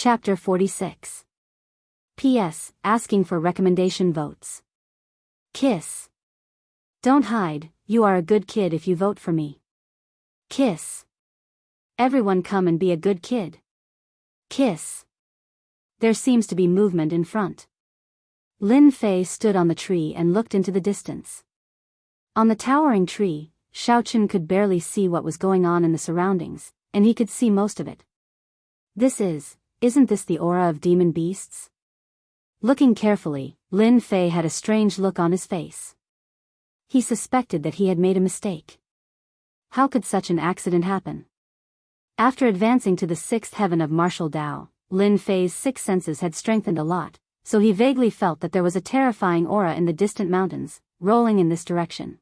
Chapter 46. P.S. Asking for recommendation votes. Kiss. Don't hide, you are a good kid if you vote for me. Kiss. Everyone come and be a good kid. Kiss. There seems to be movement in front. Lin Fei stood on the tree and looked into the distance. On the towering tree, Xiaoqun could barely see what was going on in the surroundings, and he could see most of it. Isn't this the aura of demon beasts? Looking carefully, Lin Fei had a strange look on his face. He suspected that he had made a mistake. How could such an accident happen? After advancing to the sixth heaven of martial Dao, Lin Fei's six senses had strengthened a lot, so he vaguely felt that there was a terrifying aura in the distant mountains, rolling in this direction.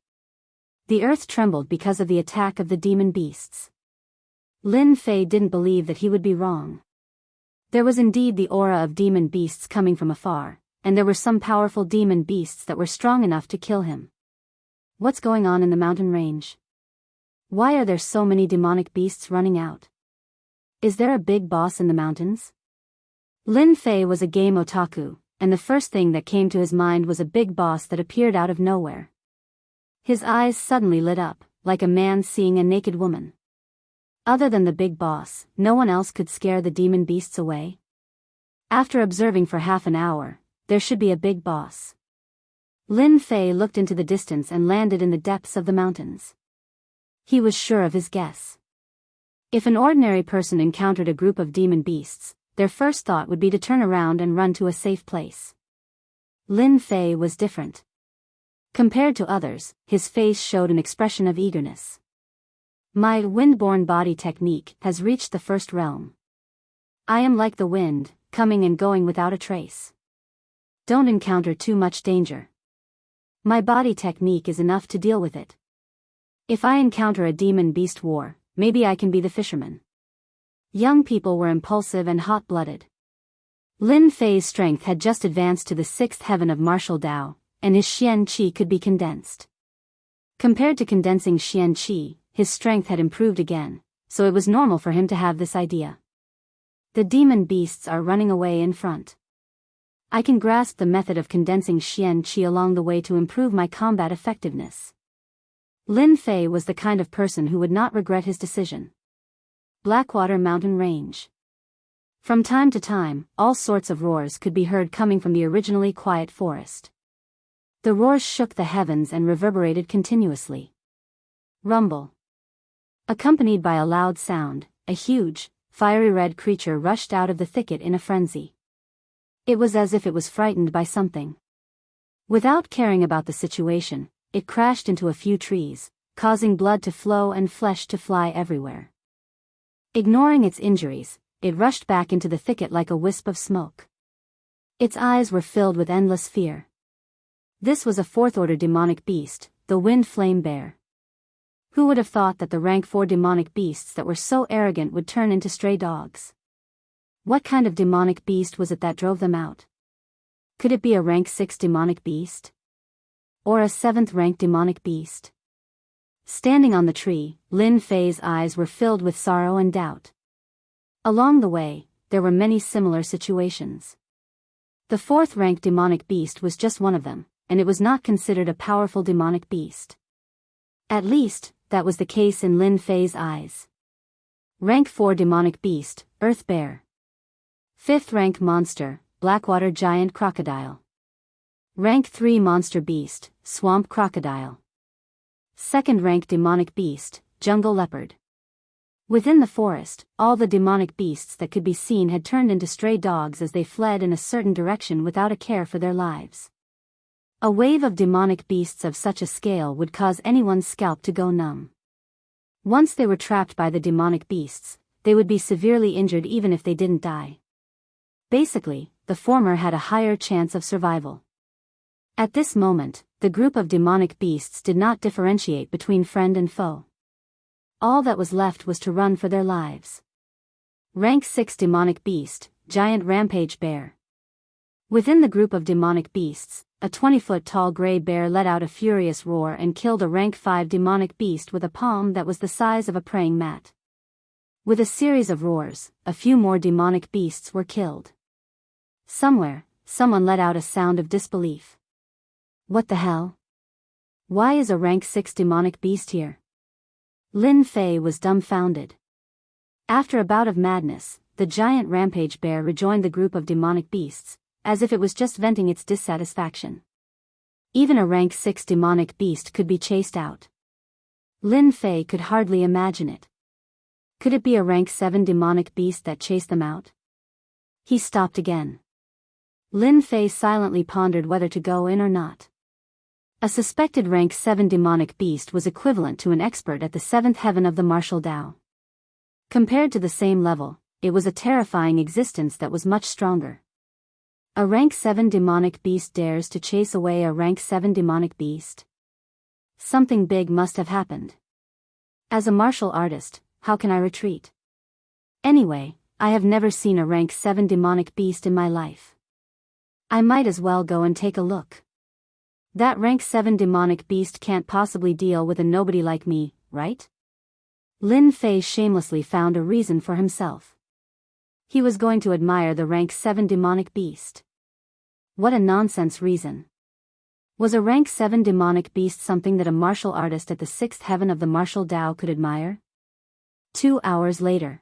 The earth trembled because of the attack of the demon beasts. Lin Fei didn't believe that he would be wrong. There was indeed the aura of demon beasts coming from afar, and there were some powerful demon beasts that were strong enough to kill him. What's going on in the mountain range? Why are there so many demonic beasts running out? Is there a big boss in the mountains? Lin Fei was a game otaku, and the first thing that came to his mind was a big boss that appeared out of nowhere. His eyes suddenly lit up, like a man seeing a naked woman. Other than the big boss, no one else could scare the demon beasts away? After observing for half an hour, there should be a big boss. Lin Fei looked into the distance and landed in the depths of the mountains. He was sure of his guess. If an ordinary person encountered a group of demon beasts, their first thought would be to turn around and run to a safe place. Lin Fei was different. Compared to others, his face showed an expression of eagerness. My wind-borne body technique has reached the first realm. I am like the wind, coming and going without a trace. Don't encounter too much danger. My body technique is enough to deal with it. If I encounter a demon beast war, maybe I can be the fisherman. Young people were impulsive and hot-blooded. Lin Fei's strength had just advanced to the sixth heaven of martial Dao, and his Xian Qi could be condensed. Compared to condensing Xian Qi, his strength had improved again, so it was normal for him to have this idea. The demon beasts are running away in front. I can grasp the method of condensing Xian Qi along the way to improve my combat effectiveness. Lin Fei was the kind of person who would not regret his decision. Blackwater Mountain Range. From time to time, all sorts of roars could be heard coming from the originally quiet forest. The roars shook the heavens and reverberated continuously. Rumble. Accompanied by a loud sound, a huge, fiery red creature rushed out of the thicket in a frenzy. It was as if it was frightened by something. Without caring about the situation, it crashed into a few trees, causing blood to flow and flesh to fly everywhere. Ignoring its injuries, it rushed back into the thicket like a wisp of smoke. Its eyes were filled with endless fear. This was a fourth-order demonic beast, the Wind Flame Bear. Who would have thought that the rank 4 demonic beasts that were so arrogant would turn into stray dogs? What kind of demonic beast was it that drove them out? Could it be a rank 6 demonic beast? Or a 7th rank demonic beast? Standing on the tree, Lin Fei's eyes were filled with sorrow and doubt. Along the way, there were many similar situations. The 4th rank demonic beast was just one of them, and it was not considered a powerful demonic beast. At least, that was the case in Lin Fei's eyes. Rank 4 demonic beast, Earth Bear. 5th rank monster, Blackwater Giant Crocodile. Rank 3 monster beast, Swamp Crocodile. 2nd rank demonic beast, Jungle Leopard. Within the forest, all the demonic beasts that could be seen had turned into stray dogs as they fled in a certain direction without a care for their lives. A wave of demonic beasts of such a scale would cause anyone's scalp to go numb. Once they were trapped by the demonic beasts, they would be severely injured even if they didn't die. Basically, the former had a higher chance of survival. At this moment, the group of demonic beasts did not differentiate between friend and foe. All that was left was to run for their lives. Rank 6 demonic beast, Giant Rampage Bear. Within the group of demonic beasts, a 20-foot-tall gray bear let out a furious roar and killed a rank 5 demonic beast with a palm that was the size of a praying mat. With a series of roars, a few more demonic beasts were killed. Somewhere, someone let out a sound of disbelief. What the hell? Why is a rank 6 demonic beast here? Lin Fei was dumbfounded. After a bout of madness, the giant rampage bear rejoined the group of demonic beasts, as if it was just venting its dissatisfaction. Even a rank 6 demonic beast could be chased out. Lin Fei could hardly imagine it. Could it be a rank 7 demonic beast that chased them out? He stopped again. Lin Fei silently pondered whether to go in or not. A suspected rank 7 demonic beast was equivalent to an expert at the 7th heaven of the martial Dao. Compared to the same level, it was a terrifying existence that was much stronger. A rank 7 demonic beast dares to chase away a rank 7 demonic beast? Something big must have happened. As a martial artist, how can I retreat? Anyway, I have never seen a rank 7 demonic beast in my life. I might as well go and take a look. That rank 7 demonic beast can't possibly deal with a nobody like me, right? Lin Fei shamelessly found a reason for himself. He was going to admire the rank 7 demonic beast. What a nonsense reason. Was a rank 7 demonic beast something that a martial artist at the 6th heaven of the martial Dao could admire? 2 hours later.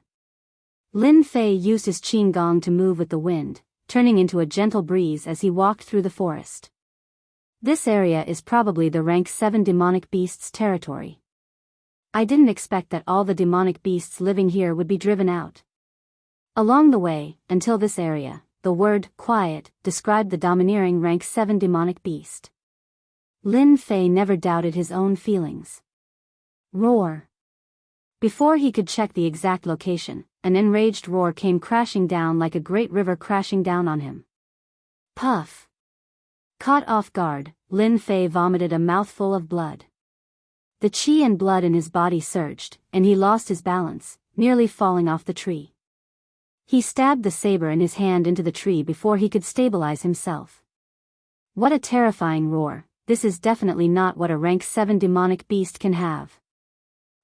Lin Fei used his qin gong to move with the wind, turning into a gentle breeze as he walked through the forest. This area is probably the rank 7 demonic beast's territory. I didn't expect that all the demonic beasts living here would be driven out. Along the way, until this area, the word quiet described the domineering rank 7 demonic beast. Lin Fei never doubted his own feelings. Roar. Before he could check the exact location, an enraged roar came crashing down like a great river crashing down on him. Puff. Caught off guard, Lin Fei vomited a mouthful of blood. The qi and blood in his body surged, and he lost his balance, nearly falling off the tree. He stabbed the saber in his hand into the tree before he could stabilize himself. What a terrifying roar! This is definitely not what a rank 7 demonic beast can have.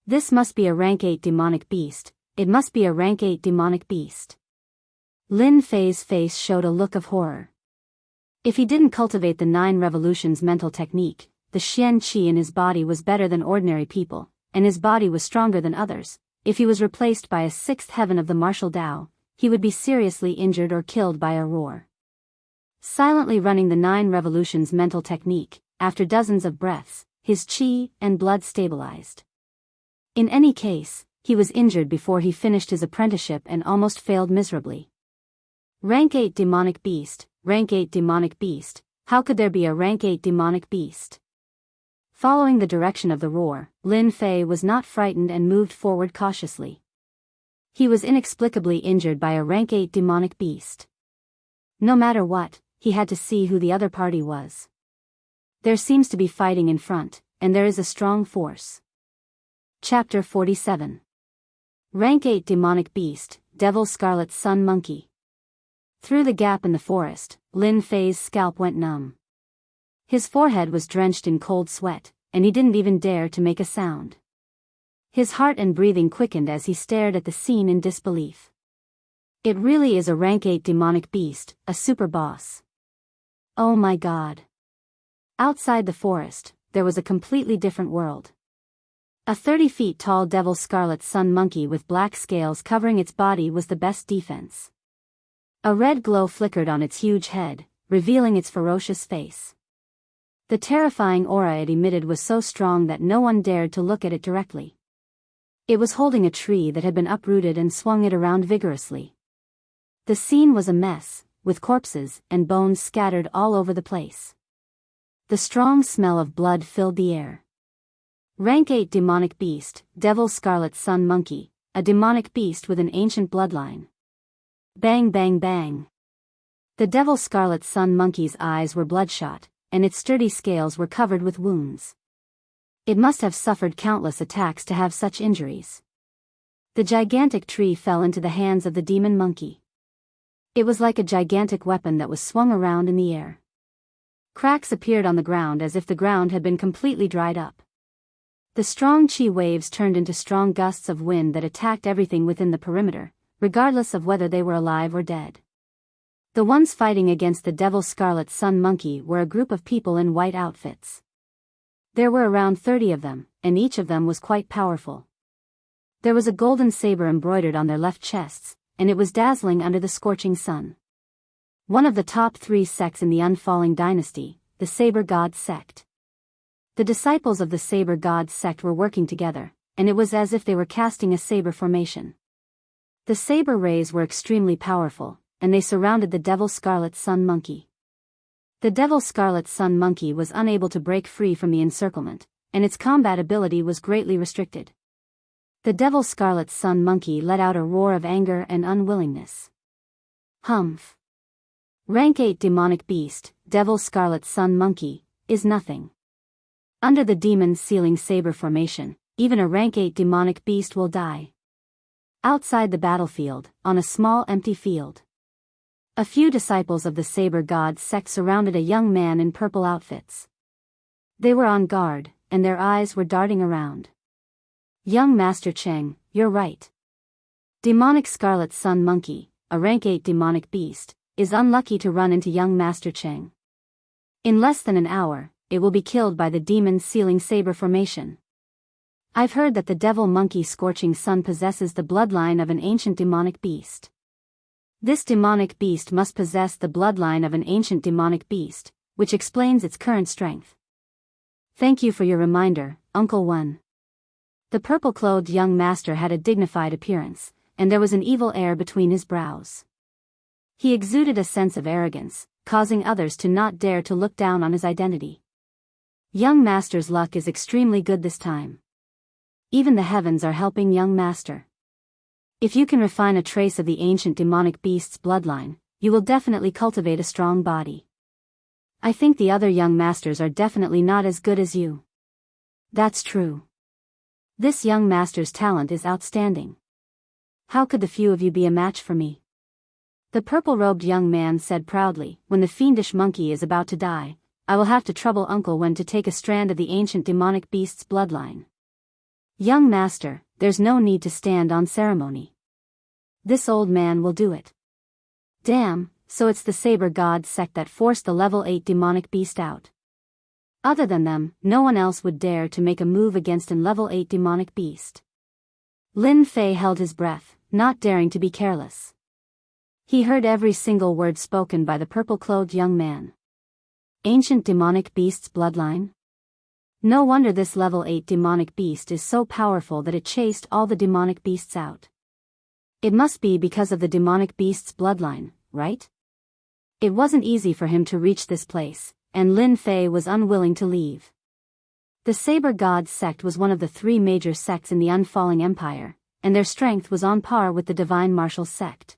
This must be a rank 8 demonic beast, it must be a rank 8 demonic beast. Lin Fei's face showed a look of horror. If he didn't cultivate the 9 revolutions mental technique, the Xian Qi in his body was better than ordinary people, and his body was stronger than others. If he was replaced by a 6th heaven of the martial Dao, he would be seriously injured or killed by a roar. Silently running the 9 revolutions mental technique, after dozens of breaths, his qi and blood stabilized. In any case, he was injured before he finished his apprenticeship and almost failed miserably. Rank 8 demonic beast, rank 8 demonic beast, how could there be a rank 8 demonic beast? Following the direction of the roar, Lin Fei was not frightened and moved forward cautiously. He was inexplicably injured by a rank 8 demonic beast. No matter what, he had to see who the other party was. There seems to be fighting in front, and there is a strong force. Chapter 47. Rank 8 demonic beast, Devil Scarlet Sun Monkey. Through the gap in the forest, Lin Fei's scalp went numb. His forehead was drenched in cold sweat, and he didn't even dare to make a sound. His heart and breathing quickened as he stared at the scene in disbelief. It really is a rank 8 demonic beast, a super boss. Oh my god. Outside the forest, there was a completely different world. A 30 feet tall devil scarlet sun monkey with black scales covering its body was the best defense. A red glow flickered on its huge head, revealing its ferocious face. The terrifying aura it emitted was so strong that no one dared to look at it directly. It was holding a tree that had been uprooted and swung it around vigorously. The scene was a mess, with corpses and bones scattered all over the place. The strong smell of blood filled the air. Rank 8 demonic beast, Devil Scarlet Sun Monkey, a demonic beast with an ancient bloodline. Bang bang bang. The Devil Scarlet Sun Monkey's eyes were bloodshot, and its sturdy scales were covered with wounds. It must have suffered countless attacks to have such injuries. The gigantic tree fell into the hands of the demon monkey. It was like a gigantic weapon that was swung around in the air. Cracks appeared on the ground as if the ground had been completely dried up. The strong chi waves turned into strong gusts of wind that attacked everything within the perimeter, regardless of whether they were alive or dead. The ones fighting against the Devil Scarlet Sun Monkey were a group of people in white outfits. There were around 30 of them, and each of them was quite powerful. There was a golden saber embroidered on their left chests, and it was dazzling under the scorching sun. One of the top 3 sects in the Unfalling Dynasty, the Saber God sect. The disciples of the Saber God sect were working together, and it was as if they were casting a saber formation. The saber rays were extremely powerful, and they surrounded the Devil Scarlet Sun Monkey. The Devil Scarlet Sun Monkey was unable to break free from the encirclement, and its combat ability was greatly restricted. The Devil Scarlet Sun Monkey let out a roar of anger and unwillingness. Humph. Rank 8 Demonic Beast, Devil Scarlet Sun Monkey, is nothing. Under the Demon Sealing Saber formation, even a rank 8 demonic beast will die. Outside the battlefield, on a small empty field, a few disciples of the Saber God sect surrounded a young man in purple outfits. They were on guard, and their eyes were darting around. Young Master Cheng, you're right. Demonic Scarlet Sun Monkey, a rank 8 demonic beast, is unlucky to run into young Master Cheng. In less than an hour, it will be killed by the Demon Sealing Saber formation. I've heard that the Devil Monkey Scorching Sun possesses the bloodline of an ancient demonic beast. This demonic beast must possess the bloodline of an ancient demonic beast, which explains its current strength. Thank you for your reminder, Uncle One. The purple-clothed young master had a dignified appearance, and there was an evil air between his brows. He exuded a sense of arrogance, causing others to not dare to look down on his identity. Young Master's luck is extremely good this time. Even the heavens are helping young Master. If you can refine a trace of the ancient demonic beast's bloodline, you will definitely cultivate a strong body. I think the other young masters are definitely not as good as you. That's true. This young master's talent is outstanding. How could the few of you be a match for me? The purple-robed young man said proudly, when the fiendish monkey is about to die, I will have to trouble Uncle Wen to take a strand of the ancient demonic beast's bloodline. Young master, there's no need to stand on ceremony. This old man will do it. Damn, so it's the Saber God sect that forced the level 8 demonic beast out. Other than them, no one else would dare to make a move against an level 8 demonic beast. Lin Fei held his breath, not daring to be careless. He heard every single word spoken by the purple-clothed young man. Ancient demonic beast's bloodline? No wonder this level 8 demonic beast is so powerful that it chased all the demonic beasts out. It must be because of the demonic beast's bloodline, right? It wasn't easy for him to reach this place, and Lin Fei was unwilling to leave. The Saber God sect was one of the 3 major sects in the Unfalling Empire, and their strength was on par with the Divine Martial sect.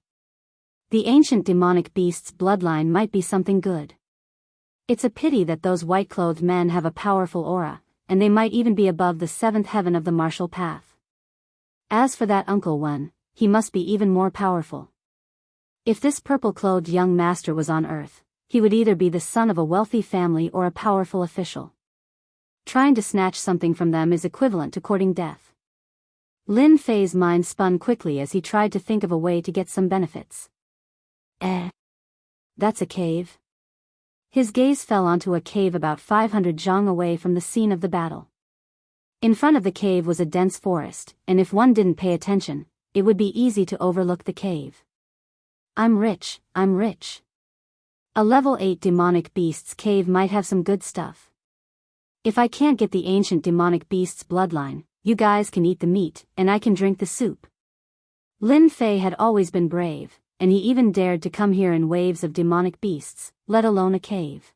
The ancient demonic beast's bloodline might be something good. It's a pity that those white-clothed men have a powerful aura, and they might even be above the 7th heaven of the martial path. As for that Uncle One, he must be even more powerful. If this purple-clothed young master was on Earth, he would either be the son of a wealthy family or a powerful official. Trying to snatch something from them is equivalent to courting death. Lin Fei's mind spun quickly as he tried to think of a way to get some benefits. That's a cave. His gaze fell onto a cave about 500 zhang away from the scene of the battle. In front of the cave was a dense forest, and if one didn't pay attention, it would be easy to overlook the cave. I'm rich. A level 8 demonic beast's cave might have some good stuff. If I can't get the ancient demonic beast's bloodline, you guys can eat the meat, and I can drink the soup. Lin Fei had always been brave, and he even dared to come here in waves of demonic beasts, let alone a cave.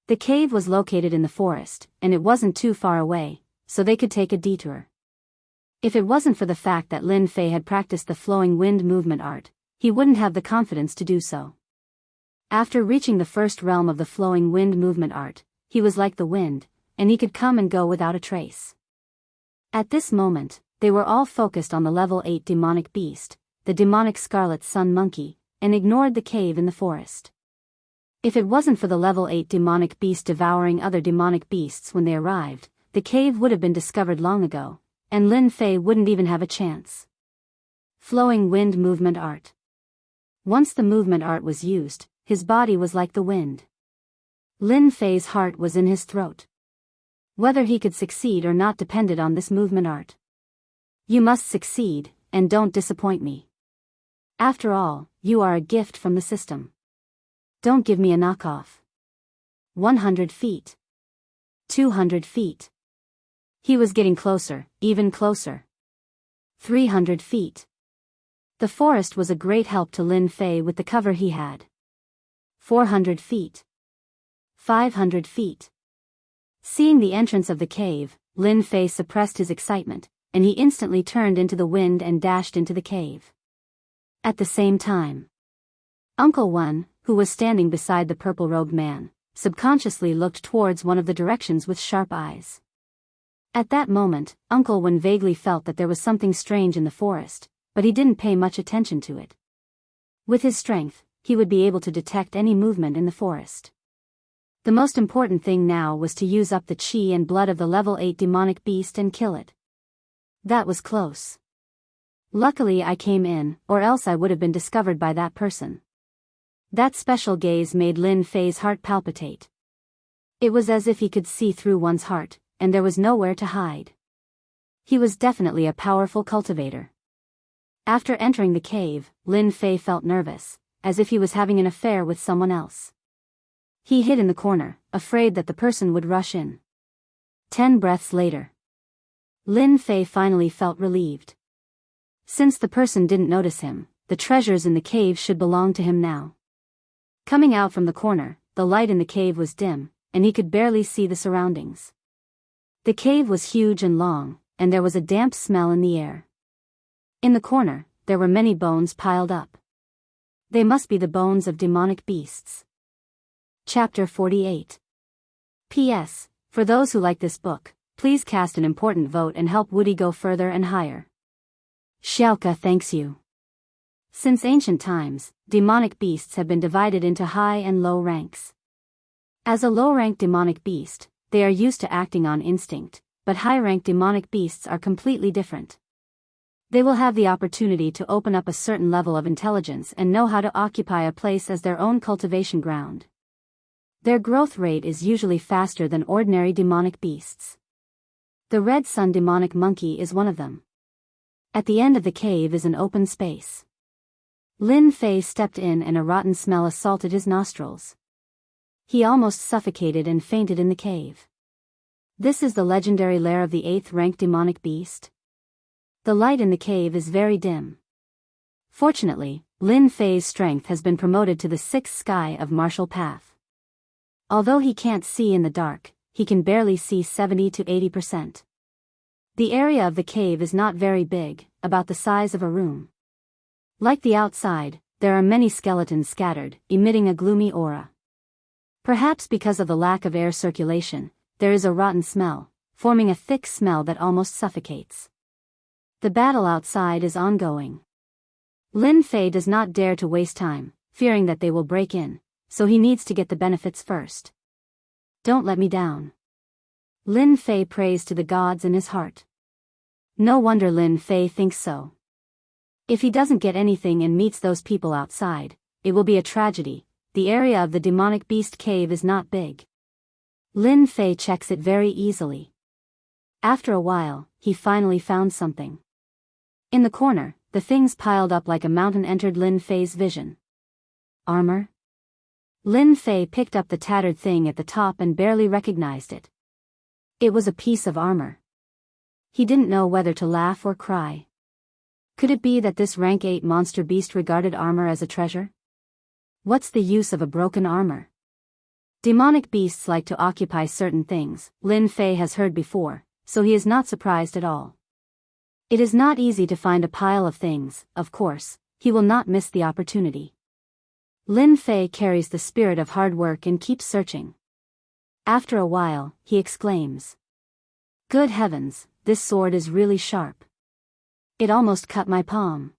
The cave was located in the forest, and it wasn't too far away, so they could take a detour. If it wasn't for the fact that Lin Fei had practiced the flowing wind movement art, he wouldn't have the confidence to do so. After reaching the first realm of the flowing wind movement art, he was like the wind, and he could come and go without a trace. At this moment, they were all focused on the level 8 demonic beast, the demonic Scarlet Sun Monkey, and ignored the cave in the forest. If it wasn't for the level 8 demonic beast devouring other demonic beasts when they arrived, the cave would have been discovered long ago, and Lin Fei wouldn't even have a chance. Flowing wind movement art. Once the movement art was used, his body was like the wind. Lin Fei's heart was in his throat. Whether he could succeed or not depended on this movement art. You must succeed, and don't disappoint me. After all, you are a gift from the system. Don't give me a knockoff. 100 feet. 200 feet. He was getting closer, even closer. 300 feet. The forest was a great help to Lin Fei with the cover he had. 400 feet. 500 feet. Seeing the entrance of the cave, Lin Fei suppressed his excitement, and he instantly turned into the wind and dashed into the cave. At the same time, Uncle Wen, who was standing beside the purple-robed man, subconsciously looked towards one of the directions with sharp eyes. At that moment, Uncle Wen vaguely felt that there was something strange in the forest, but he didn't pay much attention to it. With his strength, he would be able to detect any movement in the forest. The most important thing now was to use up the qi and blood of the level 8 demonic beast and kill it. That was close. Luckily I came in, or else I would have been discovered by that person. That special gaze made Lin Fei's heart palpitate. It was as if he could see through one's heart, and there was nowhere to hide. He was definitely a powerful cultivator. After entering the cave, Lin Fei felt nervous, as if he was having an affair with someone else. He hid in the corner, afraid that the person would rush in. 10 breaths later, Lin Fei finally felt relieved. Since the person didn't notice him, the treasures in the cave should belong to him now. Coming out from the corner, the light in the cave was dim, and he could barely see the surroundings. The cave was huge and long, and there was a damp smell in the air. In the corner, there were many bones piled up. They must be the bones of demonic beasts. Chapter 48. P.S. For those who like this book, please cast an important vote and help Woody go further and higher. Xiaoka thanks you. Since ancient times, demonic beasts have been divided into high and low ranks. As a low-rank demonic beast, they are used to acting on instinct, but high-rank demonic beasts are completely different. They will have the opportunity to open up a certain level of intelligence and know how to occupy a place as their own cultivation ground. Their growth rate is usually faster than ordinary demonic beasts. The red sun demonic monkey is one of them. At the end of the cave is an open space. Lin Fei stepped in and a rotten smell assaulted his nostrils. He almost suffocated and fainted in the cave. This is the legendary lair of the 8th rank demonic beast. The light in the cave is very dim. Fortunately, Lin Fei's strength has been promoted to the 6th sky of martial path. Although he can't see in the dark, he can barely see 70 to 80%. The area of the cave is not very big, about the size of a room. Like the outside, there are many skeletons scattered, emitting a gloomy aura. Perhaps because of the lack of air circulation, there is a rotten smell, forming a thick smell that almost suffocates. The battle outside is ongoing. Lin Fei does not dare to waste time, fearing that they will break in, so he needs to get the benefits first. Don't let me down. Lin Fei prays to the gods in his heart. No wonder Lin Fei thinks so. If he doesn't get anything and meets those people outside, it will be a tragedy. The area of the demonic beast cave is not big. Lin Fei checks it very easily. After a while, he finally found something. In the corner, the things piled up like a mountain entered Lin Fei's vision. Armor? Lin Fei picked up the tattered thing at the top and barely recognized it. It was a piece of armor. He didn't know whether to laugh or cry. Could it be that this rank 8 monster beast regarded armor as a treasure? What's the use of a broken armor? Demonic beasts like to occupy certain things, Lin Fei has heard before, so he is not surprised at all. It is not easy to find a pile of things, of course, he will not miss the opportunity. Lin Fei carries the spirit of hard work and keeps searching. After a while, he exclaims. Good heavens, this sword is really sharp. It almost cut my palm.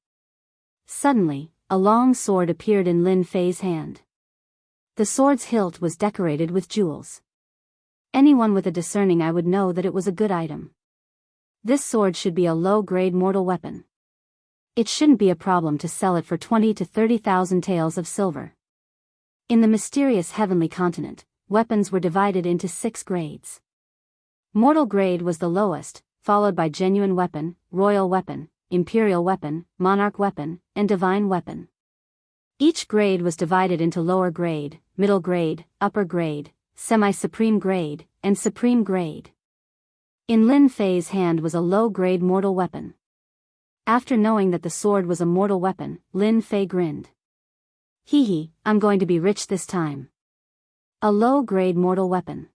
Suddenly, a long sword appeared in Lin Fei's hand. The sword's hilt was decorated with jewels. Anyone with a discerning eye would know that it was a good item. This sword should be a low-grade mortal weapon. It shouldn't be a problem to sell it for 20 to 30,000 taels of silver. In the mysterious heavenly continent, weapons were divided into 6 grades. Mortal grade was the lowest, followed by genuine weapon, royal weapon, imperial weapon, monarch weapon, and divine weapon. Each grade was divided into lower grade, middle grade, upper grade, semi-supreme grade, and supreme grade. In Lin Fei's hand was a low-grade mortal weapon. After knowing that the sword was a mortal weapon, Lin Fei grinned. Hee hee, I'm going to be rich this time. A low-grade mortal weapon.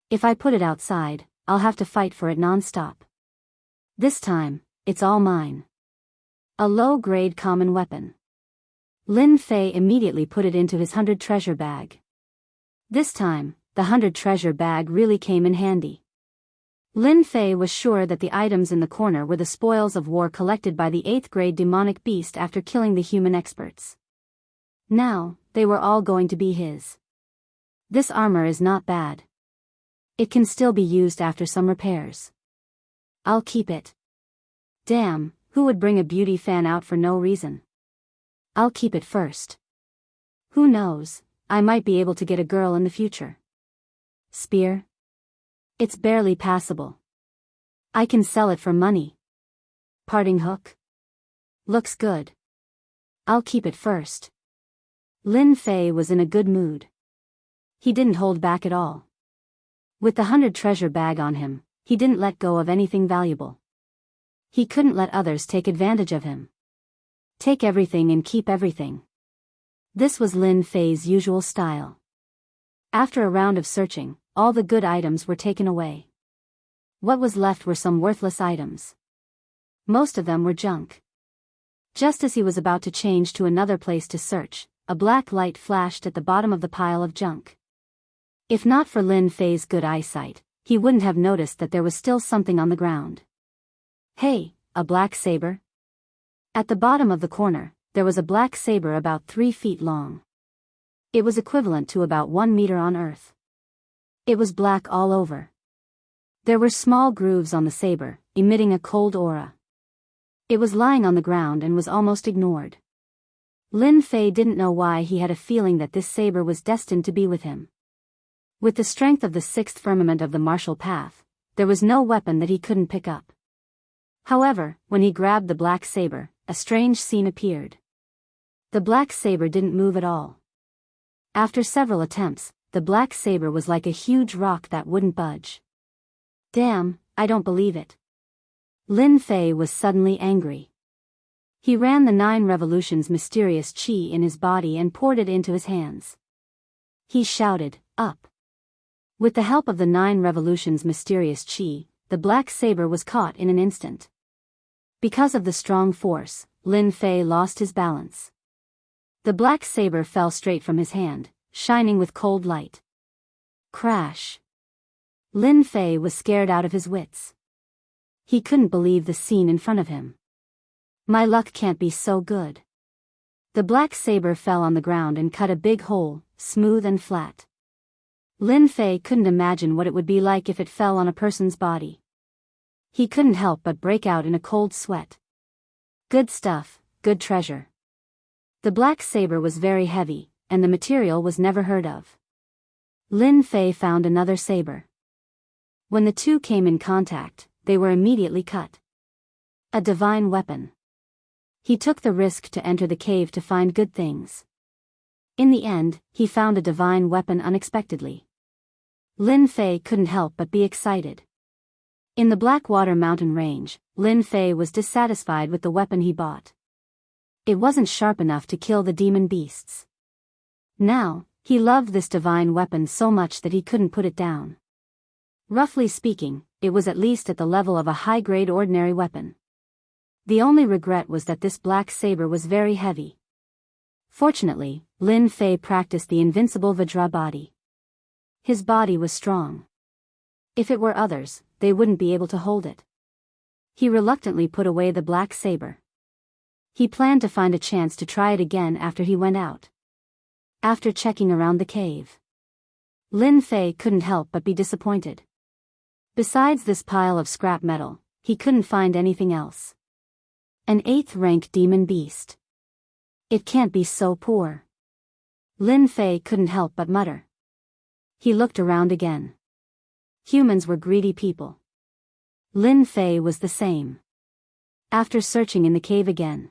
If I put it outside, I'll have to fight for it non-stop. This time, it's all mine. A low-grade common weapon. Lin Fei immediately put it into his 100 treasure bag. This time, the 100 treasure bag really came in handy. Lin Fei was sure that the items in the corner were the spoils of war collected by the 8th grade demonic beast after killing the human experts. Now, they were all going to be his. This armor is not bad. It can still be used after some repairs. I'll keep it. Damn, who would bring a beauty fan out for no reason? I'll keep it first. Who knows, I might be able to get a girl in the future. Spear? It's barely passable. I can sell it for money. Parting hook? Looks good. I'll keep it first. Lin Fei was in a good mood. He didn't hold back at all. With the 100 treasure bag on him, he didn't let go of anything valuable. He couldn't let others take advantage of him. Take everything and keep everything. This was Lin Fei's usual style. After a round of searching, all the good items were taken away. What was left were some worthless items. Most of them were junk. Just as he was about to change to another place to search, a black light flashed at the bottom of the pile of junk. If not for Lin Fei's good eyesight, he wouldn't have noticed that there was still something on the ground. Hey, a black saber? At the bottom of the corner, there was a black saber about 3 feet long. It was equivalent to about 1 meter on Earth. It was black all over. There were small grooves on the saber, emitting a cold aura. It was lying on the ground and was almost ignored. Lin Fei didn't know why he had a feeling that this saber was destined to be with him. With the strength of the 6th firmament of the martial path, there was no weapon that he couldn't pick up. However, when he grabbed the black saber, a strange scene appeared. The black saber didn't move at all. After several attempts, the black saber was like a huge rock that wouldn't budge. Damn, I don't believe it. Lin Fei was suddenly angry. He ran the 9 revolutions mysterious qi in his body and poured it into his hands. He shouted, up. With the help of the 9 revolutions mysterious qi, the black saber was caught in an instant. Because of the strong force, Lin Fei lost his balance. The black saber fell straight from his hand, shining with cold light. Crash. Lin Fei was scared out of his wits. He couldn't believe the scene in front of him. My luck can't be so good. The black saber fell on the ground and cut a big hole, smooth and flat. Lin Fei couldn't imagine what it would be like if it fell on a person's body. He couldn't help but break out in a cold sweat. Good stuff, good treasure. The black saber was very heavy, and the material was never heard of. Lin Fei found another saber. When the two came in contact, they were immediately cut. A divine weapon. He took the risk to enter the cave to find good things. In the end, he found a divine weapon unexpectedly. Lin Fei couldn't help but be excited. In the Blackwater Mountain Range, Lin Fei was dissatisfied with the weapon he bought. It wasn't sharp enough to kill the demon beasts. Now, he loved this divine weapon so much that he couldn't put it down. Roughly speaking, it was at least at the level of a high-grade ordinary weapon. The only regret was that this black saber was very heavy. Fortunately, Lin Fei practiced the invincible Vajra body. His body was strong. If it were others, they wouldn't be able to hold it. He reluctantly put away the black saber. He planned to find a chance to try it again after he went out. After checking around the cave, Lin Fei couldn't help but be disappointed. Besides this pile of scrap metal, he couldn't find anything else. An 8th-rank demon beast. It can't be so poor. Lin Fei couldn't help but mutter. He looked around again. Humans were greedy people. Lin Fei was the same. After searching in the cave again,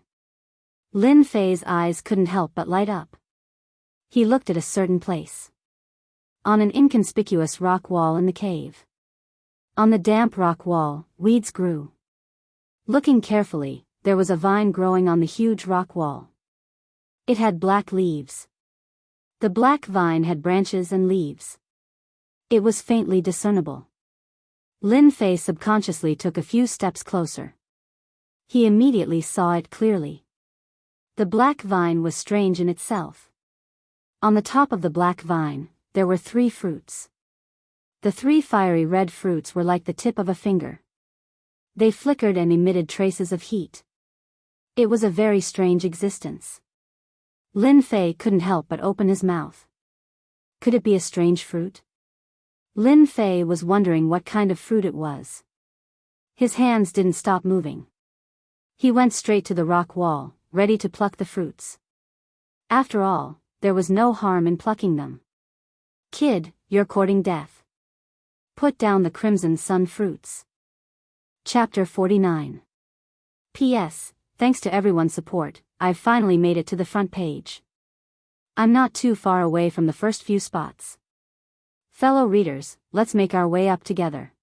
Lin Fei's eyes couldn't help but light up. He looked at a certain place. On an inconspicuous rock wall in the cave. On the damp rock wall, weeds grew. Looking carefully, there was a vine growing on the huge rock wall. It had black leaves. The black vine had branches and leaves. It was faintly discernible. Lin Fei subconsciously took a few steps closer. He immediately saw it clearly. The black vine was strange in itself. On the top of the black vine, there were 3 fruits. The 3 fiery red fruits were like the tip of a finger. They flickered and emitted traces of heat. It was a very strange existence. Lin Fei couldn't help but open his mouth. Could it be a strange fruit? Lin Fei was wondering what kind of fruit it was. His hands didn't stop moving. He went straight to the rock wall, ready to pluck the fruits. After all, there was no harm in plucking them. Kid, you're courting death. Put down the crimson sun fruits. Chapter 49. P.S. Thanks to everyone's support, I've finally made it to the front page. I'm not too far away from the first few spots. Fellow readers, let's make our way up together.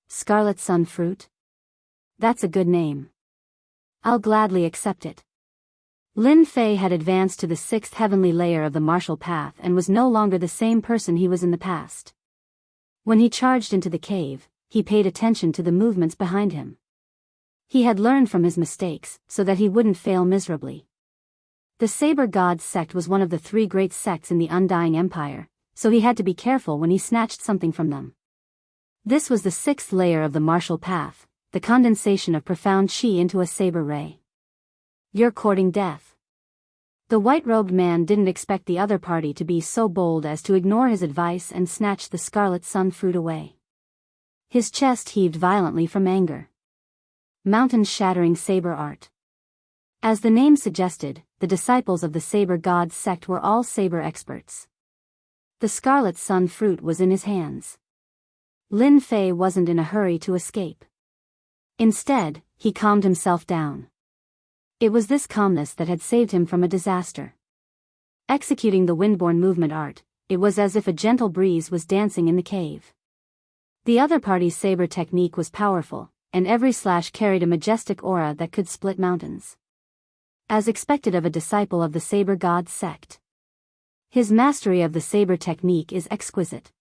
Scarlet Sun Fruit? That's a good name. I'll gladly accept it. Lin Fei had advanced to the 6th heavenly layer of the martial path and was no longer the same person he was in the past. When he charged into the cave, he paid attention to the movements behind him. He had learned from his mistakes, so that he wouldn't fail miserably. The Saber God sect was one of the 3 great sects in the Undying Empire, so he had to be careful when he snatched something from them. This was the 6th layer of the martial path, the condensation of profound chi into a saber ray. You're courting death. The white-robed man didn't expect the other party to be so bold as to ignore his advice and snatch the scarlet sun fruit away. His chest heaved violently from anger. Mountain-shattering saber art. As the name suggested, the disciples of the Saber God sect were all saber experts. The scarlet sun fruit was in his hands. Lin Fei wasn't in a hurry to escape. Instead, he calmed himself down. It was this calmness that had saved him from a disaster. Executing the windborne movement art, it was as if a gentle breeze was dancing in the cave. The other party's saber technique was powerful, and every slash carried a majestic aura that could split mountains. As expected of a disciple of the Saber God sect. His mastery of the saber technique is exquisite.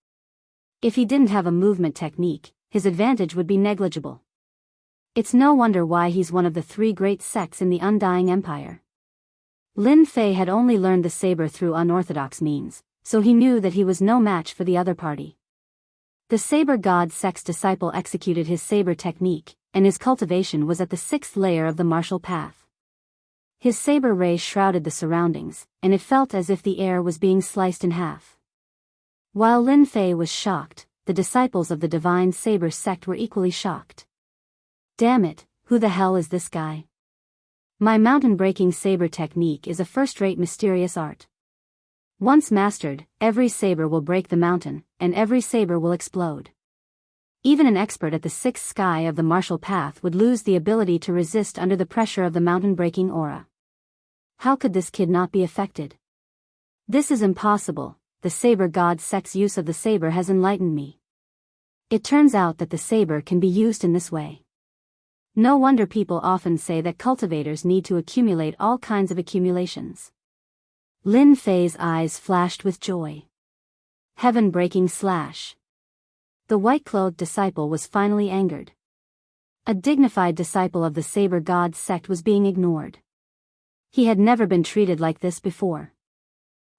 If he didn't have a movement technique, his advantage would be negligible. It's no wonder why he's one of the 3 great sects in the Undying Empire. Lin Fei had only learned the saber through unorthodox means, so he knew that he was no match for the other party. The Saber God sect's disciple executed his saber technique, and his cultivation was at the 6th layer of the martial path. His saber ray shrouded the surroundings, and it felt as if the air was being sliced in half. While Lin Fei was shocked, the disciples of the Divine Saber sect were equally shocked. Damn it, who the hell is this guy? My mountain-breaking saber technique is a first-rate mysterious art. Once mastered, every saber will break the mountain, and every saber will explode. Even an expert at the 6th sky of the martial path would lose the ability to resist under the pressure of the mountain-breaking aura. How could this kid not be affected? This is impossible. The Saber God sect's use of the saber has enlightened me. It turns out that the saber can be used in this way. No wonder people often say that cultivators need to accumulate all kinds of accumulations. Lin Fei's eyes flashed with joy. Heaven-breaking slash. The white-clothed disciple was finally angered. A dignified disciple of the Saber God sect was being ignored. He had never been treated like this before.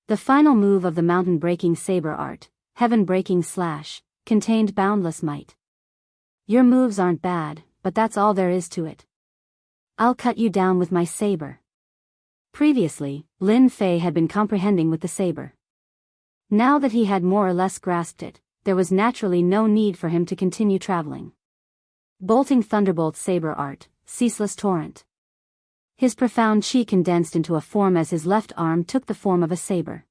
The final move of the mountain-breaking saber art, heaven-breaking slash, contained boundless might. Your moves aren't bad, but that's all there is to it. I'll cut you down with my saber. Previously, Lin Fei had been comprehending with the saber. Now that he had more or less grasped it, there was naturally no need for him to continue traveling. Bolting thunderbolt saber art, ceaseless torrent. His profound chi condensed into a form as his left arm took the form of a saber.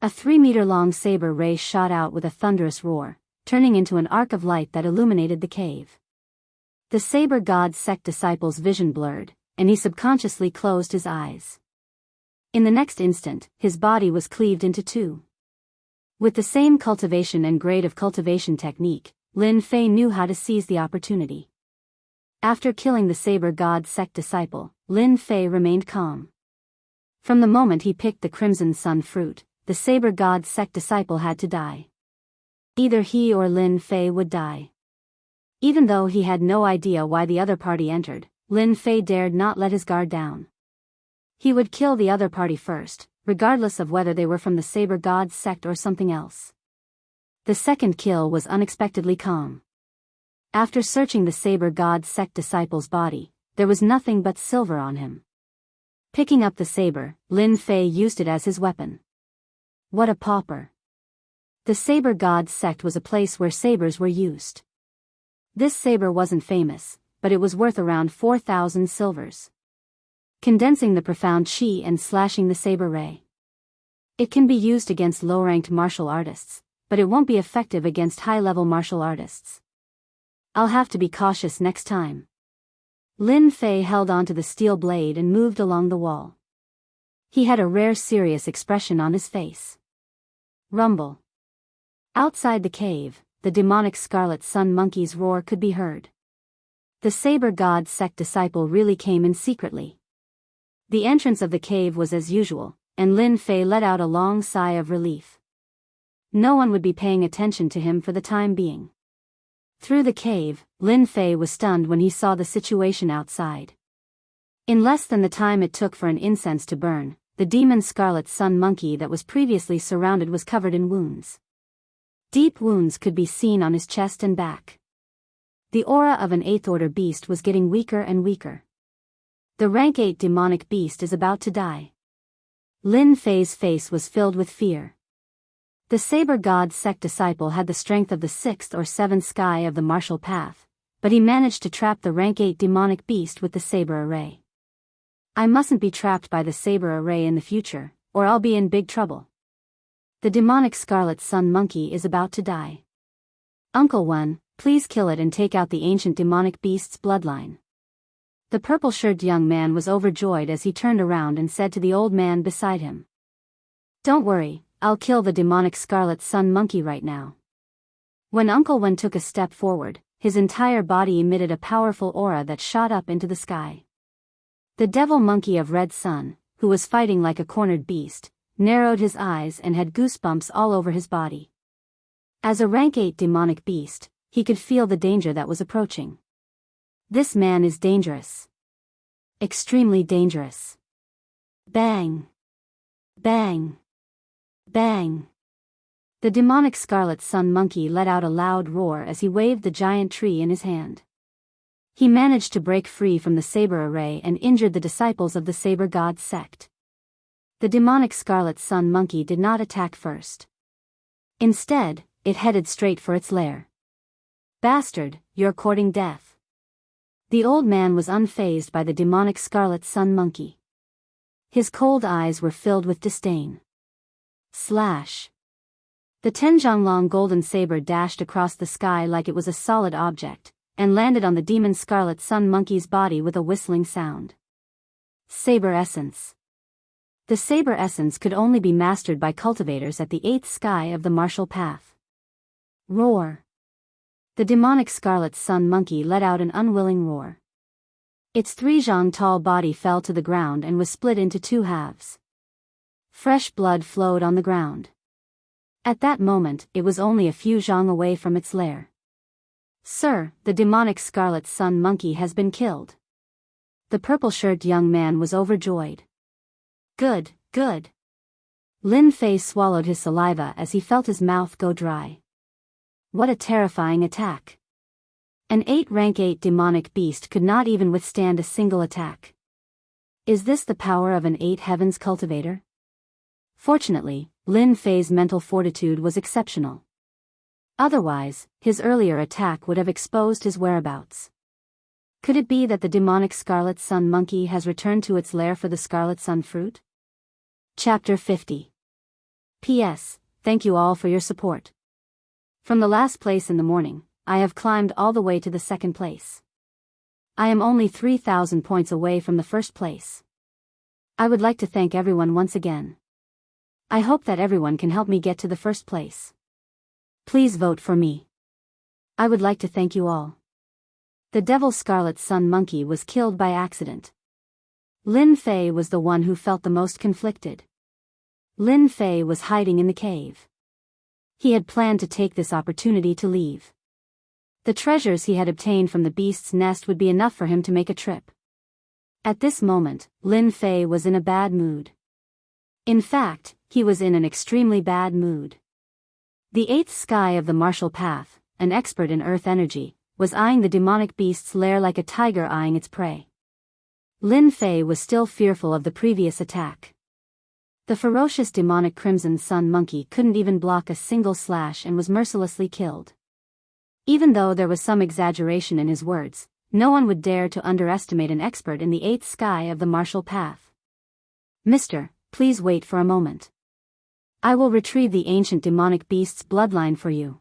A 3-meter-long saber ray shot out with a thunderous roar, turning into an arc of light that illuminated the cave. The saber god sect disciple's vision blurred, and he subconsciously closed his eyes. In the next instant, his body was cleaved into two. With the same cultivation and grade of cultivation technique, Lin Fei knew how to seize the opportunity. After killing the saber god sect disciple, Lin Fei remained calm. From the moment he picked the Crimson Sun fruit, the saber god sect disciple had to die. Either he or Lin Fei would die. Even though he had no idea why the other party entered, Lin Fei dared not let his guard down. He would kill the other party first, regardless of whether they were from the saber god sect or something else. The second kill was unexpectedly calm. After searching the saber god sect disciple's body, there was nothing but silver on him. Picking up the saber, Lin Fei used it as his weapon. What a pauper. The saber god sect was a place where sabers were used. This saber wasn't famous, but it was worth around 4,000 silvers. Condensing the profound chi and slashing the saber ray. It can be used against low-ranked martial artists, but it won't be effective against high-level martial artists. I'll have to be cautious next time. Lin Fei held onto the steel blade and moved along the wall. He had a rare serious expression on his face. Rumble. Outside the cave, the demonic scarlet sun monkey's roar could be heard. The saber god sect disciple really came in secretly. The entrance of the cave was as usual, and Lin Fei let out a long sigh of relief. No one would be paying attention to him for the time being. Through the cave, Lin Fei was stunned when he saw the situation outside. In less than the time it took for an incense to burn, the demon scarlet sun monkey that was previously surrounded was covered in wounds. Deep wounds could be seen on his chest and back. The aura of an 8th order beast was getting weaker and weaker. The rank 8 demonic beast is about to die. Lin Fei's face was filled with fear. The saber god sect disciple had the strength of the 6th or 7th sky of the martial path, but he managed to trap the rank 8 demonic beast with the saber array. I mustn't be trapped by the saber array in the future, or I'll be in big trouble. The demonic scarlet sun monkey is about to die. Uncle One, please kill it and take out the ancient demonic beast's bloodline. The purple-shirted young man was overjoyed as he turned around and said to the old man beside him. Don't worry, I'll kill the demonic scarlet sun monkey right now. When Uncle Wen took a step forward, his entire body emitted a powerful aura that shot up into the sky. The devil monkey of Red Sun, who was fighting like a cornered beast, narrowed his eyes and had goosebumps all over his body. As a rank 8 demonic beast, he could feel the danger that was approaching. This man is dangerous. Extremely dangerous. Bang! Bang! Bang! The demonic scarlet sun monkey let out a loud roar as he waved the giant tree in his hand. He managed to break free from the saber array and injured the disciples of the saber god sect. The demonic scarlet sun monkey did not attack first. Instead, it headed straight for its lair. Bastard, you're courting death. The old man was unfazed by the demonic scarlet sun monkey. His cold eyes were filled with disdain. Slash. The 10-zhang-long golden saber dashed across the sky like it was a solid object, and landed on the demon scarlet sun monkey's body with a whistling sound. Saber essence. The saber essence could only be mastered by cultivators at the 8th sky of the martial path. Roar. The demonic scarlet sun monkey let out an unwilling roar. Its 3-zhang tall body fell to the ground and was split into 2 halves. Fresh blood flowed on the ground. At that moment, it was only a few zhang away from its lair. Sir, the demonic scarlet sun monkey has been killed. The purple-shirted young man was overjoyed. Good, good. Lin Fei swallowed his saliva as he felt his mouth go dry. What a terrifying attack. An 8 rank 8 demonic beast could not even withstand a single attack. Is this the power of an 8 heavens cultivator? Fortunately, Lin Fei's mental fortitude was exceptional. Otherwise, his earlier attack would have exposed his whereabouts. Could it be that the demonic Scarlet Sun Monkey has returned to its lair for the Scarlet Sun Fruit? Chapter 50. P.S. Thank you all for your support. From the last place in the morning, I have climbed all the way to the second place. I am only 3,000 points away from the first place. I would like to thank everyone once again. I hope that everyone can help me get to the first place. Please vote for me. I would like to thank you all. The Devil Scarlet Sun Monkey was killed by accident. Lin Fei was the one who felt the most conflicted. Lin Fei was hiding in the cave. He had planned to take this opportunity to leave. The treasures he had obtained from the beast's nest would be enough for him to make a trip. At this moment, Lin Fei was in a bad mood. In fact, he was in an extremely bad mood. The eighth sky of the martial path, an expert in earth energy, was eyeing the demonic beast's lair like a tiger eyeing its prey. Lin Fei was still fearful of the previous attack. The ferocious demonic Crimson Sun Monkey couldn't even block a single slash and was mercilessly killed. Even though there was some exaggeration in his words, no one would dare to underestimate an expert in the eighth sky of the martial path. Mister, please wait for a moment. I will retrieve the ancient demonic beast's bloodline for you.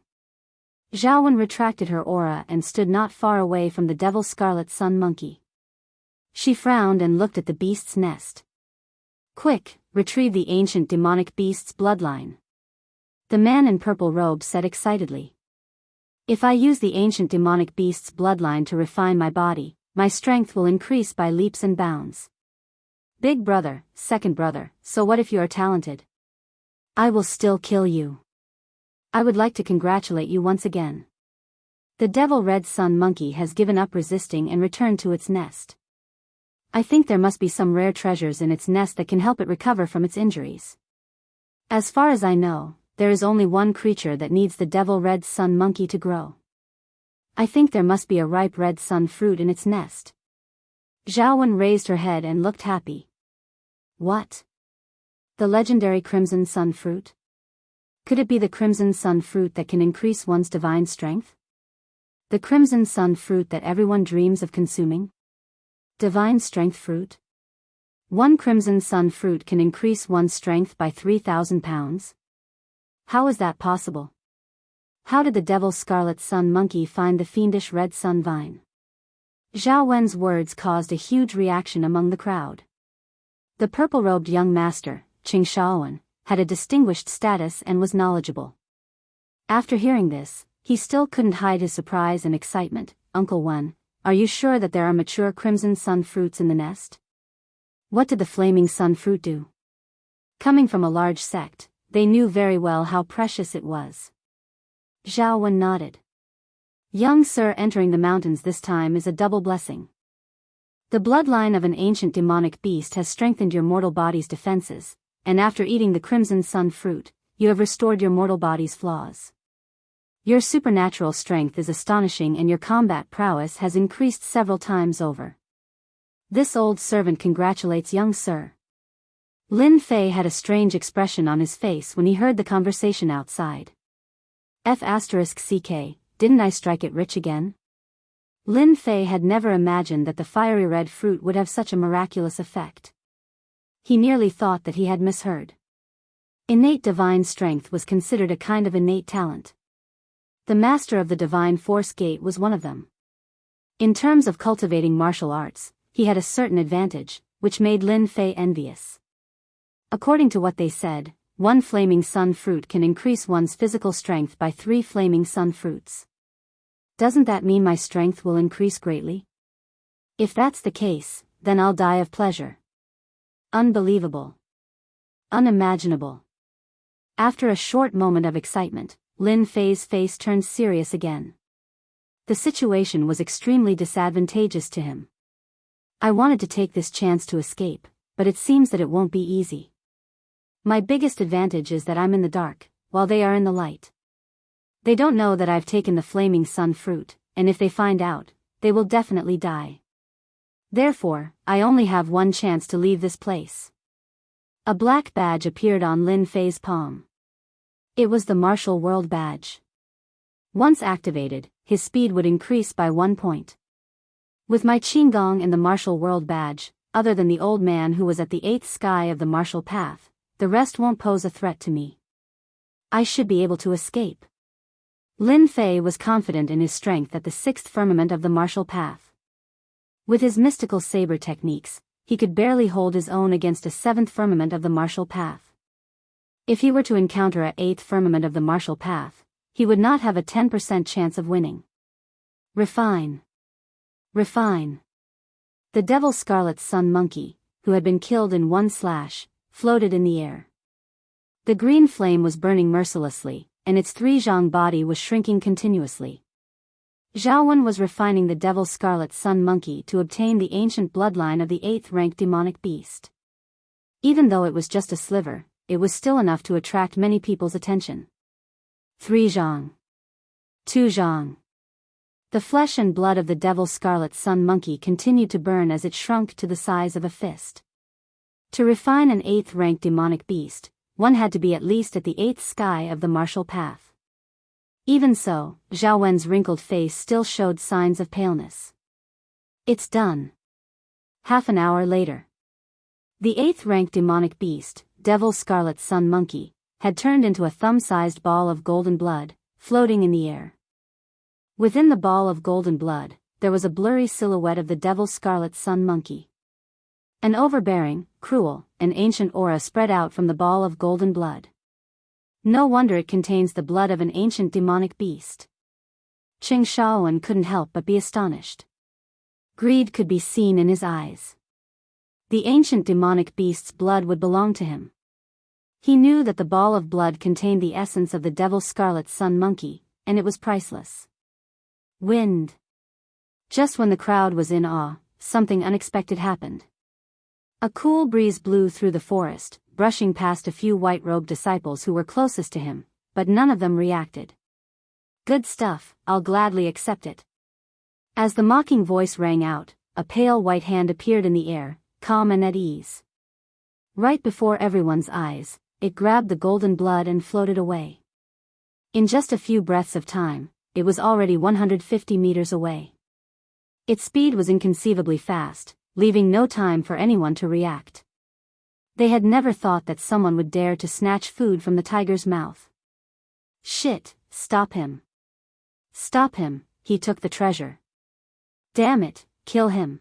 Zhao Wen retracted her aura and stood not far away from the Devil Scarlet Sun Monkey. She frowned and looked at the beast's nest. Quick, retrieve the ancient demonic beast's bloodline. The man in purple robe said excitedly. If I use the ancient demonic beast's bloodline to refine my body, my strength will increase by leaps and bounds. Big brother, second brother, so what if you are talented? I will still kill you. I would like to congratulate you once again. The Devil Red Sun Monkey has given up resisting and returned to its nest. I think there must be some rare treasures in its nest that can help it recover from its injuries. As far as I know, there is only one creature that needs the Devil Red Sun Monkey to grow. I think there must be a ripe red sun fruit in its nest. Zhao Wen raised her head and looked happy. What? The legendary Crimson Sun Fruit? Could it be the Crimson Sun Fruit that can increase one's divine strength? The Crimson Sun Fruit that everyone dreams of consuming? Divine Strength Fruit? One Crimson Sun Fruit can increase one's strength by 3,000 pounds? How is that possible? How did the Devil Scarlet Sun Monkey find the fiendish Red Sun Vine? Zhao Wen's words caused a huge reaction among the crowd. The purple-robed young master, Qing Shaowen, had a distinguished status and was knowledgeable. After hearing this, he still couldn't hide his surprise and excitement. Uncle Wen, are you sure that there are mature Crimson Sun fruits in the nest? What did the Flaming Sun Fruit do? Coming from a large sect, they knew very well how precious it was. Zhao Wen nodded. Young sir, entering the mountains this time is a double blessing. The bloodline of an ancient demonic beast has strengthened your mortal body's defenses, and after eating the Crimson Sun Fruit, you have restored your mortal body's flaws. Your supernatural strength is astonishing and your combat prowess has increased several times over. This old servant congratulates young sir. Lin Fei had a strange expression on his face when he heard the conversation outside. F***CK, didn't I strike it rich again? Lin Fei had never imagined that the fiery red fruit would have such a miraculous effect. He nearly thought that he had misheard. Innate divine strength was considered a kind of innate talent. The master of the divine force gate was one of them. In terms of cultivating martial arts, he had a certain advantage, which made Lin Fei envious. According to what they said, one flaming sun fruit can increase one's physical strength by 3 flaming sun fruits. Doesn't that mean my strength will increase greatly? If that's the case, then I'll die of pleasure. Unbelievable. Unimaginable. After a short moment of excitement, Lin Fei's face turned serious again. The situation was extremely disadvantageous to him. I wanted to take this chance to escape, but it seems that it won't be easy. My biggest advantage is that I'm in the dark, while they are in the light. They don't know that I've taken the flaming sun fruit, and if they find out, they will definitely die. Therefore, I only have one chance to leave this place. A black badge appeared on Lin Fei's palm. It was the Martial World Badge. Once activated, his speed would increase by 1 point. With my Qinggong and the Martial World Badge, other than the old man who was at the 8th sky of the martial path, the rest won't pose a threat to me. I should be able to escape. Lin Fei was confident in his strength at the 6th firmament of the martial path. With his mystical saber techniques, he could barely hold his own against a 7th firmament of the martial path. If he were to encounter a 8th firmament of the martial path, he would not have a 10% chance of winning. Refine. Refine. The Devil Scarlet Sun Monkey, who had been killed in one slash, floated in the air. The green flame was burning mercilessly, and its 3-zhang body was shrinking continuously. Zhaowen was refining the Devil Scarlet Sun Monkey to obtain the ancient bloodline of the 8th-ranked demonic beast. Even though it was just a sliver, it was still enough to attract many people's attention. 3-zhang. 2-zhang. The flesh and blood of the Devil Scarlet Sun Monkey continued to burn as it shrunk to the size of a fist. To refine an 8th-ranked demonic beast, one had to be at least at the 8th sky of the martial path. Even so, Zhao Wen's wrinkled face still showed signs of paleness. It's done. Half an hour later. The 8th-ranked demonic beast, Devil Scarlet Sun Monkey, had turned into a thumb-sized ball of golden blood, floating in the air. Within the ball of golden blood, there was a blurry silhouette of the Devil Scarlet Sun Monkey. An overbearing, cruel, and ancient aura spread out from the ball of golden blood. No wonder it contains the blood of an ancient demonic beast. Qing Shaoan couldn't help but be astonished. Greed could be seen in his eyes. The ancient demonic beast's blood would belong to him. He knew that the ball of blood contained the essence of the Devil Scarlet Sun Monkey, and it was priceless. Wind. Just when the crowd was in awe, something unexpected happened. A cool breeze blew through the forest, brushing past a few white-robed disciples who were closest to him, but none of them reacted. Good stuff, I'll gladly accept it. As the mocking voice rang out, a pale white hand appeared in the air, calm and at ease. Right before everyone's eyes, it grabbed the golden blood and floated away. In just a few breaths of time, it was already 150 meters away. Its speed was inconceivably fast, leaving no time for anyone to react. They had never thought that someone would dare to snatch food from the tiger's mouth. Shit, stop him. Stop him, he took the treasure. Damn it, kill him.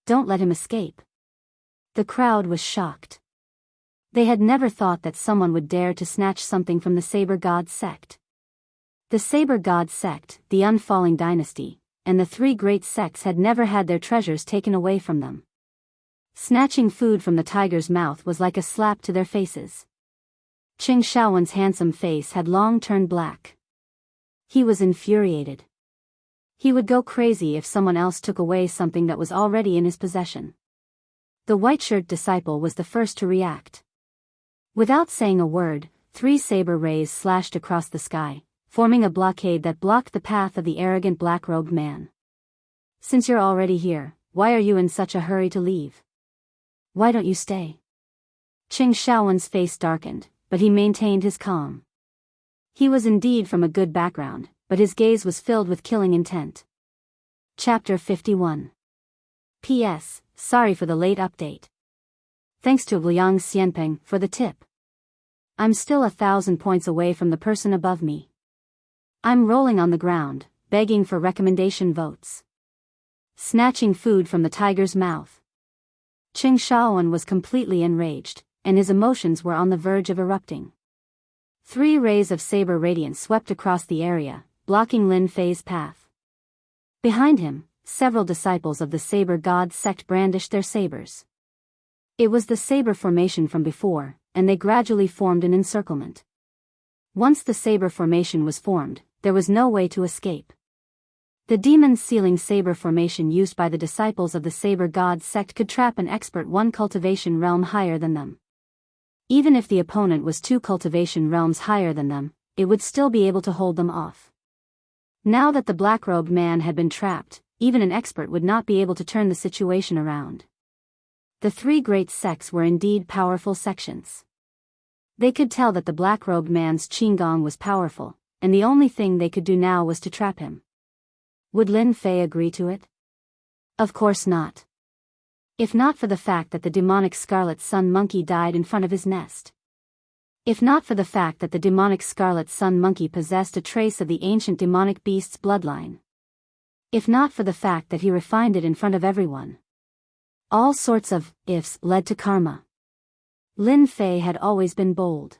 Don't let him escape. The crowd was shocked. They had never thought that someone would dare to snatch something from the Saber God sect. The Saber God sect, the unfalling dynasty, and the 3 great sects had never had their treasures taken away from them. Snatching food from the tiger's mouth was like a slap to their faces. Qing Shaoan's handsome face had long turned black. He was infuriated. He would go crazy if someone else took away something that was already in his possession. The white-shirt disciple was the first to react. Without saying a word, 3 saber rays slashed across the sky, forming a blockade that blocked the path of the arrogant black-robed man. Since you're already here, why are you in such a hurry to leave? Why don't you stay? Qing Shaoan's face darkened, but he maintained his calm. He was indeed from a good background, but his gaze was filled with killing intent. Chapter 51. P.S. Sorry for the late update. Thanks to Liang Xianpeng for the tip. I'm still 1,000 points away from the person above me. I'm rolling on the ground, begging for recommendation votes. Snatching food from the tiger's mouth. Qing Shaoan was completely enraged, and his emotions were on the verge of erupting. 3 rays of saber radiance swept across the area, blocking Lin Fei's path. Behind him, several disciples of the Saber God sect brandished their sabers. It was the saber formation from before, and they gradually formed an encirclement. Once the saber formation was formed, there was no way to escape. The demon sealing saber formation used by the disciples of the Saber God sect could trap an expert 1 cultivation realm higher than them. Even if the opponent was 2 cultivation realms higher than them, it would still be able to hold them off. Now that the black-robed man had been trapped, even an expert would not be able to turn the situation around. the three great sects were indeed powerful sections. They could tell that the black-robed man's qigong was powerful, and the only thing they could do now was to trap him. Would Lin Fei agree to it? Of course not. If not for the fact that the demonic scarlet sun monkey died in front of his nest. If not for the fact that the demonic scarlet sun monkey possessed a trace of the ancient demonic beast's bloodline. If not for the fact that he refined it in front of everyone. All sorts of ifs led to karma. Lin Fei had always been bold.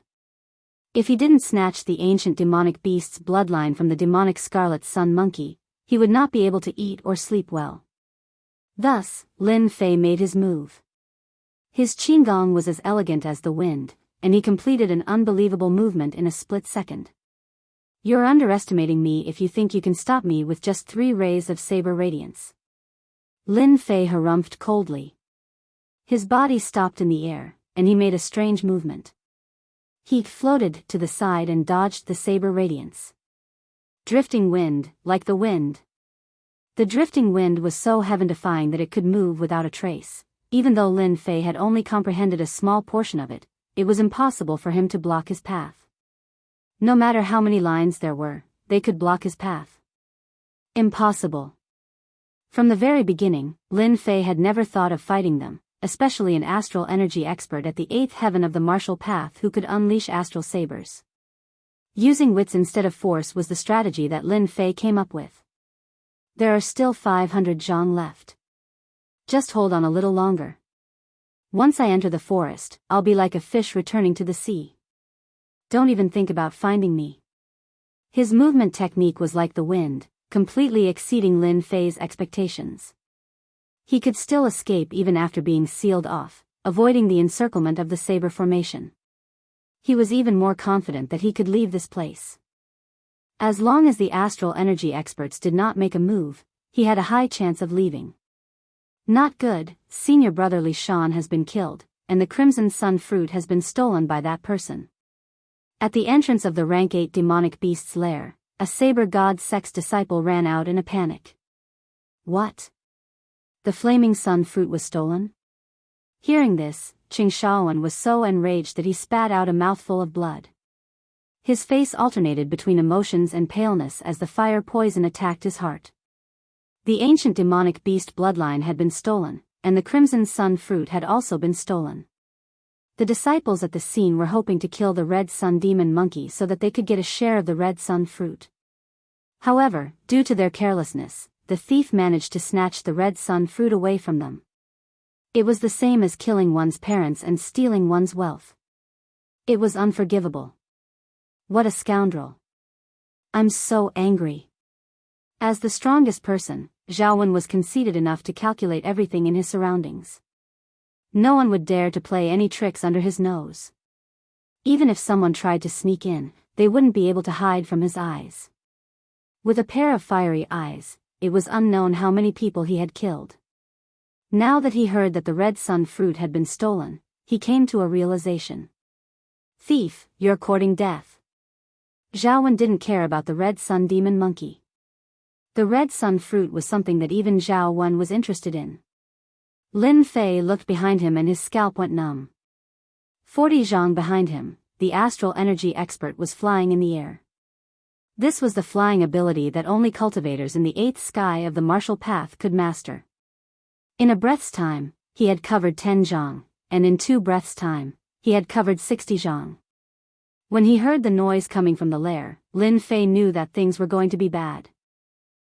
If he didn't snatch the ancient demonic beast's bloodline from the demonic scarlet sun monkey, he would not be able to eat or sleep well. Thus, Lin Fei made his move. His qigong was as elegant as the wind, and he completed an unbelievable movement in a split second. You're underestimating me if you think you can stop me with just 3 rays of saber radiance. Lin Fei harumphed coldly. His body stopped in the air, and he made a strange movement. He floated to the side and dodged the saber radiance. Drifting wind, like the wind. The drifting wind was so heaven-defying that it could move without a trace. Even though Lin Fei had only comprehended a small portion of it, it was impossible for him to block his path. No matter how many lines there were, they could block his path. Impossible. From the very beginning, Lin Fei had never thought of fighting them, especially an astral energy expert at the 8th heaven of the martial path who could unleash astral sabers. Using wits instead of force was the strategy that Lin Fei came up with. There are still 500 zhang left. Just hold on a little longer. Once I enter the forest, I'll be like a fish returning to the sea. Don't even think about finding me. His movement technique was like the wind, completely exceeding Lin Fei's expectations. He could still escape even after being sealed off, avoiding the encirclement of the saber formation. He was even more confident that he could leave this place. As long as the astral energy experts did not make a move, he had a high chance of leaving. Not good, senior brother Li Shan has been killed, and the Crimson Sun fruit has been stolen by that person. At the entrance of the rank 8 demonic beast's lair, a saber god sect's disciple ran out in a panic. What? The flaming sun fruit was stolen? Hearing this, Qing Shaoan was so enraged that he spat out a mouthful of blood. His face alternated between emotions and paleness as the fire poison attacked his heart. The ancient demonic beast bloodline had been stolen, and the crimson sun fruit had also been stolen. The disciples at the scene were hoping to kill the red sun demon monkey so that they could get a share of the red sun fruit. However, due to their carelessness, the thief managed to snatch the red sun fruit away from them. It was the same as killing one's parents and stealing one's wealth. It was unforgivable. What a scoundrel. I'm so angry. As the strongest person, Zhao Wen was conceited enough to calculate everything in his surroundings. No one would dare to play any tricks under his nose. Even if someone tried to sneak in, they wouldn't be able to hide from his eyes. With a pair of fiery eyes, it was unknown how many people he had killed. Now that he heard that the red sun fruit had been stolen, he came to a realization. Thief, you're courting death. Zhao Wen didn't care about the red sun demon monkey. The red sun fruit was something that even Zhao Wen was interested in. Lin Fei looked behind him and his scalp went numb. 40 zhang behind him, the astral energy expert was flying in the air. This was the flying ability that only cultivators in the 8th sky of the martial path could master. In a breath's time, he had covered 10 zhang, and in 2 breaths' time, he had covered 60 zhang. When he heard the noise coming from the lair, Lin Fei knew that things were going to be bad.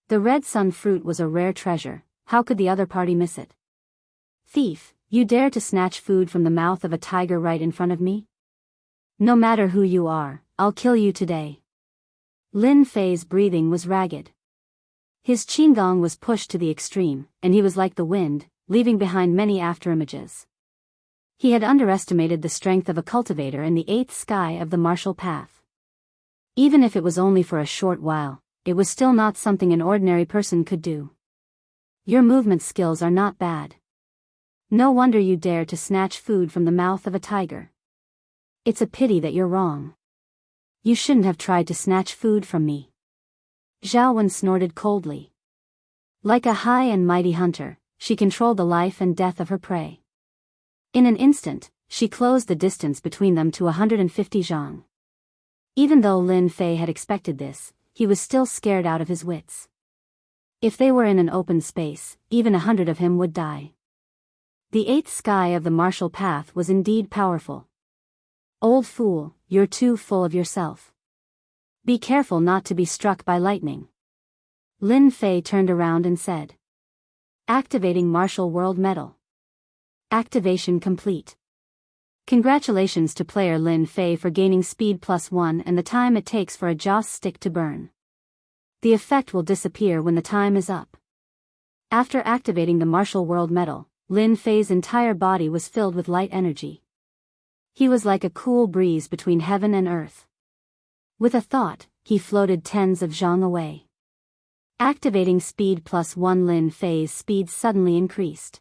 The red sun fruit was a rare treasure, how could the other party miss it? Thief, you dare to snatch food from the mouth of a tiger right in front of me? No matter who you are, I'll kill you today. Lin Fei's breathing was ragged. His qigong was pushed to the extreme, and he was like the wind, leaving behind many afterimages. He had underestimated the strength of a cultivator in the 8th sky of the martial path. Even if it was only for a short while, it was still not something an ordinary person could do. Your movement skills are not bad. No wonder you dare to snatch food from the mouth of a tiger. It's a pity that you're wrong. You shouldn't have tried to snatch food from me. Zhao Wen snorted coldly. Like a high and mighty hunter, she controlled the life and death of her prey. In an instant, she closed the distance between them to 150 zhang. Even though Lin Fei had expected this, he was still scared out of his wits. If they were in an open space, even 100 of him would die. The eighth sky of the martial path was indeed powerful. Old fool, you're too full of yourself. Be careful not to be struck by lightning. Lin Fei turned around and said. Activating Martial World Medal. Activation complete. Congratulations to player Lin Fei for gaining speed +1 and the time it takes for a joss stick to burn. The effect will disappear when the time is up. After activating the Martial World Medal, Lin Fei's entire body was filled with light energy. He was like a cool breeze between heaven and earth. With a thought, he floated tens of zhang away. Activating speed +1, Lin Fei's speed suddenly increased.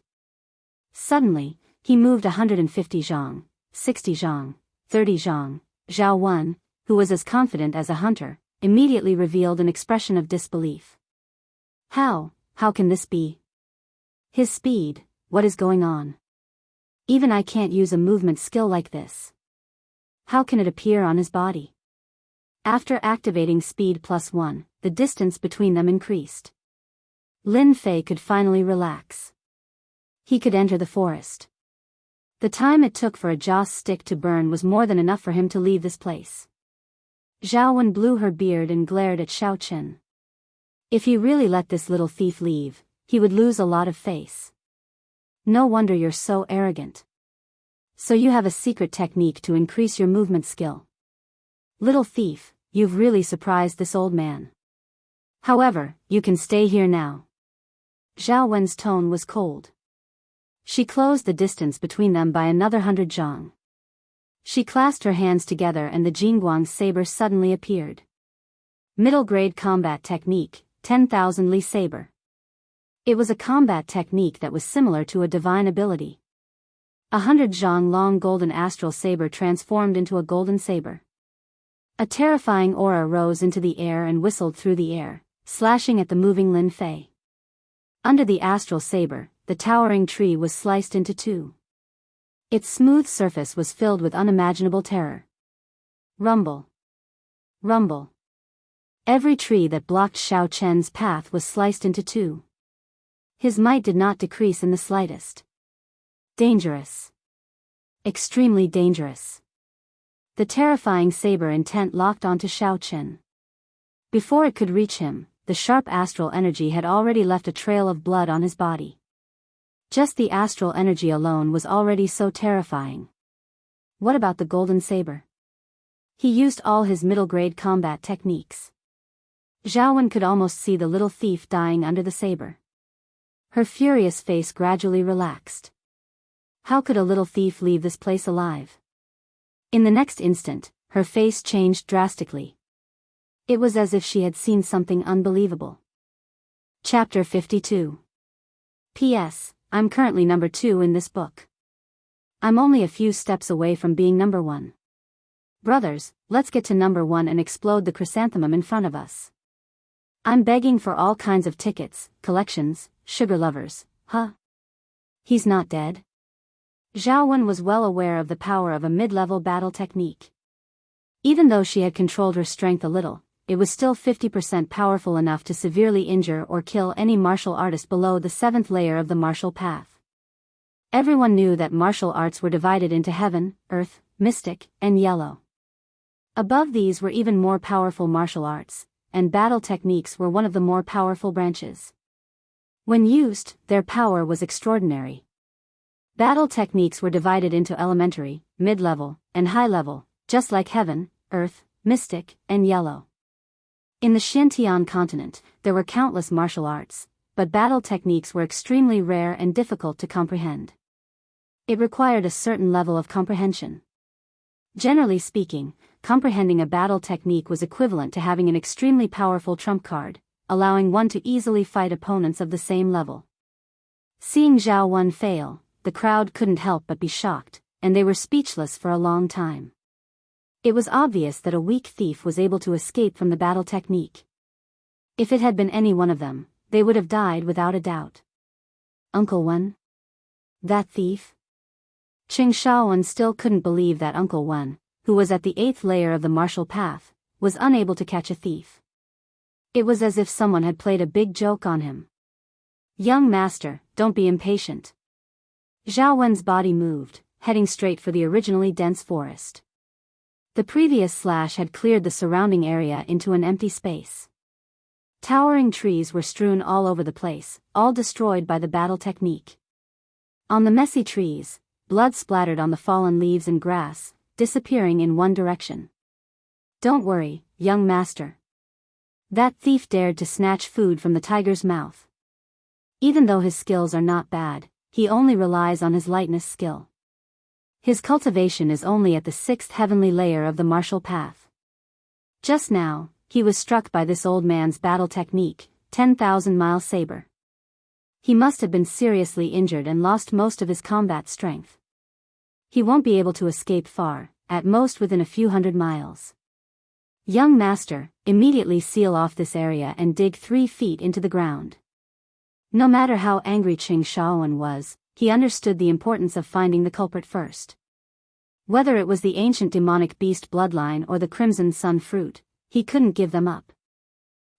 Suddenly, he moved 150 zhang, 60 zhang, 30 zhang. Zhao Wen, who was as confident as a hunter, immediately revealed an expression of disbelief. How can this be? His speed, what is going on? Even I can't use a movement skill like this. How can it appear on his body? After activating speed +1, the distance between them increased. Lin Fei could finally relax. He could enter the forest. The time it took for a joss stick to burn was more than enough for him to leave this place. Zhao Wen blew her beard and glared at Xiao Chen. If he really let this little thief leave, he would lose a lot of face. No wonder you're so arrogant. So you have a secret technique to increase your movement skill. Little thief, you've really surprised this old man. However, you can stay here now. Zhao Wen's tone was cold. She closed the distance between them by another 100 zhang. She clasped her hands together and the Jingguang saber suddenly appeared. Middle grade combat technique, 10,000 Li saber. It was a combat technique that was similar to a divine ability. 100 zhang long golden astral saber transformed into a golden saber. A terrifying aura rose into the air and whistled through the air, slashing at the moving Lin Fei. Under the astral saber, the towering tree was sliced into two. Its smooth surface was filled with unimaginable terror. Rumble. Rumble. Every tree that blocked Xiao Chen's path was sliced into two. His might did not decrease in the slightest. Dangerous. Extremely dangerous. The terrifying saber intent locked onto Xiao Chen. Before it could reach him, the sharp astral energy had already left a trail of blood on his body. Just the astral energy alone was already so terrifying. What about the golden saber? He used all his middle-grade combat techniques. Zhao Wen could almost see the little thief dying under the saber. Her furious face gradually relaxed. How could a little thief leave this place alive? In the next instant, her face changed drastically. It was as if she had seen something unbelievable. Chapter 52. P.S. I'm currently number 2 in this book. I'm only a few steps away from being number 1. Brothers, let's get to number 1 and explode the chrysanthemum in front of us. I'm begging for all kinds of tickets, collections, sugar lovers, huh? He's not dead? Zhao Wen was well aware of the power of a mid-level battle technique. Even though she had controlled her strength a little, it was still 50% powerful enough to severely injure or kill any martial artist below the 7th layer of the martial path. Everyone knew that martial arts were divided into heaven, earth, mystic, and yellow. Above these were even more powerful martial arts, and battle techniques were one of the more powerful branches. When used, their power was extraordinary. Battle techniques were divided into elementary, mid-level, and high-level, just like heaven, earth, mystic, and yellow. In the Xintian continent, there were countless martial arts, but battle techniques were extremely rare and difficult to comprehend. It required a certain level of comprehension. Generally speaking, comprehending a battle technique was equivalent to having an extremely powerful trump card, allowing one to easily fight opponents of the same level. Seeing Zhao Wen fail, the crowd couldn't help but be shocked, and they were speechless for a long time. It was obvious that a weak thief was able to escape from the battle technique. If it had been any one of them, they would have died without a doubt. Uncle Wen? That thief? Qing Shaoan still couldn't believe that Uncle Wen, who was at the 8th layer of the martial path, was unable to catch a thief. It was as if someone had played a big joke on him. Young master, don't be impatient. Zhao Wen's body moved, heading straight for the originally dense forest. The previous slash had cleared the surrounding area into an empty space. Towering trees were strewn all over the place, all destroyed by the battle technique. On the messy trees, blood splattered on the fallen leaves and grass, disappearing in one direction. Don't worry, young master. That thief dared to snatch food from the tiger's mouth. Even though his skills are not bad, he only relies on his lightness skill. His cultivation is only at the 6th heavenly layer of the martial path. Just now, he was struck by this old man's battle technique, 10,000-mile saber. He must have been seriously injured and lost most of his combat strength. He won't be able to escape far, at most within a few hundred miles. Young master, immediately seal off this area and dig 3 feet into the ground. No matter how angry Qing Shaoan was, he understood the importance of finding the culprit first. Whether it was the ancient demonic beast bloodline or the crimson sun fruit, he couldn't give them up.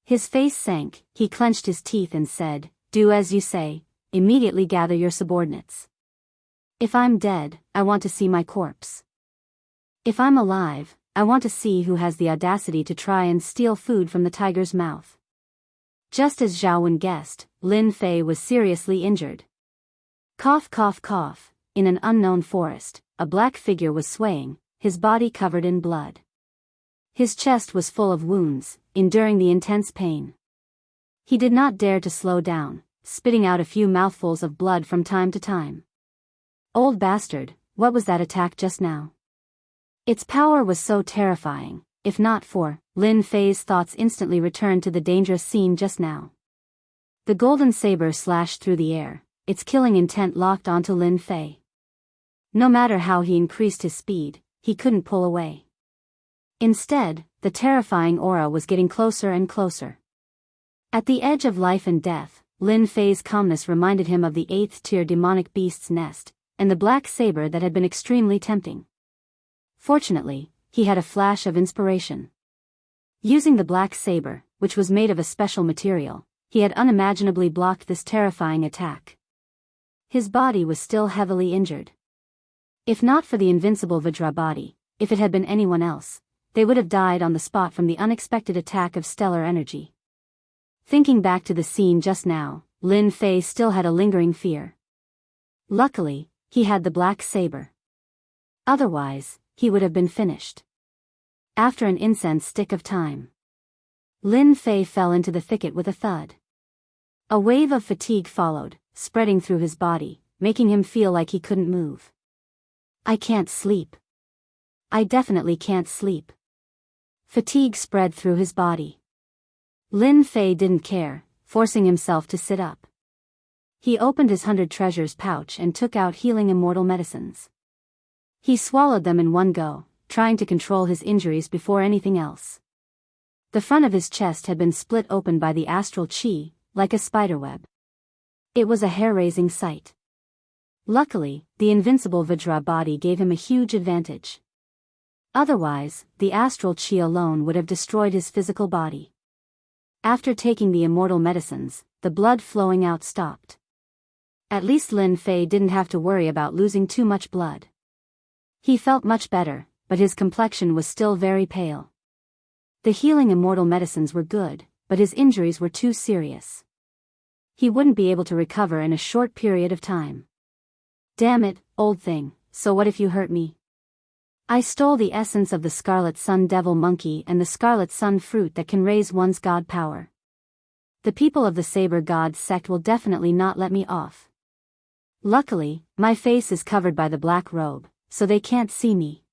His face sank, he clenched his teeth and said, "Do as you say, immediately gather your subordinates. If I'm dead, I want to see my corpse. If I'm alive, I want to see who has the audacity to try and steal food from the tiger's mouth." Just as Zhao Wen guessed, Lin Fei was seriously injured. Cough cough cough, in an unknown forest, a black figure was swaying, his body covered in blood. His chest was full of wounds, enduring the intense pain. He did not dare to slow down, spitting out a few mouthfuls of blood from time to time. Old bastard, what was that attack just now? Its power was so terrifying. If not for, Lin Fei's thoughts instantly returned to the dangerous scene just now. The golden saber slashed through the air, its killing intent locked onto Lin Fei. No matter how he increased his speed, he couldn't pull away. Instead, the terrifying aura was getting closer and closer. At the edge of life and death, Lin Fei's calmness reminded him of the 8th-tier demonic beast's nest, and the black saber that had been extremely tempting. Fortunately, he had a flash of inspiration. Using the black saber, which was made of a special material, he had unimaginably blocked this terrifying attack. His body was still heavily injured. If not for the invincible Vajra body, if it had been anyone else, they would have died on the spot from the unexpected attack of stellar energy. Thinking back to the scene just now, Lin Fei still had a lingering fear. Luckily, he had the black saber. Otherwise, he would have been finished. After an incense stick of time, Lin Fei fell into the thicket with a thud. A wave of fatigue followed, spreading through his body, making him feel like he couldn't move. I can't sleep. I definitely can't sleep. Fatigue spread through his body. Lin Fei didn't care, forcing himself to sit up. He opened his 100 treasures pouch and took out healing immortal medicines. He swallowed them in one go, trying to control his injuries before anything else. The front of his chest had been split open by the astral chi, like a spiderweb. It was a hair-raising sight. Luckily, the invincible Vajra body gave him a huge advantage. Otherwise, the astral chi alone would have destroyed his physical body. After taking the immortal medicines, the blood flowing out stopped. At least Lin Fei didn't have to worry about losing too much blood. He felt much better, but his complexion was still very pale. The healing immortal medicines were good, but his injuries were too serious. He wouldn't be able to recover in a short period of time. Damn it, old thing, so what if you hurt me? I stole the essence of the Scarlet Sun Devil Monkey and the Scarlet Sun Fruit that can raise one's god power. The people of the Saber God sect will definitely not let me off. Luckily, my face is covered by the black robe, so they can't see me.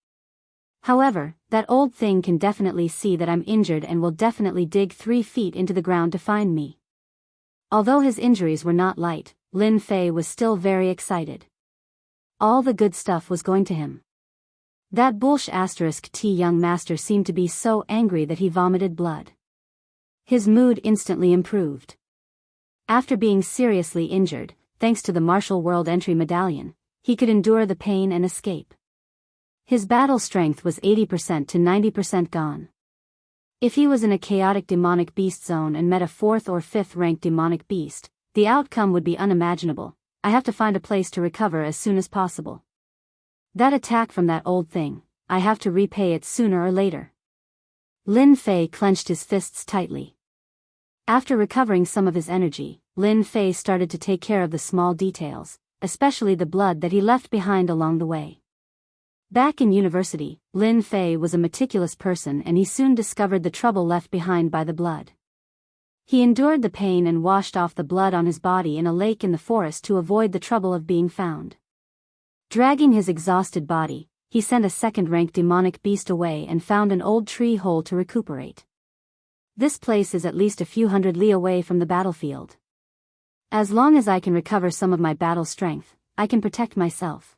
However, that old thing can definitely see that I'm injured and will definitely dig 3 feet into the ground to find me. Although his injuries were not light, Lin Fei was still very excited. All the good stuff was going to him. That **T young master seemed to be so angry that he vomited blood. His mood instantly improved. After being seriously injured, thanks to the Martial World Entry Medallion, He could endure the pain and escape. His battle strength was 80% to 90% gone. If he was in a chaotic demonic beast zone and met a 4th or 5th ranked demonic beast, the outcome would be unimaginable. I have to find a place to recover as soon as possible. That attack from that old thing, I have to repay it sooner or later. Lin Fei clenched his fists tightly. After recovering some of his energy, Lin Fei started to take care of the small details, especially the blood that he left behind along the way. Back in university, Lin Fei was a meticulous person and he soon discovered the trouble left behind by the blood. He endured the pain and washed off the blood on his body in a lake in the forest to avoid the trouble of being found. Dragging his exhausted body, he sent a 2nd-ranked demonic beast away and found an old tree hole to recuperate. This place is at least a few hundred li away from the battlefield. As long as I can recover some of my battle strength, I can protect myself.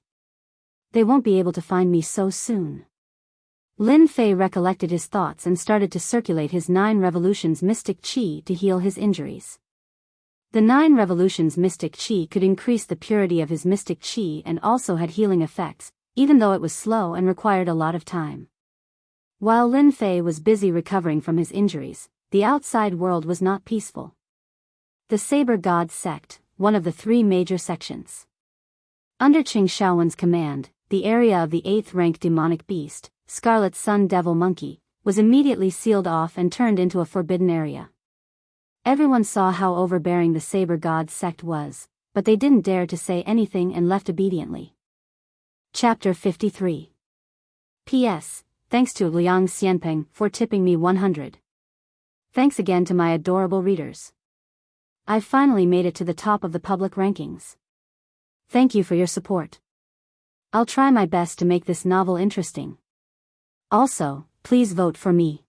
They won't be able to find me so soon. Lin Fei recollected his thoughts and started to circulate his 9 revolutions mystic qi to heal his injuries. The 9 revolutions mystic qi could increase the purity of his mystic qi and also had healing effects, even though it was slow and required a lot of time. While Lin Fei was busy recovering from his injuries, the outside world was not peaceful. The Saber God sect, one of the 3 major sections. Under Qing Shaowen's command, the area of the 8th-ranked demonic beast, Scarlet Sun Devil Monkey, was immediately sealed off and turned into a forbidden area. Everyone saw how overbearing the Saber God sect was, but they didn't dare to say anything and left obediently. Chapter 53. P.S. Thanks to Liang Xianpeng for tipping me 100. Thanks again to my adorable readers. I've finally made it to the top of the public rankings. Thank you for your support. I'll try my best to make this novel interesting. Also, please vote for me.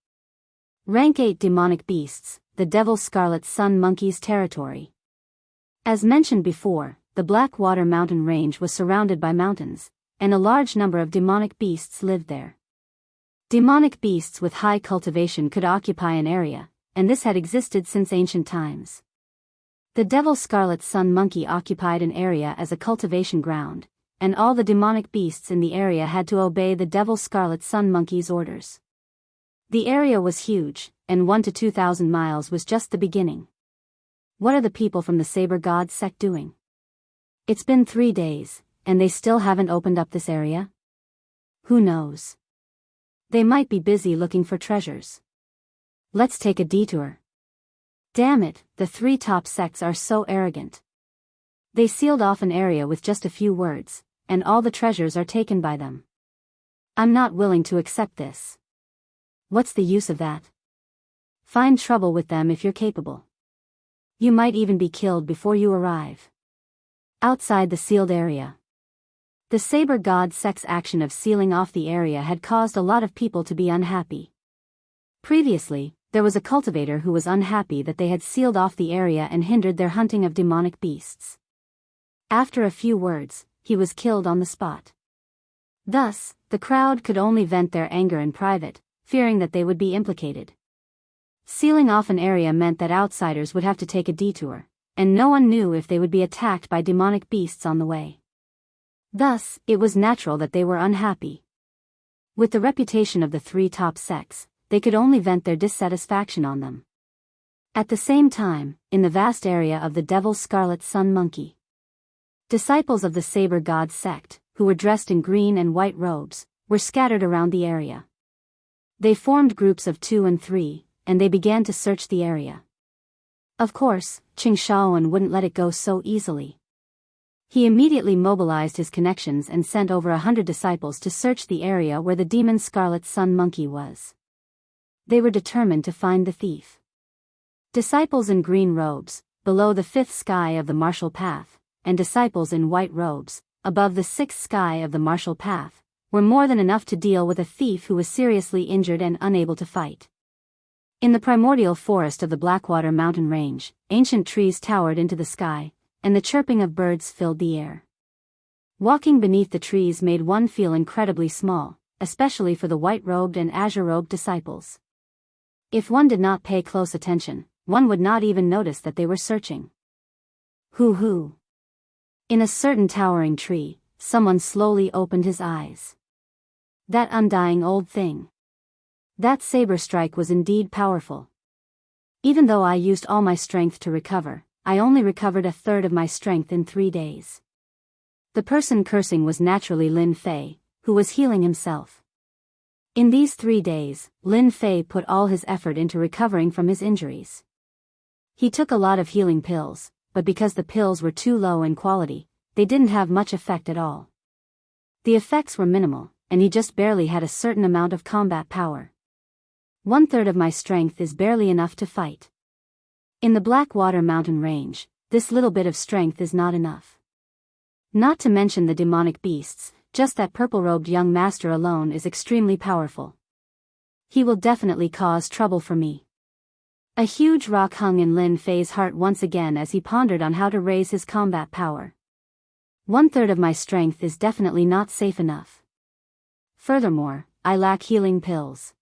Rank 8 Demonic Beasts, the Devil Scarlet Sun Monkey's territory. As mentioned before, the Blackwater mountain range was surrounded by mountains, and a large number of demonic beasts lived there. Demonic beasts with high cultivation could occupy an area, and this had existed since ancient times. The Devil Scarlet Sun Monkey occupied an area as a cultivation ground, and all the demonic beasts in the area had to obey the Devil Scarlet Sun Monkey's orders. The area was huge, and 1 to 2,000 miles was just the beginning. What are the people from the Saber God sect doing? It's been 3 days, and they still haven't opened up this area? Who knows? They might be busy looking for treasures. Let's take a detour. Damn it, the 3 top sects are so arrogant. They sealed off an area with just a few words, and all the treasures are taken by them. I'm not willing to accept this. What's the use of that? Find trouble with them if you're capable. You might even be killed before you arrive. Outside the sealed area. The Saber God sect's action of sealing off the area had caused a lot of people to be unhappy. Previously, there was a cultivator who was unhappy that they had sealed off the area and hindered their hunting of demonic beasts. After a few words, he was killed on the spot. Thus, the crowd could only vent their anger in private, fearing that they would be implicated. Sealing off an area meant that outsiders would have to take a detour, and no one knew if they would be attacked by demonic beasts on the way. Thus, it was natural that they were unhappy. With the reputation of the 3 top sects, they could only vent their dissatisfaction on them. At the same time, in the vast area of the Devil Scarlet Sun Monkey, disciples of the Saber God sect, who were dressed in green and white robes, were scattered around the area. They formed groups of 2 and 3, and they began to search the area. Of course, Qing Shaowen wouldn't let it go so easily. He immediately mobilized his connections and sent over 100 disciples to search the area where the demon Scarlet Sun Monkey was. They were determined to find the thief. Disciples in green robes, below the 5th sky of the martial path, and disciples in white robes, above the 6th sky of the martial path, were more than enough to deal with a thief who was seriously injured and unable to fight. In the primordial forest of the Blackwater mountain range, ancient trees towered into the sky, and the chirping of birds filled the air. Walking beneath the trees made one feel incredibly small, especially for the white-robed and azure-robed disciples. If one did not pay close attention, one would not even notice that they were searching. Hoo-hoo. In a certain towering tree, someone slowly opened his eyes. That undying old thing. That saber strike was indeed powerful. Even though I used all my strength to recover, I only recovered a third of my strength in 3 days. The person cursing was naturally Lin Fei, who was healing himself. In these 3 days, Lin Fei put all his effort into recovering from his injuries. He took a lot of healing pills, but because the pills were too low in quality, they didn't have much effect at all. The effects were minimal, and he just barely had a certain amount of combat power. 1/3 of my strength is barely enough to fight. In the Blackwater mountain range, this little bit of strength is not enough. Not to mention the demonic beasts, just that purple-robed young master alone is extremely powerful. He will definitely cause trouble for me. A huge rock hung in Lin Fei's heart once again as he pondered on how to raise his combat power. 1/3 of my strength is definitely not safe enough. Furthermore, I lack healing pills.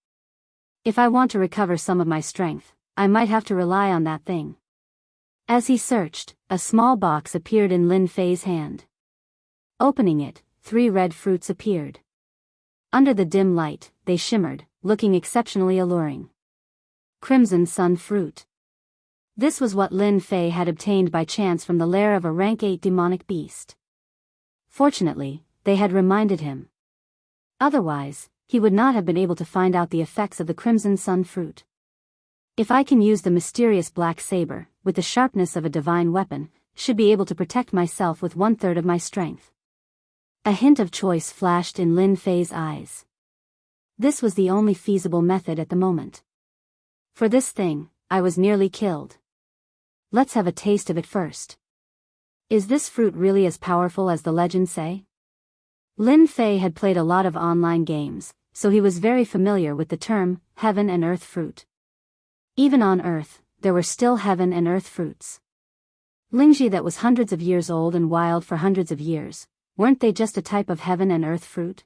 If I want to recover some of my strength, I might have to rely on that thing. As he searched, a small box appeared in Lin Fei's hand. Opening it, 3 red fruits appeared. Under the dim light, they shimmered, looking exceptionally alluring. Crimson Sun Fruit. This was what Lin Fei had obtained by chance from the lair of a rank 8 demonic beast. Fortunately, they had reminded him. Otherwise, he would not have been able to find out the effects of the Crimson Sun Fruit. If I can use the mysterious black saber, with the sharpness of a divine weapon, should be able to protect myself with 1/3 of my strength. A hint of choice flashed in Lin Fei's eyes. This was the only feasible method at the moment. For this thing, I was nearly killed. Let's have a taste of it first. Is this fruit really as powerful as the legends say? Lin Fei had played a lot of online games, so he was very familiar with the term, heaven and earth fruit. Even on Earth, there were still heaven and earth fruits. Lingji that was hundreds of years old and wild for hundreds of years, weren't they just a type of heaven and earth fruit?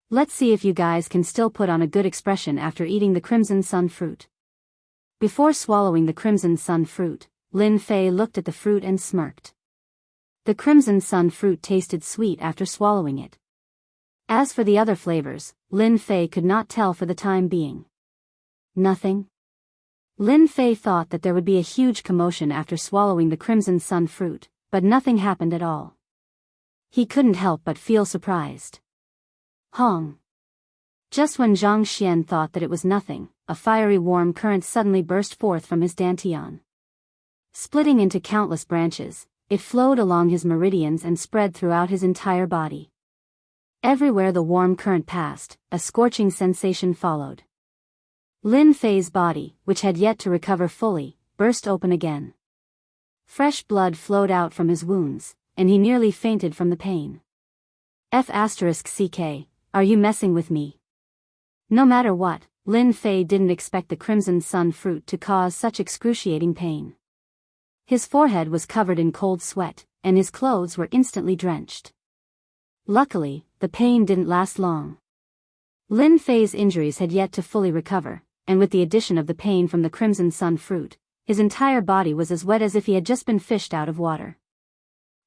Let's see if you guys can still put on a good expression after eating the Crimson Sun Fruit. Before swallowing the Crimson Sun Fruit, Lin Fei looked at the fruit and smirked. The Crimson Sun Fruit tasted sweet after swallowing it. As for the other flavors, Lin Fei could not tell for the time being. Nothing. Lin Fei thought that there would be a huge commotion after swallowing the Crimson Sun Fruit, but nothing happened at all. He couldn't help but feel surprised. Hong. Just when Zhang Xian thought that it was nothing, a fiery warm current suddenly burst forth from his dantian. Splitting into countless branches, it flowed along his meridians and spread throughout his entire body. Everywhere the warm current passed, a scorching sensation followed. Lin Fei's body, which had yet to recover fully, burst open again. Fresh blood flowed out from his wounds, and he nearly fainted from the pain. F***ck, are you messing with me? No matter what, Lin Fei didn't expect the Crimson Sun Fruit to cause such excruciating pain. His forehead was covered in cold sweat, and his clothes were instantly drenched. Luckily, the pain didn't last long. Lin Fei's injuries had yet to fully recover, and with the addition of the pain from the Crimson Sun Fruit, his entire body was as wet as if he had just been fished out of water.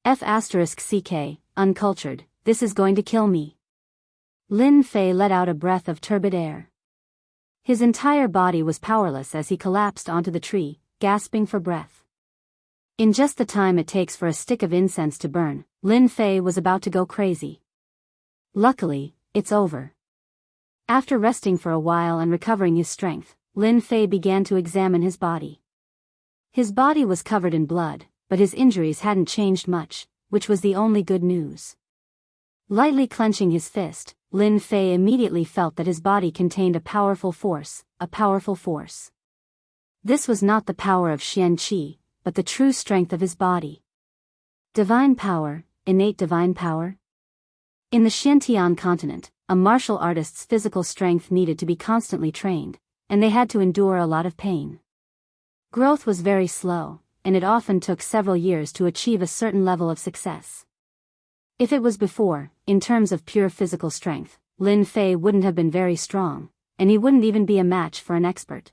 F***ck, uncultured, this is going to kill me. Lin Fei let out a breath of turbid air. His entire body was powerless as he collapsed onto the tree, gasping for breath. In just the time it takes for a stick of incense to burn, Lin Fei was about to go crazy. Luckily, it's over. After resting for a while and recovering his strength, Lin Fei began to examine his body. His body was covered in blood, but his injuries hadn't changed much, which was the only good news. Lightly clenching his fist, Lin Fei immediately felt that his body contained a powerful force, This was not the power of Xian Qi, but the true strength of his body. Divine power, innate divine power? In the Xiantian continent, a martial artist's physical strength needed to be constantly trained, and they had to endure a lot of pain. Growth was very slow, and it often took several years to achieve a certain level of success. If it was before, in terms of pure physical strength, Lin Fei wouldn't have been very strong, and he wouldn't even be a match for an expert.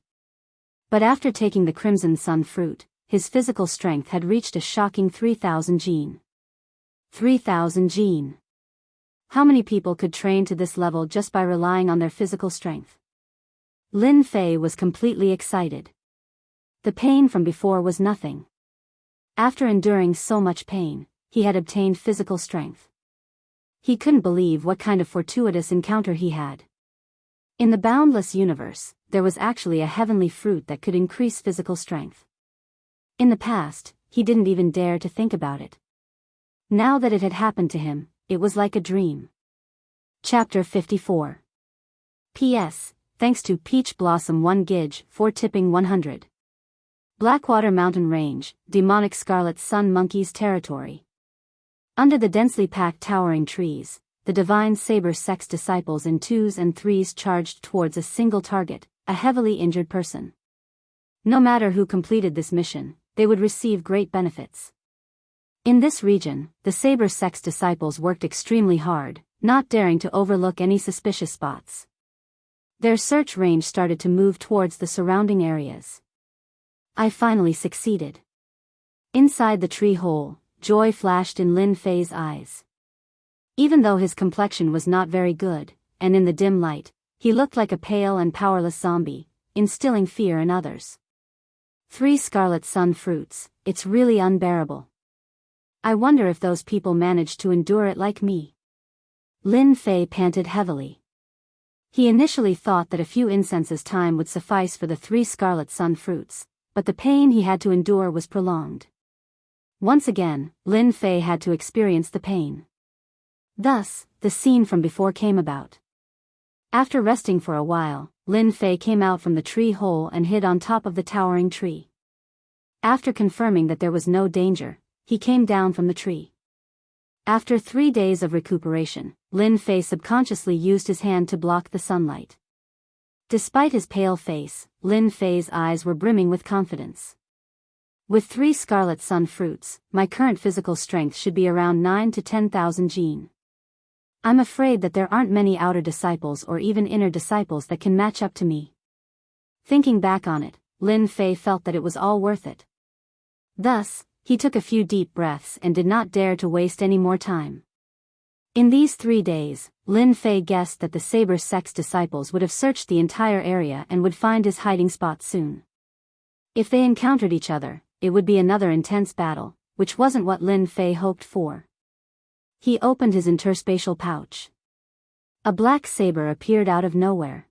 But after taking the Crimson Sun Fruit, his physical strength had reached a shocking 3,000 jin. 3,000 jin. How many people could train to this level just by relying on their physical strength? Lin Fei was completely excited. The pain from before was nothing. After enduring so much pain, he had obtained physical strength. He couldn't believe what kind of fortuitous encounter he had. In the boundless universe, there was actually a heavenly fruit that could increase physical strength. In the past, he didn't even dare to think about it. Now that it had happened to him, it was like a dream. Chapter 54. P.S. Thanks to Peach Blossom 1 Gig for tipping 100. Blackwater Mountain Range, demonic scarlet sun monkey's territory. Under the densely packed towering trees, the divine saber sex disciples in 2s and 3s charged towards a single target, a heavily injured person. No matter who completed this mission, they would receive great benefits. In this region, the saber sex disciples worked extremely hard, not daring to overlook any suspicious spots. Their search range started to move towards the surrounding areas. I finally succeeded. Inside the tree hole, joy flashed in Lin Fei's eyes. Even though his complexion was not very good, and in the dim light, he looked like a pale and powerless zombie, instilling fear in others. 3 scarlet sun fruits, it's really unbearable. I wonder if those people managed to endure it like me. Lin Fei panted heavily. He initially thought that a few incenses time would suffice for the 3 scarlet sun fruits, but the pain he had to endure was prolonged. Once again, Lin Fei had to experience the pain. Thus, the scene from before came about. After resting for a while, Lin Fei came out from the tree hole and hid on top of the towering tree. After confirming that there was no danger, he came down from the tree. After 3 days of recuperation, Lin Fei subconsciously used his hand to block the sunlight. Despite his pale face, Lin Fei's eyes were brimming with confidence. With 3 scarlet sun fruits, my current physical strength should be around 9 to 10,000 jin. I'm afraid that there aren't many outer disciples or even inner disciples that can match up to me. Thinking back on it, Lin Fei felt that it was all worth it. Thus, he took a few deep breaths and did not dare to waste any more time. In these 3 days, Lin Fei guessed that the saber sex disciples would have searched the entire area and would find his hiding spot soon. If they encountered each other, it would be another intense battle, which wasn't what Lin Fei hoped for. He opened his interspatial pouch. A black saber appeared out of nowhere.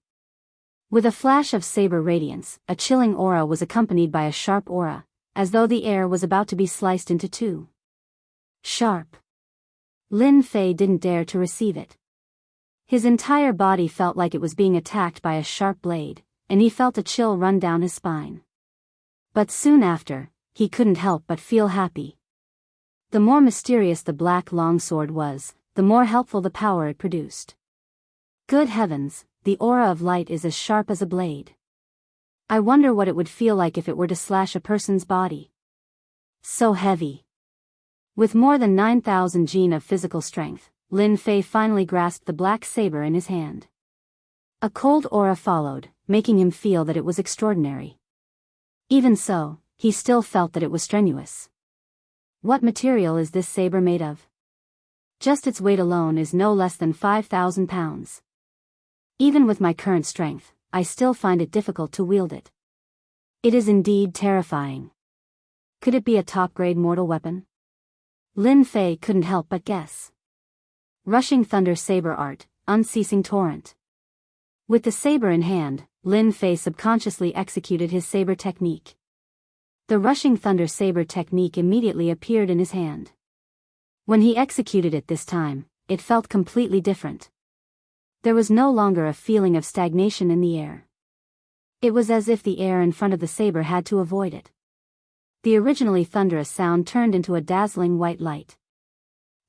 With a flash of saber radiance, a chilling aura was accompanied by a sharp aura, as though the air was about to be sliced into 2. Sharp. Lin Fei didn't dare to receive it. His entire body felt like it was being attacked by a sharp blade, and he felt a chill run down his spine. But soon after, he couldn't help but feel happy. The more mysterious the black longsword was, the more helpful the power it produced. Good heavens, the aura of light is as sharp as a blade. I wonder what it would feel like if it were to slash a person's body. So heavy. With more than 9,000 jin of physical strength, Lin Fei finally grasped the black saber in his hand. A cold aura followed, making him feel that it was extraordinary. Even so, he still felt that it was strenuous. What material is this saber made of? Just its weight alone is no less than 5,000 pounds. Even with my current strength, I still find it difficult to wield it. It is indeed terrifying. Could it be a top-grade mortal weapon? Lin Fei couldn't help but guess. Rushing thunder saber art, unceasing torrent. With the saber in hand, Lin Fei subconsciously executed his saber technique. The rushing thunder saber technique immediately appeared in his hand. When he executed it this time, it felt completely different. There was no longer a feeling of stagnation in the air. It was as if the air in front of the saber had to avoid it. The originally thunderous sound turned into a dazzling white light.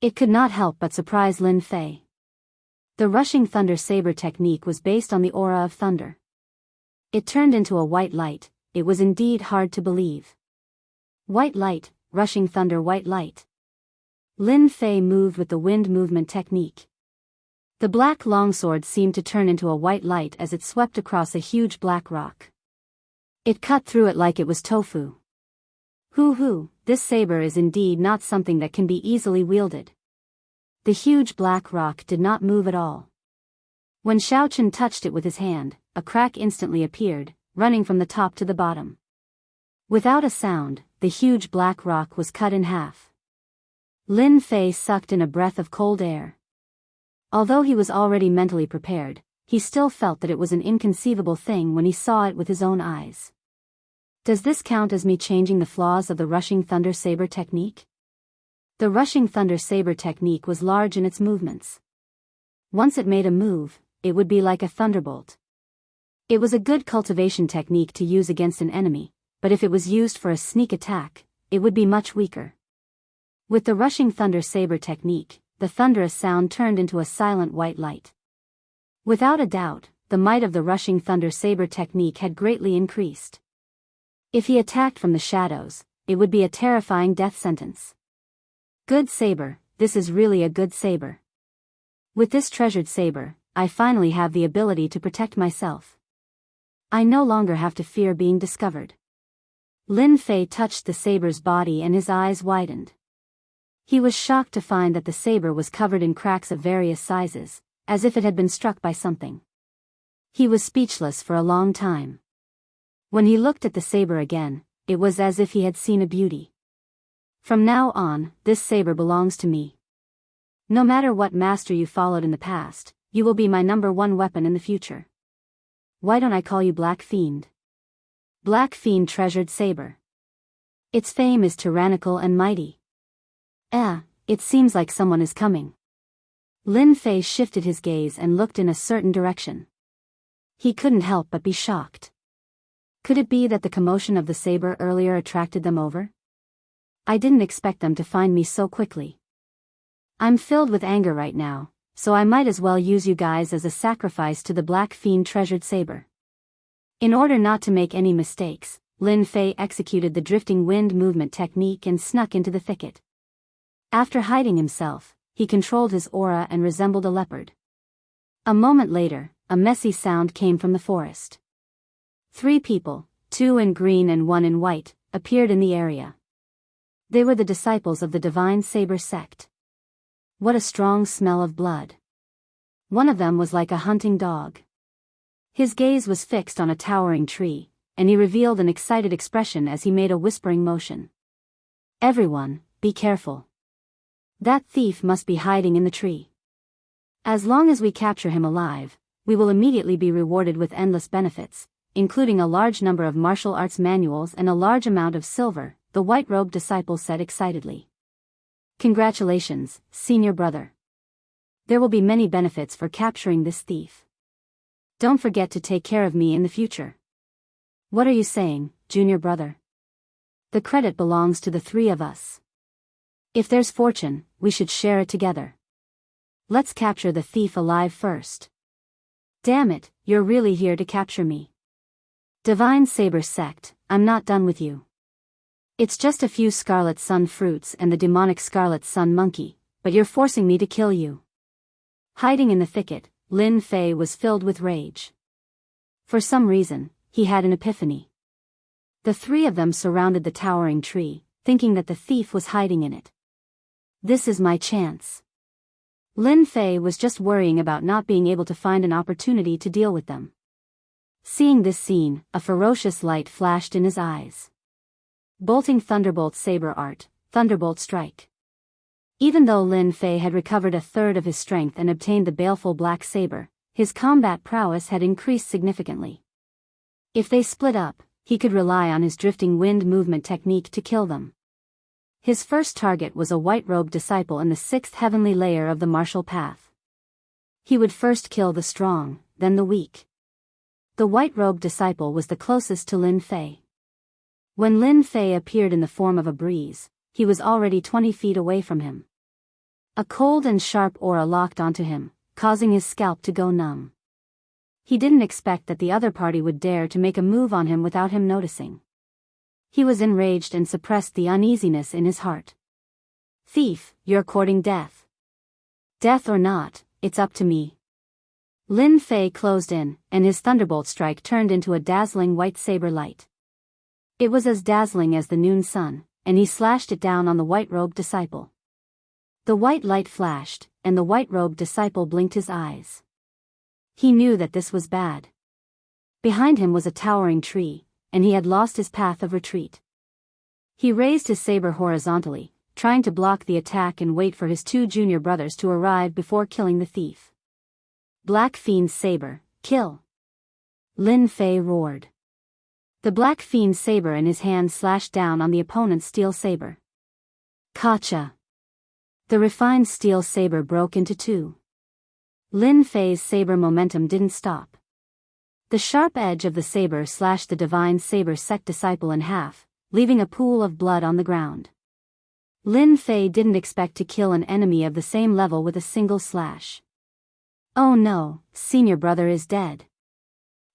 It could not help but surprise Lin Fei. The rushing thunder saber technique was based on the aura of thunder. It turned into a white light. It was indeed hard to believe. White light, rushing thunder white light. Lin Fei moved with the wind movement technique. The black longsword seemed to turn into a white light as it swept across a huge black rock. It cut through it like it was tofu. Hoo, this saber is indeed not something that can be easily wielded. The huge black rock did not move at all. When Xiaochen touched it with his hand, a crack instantly appeared, running from the top to the bottom. Without a sound, the huge black rock was cut in half. Lin Fei sucked in a breath of cold air. Although he was already mentally prepared, he still felt that it was an inconceivable thing when he saw it with his own eyes. Does this count as me changing the flaws of the rushing thunder saber technique? The rushing thunder saber technique was large in its movements. Once it made a move, it would be like a thunderbolt. It was a good cultivation technique to use against an enemy, but if it was used for a sneak attack, it would be much weaker. With the rushing thunder saber technique, the thunderous sound turned into a silent white light. Without a doubt, the might of the rushing thunder saber technique had greatly increased. If he attacked from the shadows, it would be a terrifying death sentence. Good saber, this is really a good saber. With this treasured saber, I finally have the ability to protect myself. I no longer have to fear being discovered. Lin Fei touched the saber's body and his eyes widened. He was shocked to find that the saber was covered in cracks of various sizes, as if it had been struck by something. He was speechless for a long time. When he looked at the saber again, it was as if he had seen a beauty. From now on, this saber belongs to me. No matter what master you followed in the past, you will be my #1 weapon in the future. Why don't I call you Black Fiend? Black Fiend treasured saber. Its fame is tyrannical and mighty. It seems like someone is coming. Lin Fei shifted his gaze and looked in a certain direction. He couldn't help but be shocked. Could it be that the commotion of the saber earlier attracted them over? I didn't expect them to find me so quickly. I'm filled with anger right now, so I might as well use you guys as a sacrifice to the Black Fiend treasured saber. In order not to make any mistakes, Lin Fei executed the drifting wind movement technique and snuck into the thicket. After hiding himself, he controlled his aura and resembled a leopard. A moment later, a messy sound came from the forest. 3 people, 2 in green and 1 in white, appeared in the area. They were the disciples of the Divine Saber sect. What a strong smell of blood. One of them was like a hunting dog. His gaze was fixed on a towering tree, and he revealed an excited expression as he made a whispering motion. Everyone, be careful. That thief must be hiding in the tree. As long as we capture him alive, we will immediately be rewarded with endless benefits, including a large number of martial arts manuals and a large amount of silver, the white-robed disciple said excitedly. Congratulations, senior brother. There will be many benefits for capturing this thief. Don't forget to take care of me in the future. What are you saying, junior brother? The credit belongs to the 3 of us. If there's fortune, we should share it together. Let's capture the thief alive first. Damn it, you're really here to capture me. Divine Saber sect, I'm not done with you. It's just a few Scarlet Sun fruits and the demonic Scarlet Sun monkey, but you're forcing me to kill you. Hiding in the thicket, Lin Fei was filled with rage. For some reason, he had an epiphany. The 3 of them surrounded the towering tree, thinking that the thief was hiding in it. This is my chance. Lin Fei was just worrying about not being able to find an opportunity to deal with them. Seeing this scene, a ferocious light flashed in his eyes. Bolting Thunderbolt Saber Art, Thunderbolt Strike. Even though Lin Fei had recovered a third of his strength and obtained the baleful black saber, his combat prowess had increased significantly. If they split up, he could rely on his drifting wind movement technique to kill them. His first target was a white-robed disciple in the 6th heavenly layer of the martial path. He would first kill the strong, then the weak. The white-robed disciple was the closest to Lin Fei. When Lin Fei appeared in the form of a breeze, he was already 20 feet away from him. A cold and sharp aura locked onto him, causing his scalp to go numb. He didn't expect that the other party would dare to make a move on him without him noticing. He was enraged and suppressed the uneasiness in his heart. Thief, you're courting death. Death or not, it's up to me. Lin Fei closed in, and his thunderbolt strike turned into a dazzling white saber light. It was as dazzling as the noon sun, and he slashed it down on the white-robed disciple. The white light flashed, and the white-robed disciple blinked his eyes. He knew that this was bad. Behind him was a towering tree, and he had lost his path of retreat. He raised his saber horizontally, trying to block the attack and wait for his 2 junior brothers to arrive before killing the thief. Black Fiend's saber, kill! Lin Fei roared. The Black Fiend's saber in his hand slashed down on the opponent's steel saber. Kacha! The refined steel saber broke into 2. Lin Fei's saber momentum didn't stop. The sharp edge of the saber slashed the divine saber sect disciple in half, leaving a pool of blood on the ground. Lin Fei didn't expect to kill an enemy of the same level with a single slash. Oh no, senior brother is dead.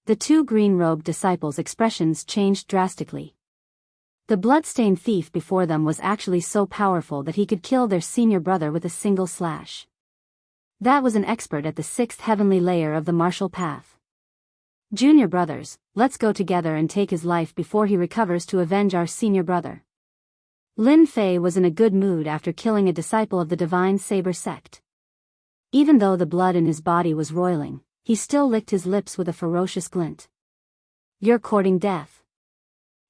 The 2 green-robed disciples' expressions changed drastically. The bloodstained thief before them was actually so powerful that he could kill their senior brother with a single slash. That was an expert at the 6th heavenly layer of the martial path. Junior brothers, let's go together and take his life before he recovers to avenge our senior brother. Lin Fei was in a good mood after killing a disciple of the divine saber sect. Even though the blood in his body was roiling, he still licked his lips with a ferocious glint. You're courting death.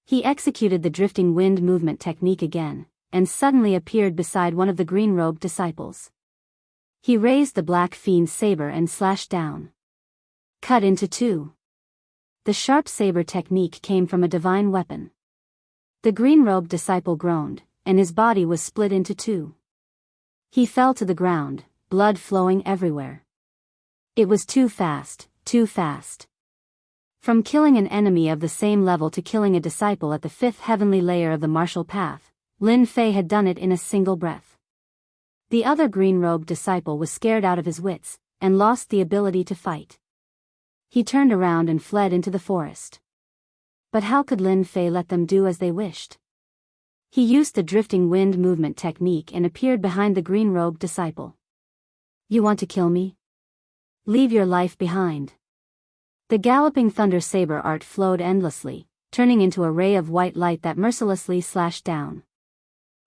He executed the drifting wind movement technique again, and suddenly appeared beside one of the green-robed disciples. He raised the Black Fiend's saber and slashed down. Cut into 2. The sharp saber technique came from a divine weapon. The green-robed disciple groaned, and his body was split into 2. He fell to the ground, blood flowing everywhere. It was too fast, too fast. From killing an enemy of the same level to killing a disciple at the 5th heavenly layer of the martial path, Lin Fei had done it in a single breath. The other green-robed disciple was scared out of his wits, and lost the ability to fight. He turned around and fled into the forest. But how could Lin Fei let them do as they wished? He used the drifting wind movement technique and appeared behind the green-robed disciple. You want to kill me? Leave your life behind. The galloping thunder saber art flowed endlessly, turning into a ray of white light that mercilessly slashed down.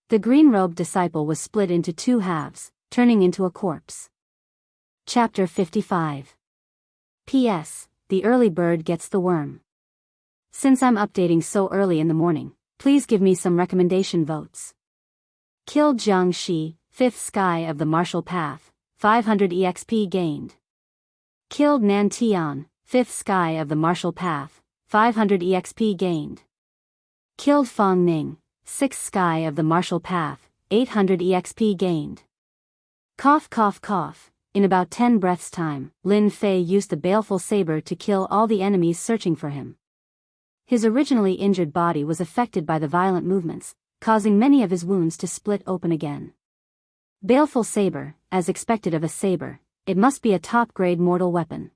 The green-robed disciple was split into 2 halves, turning into a corpse. Chapter 55. P.S. The early bird gets the worm. Since I'm updating so early in the morning, please give me some recommendation votes. Killed Jianghu, 5th sky of the martial path, 500 EXP gained. Killed Nan Tian, 5th sky of the martial path, 500 EXP gained. Killed Fang Ning, 6th sky of the martial path, 800 EXP gained. Cough cough cough. In about 10 breaths' time, Lin Fei used the baleful saber to kill all the enemies searching for him. His originally injured body was affected by the violent movements, causing many of his wounds to split open again. Baleful saber, as expected of a saber, it must be a top-grade mortal weapon.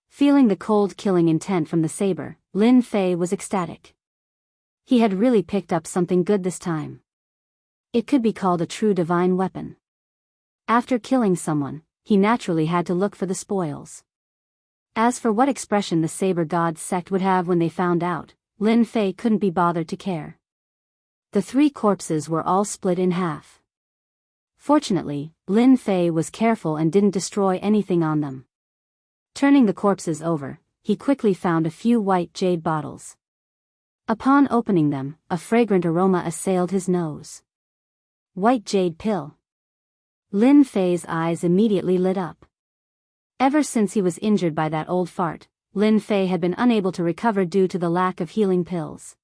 Feeling the cold killing intent from the saber, Lin Fei was ecstatic. He had really picked up something good this time. It could be called a true divine weapon. After killing someone, he naturally had to look for the spoils. As for what expression the Saber God sect would have when they found out, Lin Fei couldn't be bothered to care. The 3 corpses were all split in half. Fortunately, Lin Fei was careful and didn't destroy anything on them. Turning the corpses over, he quickly found a few white jade bottles. Upon opening them, a fragrant aroma assailed his nose. White jade pill. Lin Fei's eyes immediately lit up. Ever since he was injured by that old fart, Lin Fei had been unable to recover due to the lack of healing pills.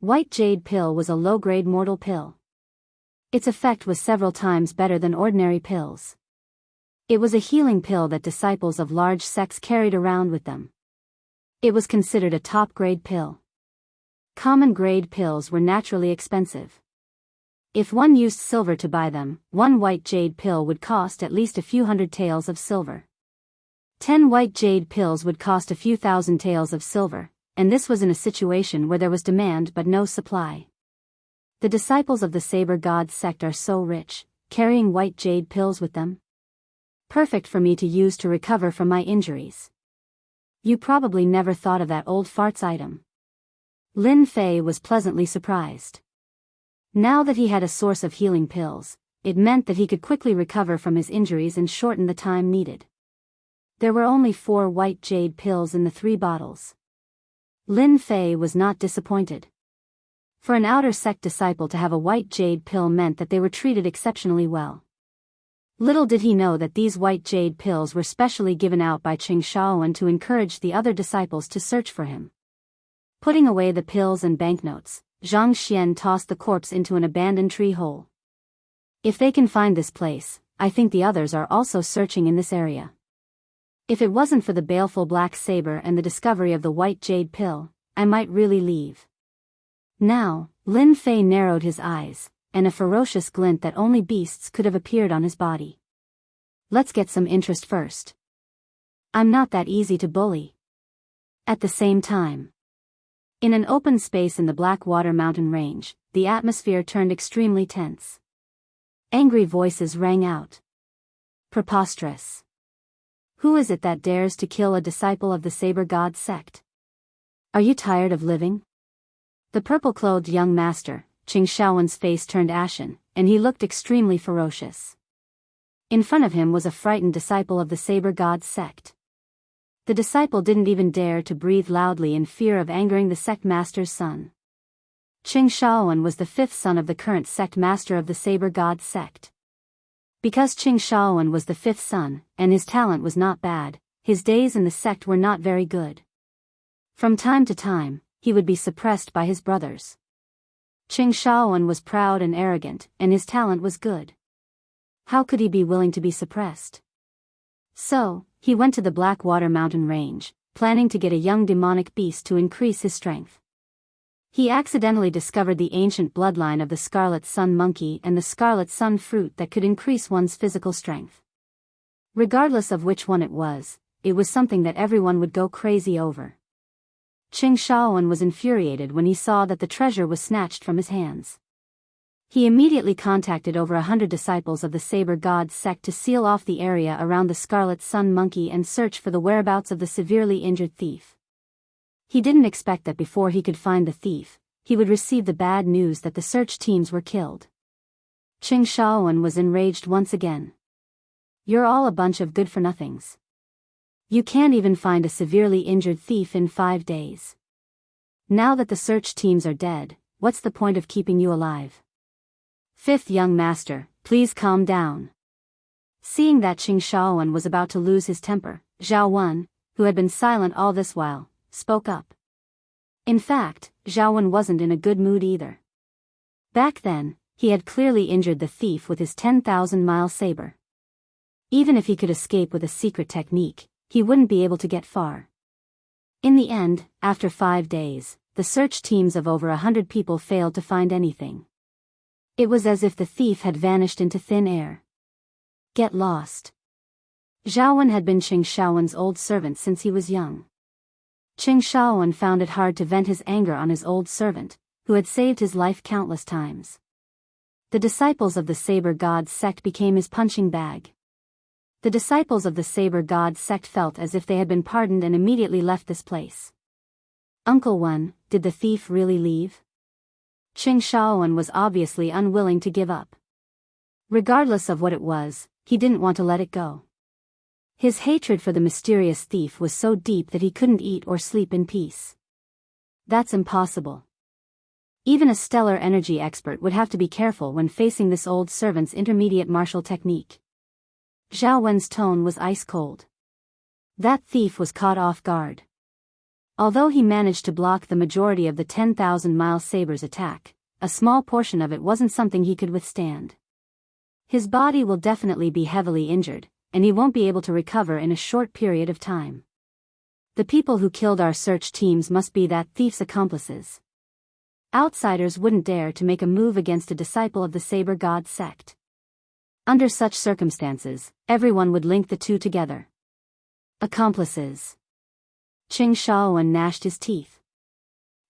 White jade pill was a low-grade mortal pill. Its effect was several times better than ordinary pills. It was a healing pill that disciples of large sects carried around with them. It was considered a top-grade pill. Common-grade pills were naturally expensive. If one used silver to buy them, 1 white jade pill would cost at least a few hundred taels of silver. 10 white jade pills would cost a few thousand taels of silver, and this was in a situation where there was demand but no supply. The disciples of the Saber God sect are so rich, carrying white jade pills with them. Perfect for me to use to recover from my injuries. You probably never thought of that old farts item. Lin Fei was pleasantly surprised. Now that he had a source of healing pills, it meant that he could quickly recover from his injuries and shorten the time needed. There were only 4 white jade pills in the 3 bottles. Lin Fei was not disappointed. For an outer sect disciple to have a white jade pill meant that they were treated exceptionally well. Little did he know that these white jade pills were specially given out by Qing Shaowen to encourage the other disciples to search for him. Putting away the pills and banknotes, Zhang Xian tossed the corpse into an abandoned tree hole. If they can find this place, I think the others are also searching in this area. If it wasn't for the baleful black saber and the discovery of the white jade pill, I might really leave. Now, Lin Fei narrowed his eyes, and a ferocious glint that only beasts could have appeared on his body. Let's get some interest first. I'm not that easy to bully. At the same time, in an open space in the Blackwater mountain range, the atmosphere turned extremely tense. Angry voices rang out. Preposterous. Who is it that dares to kill a disciple of the Saber God sect? Are you tired of living? The purple-clothed young master, Qing Shaowen's face turned ashen, and he looked extremely ferocious. In front of him was a frightened disciple of the Saber God sect. The disciple didn't even dare to breathe loudly in fear of angering the sect master's son. Qing Shaowen was the 5th son of the current sect master of the Saber God sect. Because Qing Shaowen was the 5th son, and his talent was not bad, his days in the sect were not very good. From time to time, he would be suppressed by his brothers. Qing Shaowen was proud and arrogant, and his talent was good. How could he be willing to be suppressed? So, he went to the Blackwater mountain range, planning to get a young demonic beast to increase his strength. He accidentally discovered the ancient bloodline of the Scarlet Sun Monkey and the Scarlet Sun Fruit that could increase one's physical strength. Regardless of which one it was something that everyone would go crazy over. Qing Shaowen was infuriated when he saw that the treasure was snatched from his hands. He immediately contacted over 100 disciples of the Saber God sect to seal off the area around the Scarlet Sun Monkey and search for the whereabouts of the severely injured thief. He didn't expect that before he could find the thief, he would receive the bad news that the search teams were killed. Qing Shaowen was enraged once again. You're all a bunch of good-for-nothings. You can't even find a severely injured thief in 5 days. Now that the search teams are dead, what's the point of keeping you alive? 5th young master, please calm down. Seeing that Qing Shaowen was about to lose his temper, Zhao Wen, who had been silent all this while, spoke up. In fact, Zhao Wen wasn't in a good mood either. Back then, he had clearly injured the thief with his 10,000-mile saber. Even if he could escape with a secret technique, he wouldn't be able to get far. In the end, after 5 days, the search teams of over 100 people failed to find anything. It was as if the thief had vanished into thin air. Get lost. Zhao Wen had been Qing Shaowen's old servant since he was young. Qing Shaowen found it hard to vent his anger on his old servant, who had saved his life countless times. The disciples of the Saber God sect became his punching bag. The disciples of the Saber God sect felt as if they had been pardoned and immediately left this place. Uncle Wen, did the thief really leave? Qing Shaowen was obviously unwilling to give up. Regardless of what it was, he didn't want to let it go. His hatred for the mysterious thief was so deep that he couldn't eat or sleep in peace. That's impossible. Even a stellar energy expert would have to be careful when facing this old servant's intermediate martial technique. Zhao Wen's tone was ice cold. That thief was caught off guard. Although he managed to block the majority of the 10,000-mile saber's attack, a small portion of it wasn't something he could withstand. His body will definitely be heavily injured, and he won't be able to recover in a short period of time. The people who killed our search teams must be that thief's accomplices. Outsiders wouldn't dare to make a move against a disciple of the Saber God sect. Under such circumstances, everyone would link the two together. Accomplices. Qing Shaowen gnashed his teeth.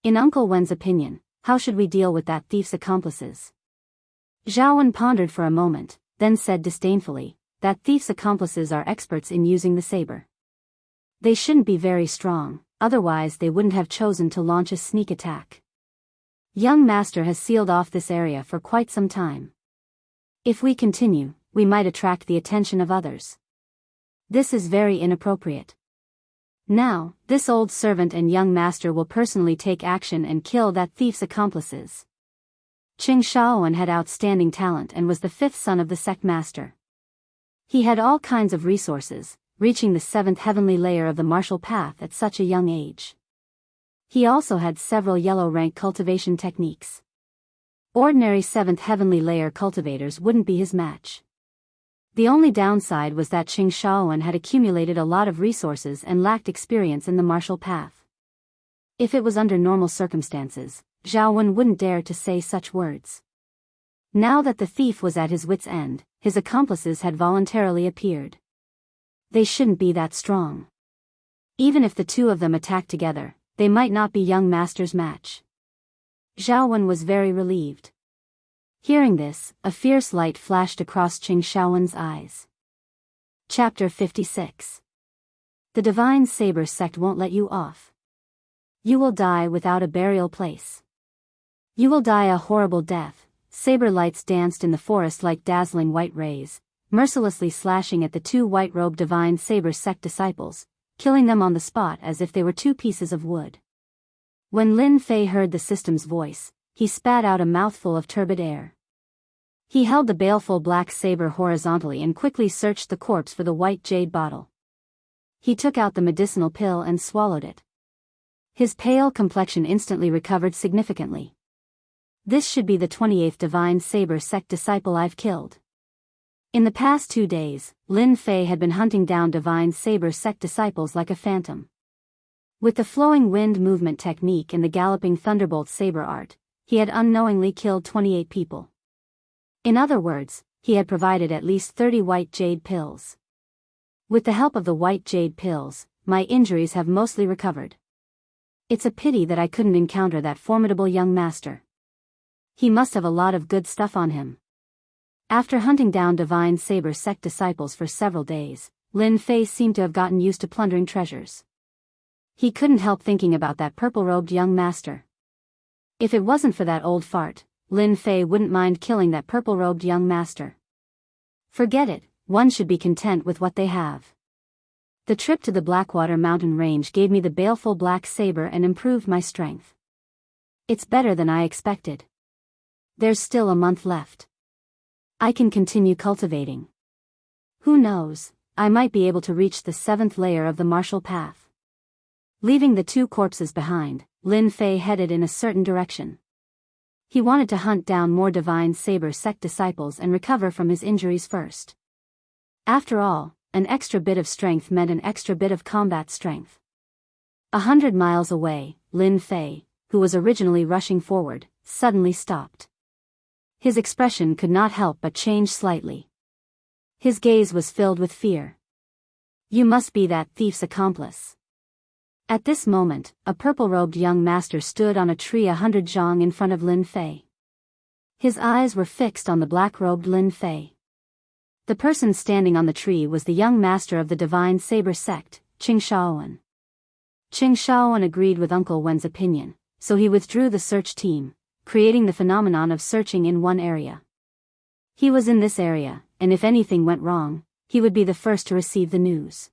In Uncle Wen's opinion, how should we deal with that thief's accomplices? Zhao Wen pondered for a moment, then said disdainfully, that thief's accomplices are experts in using the saber. They shouldn't be very strong, otherwise they wouldn't have chosen to launch a sneak attack. Young Master has sealed off this area for quite some time. If we continue, we might attract the attention of others. This is very inappropriate. Now, this old servant and young master will personally take action and kill that thief's accomplices. Qing Shaoan had outstanding talent and was the fifth son of the sect master. He had all kinds of resources, reaching the seventh heavenly layer of the martial path at such a young age. He also had several yellow rank cultivation techniques. Ordinary seventh heavenly layer cultivators wouldn't be his match. The only downside was that Qing Shaoan had accumulated a lot of resources and lacked experience in the martial path. If it was under normal circumstances, Zhao Wen wouldn't dare to say such words. Now that the thief was at his wit's end, his accomplices had voluntarily appeared. They shouldn't be that strong. Even if the two of them attacked together, they might not be young master's match. Zhao Wen was very relieved. Hearing this, a fierce light flashed across Qing Shaoan's eyes. Chapter 56. The Divine Saber sect won't let you off. You will die without a burial place. You will die a horrible death. Saber lights danced in the forest like dazzling white rays, mercilessly slashing at the two white-robed Divine Saber sect disciples, killing them on the spot as if they were two pieces of wood. When Lin Fei heard the system's voice, he spat out a mouthful of turbid air. He held the baleful black saber horizontally and quickly searched the corpse for the white jade bottle. He took out the medicinal pill and swallowed it. His pale complexion instantly recovered significantly. This should be the 28th Divine Saber sect disciple I've killed. In the past 2 days, Lin Fei had been hunting down Divine Saber sect disciples like a phantom. With the flowing wind movement technique and the galloping thunderbolt saber art, he had unknowingly killed 28 people. In other words, he had provided at least 30 white jade pills. With the help of the white jade pills, my injuries have mostly recovered. It's a pity that I couldn't encounter that formidable young master. He must have a lot of good stuff on him. After hunting down Divine Saber sect disciples for several days, Lin Fei seemed to have gotten used to plundering treasures. He couldn't help thinking about that purple-robed young master. If it wasn't for that old fart, Lin Fei wouldn't mind killing that purple-robed young master. Forget it, one should be content with what they have. The trip to the Blackwater mountain range gave me the baleful black saber and improved my strength. It's better than I expected. There's still a month left. I can continue cultivating. Who knows, I might be able to reach the 7th layer of the martial path. Leaving the two corpses behind, Lin Fei headed in a certain direction. He wanted to hunt down more Divine Saber sect disciples and recover from his injuries first. After all, an extra bit of strength meant an extra bit of combat strength. 100 miles away, Lin Fei, who was originally rushing forward, suddenly stopped. His expression could not help but change slightly. His gaze was filled with fear. You must be that thief's accomplice. At this moment, a purple-robed young master stood on a tree 100 zhang in front of Lin Fei. His eyes were fixed on the black-robed Lin Fei. The person standing on the tree was the young master of the Divine Saber sect, Qing Shaoan. Qing Shaoan agreed with Uncle Wen's opinion, so he withdrew the search team, creating the phenomenon of searching in one area. He was in this area, and if anything went wrong, he would be the first to receive the news.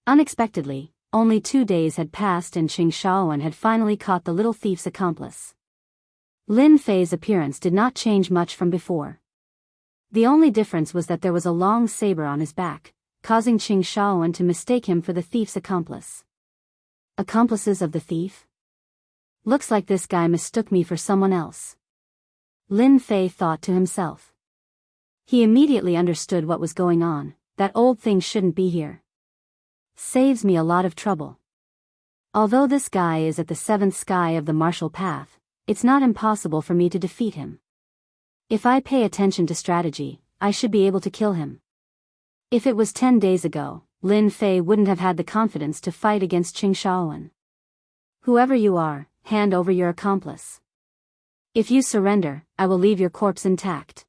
Unexpectedly, only 2 days had passed and Qing Shaoan had finally caught the little thief's accomplice. Lin Fei's appearance did not change much from before. The only difference was that there was a long saber on his back, causing Qing Shaoan to mistake him for the thief's accomplice. Accomplices of the thief? Looks like this guy mistook me for someone else. Lin Fei thought to himself. He immediately understood what was going on. That old thing shouldn't be here. Saves me a lot of trouble. Although this guy is at the 7th sky of the martial path, it's not impossible for me to defeat him. If I pay attention to strategy, I should be able to kill him. If it was 10 days ago, Lin Fei wouldn't have had the confidence to fight against Qing Shaoan. Whoever you are, hand over your accomplice. If you surrender, I will leave your corpse intact.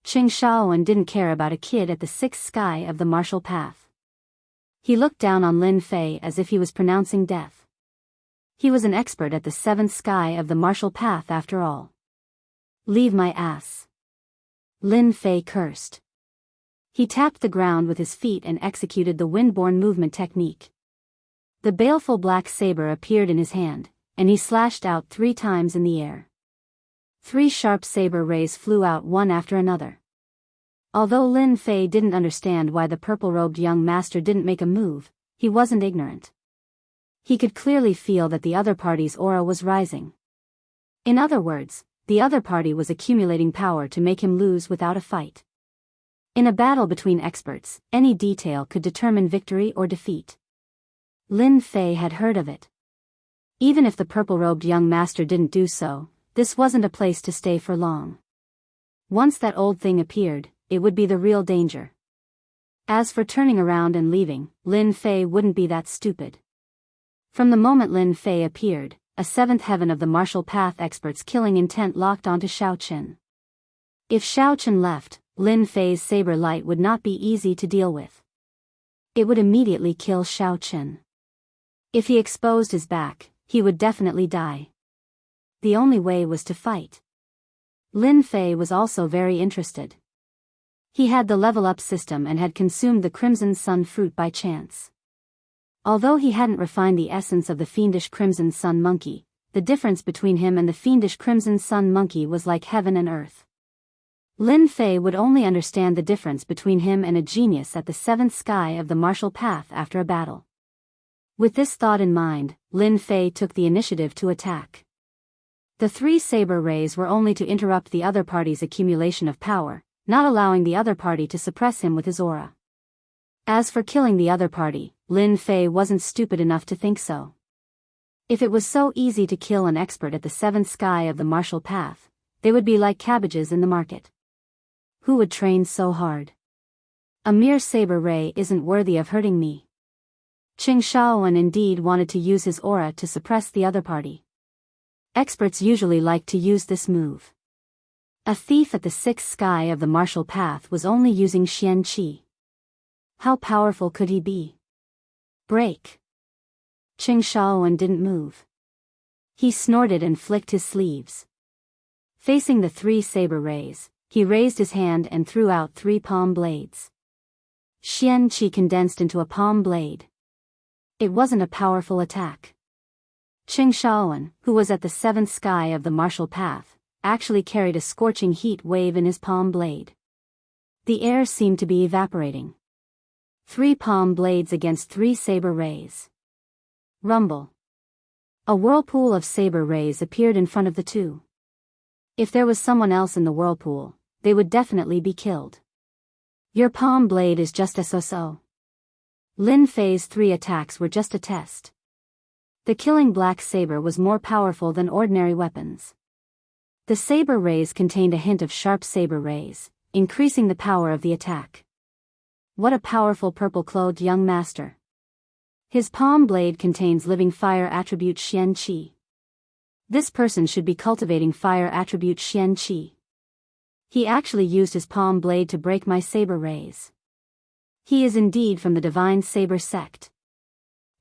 Qing Shaoan didn't care about a kid at the 6th sky of the martial path. He looked down on Lin Fei as if he was pronouncing death. He was an expert at the 7th sky of the martial path after all. Leave my ass. Lin Fei cursed. He tapped the ground with his feet and executed the windborne movement technique. The baleful black saber appeared in his hand, and he slashed out 3 times in the air. 3 sharp saber rays flew out one after another. Although Lin Fei didn't understand why the purple-robed young master didn't make a move, he wasn't ignorant. He could clearly feel that the other party's aura was rising. In other words, the other party was accumulating power to make him lose without a fight. In a battle between experts, any detail could determine victory or defeat. Lin Fei had heard of it. Even if the purple-robed young master didn't do so, this wasn't a place to stay for long. Once that old thing appeared, it would be the real danger. As for turning around and leaving, Lin Fei wouldn't be that stupid. From the moment Lin Fei appeared, a 7th heaven of the martial path experts' killing intent locked onto Xiaoqin. If Xiaoqin left, Lin Fei's saber light would not be easy to deal with. It would immediately kill Xiaoqin. If he exposed his back, he would definitely die. The only way was to fight. Lin Fei was also very interested. He had the level-up system and had consumed the Crimson Sun fruit by chance. Although he hadn't refined the essence of the fiendish Crimson Sun monkey, the difference between him and the fiendish Crimson Sun monkey was like heaven and earth. Lin Fei would only understand the difference between him and a genius at the 7th sky of the martial path after a battle. With this thought in mind, Lin Fei took the initiative to attack. The 3 saber rays were only to interrupt the other party's accumulation of power, not allowing the other party to suppress him with his aura. As for killing the other party, Lin Fei wasn't stupid enough to think so. If it was so easy to kill an expert at the 7th sky of the martial path, they would be like cabbages in the market. Who would train so hard? A mere saber ray isn't worthy of hurting me. Qing Shaoan indeed wanted to use his aura to suppress the other party. Experts usually like to use this move. A thief at the 6th sky of the martial path was only using Xian Qi. How powerful could he be? Break. Qing Shaoan didn't move. He snorted and flicked his sleeves. Facing the 3 saber rays, he raised his hand and threw out 3 palm blades. Xian Qi condensed into a palm blade. It wasn't a powerful attack. Qing Shaoan, who was at the 7th sky of the martial path, actually carried a scorching heat wave in his palm blade. The air seemed to be evaporating. 3 palm blades against 3 saber rays. Rumble. A whirlpool of saber rays appeared in front of the 2. If there was someone else in the whirlpool, they would definitely be killed. Your palm blade is just a so-so. Lin Fei's 3 attacks were just a test. The killing black saber was more powerful than ordinary weapons. The saber rays contained a hint of sharp saber rays, increasing the power of the attack. What a powerful purple-clothed young master. His palm blade contains living fire attribute Xian Qi. This person should be cultivating fire attribute Xian Qi. He actually used his palm blade to break my saber rays. He is indeed from the divine saber sect.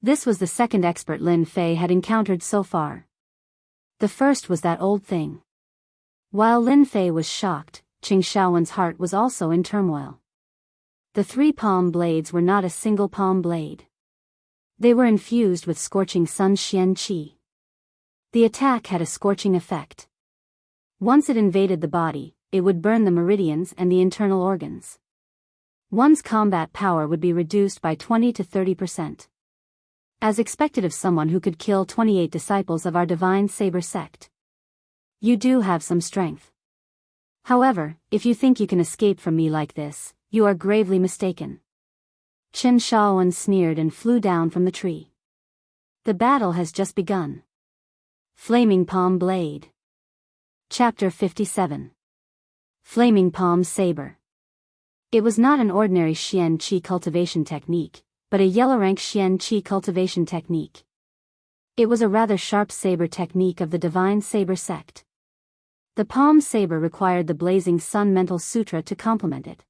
This was the 2nd expert Lin Fei had encountered so far. The first was that old thing. While Lin Fei was shocked, Qing Shaoan's heart was also in turmoil. The 3 palm blades were not a single palm blade. They were infused with scorching sun Xian Qi. The attack had a scorching effect. Once it invaded the body, it would burn the meridians and the internal organs. One's combat power would be reduced by 20 to 30%. As expected of someone who could kill 28 disciples of our divine saber sect. You do have some strength. However, if you think you can escape from me like this, you are gravely mistaken. Qin Shaoan sneered and flew down from the tree. The battle has just begun. Flaming Palm Blade. Chapter 57. Flaming Palm Saber. It was not an ordinary Xian Qi cultivation technique, but a yellow-rank Xian Qi cultivation technique. It was a rather sharp saber technique of the divine saber sect. The palm saber required the Blazing Sun Mental Sutra to complement it.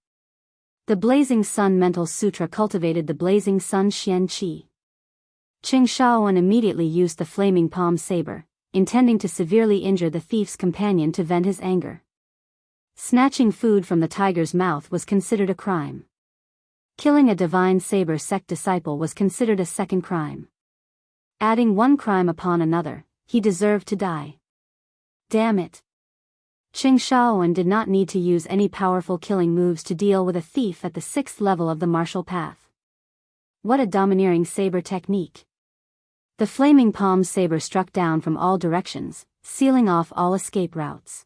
The Blazing Sun Mental Sutra cultivated the Blazing Sun Xian Qi. Qing Shaoan immediately used the flaming palm saber, intending to severely injure the thief's companion to vent his anger. Snatching food from the tiger's mouth was considered a crime. Killing a divine saber sect disciple was considered a second crime. Adding one crime upon another, he deserved to die. Damn it. Qing Shaowen did not need to use any powerful killing moves to deal with a thief at the 6th level of the martial path. What a domineering saber technique. The flaming palm saber struck down from all directions, sealing off all escape routes.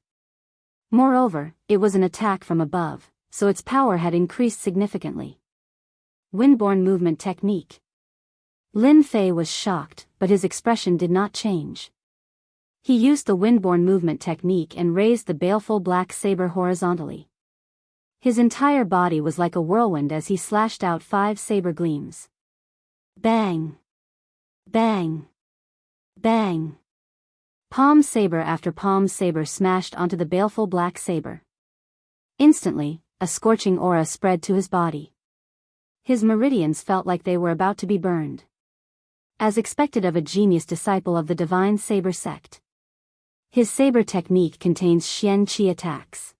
Moreover, it was an attack from above, so its power had increased significantly. Windborne movement technique. Lin Fei was shocked, but his expression did not change. He used the windborne movement technique and raised the baleful black saber horizontally. His entire body was like a whirlwind as he slashed out 5 saber gleams. Bang! Bang! Bang! Palm saber after palm saber smashed onto the baleful black saber. Instantly, a scorching aura spread to his body. His meridians felt like they were about to be burned. As expected of a genius disciple of the divine saber sect. His saber technique contains Xianqi attacks.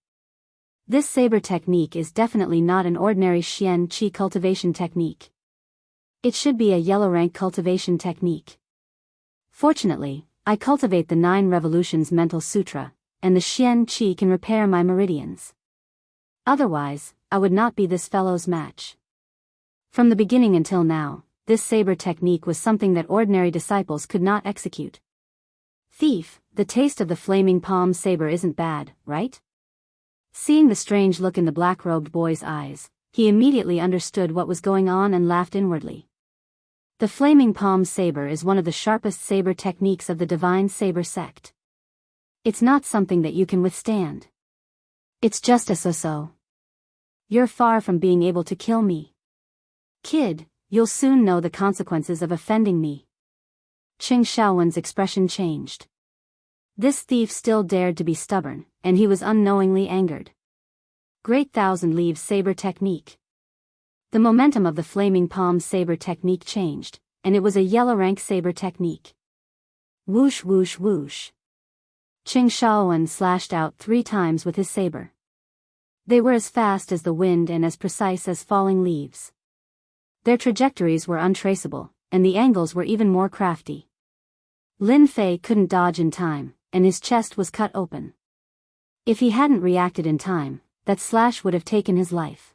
This saber technique is definitely not an ordinary Xianqi cultivation technique. It should be a yellow rank cultivation technique. Fortunately, I cultivate the 9 Revolutions Mental Sutra, and the Xianqi can repair my meridians. Otherwise, I would not be this fellow's match. From the beginning until now, this saber technique was something that ordinary disciples could not execute. Thief, the taste of the flaming palm saber isn't bad, right? Seeing the strange look in the black-robed boy's eyes, he immediately understood what was going on and laughed inwardly. The flaming palm saber is one of the sharpest saber techniques of the divine saber sect. It's not something that you can withstand. It's just a so-so. You're far from being able to kill me. Kid, you'll soon know the consequences of offending me. Qing Shaowen's expression changed. This thief still dared to be stubborn, and he was unknowingly angered. Great Thousand Leaves saber technique. The momentum of the flaming palm saber technique changed, and it was a yellow rank saber technique. Whoosh whoosh whoosh. Qing Shaowen slashed out 3 times with his saber. They were as fast as the wind and as precise as falling leaves. Their trajectories were untraceable, and the angles were even more crafty. Lin Fei couldn't dodge in time, and his chest was cut open. If he hadn't reacted in time, that slash would have taken his life.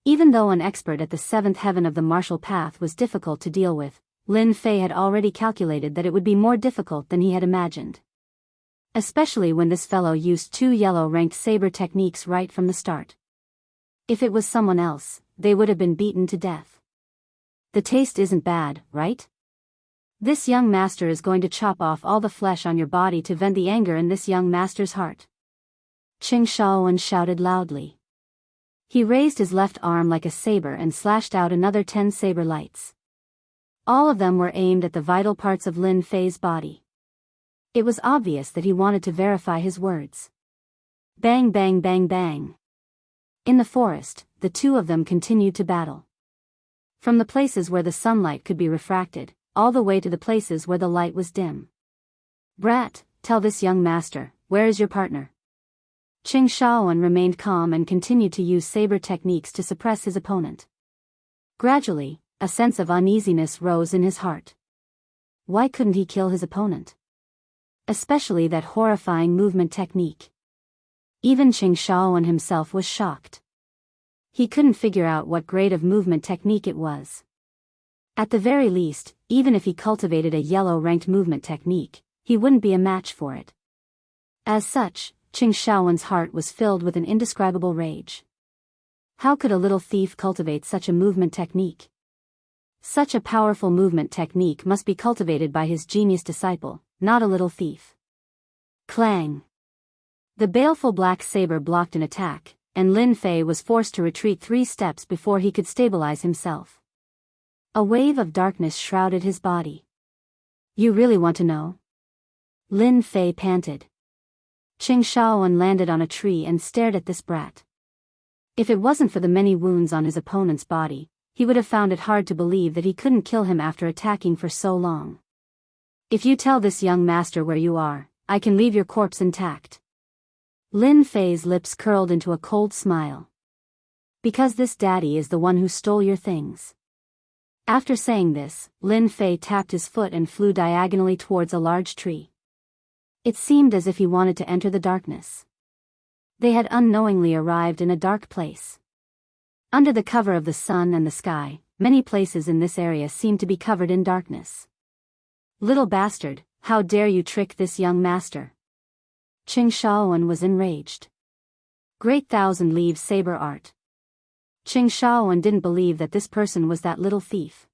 Even though an expert at the 7th heaven of the martial path was difficult to deal with, Lin Fei had already calculated that it would be more difficult than he had imagined. Especially when this fellow used 2 yellow-ranked saber techniques right from the start. If it was someone else, they would have been beaten to death. The taste isn't bad, right? This young master is going to chop off all the flesh on your body to vent the anger in this young master's heart. Qing Shaowen shouted loudly. He raised his left arm like a saber and slashed out another 10 saber lights. All of them were aimed at the vital parts of Lin Fei's body. It was obvious that he wanted to verify his words. Bang bang bang bang. In the forest, the 2 of them continued to battle. From the places where the sunlight could be refracted, all the way to the places where the light was dim. Brat, tell this young master, where is your partner? Qing Shaowen remained calm and continued to use saber techniques to suppress his opponent. Gradually, a sense of uneasiness rose in his heart. Why couldn't he kill his opponent? Especially that horrifying movement technique. Even Qing Shaowen himself was shocked. He couldn't figure out what grade of movement technique it was. At the very least, even if he cultivated a yellow-ranked movement technique, he wouldn't be a match for it. As such, Qing Shaowen's heart was filled with an indescribable rage. How could a little thief cultivate such a movement technique? Such a powerful movement technique must be cultivated by his genius disciple, not a little thief. Clang! The baleful black saber blocked an attack, and Lin Fei was forced to retreat 3 steps before he could stabilize himself. A wave of darkness shrouded his body. You really want to know? Lin Fei panted. Qing Shaowen landed on a tree and stared at this brat. If it wasn't for the many wounds on his opponent's body, he would have found it hard to believe that he couldn't kill him after attacking for so long. If you tell this young master where you are, I can leave your corpse intact. Lin Fei's lips curled into a cold smile. Because this daddy is the one who stole your things. After saying this, Lin Fei tapped his foot and flew diagonally towards a large tree. It seemed as if he wanted to enter the darkness. They had unknowingly arrived in a dark place. Under the cover of the sun and the sky, many places in this area seemed to be covered in darkness. Little bastard, how dare you trick this young master? Qing Shaowen was enraged. Great thousand leaves saber art. Qing Shaowen didn't believe that this person was that little thief.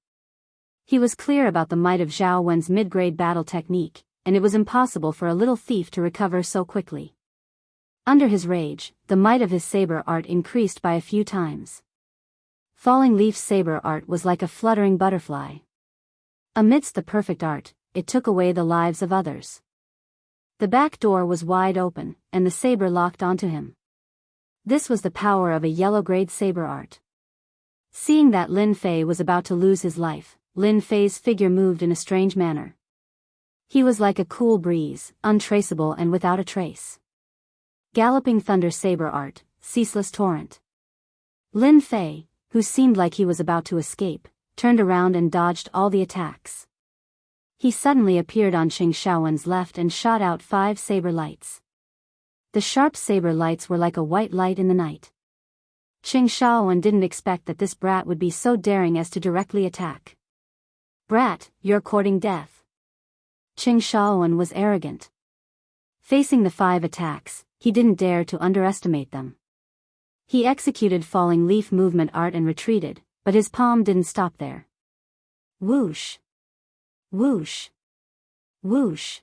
He was clear about the might of Zhao Wen's mid-grade battle technique, and it was impossible for a little thief to recover so quickly. Under his rage, the might of his saber art increased by a few times. Falling leaf saber art was like a fluttering butterfly. Amidst the perfect art, it took away the lives of others. The back door was wide open, and the saber locked onto him. This was the power of a yellow-grade saber art. Seeing that Lin Fei was about to lose his life, Lin Fei's figure moved in a strange manner. He was like a cool breeze, untraceable and without a trace. Galloping thunder saber art, ceaseless torrent. Lin Fei, who seemed like he was about to escape, turned around and dodged all the attacks. He suddenly appeared on Qing Shaowen's left and shot out 5 saber lights. The sharp saber lights were like a white light in the night. Qing Shaowen didn't expect that this brat would be so daring as to directly attack. Brat, you're courting death. Qing Shaowen was arrogant. Facing the 5 attacks, he didn't dare to underestimate them. He executed falling leaf movement art and retreated, but his palm didn't stop there. Whoosh! Whoosh! Whoosh!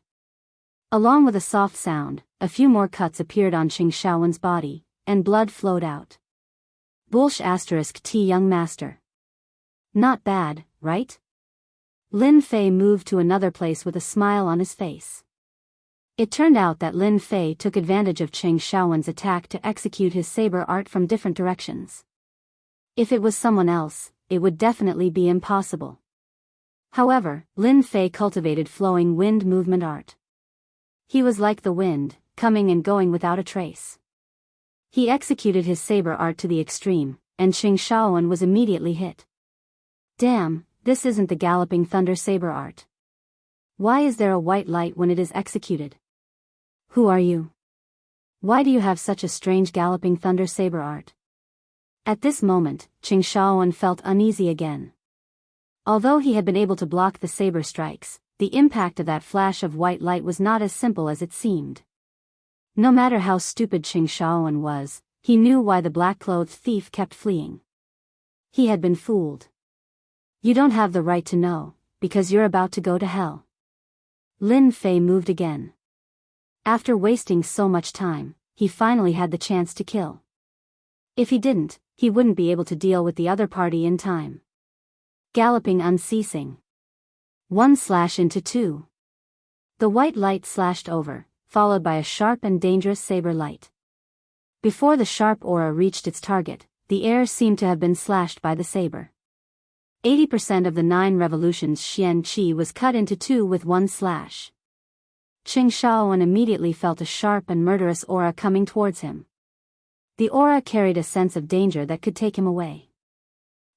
Along with a soft sound, a few more cuts appeared on Qing Shaowen's body, and blood flowed out. Bullsh *T young master. Not bad, right? Lin Fei moved to another place with a smile on his face. It turned out that Lin Fei took advantage of Qing Shaowen's attack to execute his saber art from different directions. If it was someone else, it would definitely be impossible. However, Lin Fei cultivated flowing wind movement art. He was like the wind, coming and going without a trace. He executed his saber art to the extreme, and Qing Shaowen was immediately hit. Damn, this isn't the galloping thunder saber art. Why is there a white light when it is executed? Who are you? Why do you have such a strange galloping thunder saber art? At this moment, Qing Shaowen felt uneasy again. Although he had been able to block the saber strikes, the impact of that flash of white light was not as simple as it seemed. No matter how stupid Qing Shaowen was, he knew why the black-clothed thief kept fleeing. He had been fooled. You don't have the right to know, because you're about to go to hell. Lin Fei moved again. After wasting so much time, he finally had the chance to kill. If he didn't, he wouldn't be able to deal with the other party in time. Galloping unceasing. 1/2. The white light slashed over, followed by a sharp and dangerous saber light. Before the sharp aura reached its target, the air seemed to have been slashed by the saber. 80% of the 9 revolutions Xian Qi was cut into 2 with one slash. Qing Shaowen immediately felt a sharp and murderous aura coming towards him. The aura carried a sense of danger that could take him away.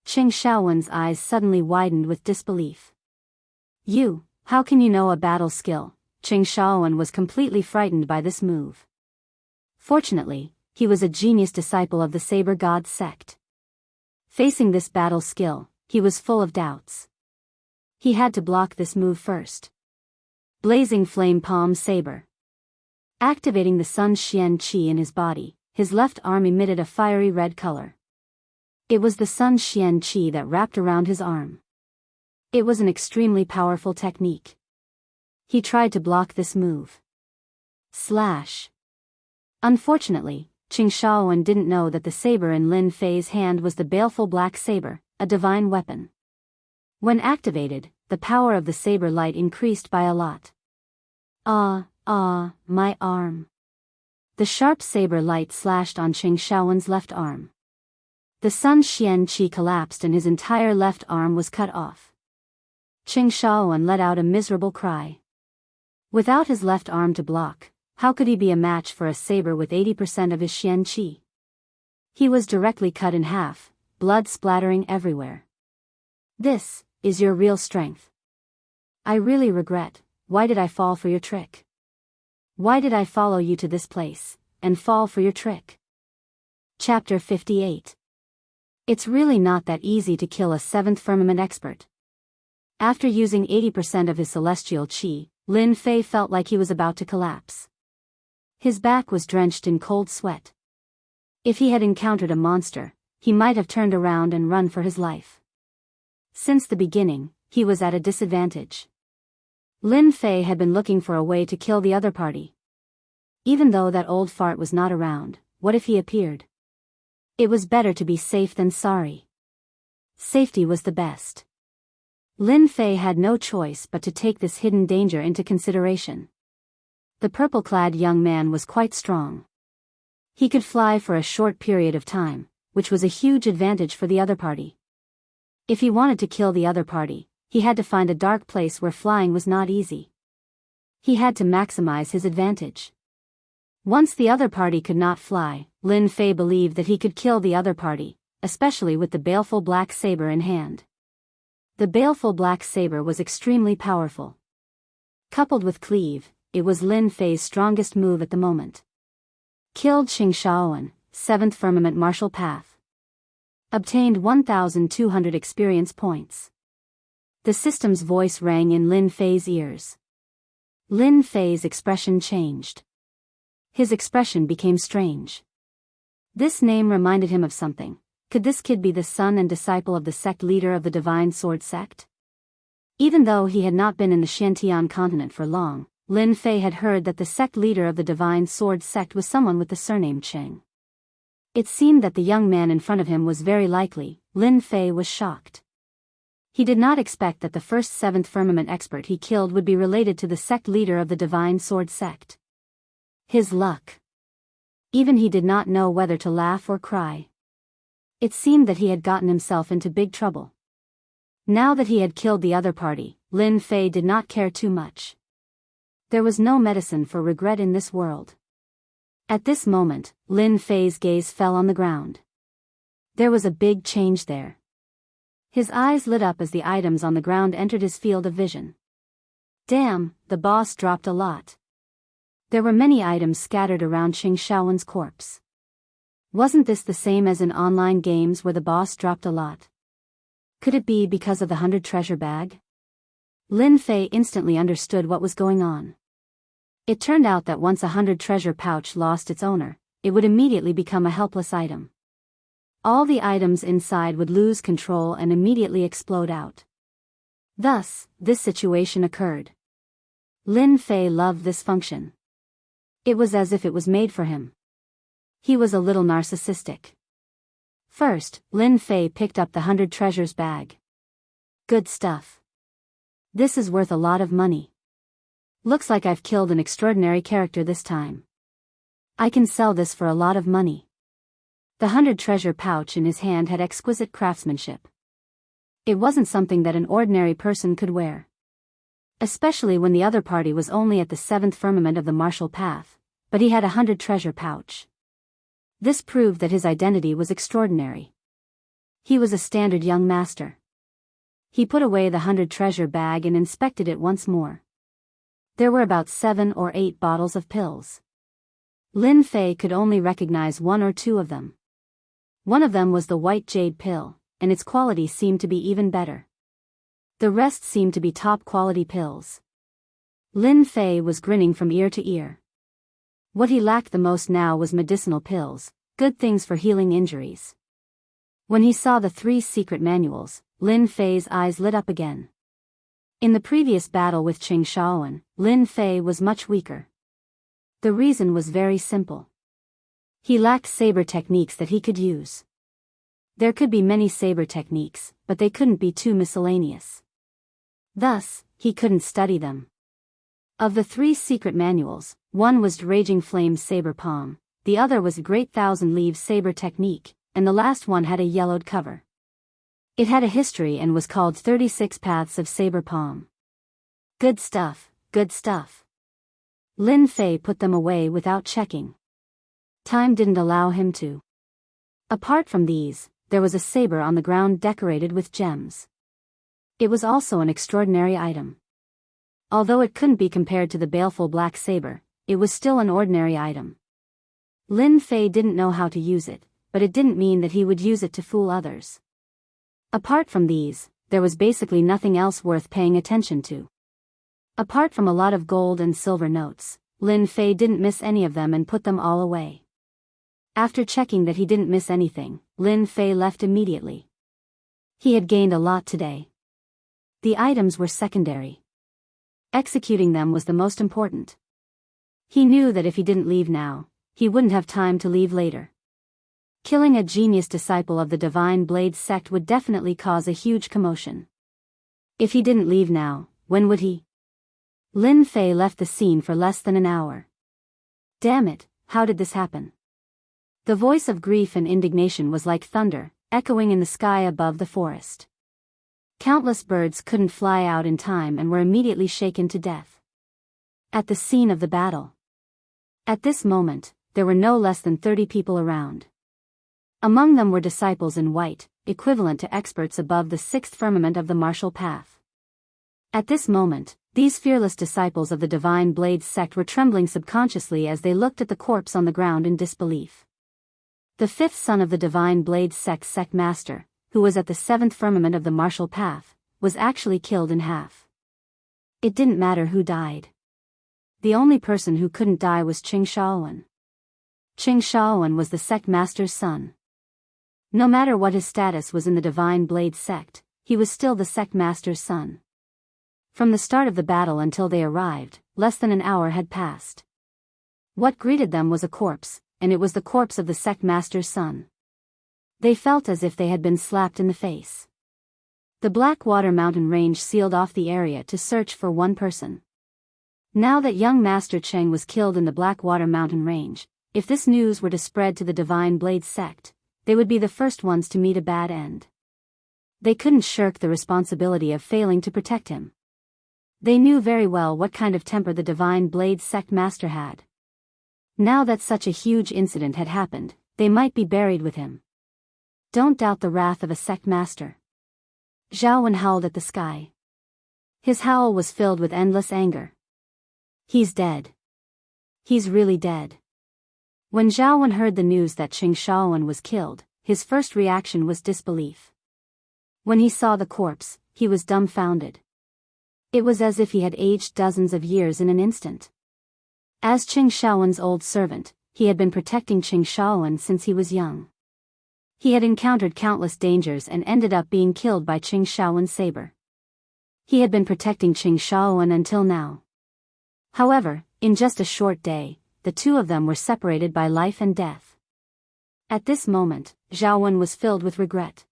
Qing Shaowen's eyes suddenly widened with disbelief. You, how can you know a battle skill? Qing Shaowen was completely frightened by this move. Fortunately, he was a genius disciple of the Saber God sect. Facing this battle skill, he was full of doubts. He had to block this move first. Blazing Flame Palm Saber. Activating the Sun Xian Qi in his body, his left arm emitted a fiery red color. It was the Sun Xian Qi that wrapped around his arm. It was an extremely powerful technique. He tried to block this move. Slash. Unfortunately, Qing Shaowen didn't know that the saber in Lin Fei's hand was the baleful black saber, a divine weapon. When activated, the power of the saber light increased by a lot. My arm. The sharp saber light slashed on Qing Shaowen's left arm. The Sun Xian Qi collapsed and his entire left arm was cut off. Qing Shaowen let out a miserable cry. Without his left arm to block, How could he be a match for a saber with 80% of his Xian qi? He was directly cut in half, blood splattering everywhere. This is your real strength. I really regret, why did I fall for your trick? Why did I follow you to this place, and fall for your trick? Chapter 58. It's really not that easy to kill a 7th firmament expert. After using 80% of his celestial qi, Lin Fei felt like he was about to collapse. His back was drenched in cold sweat. If he had encountered a monster, he might have turned around and run for his life. Since the beginning, he was at a disadvantage. Lin Fei had been looking for a way to kill the other party. Even though that old fart was not around, what if he appeared? It was better to be safe than sorry. Safety was the best. Lin Fei had no choice but to take this hidden danger into consideration. The purple-clad young man was quite strong. He could fly for a short period of time, which was a huge advantage for the other party. If he wanted to kill the other party, he had to find a dark place where flying was not easy. He had to maximize his advantage. Once the other party could not fly, Lin Fei believed that he could kill the other party, especially with the baleful black saber in hand. The baleful black saber was extremely powerful. Coupled with cleave, it was Lin Fei's strongest move at the moment. Killed Xingshaoan, 7th Firmament Martial Path. Obtained 1,200 experience points. The system's voice rang in Lin Fei's ears. Lin Fei's expression changed. His expression became strange. This name reminded him of something. Could this kid be the son and disciple of the sect leader of the Divine Sword Sect? Even though he had not been in the Xiantian continent for long, Lin Fei had heard that the sect leader of the Divine Sword Sect was someone with the surname Cheng. It seemed that the young man in front of him was very likely. Lin Fei was shocked. He did not expect that the first 7th Firmament expert he killed would be related to the sect leader of the Divine Sword Sect. His luck. Even he did not know whether to laugh or cry. It seemed that he had gotten himself into big trouble. Now that he had killed the other party, Lin Fei did not care too much. There was no medicine for regret in this world. At this moment, Lin Fei's gaze fell on the ground. There was a big change there. His eyes lit up as the items on the ground entered his field of vision. Damn, the boss dropped a lot. There were many items scattered around Qing Shaowen's corpse. Wasn't this the same as in online games where the boss dropped a lot? Could it be because of the 100 treasure bag? Lin Fei instantly understood what was going on. It turned out that once a 100 treasure pouch lost its owner, it would immediately become a helpless item. All the items inside would lose control and immediately explode out. Thus, this situation occurred. Lin Fei loved this function. It was as if it was made for him. He was a little narcissistic. First, Lin Fei picked up the 100 treasures bag. Good stuff. This is worth a lot of money. Looks like I've killed an extraordinary character this time. I can sell this for a lot of money. The 100 treasure pouch in his hand had exquisite craftsmanship. It wasn't something that an ordinary person could wear. Especially when the other party was only at the 7th firmament of the martial path, but he had a 100 treasure pouch. This proved that his identity was extraordinary. He was a standard young master. He put away the 100 treasure bag and inspected it once more. There were about 7 or 8 bottles of pills. Lin Fei could only recognize 1 or 2 of them. One of them was the white jade pill, and its quality seemed to be even better. The rest seemed to be top-quality pills. Lin Fei was grinning from ear to ear. What he lacked the most now was medicinal pills, good things for healing injuries. When he saw the 3 secret manuals, Lin Fei's eyes lit up again. In the previous battle with Qing Shaowen, Lin Fei was much weaker. The reason was very simple. He lacked saber techniques that he could use. There could be many saber techniques, but they couldn't be too miscellaneous. Thus, he couldn't study them. Of the 3 secret manuals, one was Raging Flame Saber Palm, the other was Great Thousand Leaves Saber Technique, and the last one had a yellowed cover. It had a history and was called 36 Paths of Saber Palm. Good stuff, good stuff. Lin Fei put them away without checking. Time didn't allow him to. Apart from these, there was a saber on the ground decorated with gems. It was also an extraordinary item. Although it couldn't be compared to the baleful black saber, it was still an ordinary item. Lin Fei didn't know how to use it, but it didn't mean that he would use it to fool others. Apart from these, there was basically nothing else worth paying attention to. Apart from a lot of gold and silver notes, Lin Fei didn't miss any of them and put them all away. After checking that he didn't miss anything, Lin Fei left immediately. He had gained a lot today. The items were secondary. Executing them was the most important. He knew that if he didn't leave now, he wouldn't have time to leave later. Killing a genius disciple of the Divine Blade sect would definitely cause a huge commotion. If he didn't leave now, when would he? Lin Fei left the scene for less than an hour. Damn it, how did this happen? The voice of grief and indignation was like thunder, echoing in the sky above the forest. Countless birds couldn't fly out in time and were immediately shaken to death. At the scene of the battle. At this moment, there were no less than 30 people around. Among them were disciples in white, equivalent to experts above the sixth firmament of the martial path. At this moment, these fearless disciples of the Divine Blade sect were trembling subconsciously as they looked at the corpse on the ground in disbelief. The fifth son of the Divine Blade sect master, who was at the seventh firmament of the martial path, was actually killed in half. It didn't matter who died. The only person who couldn't die was Qing Shaowen. Qing Shaowen was the sect master's son. No matter what his status was in the Divine Blade sect, he was still the sect master's son. From the start of the battle until they arrived, less than an hour had passed. What greeted them was a corpse, and it was the corpse of the sect master's son. They felt as if they had been slapped in the face. The Blackwater Mountain Range sealed off the area to search for one person. Now that young Master Cheng was killed in the Blackwater Mountain Range, if this news were to spread to the Divine Blade sect, they would be the first ones to meet a bad end. They couldn't shirk the responsibility of failing to protect him. They knew very well what kind of temper the Divine Blade sect master had. Now that such a huge incident had happened, they might be buried with him. Don't doubt the wrath of a sect master. Zhao Wen howled at the sky. His howl was filled with endless anger. He's dead. He's really dead. When Zhao Wen heard the news that Qing Shaowen was killed, his first reaction was disbelief. When he saw the corpse, he was dumbfounded. It was as if he had aged dozens of years in an instant. As Qing Shaowen's old servant, he had been protecting Qing Shaowen since he was young. He had encountered countless dangers and ended up being killed by Qing Shaowen's saber. He had been protecting Qing Shaowen until now. However, in just a short day, the two of them were separated by life and death. At this moment, Zhao Wen was filled with regret.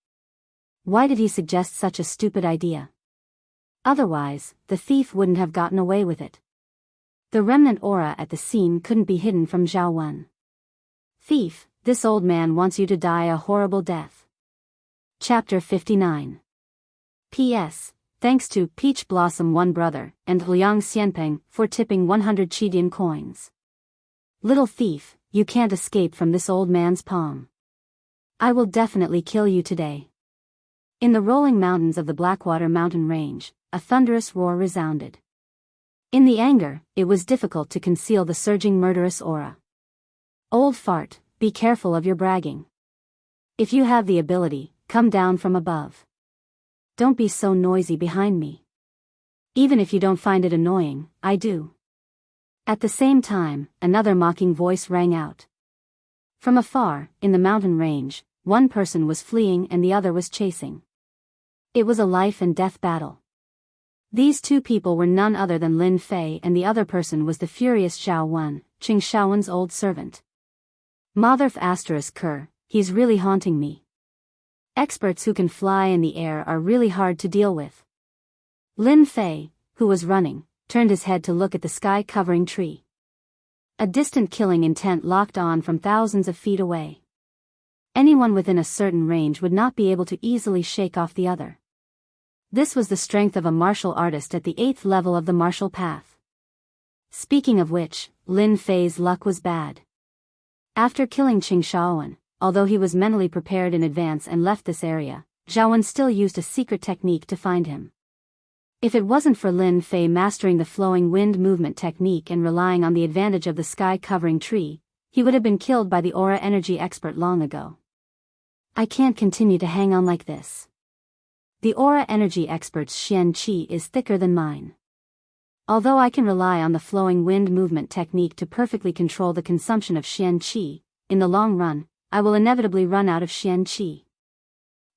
Why did he suggest such a stupid idea? Otherwise, the thief wouldn't have gotten away with it. The remnant aura at the scene couldn't be hidden from Zhao Wen. Thief, this old man wants you to die a horrible death. Chapter 59. P.S. Thanks to Peach Blossom One Brother and Liang Xianpeng for tipping 100 Qidian coins. Little thief, you can't escape from this old man's palm. I will definitely kill you today. In the rolling mountains of the Blackwater Mountain Range, a thunderous roar resounded. In the anger, it was difficult to conceal the surging murderous aura. Old fart, be careful of your bragging. If you have the ability, come down from above. Don't be so noisy behind me. Even if you don't find it annoying, I do. At the same time, another mocking voice rang out. From afar, in the mountain range, one person was fleeing and the other was chasing. It was a life and death battle. These two people were none other than Lin Fei, and the other person was the furious Zhao Wen, Qing Shaowen's old servant. Motherf *Ker, he's really haunting me. Experts who can fly in the air are really hard to deal with. Lin Fei, who was running, turned his head to look at the sky-covering tree. A distant killing intent locked on from thousands of feet away. Anyone within a certain range would not be able to easily shake off the other. This was the strength of a martial artist at the 8th level of the martial path. Speaking of which, Lin Fei's luck was bad. After killing Qing Shaowen, although he was mentally prepared in advance and left this area, Zhao still used a secret technique to find him. If it wasn't for Lin Fei mastering the flowing wind movement technique and relying on the advantage of the sky-covering tree, he would have been killed by the aura energy expert long ago. I can't continue to hang on like this. The aura energy expert's Xian Qi is thicker than mine. Although I can rely on the flowing wind movement technique to perfectly control the consumption of Xian Qi, in the long run, I will inevitably run out of Xian Qi.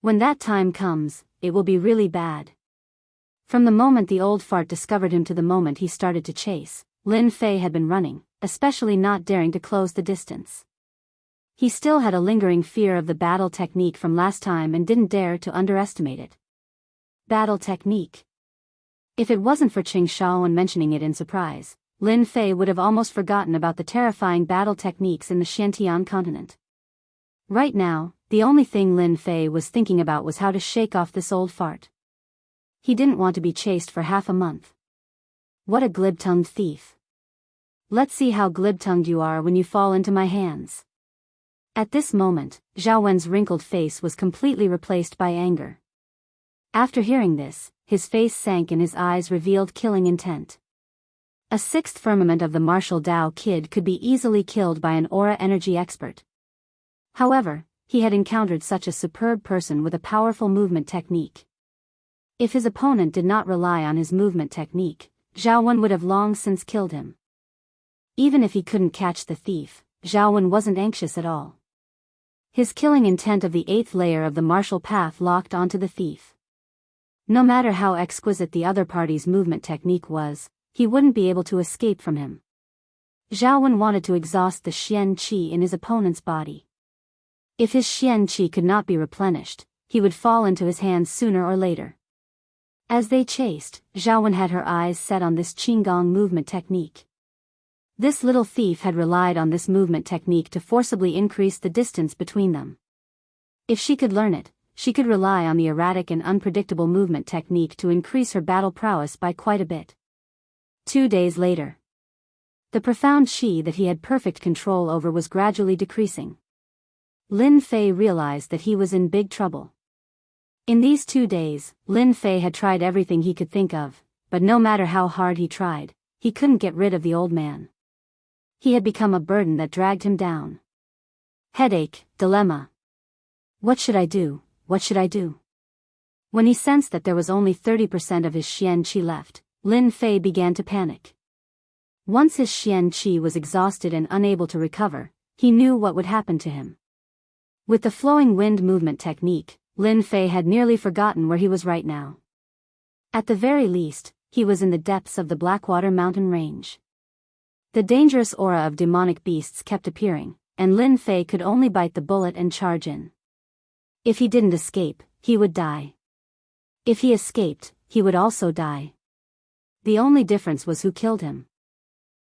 When that time comes, it will be really bad. From the moment the old fart discovered him to the moment he started to chase, Lin Fei had been running, especially not daring to close the distance. He still had a lingering fear of the battle technique from last time and didn't dare to underestimate it. Battle technique. If it wasn't for Qing Shaowen mentioning it in surprise, Lin Fei would have almost forgotten about the terrifying battle techniques in the Xiantian continent. Right now, the only thing Lin Fei was thinking about was how to shake off this old fart. He didn't want to be chased for half a month. What a glib-tongued thief. Let's see how glib-tongued you are when you fall into my hands. At this moment, Zhao Wen's wrinkled face was completely replaced by anger. After hearing this, his face sank and his eyes revealed killing intent. A sixth firmament of the martial Dao kid could be easily killed by an aura energy expert. However, he had encountered such a superb person with a powerful movement technique. If his opponent did not rely on his movement technique, Zhao Wen would have long since killed him. Even if he couldn't catch the thief, Zhao Wen wasn't anxious at all. His killing intent of the 8th layer of the martial path locked onto the thief. No matter how exquisite the other party's movement technique was, he wouldn't be able to escape from him. Zhao Wen wanted to exhaust the Xian Qi in his opponent's body. If his Xian Qi could not be replenished, he would fall into his hands sooner or later. As they chased, Zhao Wen had her eyes set on this Qinggong movement technique. This little thief had relied on this movement technique to forcibly increase the distance between them. If she could learn it, she could rely on the erratic and unpredictable movement technique to increase her battle prowess by quite a bit. 2 days later. The profound qi that he had perfect control over was gradually decreasing. Lin Fei realized that he was in big trouble. In these 2 days, Lin Fei had tried everything he could think of, but no matter how hard he tried, he couldn't get rid of the old man. He had become a burden that dragged him down. Headache, dilemma. What should I do? What should I do? When he sensed that there was only 30% of his Xian Qi left, Lin Fei began to panic. Once his Xian Qi was exhausted and unable to recover, he knew what would happen to him. With the flowing wind movement technique, Lin Fei had nearly forgotten where he was right now. At the very least, he was in the depths of the Blackwater mountain range. The dangerous aura of demonic beasts kept appearing, and Lin Fei could only bite the bullet and charge in. If he didn't escape, he would die. If he escaped, he would also die. The only difference was who killed him.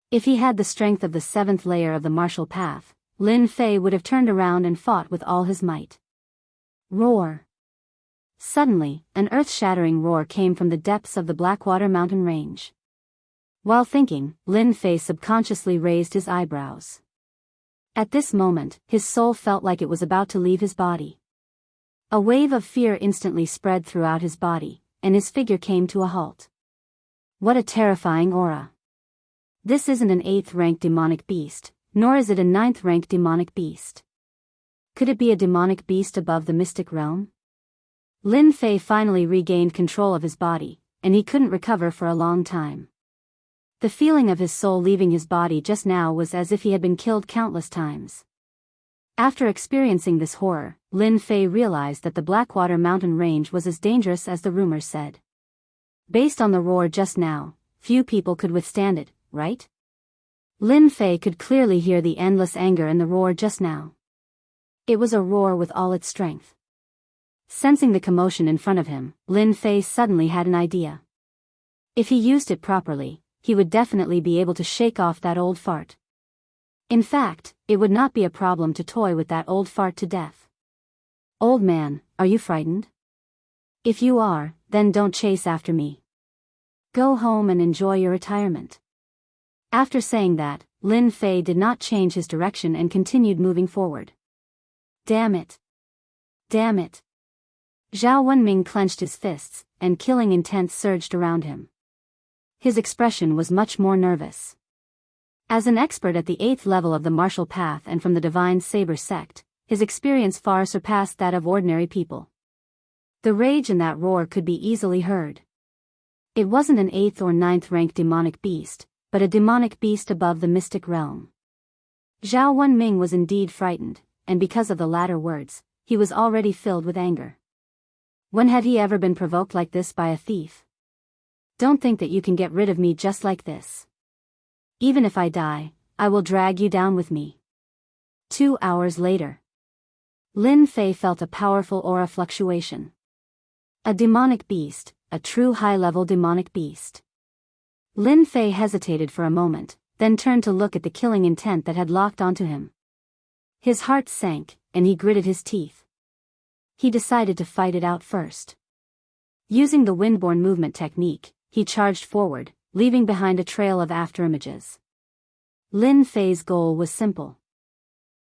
If he had the strength of the 7th layer of the martial path, Lin Fei would have turned around and fought with all his might. Roar! Suddenly, an earth-shattering roar came from the depths of the Blackwater mountain range. While thinking, Lin Fei subconsciously raised his eyebrows. At this moment, his soul felt like it was about to leave his body. A wave of fear instantly spread throughout his body, and his figure came to a halt. What a terrifying aura! This isn't an 8th-ranked demonic beast, nor is it a 9th-ranked demonic beast. Could it be a demonic beast above the mystic realm? Lin Fei finally regained control of his body, and he couldn't recover for a long time. The feeling of his soul leaving his body just now was as if he had been killed countless times. After experiencing this horror, Lin Fei realized that the Blackwater mountain range was as dangerous as the rumors said. Based on the roar just now, few people could withstand it, right? Lin Fei could clearly hear the endless anger in the roar just now. It was a roar with all its strength. Sensing the commotion in front of him, Lin Fei suddenly had an idea. If he used it properly, he would definitely be able to shake off that old fart. In fact, it would not be a problem to toy with that old fart to death. Old man, are you frightened? If you are, then don't chase after me. Go home and enjoy your retirement. After saying that, Lin Fei did not change his direction and continued moving forward. Damn it! Damn it! Zhao Wenming clenched his fists, and killing intent surged around him. His expression was much more nervous. As an expert at the 8th level of the martial path and from the Divine Saber sect, his experience far surpassed that of ordinary people. The rage in that roar could be easily heard. It wasn't an 8th or 9th rank demonic beast, but a demonic beast above the mystic realm. Zhao Wenming was indeed frightened, and because of the latter words, he was already filled with anger. When had he ever been provoked like this by a thief? Don't think that you can get rid of me just like this. Even if I die, I will drag you down with me. 2 hours later. Lin Fei felt a powerful aura fluctuation. A demonic beast, a true high-level demonic beast. Lin Fei hesitated for a moment, then turned to look at the killing intent that had locked onto him. His heart sank, and he gritted his teeth. He decided to fight it out first. Using the windborne movement technique, he charged forward, leaving behind a trail of afterimages. Lin Fei's goal was simple.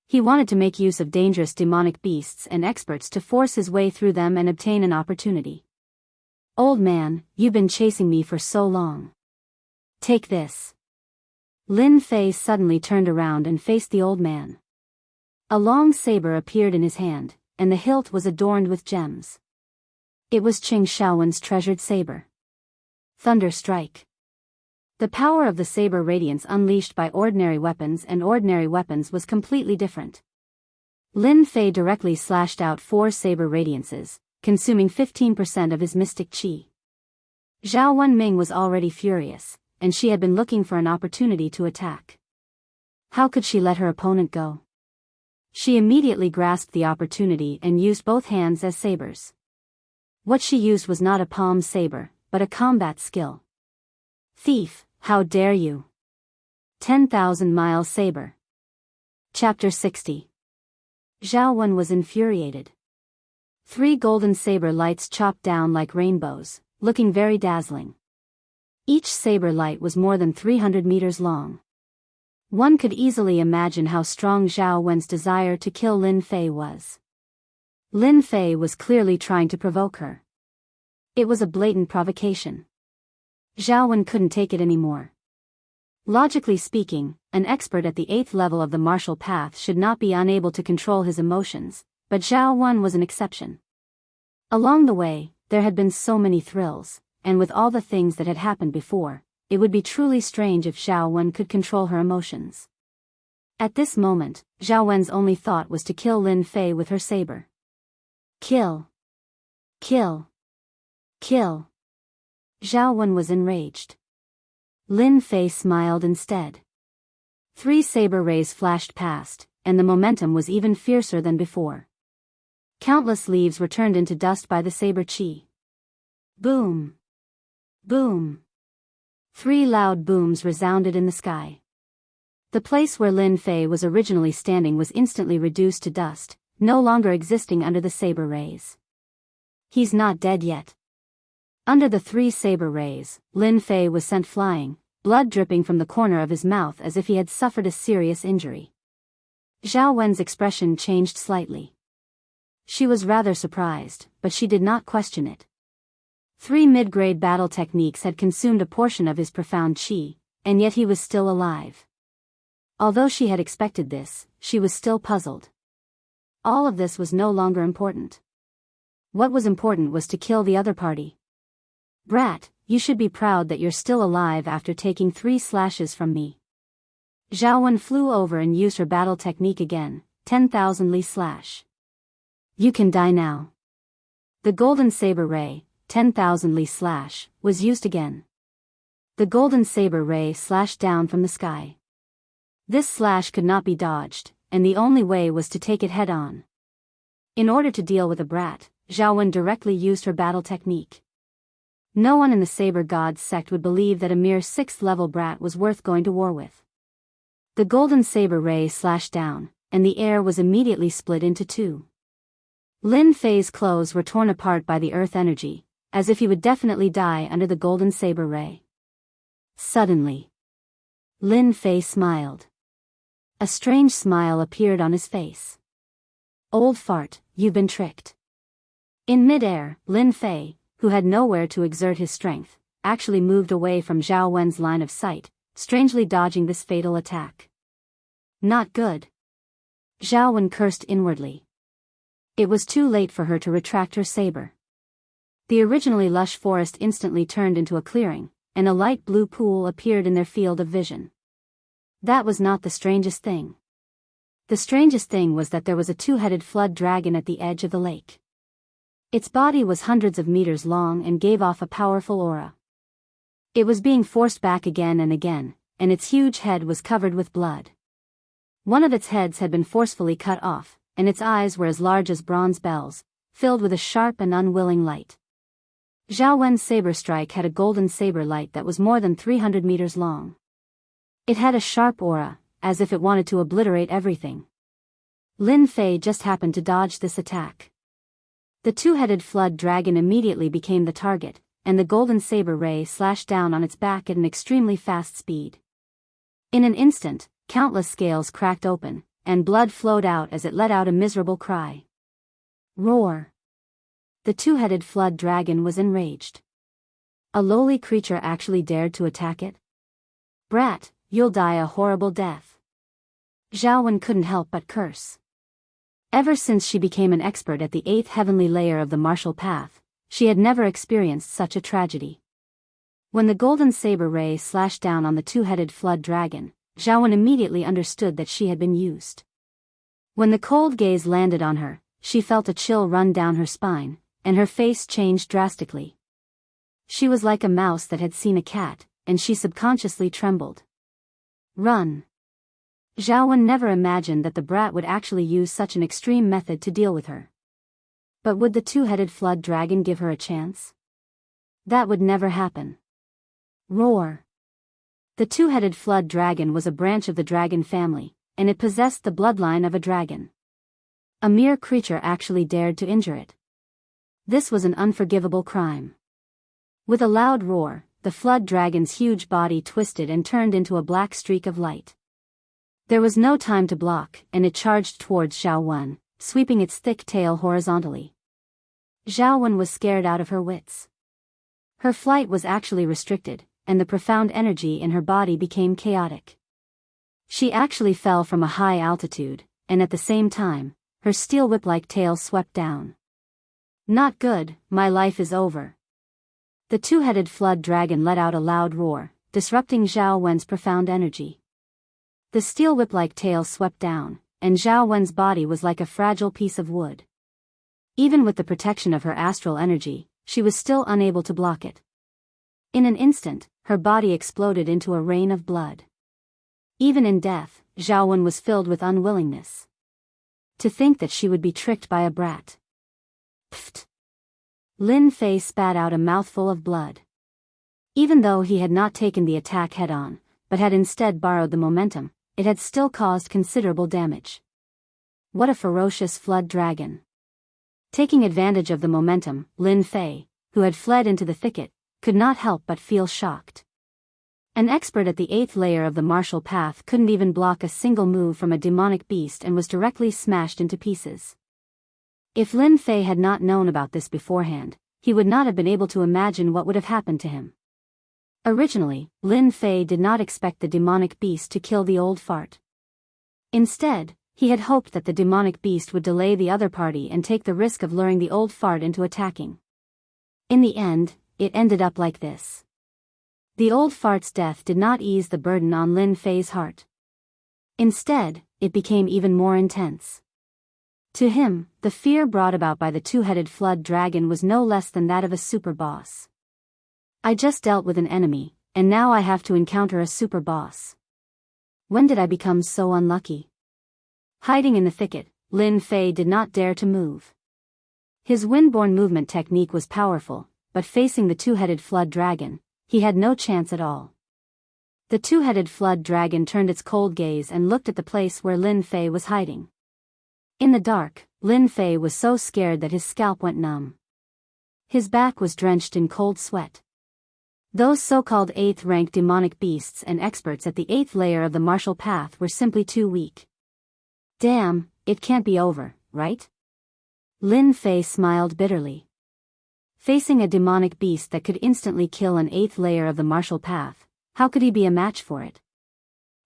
He wanted to make use of dangerous demonic beasts and experts to force his way through them and obtain an opportunity. Old man, you've been chasing me for so long. Take this. Lin Fei suddenly turned around and faced the old man. A long saber appeared in his hand, and the hilt was adorned with gems. It was Qing Shaowen's treasured saber. Thunder Strike. The power of the saber radiance unleashed by ordinary weapons and ordinary weapons was completely different. Lin Fei directly slashed out 4 saber radiances, consuming 15% of his mystic qi. Zhao Wenming was already furious, and she had been looking for an opportunity to attack. How could she let her opponent go? She immediately grasped the opportunity and used both hands as sabers. What she used was not a palm saber, but a combat skill. Thief, how dare you! 10,000-mile saber. Chapter 60. Zhao Wen was infuriated. 3 golden saber lights chopped down like rainbows, looking very dazzling. Each saber light was more than 300 meters long. One could easily imagine how strong Zhao Wen's desire to kill Lin Fei was. Lin Fei was clearly trying to provoke her. It was a blatant provocation. Zhao Wen couldn't take it anymore. Logically speaking, an expert at the 8th level of the martial path should not be unable to control his emotions, but Zhao Wen was an exception. Along the way, there had been so many thrills, and with all the things that had happened before, it would be truly strange if Zhao Wen could control her emotions. At this moment, Zhao Wen's only thought was to kill Lin Fei with her saber. Kill! Kill! Kill! Zhao Wen was enraged. Lin Fei smiled instead. 3 saber rays flashed past, and the momentum was even fiercer than before. Countless leaves were turned into dust by the saber chi. Boom! Boom! 3 loud booms resounded in the sky. The place where Lin Fei was originally standing was instantly reduced to dust, no longer existing under the saber rays. He's not dead yet. Under the 3 saber rays, Lin Fei was sent flying, blood dripping from the corner of his mouth as if he had suffered a serious injury. Zhao Wen's expression changed slightly. She was rather surprised, but she did not question it. 3 mid-grade battle techniques had consumed a portion of his profound qi, and yet he was still alive. Although she had expected this, she was still puzzled. All of this was no longer important. What was important was to kill the other party. Brat, you should be proud that you're still alive after taking 3 slashes from me. Zhao Wen flew over and used her battle technique again, 10,000 li slash. You can die now. The golden saber ray, 10,000 li slash, was used again. The golden saber ray slashed down from the sky. This slash could not be dodged, and the only way was to take it head-on. In order to deal with a brat, Zhao Wen directly used her battle technique. No one in the Saber Gods sect would believe that a mere 6th-level brat was worth going to war with. The golden saber ray slashed down, and the air was immediately split into 2. Lin Fei's clothes were torn apart by the earth energy, as if he would definitely die under the golden saber ray. Suddenly, Lin Fei smiled. A strange smile appeared on his face. Old fart, you've been tricked. In mid-air, Lin Fei, who had nowhere to exert his strength, actually moved away from Zhao Wen's line of sight, strangely dodging this fatal attack. Not good. Zhao Wen cursed inwardly. It was too late for her to retract her saber. The originally lush forest instantly turned into a clearing, and a light blue pool appeared in their field of vision. That was not the strangest thing. The strangest thing was that there was a two-headed flood dragon at the edge of the lake. Its body was hundreds of meters long and gave off a powerful aura. It was being forced back again and again, and its huge head was covered with blood. One of its heads had been forcefully cut off, and its eyes were as large as bronze bells, filled with a sharp and unwilling light. Zhao Wen's saber strike had a golden saber light that was more than 300 meters long. It had a sharp aura, as if it wanted to obliterate everything. Lin Fei just happened to dodge this attack. The two-headed flood dragon immediately became the target, and the golden saber ray slashed down on its back at an extremely fast speed. In an instant, countless scales cracked open, and blood flowed out as it let out a miserable cry. Roar! The two-headed flood dragon was enraged. A lowly creature actually dared to attack it? Brat, you'll die a horrible death. Zhao Wen couldn't help but curse. Ever since she became an expert at the 8th heavenly layer of the martial path, she had never experienced such a tragedy. When the golden saber ray slashed down on the two-headed flood dragon, Zhao Wen immediately understood that she had been used. When the cold gaze landed on her, she felt a chill run down her spine, and her face changed drastically. She was like a mouse that had seen a cat, and she subconsciously trembled. Run! Zhao Wen never imagined that the brat would actually use such an extreme method to deal with her. But would the two-headed flood dragon give her a chance? That would never happen. Roar! The two-headed flood dragon was a branch of the dragon family, and it possessed the bloodline of a dragon. A mere creature actually dared to injure it. This was an unforgivable crime. With a loud roar, the flood dragon's huge body twisted and turned into a black streak of light. There was no time to block, and it charged towards Zhao Wen, sweeping its thick tail horizontally. Zhao Wen was scared out of her wits. Her flight was actually restricted, and the profound energy in her body became chaotic. She actually fell from a high altitude, and at the same time, her steel whip-like tail swept down. Not good, my life is over. The two-headed flood dragon let out a loud roar, disrupting Zhao Wen's profound energy. The steel whip-like tail swept down, and Zhao Wen's body was like a fragile piece of wood. Even with the protection of her astral energy, she was still unable to block it. In an instant, her body exploded into a rain of blood. Even in death, Zhao Wen was filled with unwillingness. To think that she would be tricked by a brat. Pfft! Lin Fei spat out a mouthful of blood. Even though he had not taken the attack head-on, but had instead borrowed the momentum, it had still caused considerable damage. What a ferocious flood dragon! Taking advantage of the momentum, Lin Fei, who had fled into the thicket, could not help but feel shocked. An expert at the 8th layer of the martial path couldn't even block a single move from a demonic beast and was directly smashed into pieces. If Lin Fei had not known about this beforehand, he would not have been able to imagine what would have happened to him. Originally, Lin Fei did not expect the demonic beast to kill the old fart. Instead, he had hoped that the demonic beast would delay the other party and take the risk of luring the old fart into attacking. In the end, it ended up like this. The old fart's death did not ease the burden on Lin Fei's heart. Instead, it became even more intense. To him, the fear brought about by the two-headed flood dragon was no less than that of a super boss. I just dealt with an enemy, and now I have to encounter a super boss. When did I become so unlucky? Hiding in the thicket, Lin Fei did not dare to move. His wind-borne movement technique was powerful, but facing the two-headed flood dragon, he had no chance at all. The two-headed flood dragon turned its cold gaze and looked at the place where Lin Fei was hiding. In the dark, Lin Fei was so scared that his scalp went numb. His back was drenched in cold sweat. Those so-called 8th-rank demonic beasts and experts at the 8th layer of the martial path were simply too weak. Damn, it can't be over, right? Lin Fei smiled bitterly. Facing a demonic beast that could instantly kill an 8th layer of the martial path, how could he be a match for it?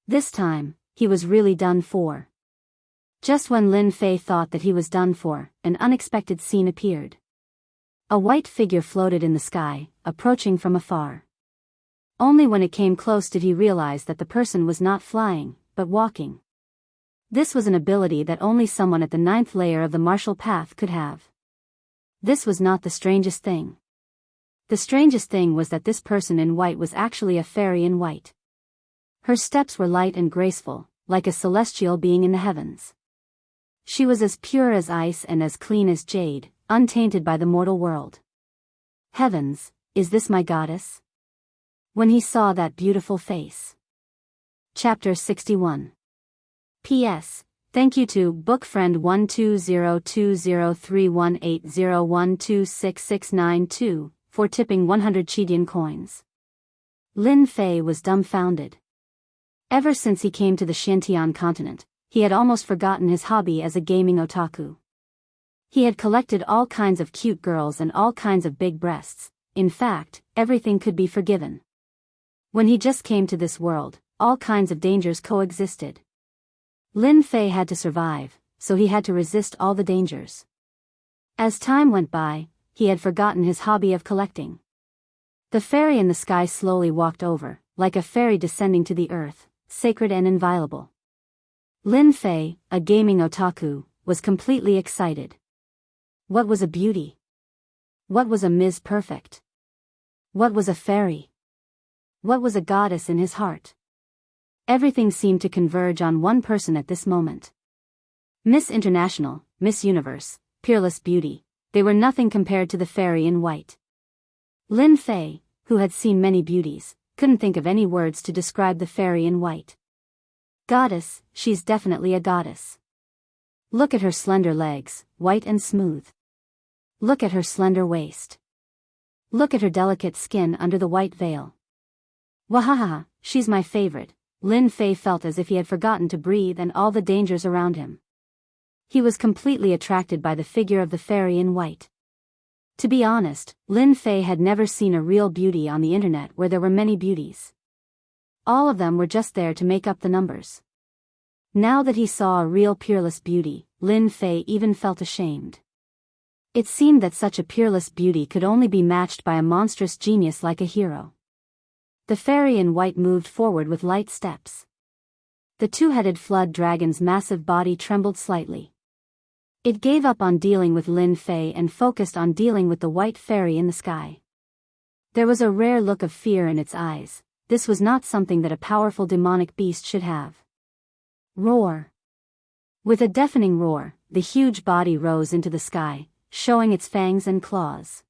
This time, he was really done for. Just when Lin Fei thought that he was done for, an unexpected scene appeared. A white figure floated in the sky, approaching from afar. Only when it came close did he realize that the person was not flying, but walking. This was an ability that only someone at the 9th layer of the martial path could have. This was not the strangest thing. The strangest thing was that this person in white was actually a fairy in white. Her steps were light and graceful, like a celestial being in the heavens. She was as pure as ice and as clean as jade, untainted by the mortal world. Heavens, is this my goddess? When he saw that beautiful face. Chapter 61. P.S. Thank you to bookfriend 120203180126692 for tipping 100 Chidian coins. Lin Fei was dumbfounded. Ever since he came to the Xintian continent, he had almost forgotten his hobby as a gaming otaku. He had collected all kinds of cute girls and all kinds of big breasts. In fact, everything could be forgiven. When he just came to this world, all kinds of dangers coexisted. Lin Fei had to survive, so he had to resist all the dangers. As time went by, he had forgotten his hobby of collecting. The fairy in the sky slowly walked over, like a fairy descending to the earth, sacred and inviolable. Lin Fei, a gaming otaku, was completely excited. What was a beauty? What was a Ms. Perfect? What was a fairy? What was a goddess in his heart? Everything seemed to converge on one person at this moment. Miss International, Miss Universe, peerless beauty, they were nothing compared to the fairy in white. Lin Fei, who had seen many beauties, couldn't think of any words to describe the fairy in white. Goddess, she's definitely a goddess. Look at her slender legs, white and smooth. Look at her slender waist. Look at her delicate skin under the white veil. Wahaha, she's my favorite. Lin Fei felt as if he had forgotten to breathe and all the dangers around him. He was completely attracted by the figure of the fairy in white. To be honest, Lin Fei had never seen a real beauty on the internet where there were many beauties. All of them were just there to make up the numbers. Now that he saw a real peerless beauty, Lin Fei even felt ashamed. It seemed that such a peerless beauty could only be matched by a monstrous genius like a hero. The fairy in white moved forward with light steps. The two-headed flood dragon's massive body trembled slightly. It gave up on dealing with Lin Fei and focused on dealing with the white fairy in the sky. There was a rare look of fear in its eyes. This was not something that a powerful demonic beast should have. Roar. With a deafening roar, the huge body rose into the sky, showing its fangs and claws.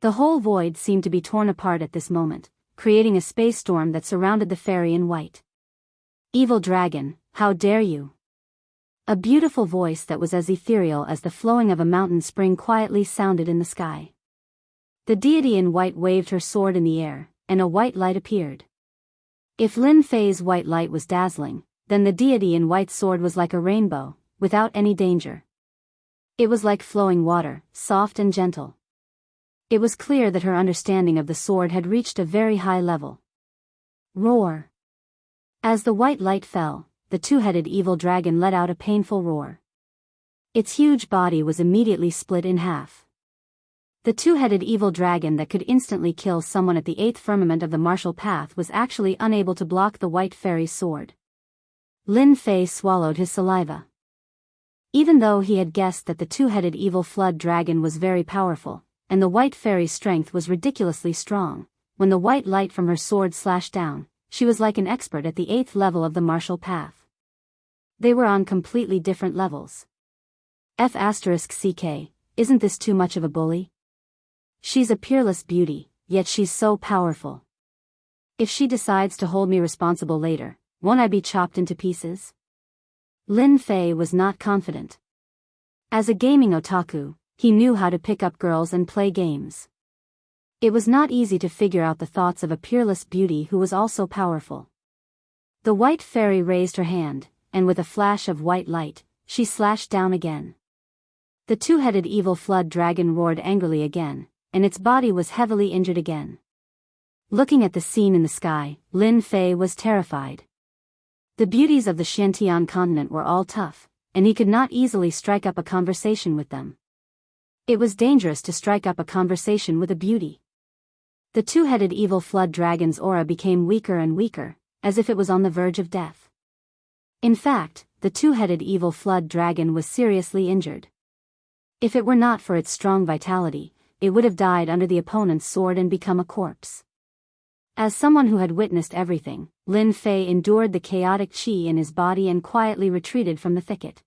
The whole void seemed to be torn apart at this moment, creating a space storm that surrounded the fairy in white. Evil dragon, how dare you! A beautiful voice that was as ethereal as the flowing of a mountain spring quietly sounded in the sky. The deity in white waved her sword in the air, and a white light appeared. If Lin Fei's white light was dazzling, then the deity in white's sword was like a rainbow, without any danger. It was like flowing water, soft and gentle. It was clear that her understanding of the sword had reached a very high level. Roar. As the white light fell, the two-headed evil dragon let out a painful roar. Its huge body was immediately split in half. The two-headed evil dragon that could instantly kill someone at the 8th firmament of the martial path was actually unable to block the white fairy's sword. Lin Fei swallowed his saliva. Even though he had guessed that the two-headed evil flood dragon was very powerful, and the white fairy's strength was ridiculously strong, when the white light from her sword slashed down, she was like an expert at the 8th level of the martial path. They were on completely different levels. F***CK, isn't this too much of a bully? She's a peerless beauty, yet she's so powerful. If she decides to hold me responsible later, won't I be chopped into pieces? Lin Fei was not confident. As a gaming otaku, he knew how to pick up girls and play games. It was not easy to figure out the thoughts of a peerless beauty who was also powerful. The white fairy raised her hand, and with a flash of white light, she slashed down again. The two-headed evil flood dragon roared angrily again, and its body was heavily injured again. Looking at the scene in the sky, Lin Fei was terrified. The beauties of the Xiantian continent were all tough, and he could not easily strike up a conversation with them. It was dangerous to strike up a conversation with a beauty. The two-headed evil flood dragon's aura became weaker and weaker, as if it was on the verge of death. In fact, the two-headed evil flood dragon was seriously injured. If it were not for its strong vitality, it would have died under the opponent's sword and become a corpse. As someone who had witnessed everything, Lin Fei endured the chaotic qi in his body and quietly retreated from the thicket.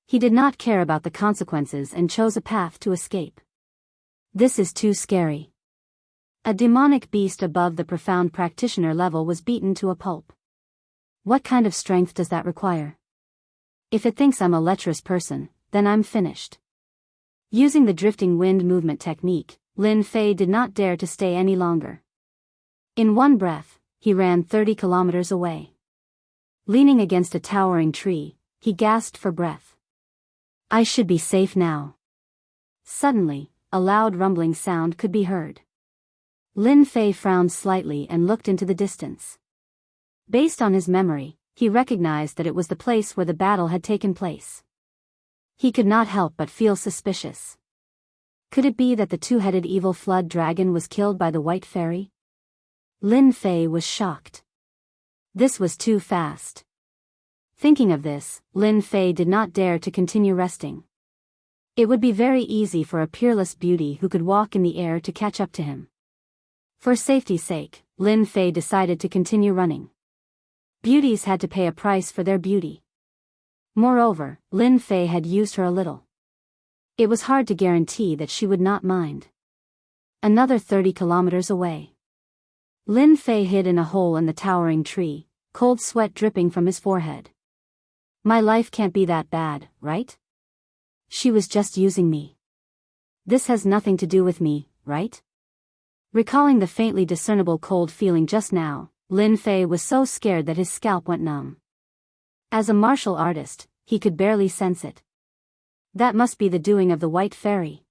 He did not care about the consequences and chose a path to escape. This is too scary. A demonic beast above the profound practitioner level was beaten to a pulp. What kind of strength does that require? If it thinks I'm a lecherous person, then I'm finished. Using the drifting wind movement technique, Lin Fei did not dare to stay any longer. In one breath, he ran 30 kilometers away. Leaning against a towering tree, he gasped for breath. I should be safe now. Suddenly, a loud rumbling sound could be heard. Lin Fei frowned slightly and looked into the distance. Based on his memory, he recognized that it was the place where the battle had taken place. He could not help but feel suspicious. Could it be that the two-headed evil flood dragon was killed by the white fairy? Lin Fei was shocked. This was too fast. Thinking of this, Lin Fei did not dare to continue resting. It would be very easy for a peerless beauty who could walk in the air to catch up to him. For safety's sake, Lin Fei decided to continue running. Beauties had to pay a price for their beauty. Moreover, Lin Fei had used her a little. It was hard to guarantee that she would not mind. Another 30 kilometers away. Lin Fei hid in a hole in the towering tree, cold sweat dripping from his forehead. My life can't be that bad, right? She was just using me. This has nothing to do with me, right? Recalling the faintly discernible cold feeling just now, Lin Fei was so scared that his scalp went numb. As a martial artist, he could barely sense it. That must be the doing of the white fairy.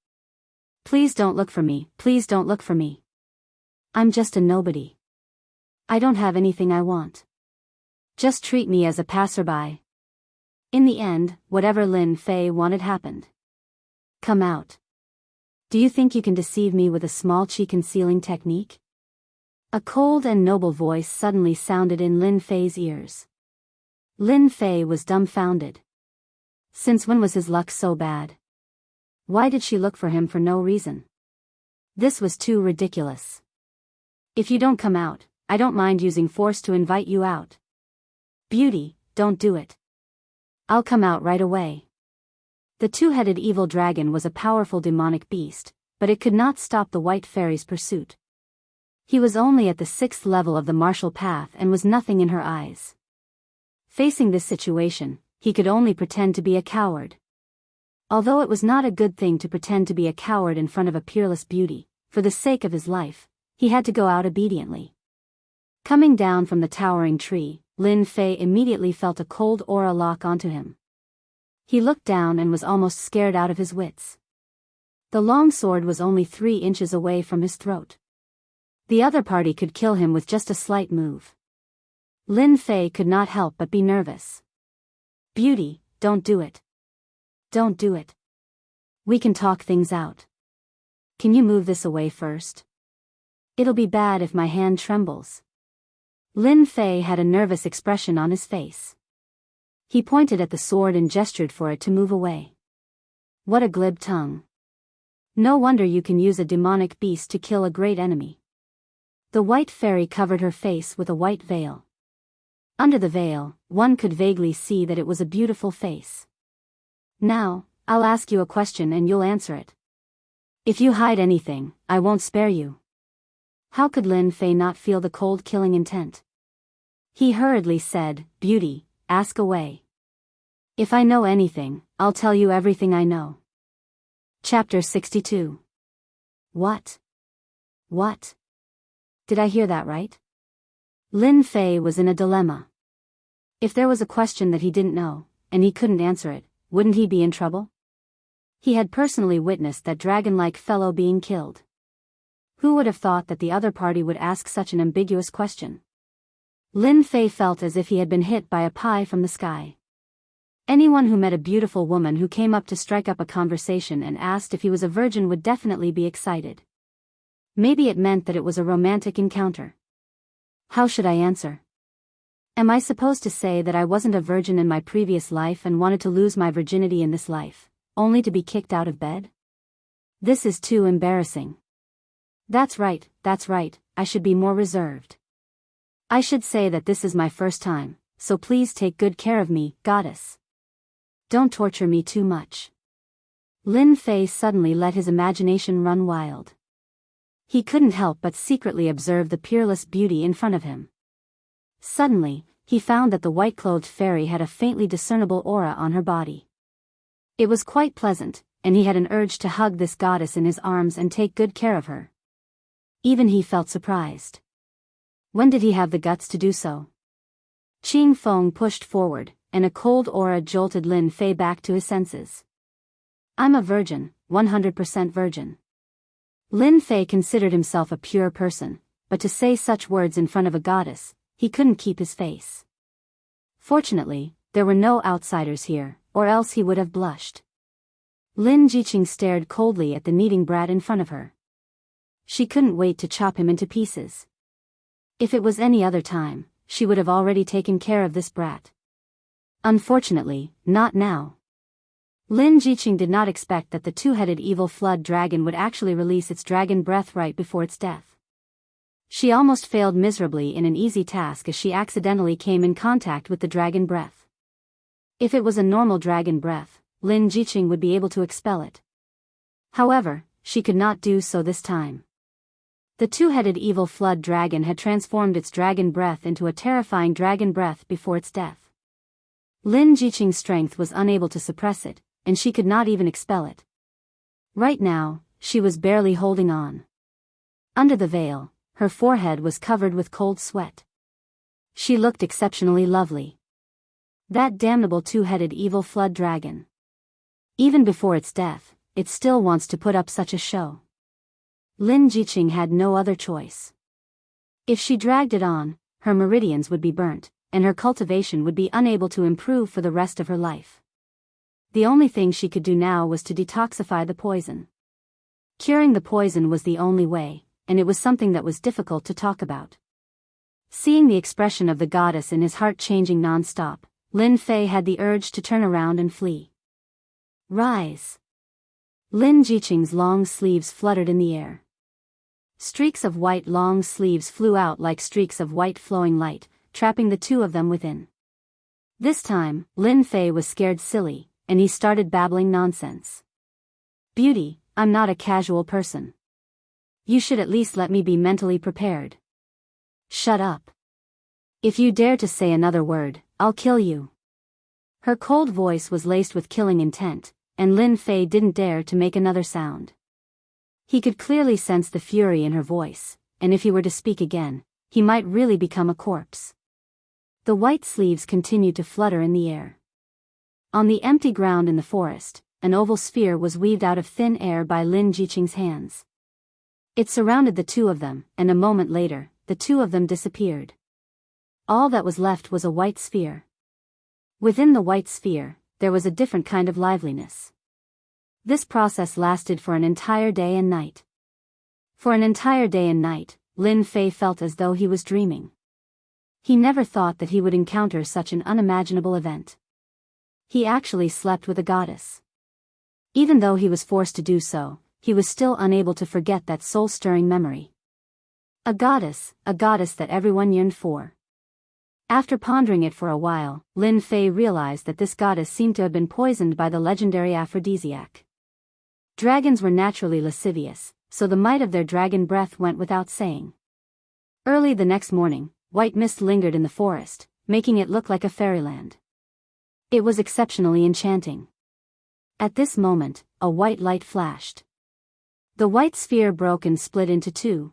Please don't look for me, please don't look for me. I'm just a nobody. I don't have anything I want. Just treat me as a passerby. In the end, whatever Lin Fei wanted happened. Come out. Do you think you can deceive me with a small qi concealing technique? A cold and noble voice suddenly sounded in Lin Fei's ears. Lin Fei was dumbfounded. Since when was his luck so bad? Why did she look for him for no reason? This was too ridiculous. If you don't come out, I don't mind using force to invite you out. Beauty, don't do it. I'll come out right away. The two-headed evil dragon was a powerful demonic beast, but it could not stop the white fairy's pursuit. He was only at the 6th level of the martial path and was nothing in her eyes. Facing this situation, he could only pretend to be a coward. Although it was not a good thing to pretend to be a coward in front of a peerless beauty, for the sake of his life, he had to go out obediently. Coming down from the towering tree, Lin Fei immediately felt a cold aura lock onto him. He looked down and was almost scared out of his wits. The long sword was only 3 inches away from his throat. The other party could kill him with just a slight move. Lin Fei could not help but be nervous. Beauty, don't do it. Don't do it. We can talk things out. Can you move this away first? It'll be bad if my hand trembles. Lin Fei had a nervous expression on his face. He pointed at the sword and gestured for it to move away. What a glib tongue. No wonder you can use a demonic beast to kill a great enemy. The white fairy covered her face with a white veil. Under the veil, one could vaguely see that it was a beautiful face. Now, I'll ask you a question and you'll answer it. If you hide anything, I won't spare you. How could Lin Fei not feel the cold killing intent? He hurriedly said, Beauty, ask away. If I know anything, I'll tell you everything I know. Chapter 62. What? What? Did I hear that right? Lin Fei was in a dilemma. If there was a question that he didn't know, and he couldn't answer it, wouldn't he be in trouble? He had personally witnessed that dragon-like fellow being killed. Who would have thought that the other party would ask such an ambiguous question? Lin Fei felt as if he had been hit by a pie from the sky. Anyone who met a beautiful woman who came up to strike up a conversation and asked if he was a virgin would definitely be excited. Maybe it meant that it was a romantic encounter. How should I answer? Am I supposed to say that I wasn't a virgin in my previous life and wanted to lose my virginity in this life, only to be kicked out of bed? This is too embarrassing. That's right, I should be more reserved. I should say that this is my first time, so please take good care of me, goddess. Don't torture me too much. Lin Fei suddenly let his imagination run wild. He couldn't help but secretly observe the peerless beauty in front of him. Suddenly, he found that the white-clothed fairy had a faintly discernible aura on her body. It was quite pleasant, and he had an urge to hug this goddess in his arms and take good care of her. Even he felt surprised. When did he have the guts to do so? Qing Feng pushed forward, and a cold aura jolted Lin Fei back to his senses. I'm a virgin, 100% virgin. Lin Fei considered himself a pure person, but to say such words in front of a goddess, he couldn't keep his face. Fortunately, there were no outsiders here, or else he would have blushed. Lin Jiqing stared coldly at the kneading brat in front of her. She couldn't wait to chop him into pieces. If it was any other time, she would have already taken care of this brat. Unfortunately, not now. Lin Jiqing did not expect that the two-headed evil flood dragon would actually release its dragon breath right before its death. She almost failed miserably in an easy task as she accidentally came in contact with the dragon breath. If it was a normal dragon breath, Lin Jiqing would be able to expel it. However, she could not do so this time. The two-headed evil flood dragon had transformed its dragon breath into a terrifying dragon breath before its death. Lin Jiqing's strength was unable to suppress it, and she could not even expel it. Right now, she was barely holding on. Under the veil, her forehead was covered with cold sweat. She looked exceptionally lovely. That damnable two-headed evil flood dragon. Even before its death, it still wants to put up such a show. Lin Jiqing had no other choice. If she dragged it on, her meridians would be burnt, and her cultivation would be unable to improve for the rest of her life. The only thing she could do now was to detoxify the poison. Curing the poison was the only way, and it was something that was difficult to talk about. Seeing the expression of the goddess in his heart changing non-stop, Lin Fei had the urge to turn around and flee. Rise! Lin Jiqing's long sleeves fluttered in the air. Streaks of white long sleeves flew out like streaks of white flowing light, trapping the two of them within. This time, Lin Fei was scared silly, and he started babbling nonsense. Beauty, I'm not a casual person. You should at least let me be mentally prepared. Shut up. If you dare to say another word, I'll kill you. Her cold voice was laced with killing intent, and Lin Fei didn't dare to make another sound. He could clearly sense the fury in her voice, and if he were to speak again, he might really become a corpse. The white sleeves continued to flutter in the air. On the empty ground in the forest, an oval sphere was weaved out of thin air by Lin Jiqing's hands. It surrounded the two of them, and a moment later, the two of them disappeared. All that was left was a white sphere. Within the white sphere, there was a different kind of liveliness. This process lasted for an entire day and night. For an entire day and night, Lin Fei felt as though he was dreaming. He never thought that he would encounter such an unimaginable event. He actually slept with a goddess. Even though he was forced to do so, he was still unable to forget that soul-stirring memory. A goddess that everyone yearned for. After pondering it for a while, Lin Fei realized that this goddess seemed to have been poisoned by the legendary aphrodisiac. Dragons were naturally lascivious, so the might of their dragon breath went without saying. Early the next morning, white mist lingered in the forest, making it look like a fairyland. It was exceptionally enchanting. At this moment, a white light flashed. The white sphere broke and split into two,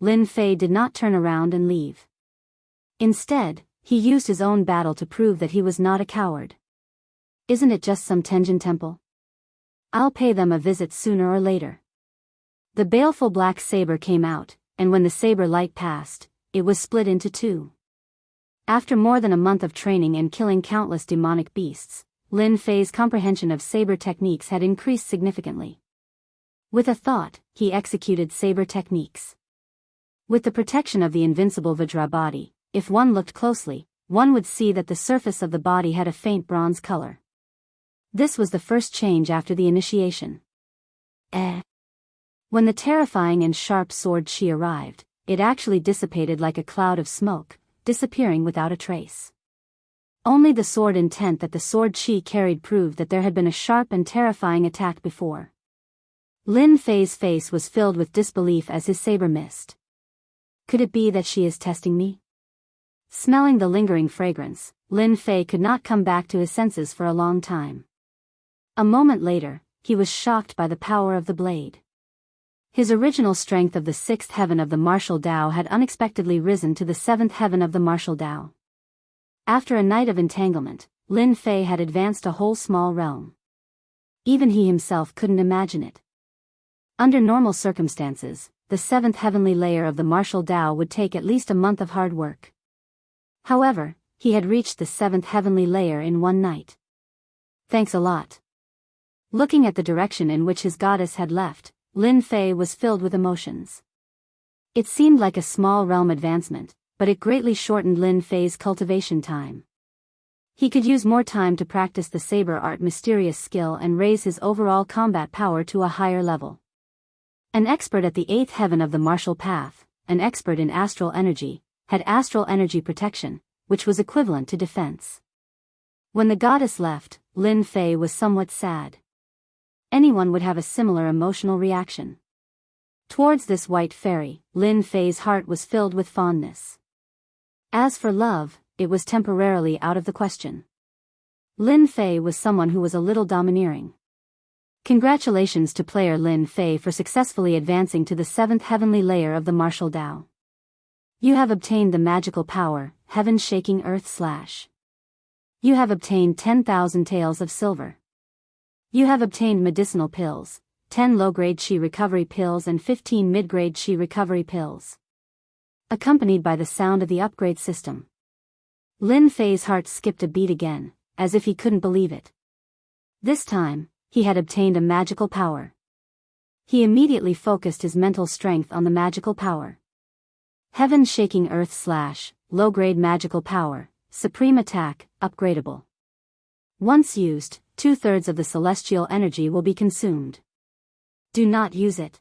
Lin Fei did not turn around and leave. Instead, he used his own battle to prove that he was not a coward. Isn't it just some Tenjin temple? I'll pay them a visit sooner or later. The baleful black saber came out, and when the saber light passed, it was split into two. After more than a month of training and killing countless demonic beasts, Lin Fei's comprehension of saber techniques had increased significantly. With a thought, he executed saber techniques. With the protection of the invincible Vajra body, if one looked closely, one would see that the surface of the body had a faint bronze color. This was the first change after the initiation. When the terrifying and sharp sword Qi arrived, it actually dissipated like a cloud of smoke, disappearing without a trace. Only the sword intent that the sword Qi carried proved that there had been a sharp and terrifying attack before. Lin Fei's face was filled with disbelief as his saber missed. Could it be that she is testing me? Smelling the lingering fragrance, Lin Fei could not come back to his senses for a long time. A moment later, he was shocked by the power of the blade. His original strength of the sixth heaven of the martial Dao had unexpectedly risen to the seventh heaven of the martial Dao. After a night of entanglement, Lin Fei had advanced a whole small realm. Even he himself couldn't imagine it. Under normal circumstances, the seventh heavenly layer of the martial Dao would take at least a month of hard work. However, he had reached the seventh heavenly layer in one night. Thanks a lot. Looking at the direction in which his goddess had left, Lin Fei was filled with emotions. It seemed like a small realm advancement, but it greatly shortened Lin Fei's cultivation time. He could use more time to practice the saber art mysterious skill and raise his overall combat power to a higher level. An expert at the eighth heaven of the martial path, an expert in astral energy, had astral energy protection, which was equivalent to defense. When the goddess left, Lin Fei was somewhat sad. Anyone would have a similar emotional reaction. Towards this white fairy, Lin Fei's heart was filled with fondness. As for love, it was temporarily out of the question. Lin Fei was someone who was a little domineering. Congratulations to player Lin Fei for successfully advancing to the seventh heavenly layer of the martial Dao. You have obtained the magical power, Heaven Shaking Earth / You have obtained 10,000 taels of silver. You have obtained medicinal pills, 10 low-grade Qi recovery pills and 15 mid-grade Qi recovery pills. Accompanied by the sound of the upgrade system. Lin Fei's heart skipped a beat again, as if he couldn't believe it. This time, he had obtained a magical power. He immediately focused his mental strength on the magical power. Heaven Shaking Earth / low-grade magical power, supreme attack, upgradable. Once used, 2/3 of the celestial energy will be consumed. Do not use it.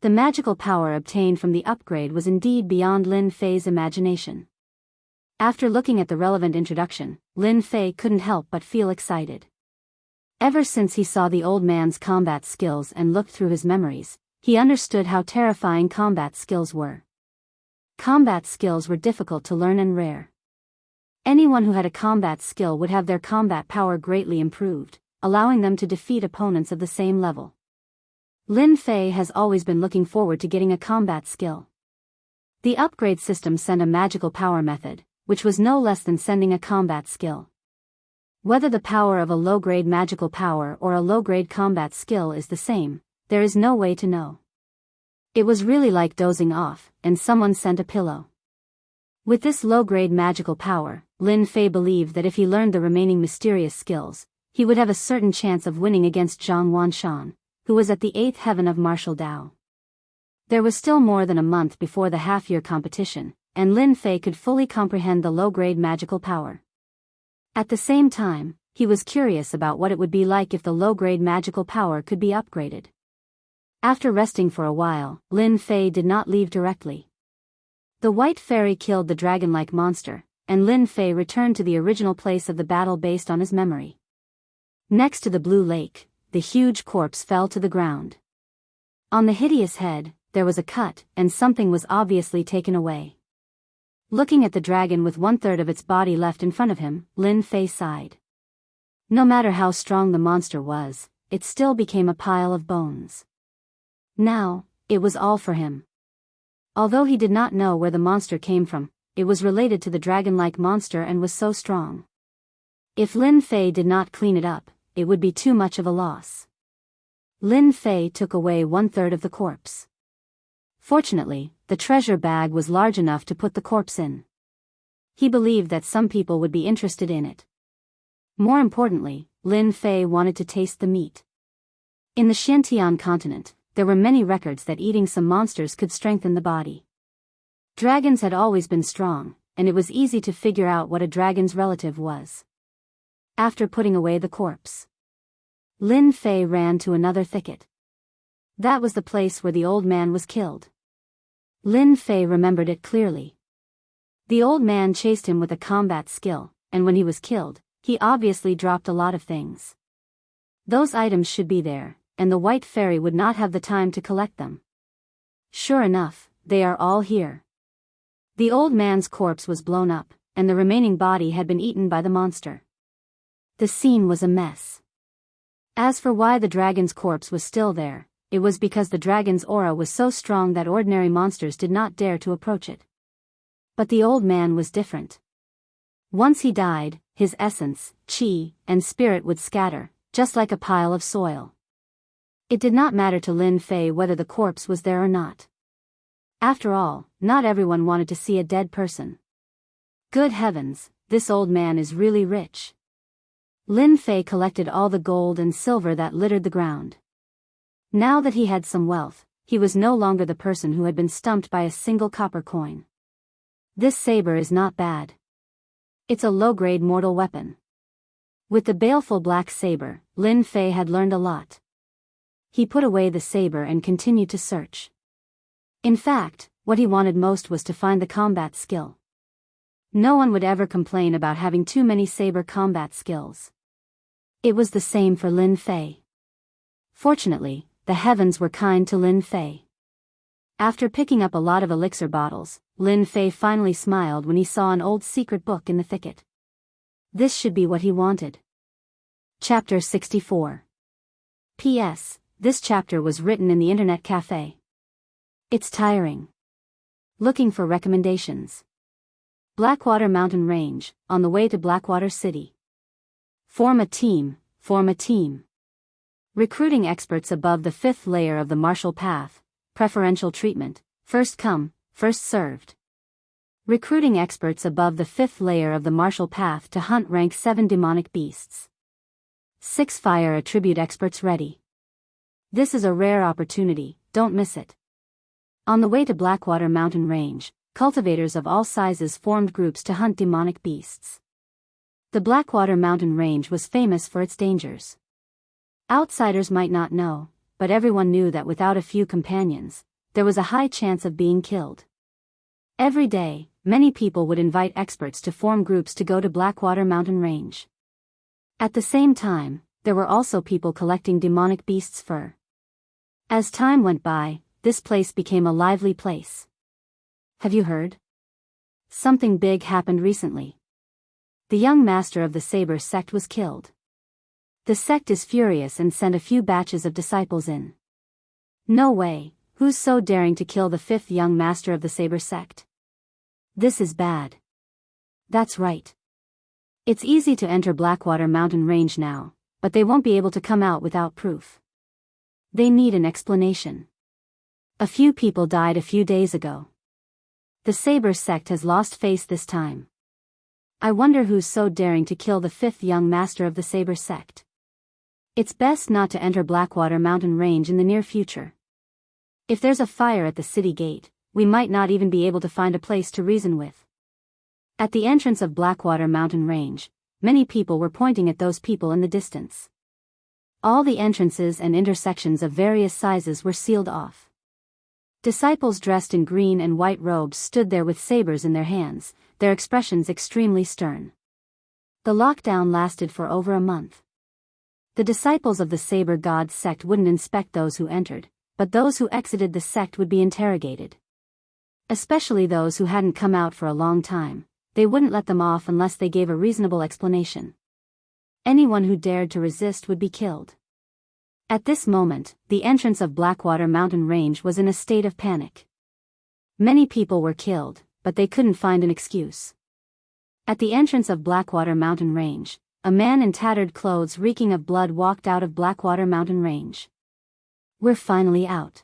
The magical power obtained from the upgrade was indeed beyond Lin Fei's imagination. After looking at the relevant introduction, Lin Fei couldn't help but feel excited. Ever since he saw the old man's combat skills and looked through his memories, he understood how terrifying combat skills were. Combat skills were difficult to learn and rare. Anyone who had a combat skill would have their combat power greatly improved, allowing them to defeat opponents of the same level. Lin Fei has always been looking forward to getting a combat skill. The upgrade system sent a magical power method, which was no less than sending a combat skill. Whether the power of a low-grade magical power or a low-grade combat skill is the same, there is no way to know. It was really like dozing off, and someone sent a pillow. With this low-grade magical power, Lin Fei believed that if he learned the remaining mysterious skills, he would have a certain chance of winning against Zhang Wanshan, who was at the eighth heaven of martial Dao. There was still more than a month before the half-year competition, and Lin Fei could fully comprehend the low-grade magical power. At the same time, he was curious about what it would be like if the low-grade magical power could be upgraded. After resting for a while, Lin Fei did not leave directly. The white fairy killed the dragon-like monster, and Lin Fei returned to the original place of the battle based on his memory. Next to the blue lake, the huge corpse fell to the ground. On the hideous head, there was a cut, and something was obviously taken away. Looking at the dragon with 1/3 of its body left in front of him, Lin Fei sighed. No matter how strong the monster was, it still became a pile of bones. Now, it was all for him. Although he did not know where the monster came from, it was related to the dragon-like monster and was so strong. If Lin Fei did not clean it up, it would be too much of a loss. Lin Fei took away 1/3 of the corpse. Fortunately, the treasure bag was large enough to put the corpse in. He believed that some people would be interested in it. More importantly, Lin Fei wanted to taste the meat. In the Xiantian continent, there were many records that eating some monsters could strengthen the body. Dragons had always been strong, and it was easy to figure out what a dragon's relative was. After putting away the corpse, Lin Fei ran to another thicket. That was the place where the old man was killed. Lin Fei remembered it clearly. The old man chased him with a combat skill, and when he was killed, he obviously dropped a lot of things. Those items should be there, and the white fairy would not have the time to collect them. Sure enough, they are all here. The old man's corpse was blown up, and the remaining body had been eaten by the monster. The scene was a mess. As for why the dragon's corpse was still there, it was because the dragon's aura was so strong that ordinary monsters did not dare to approach it. But the old man was different. Once he died, his essence, qi, and spirit would scatter, just like a pile of soil. It did not matter to Lin Fei whether the corpse was there or not. After all, not everyone wanted to see a dead person. Good heavens, this old man is really rich. Lin Fei collected all the gold and silver that littered the ground. Now that he had some wealth, he was no longer the person who had been stumped by a single copper coin. This saber is not bad. It's a low-grade mortal weapon. With the baleful black saber, Lin Fei had learned a lot. He put away the saber and continued to search. In fact, what he wanted most was to find the combat skill. No one would ever complain about having too many saber combat skills. It was the same for Lin Fei. Fortunately, the heavens were kind to Lin Fei. After picking up a lot of elixir bottles, Lin Fei finally smiled when he saw an old secret book in the thicket. This should be what he wanted. Chapter 64. P.S. This chapter was written in the internet cafe. It's tiring. Looking for recommendations. Blackwater Mountain Range, on the way to Blackwater City. Form a team, form a team. Recruiting experts above the 5th layer of the martial path, preferential treatment, first come, first served. Recruiting experts above the 5th layer of the martial path to hunt rank 7 demonic beasts. 6 fire attribute experts ready. This is a rare opportunity, don't miss it. On the way to Blackwater Mountain Range, cultivators of all sizes formed groups to hunt demonic beasts. The Blackwater Mountain Range was famous for its dangers. Outsiders might not know, but everyone knew that without a few companions, there was a high chance of being killed. Every day, many people would invite experts to form groups to go to Blackwater Mountain Range. At the same time, there were also people collecting demonic beasts' fur. As time went by, this place became a lively place. Have you heard? Something big happened recently. The young master of the Saber sect was killed. The sect is furious and sent a few batches of disciples in. No way, who's so daring to kill the 5th young master of the Saber sect? This is bad. That's right. It's easy to enter Blackwater Mountain Range now, but they won't be able to come out without proof. They need an explanation. A few people died a few days ago. The Saber sect has lost face this time. I wonder who's so daring to kill the 5th young master of the Saber sect. It's best not to enter Blackwater Mountain Range in the near future. If there's a fire at the city gate, we might not even be able to find a place to reason with. At the entrance of Blackwater Mountain Range, many people were pointing at those people in the distance. All the entrances and intersections of various sizes were sealed off. Disciples dressed in green and white robes stood there with sabers in their hands, their expressions extremely stern. The lockdown lasted for over a month. The disciples of the Saber God sect wouldn't inspect those who entered, but those who exited the sect would be interrogated. Especially those who hadn't come out for a long time, they wouldn't let them off unless they gave a reasonable explanation. Anyone who dared to resist would be killed. At this moment, the entrance of Blackwater Mountain Range was in a state of panic. Many people were killed, but they couldn't find an excuse. At the entrance of Blackwater Mountain Range, a man in tattered clothes reeking of blood walked out of Blackwater Mountain Range. "We're finally out."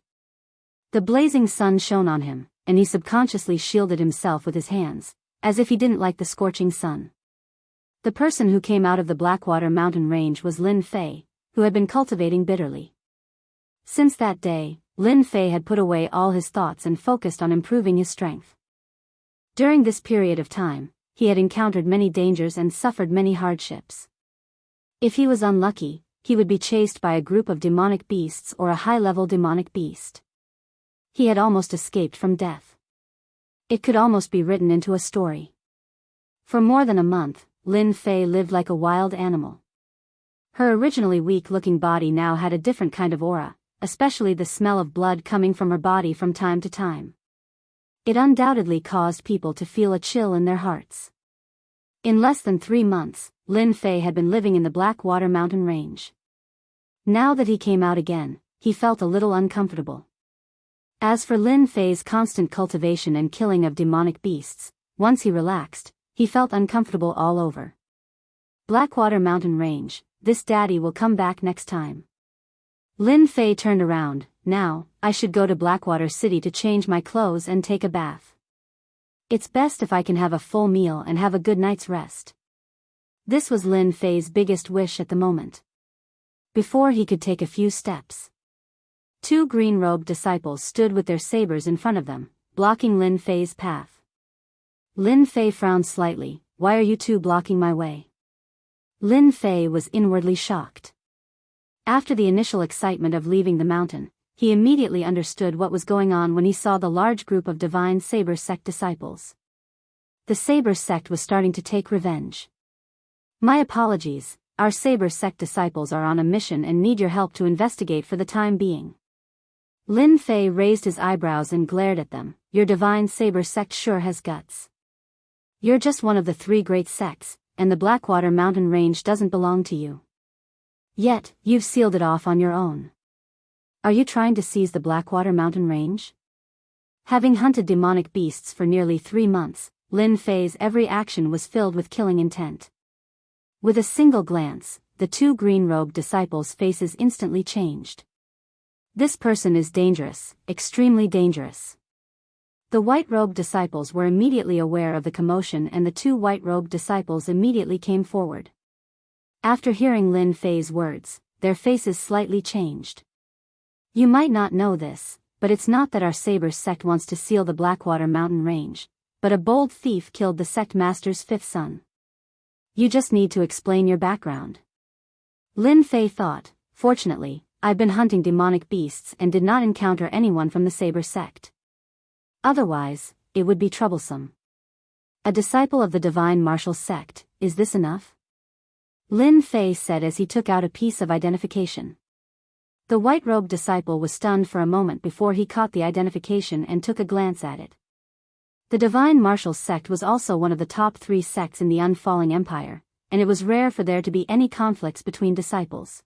The blazing sun shone on him, and he subconsciously shielded himself with his hands, as if he didn't like the scorching sun. The person who came out of the Blackwater Mountain Range was Lin Fei, who had been cultivating bitterly. Since that day, Lin Fei had put away all his thoughts and focused on improving his strength. During this period of time, he had encountered many dangers and suffered many hardships. If he was unlucky, he would be chased by a group of demonic beasts or a high-level demonic beast. He had almost escaped from death. It could almost be written into a story. For more than a month, Lin Fei lived like a wild animal. Her originally weak-looking body now had a different kind of aura, especially the smell of blood coming from her body from time to time. It undoubtedly caused people to feel a chill in their hearts. In less than 3 months, Lin Fei had been living in the Blackwater Mountain Range. Now that he came out again, he felt a little uncomfortable. As for Lin Fei's constant cultivation and killing of demonic beasts, once he relaxed, he felt uncomfortable all over. Blackwater Mountain Range, this daddy will come back next time. Lin Fei turned around. Now, I should go to Blackwater City to change my clothes and take a bath. It's best if I can have a full meal and have a good night's rest. This was Lin Fei's biggest wish at the moment. Before he could take a few steps, 2 green-robed disciples stood with their sabers in front of them, blocking Lin Fei's path. Lin Fei frowned slightly. "Why are you two blocking my way?" Lin Fei was inwardly shocked. After the initial excitement of leaving the mountain, he immediately understood what was going on when he saw the large group of Divine Saber Sect disciples. The Saber Sect was starting to take revenge. "My apologies, our Saber Sect disciples are on a mission and need your help to investigate for the time being." Lin Fei raised his eyebrows and glared at them. "Your Divine Saber Sect sure has guts. You're just one of the 3 great sects, and the Blackwater Mountain Range doesn't belong to you. Yet, you've sealed it off on your own. Are you trying to seize the Blackwater Mountain Range?" Having hunted demonic beasts for nearly 3 months, Lin Fei's every action was filled with killing intent. With a single glance, the 2 green-robed disciples' faces instantly changed. "This person is dangerous, extremely dangerous." The white-robed disciples were immediately aware of the commotion and the 2 white-robed disciples immediately came forward. After hearing Lin Fei's words, their faces slightly changed. "You might not know this, but it's not that our Saber Sect wants to seal the Blackwater Mountain Range, but a bold thief killed the sect master's 5th son. You just need to explain your background." Lin Fei thought, "Fortunately, I've been hunting demonic beasts and did not encounter anyone from the Saber Sect. Otherwise, it would be troublesome. A disciple of the Divine Martial Sect, is this enough?" Lin Fei said as he took out a piece of identification. The white-robed disciple was stunned for a moment before he caught the identification and took a glance at it. The Divine Martial Sect was also one of the top 3 sects in the Unfalling Empire, and it was rare for there to be any conflicts between disciples.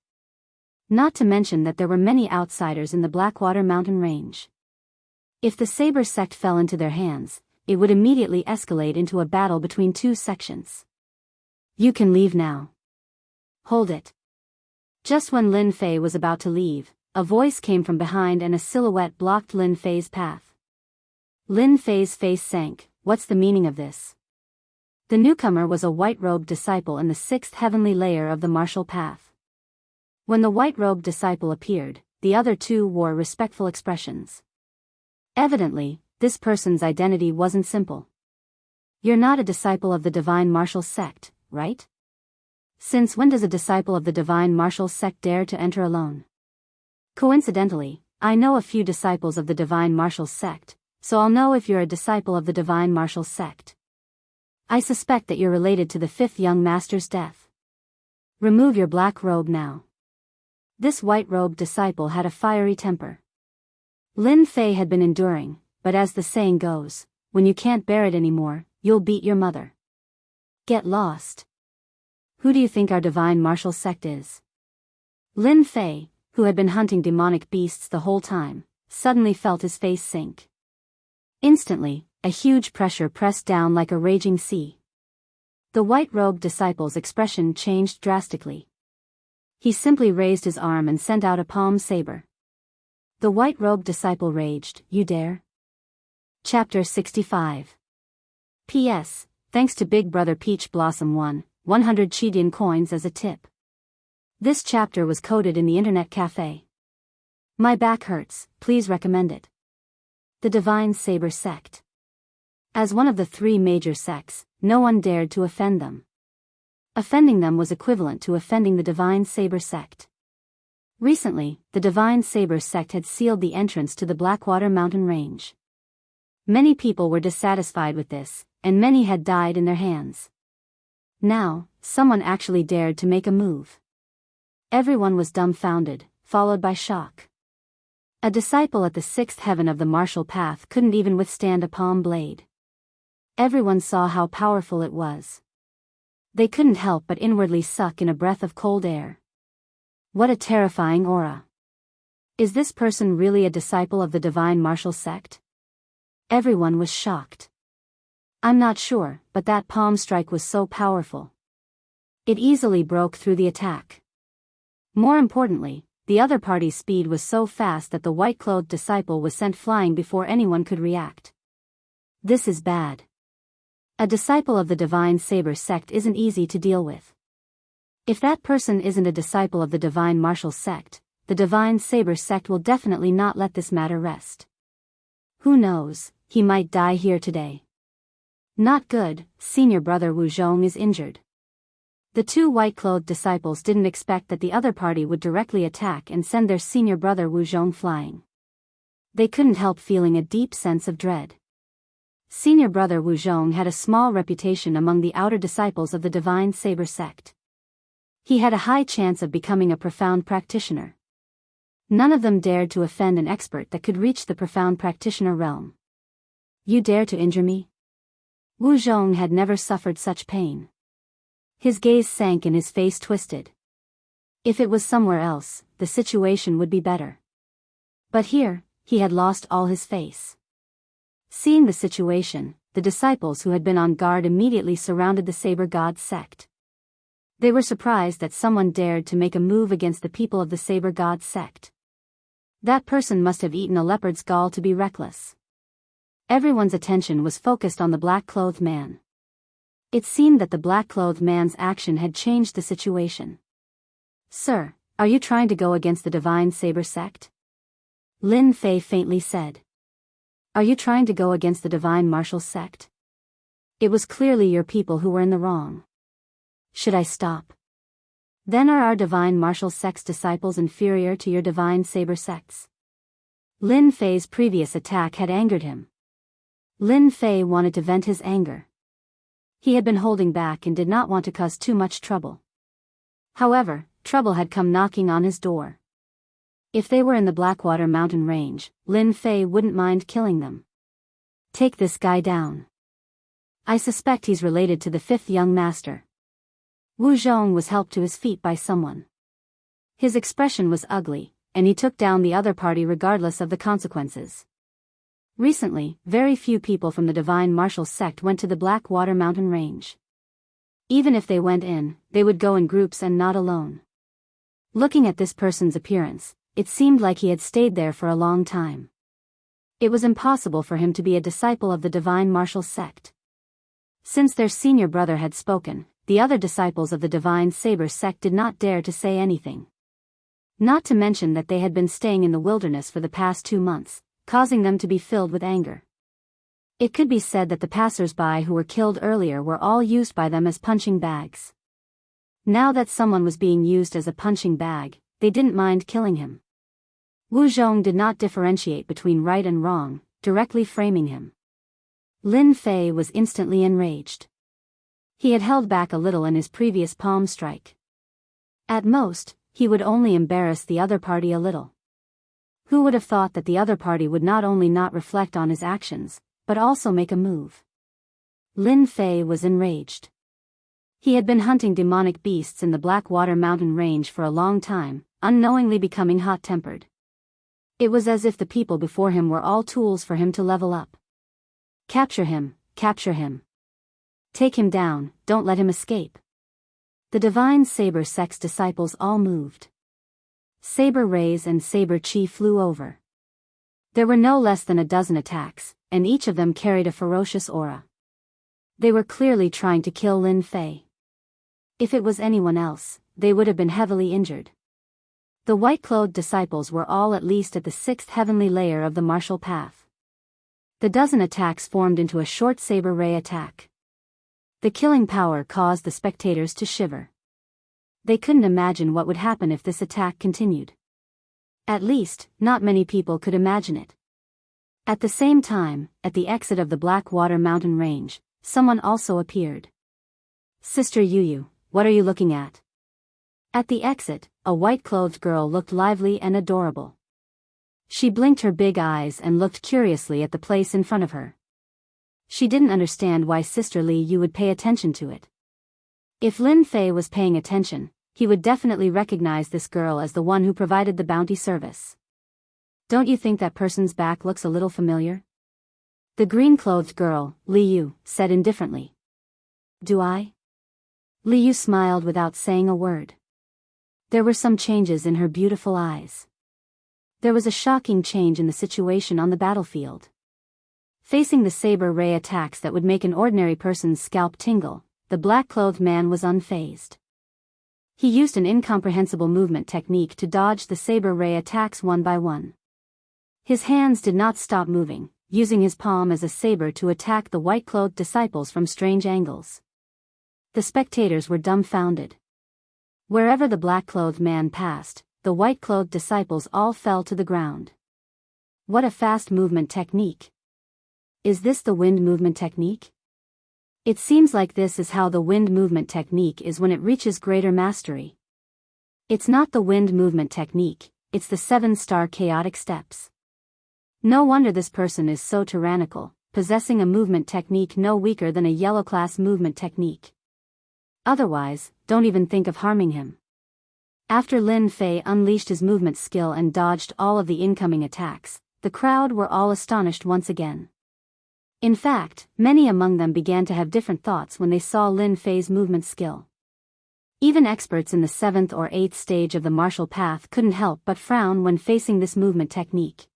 Not to mention that there were many outsiders in the Blackwater Mountain Range. If the Saber Sect fell into their hands, it would immediately escalate into a battle between 2 sections. "You can leave now." "Hold it." Just when Lin Fei was about to leave, a voice came from behind and a silhouette blocked Lin Fei's path. Lin Fei's face sank. What's the meaning of this? The newcomer was a white-robed disciple in the 6th heavenly layer of the martial path. When the white-robed disciple appeared, the other 2 wore respectful expressions. Evidently, this person's identity wasn't simple. "You're not a disciple of the Divine Martial Sect, right? Since when does a disciple of the Divine Martial Sect dare to enter alone?" "Coincidentally, I know a few disciples of the Divine Martial Sect, so I'll know if you're a disciple of the Divine Martial Sect. I suspect that you're related to the 5th young master's death. Remove your black robe now." This white-robed disciple had a fiery temper. Lin Fei had been enduring, but as the saying goes, when you can't bear it anymore, you'll beat your mother. Get lost. Who do you think our Divine Martial Sect is? Lin Fei, who had been hunting demonic beasts the whole time, suddenly felt his face sink. Instantly, a huge pressure pressed down like a raging sea. The white-robed disciple's expression changed drastically. He simply raised his arm and sent out a palm saber. The white-robed disciple raged, "You dare?" Chapter 65. P.S. Thanks to Big Brother Peach Blossom 100 Chidian coins as a tip. This chapter was coded in the internet cafe. My back hurts, please recommend it. The Divine Saber Sect. As one of the three major sects, no one dared to offend them. Offending them was equivalent to offending the Divine Saber Sect. Recently, the Divine Saber Sect had sealed the entrance to the Blackwater Mountain Range. Many people were dissatisfied with this, and many had died in their hands. Now, someone actually dared to make a move. Everyone was dumbfounded, followed by shock. A disciple at the sixth heaven of the martial path couldn't even withstand a palm blade. Everyone saw how powerful it was. They couldn't help but inwardly suck in a breath of cold air. What a terrifying aura. Is this person really a disciple of the Divine Martial Sect? Everyone was shocked. I'm not sure, but that palm strike was so powerful. It easily broke through the attack. More importantly, the other party's speed was so fast that the white-clothed disciple was sent flying before anyone could react. This is bad. A disciple of the Divine Saber Sect isn't easy to deal with. If that person isn't a disciple of the Divine Martial Sect, the Divine Saber Sect will definitely not let this matter rest. Who knows, he might die here today. Not good, senior brother Wu Zhong is injured. The two white-clothed disciples didn't expect that the other party would directly attack and send their senior brother Wu Zhong flying. They couldn't help feeling a deep sense of dread. Senior brother Wu Zhong had a small reputation among the outer disciples of the Divine Saber Sect. He had a high chance of becoming a profound practitioner. None of them dared to offend an expert that could reach the profound practitioner realm. You dare to injure me? Wu Zhong had never suffered such pain. His gaze sank and his face twisted. If it was somewhere else, the situation would be better. But here, he had lost all his face. Seeing the situation, the disciples who had been on guard immediately surrounded the Saber God sect. They were surprised that someone dared to make a move against the people of the Saber God sect. That person must have eaten a leopard's gall to be reckless. Everyone's attention was focused on the black-clothed man. It seemed that the black-clothed man's action had changed the situation. Sir, are you trying to go against the Divine Saber Sect? Lin Fei faintly said. Are you trying to go against the Divine Martial Sect? It was clearly your people who were in the wrong. Should I stop? Then are our Divine Martial Sect's disciples inferior to your Divine Saber Sects? Lin Fei's previous attack had angered him. Lin Fei wanted to vent his anger. He had been holding back and did not want to cause too much trouble. However, trouble had come knocking on his door. If they were in the Blackwater Mountain Range, Lin Fei wouldn't mind killing them. Take this guy down. I suspect he's related to the fifth young master. Wu Zhong was helped to his feet by someone. His expression was ugly, and he took down the other party regardless of the consequences. Recently, very few people from the Divine Martial Sect went to the Blackwater Mountain Range. Even if they went in, they would go in groups and not alone. Looking at this person's appearance, it seemed like he had stayed there for a long time. It was impossible for him to be a disciple of the Divine Martial Sect. Since their senior brother had spoken, the other disciples of the Divine Saber Sect did not dare to say anything. Not to mention that they had been staying in the wilderness for the past 2 months, causing them to be filled with anger. It could be said that the passers-by who were killed earlier were all used by them as punching bags. Now that someone was being used as a punching bag, they didn't mind killing him. Wu Zhong did not differentiate between right and wrong, directly framing him. Lin Fei was instantly enraged. He had held back a little in his previous palm strike. At most, he would only embarrass the other party a little. Who would have thought that the other party would not only not reflect on his actions, but also make a move? Lin Fei was enraged. He had been hunting demonic beasts in the Blackwater Mountain Range for a long time, unknowingly becoming hot-tempered. It was as if the people before him were all tools for him to level up. Capture him, capture him. Take him down, don't let him escape. The divine saber sect's disciples all moved. Saber rays and saber chi flew over. There were no less than a dozen attacks, and each of them carried a ferocious aura. They were clearly trying to kill Lin Fei. If it was anyone else, they would have been heavily injured. The white-clothed disciples were all at least at the 6th heavenly layer of the martial path. The dozen attacks formed into a short saber ray attack. The killing power caused the spectators to shiver. They couldn't imagine what would happen if this attack continued. At least, not many people could imagine it. At the same time, at the exit of the Blackwater mountain range, someone also appeared. Sister Yuyu, what are you looking at? At the exit, a white-clothed girl looked lively and adorable. She blinked her big eyes and looked curiously at the place in front of her. She didn't understand why Sister Li Yu would pay attention to it. If Lin Fei was paying attention, he would definitely recognize this girl as the one who provided the bounty service. Don't you think that person's back looks a little familiar? The green-clothed girl, Li Yu, said indifferently. Do I? Li Yu smiled without saying a word. There were some changes in her beautiful eyes. There was a shocking change in the situation on the battlefield. Facing the saber ray attacks that would make an ordinary person's scalp tingle, the black-clothed man was unfazed. He used an incomprehensible movement technique to dodge the saber ray attacks one by one. His hands did not stop moving, using his palm as a saber to attack the white-clothed disciples from strange angles. The spectators were dumbfounded. Wherever the black-clothed man passed, the white-clothed disciples all fell to the ground. What a fast movement technique! Is this the wind movement technique? It seems like this is how the wind movement technique is when it reaches greater mastery. It's not the wind movement technique, it's the 7-star chaotic steps. No wonder this person is so tyrannical, possessing a movement technique no weaker than a yellow-class movement technique. Otherwise, don't even think of harming him. After Lin Fei unleashed his movement skill and dodged all of the incoming attacks, the crowd were all astonished once again. In fact, many among them began to have different thoughts when they saw Lin Fei's movement skill. Even experts in the 7th or 8th stage of the martial path couldn't help but frown when facing this movement technique.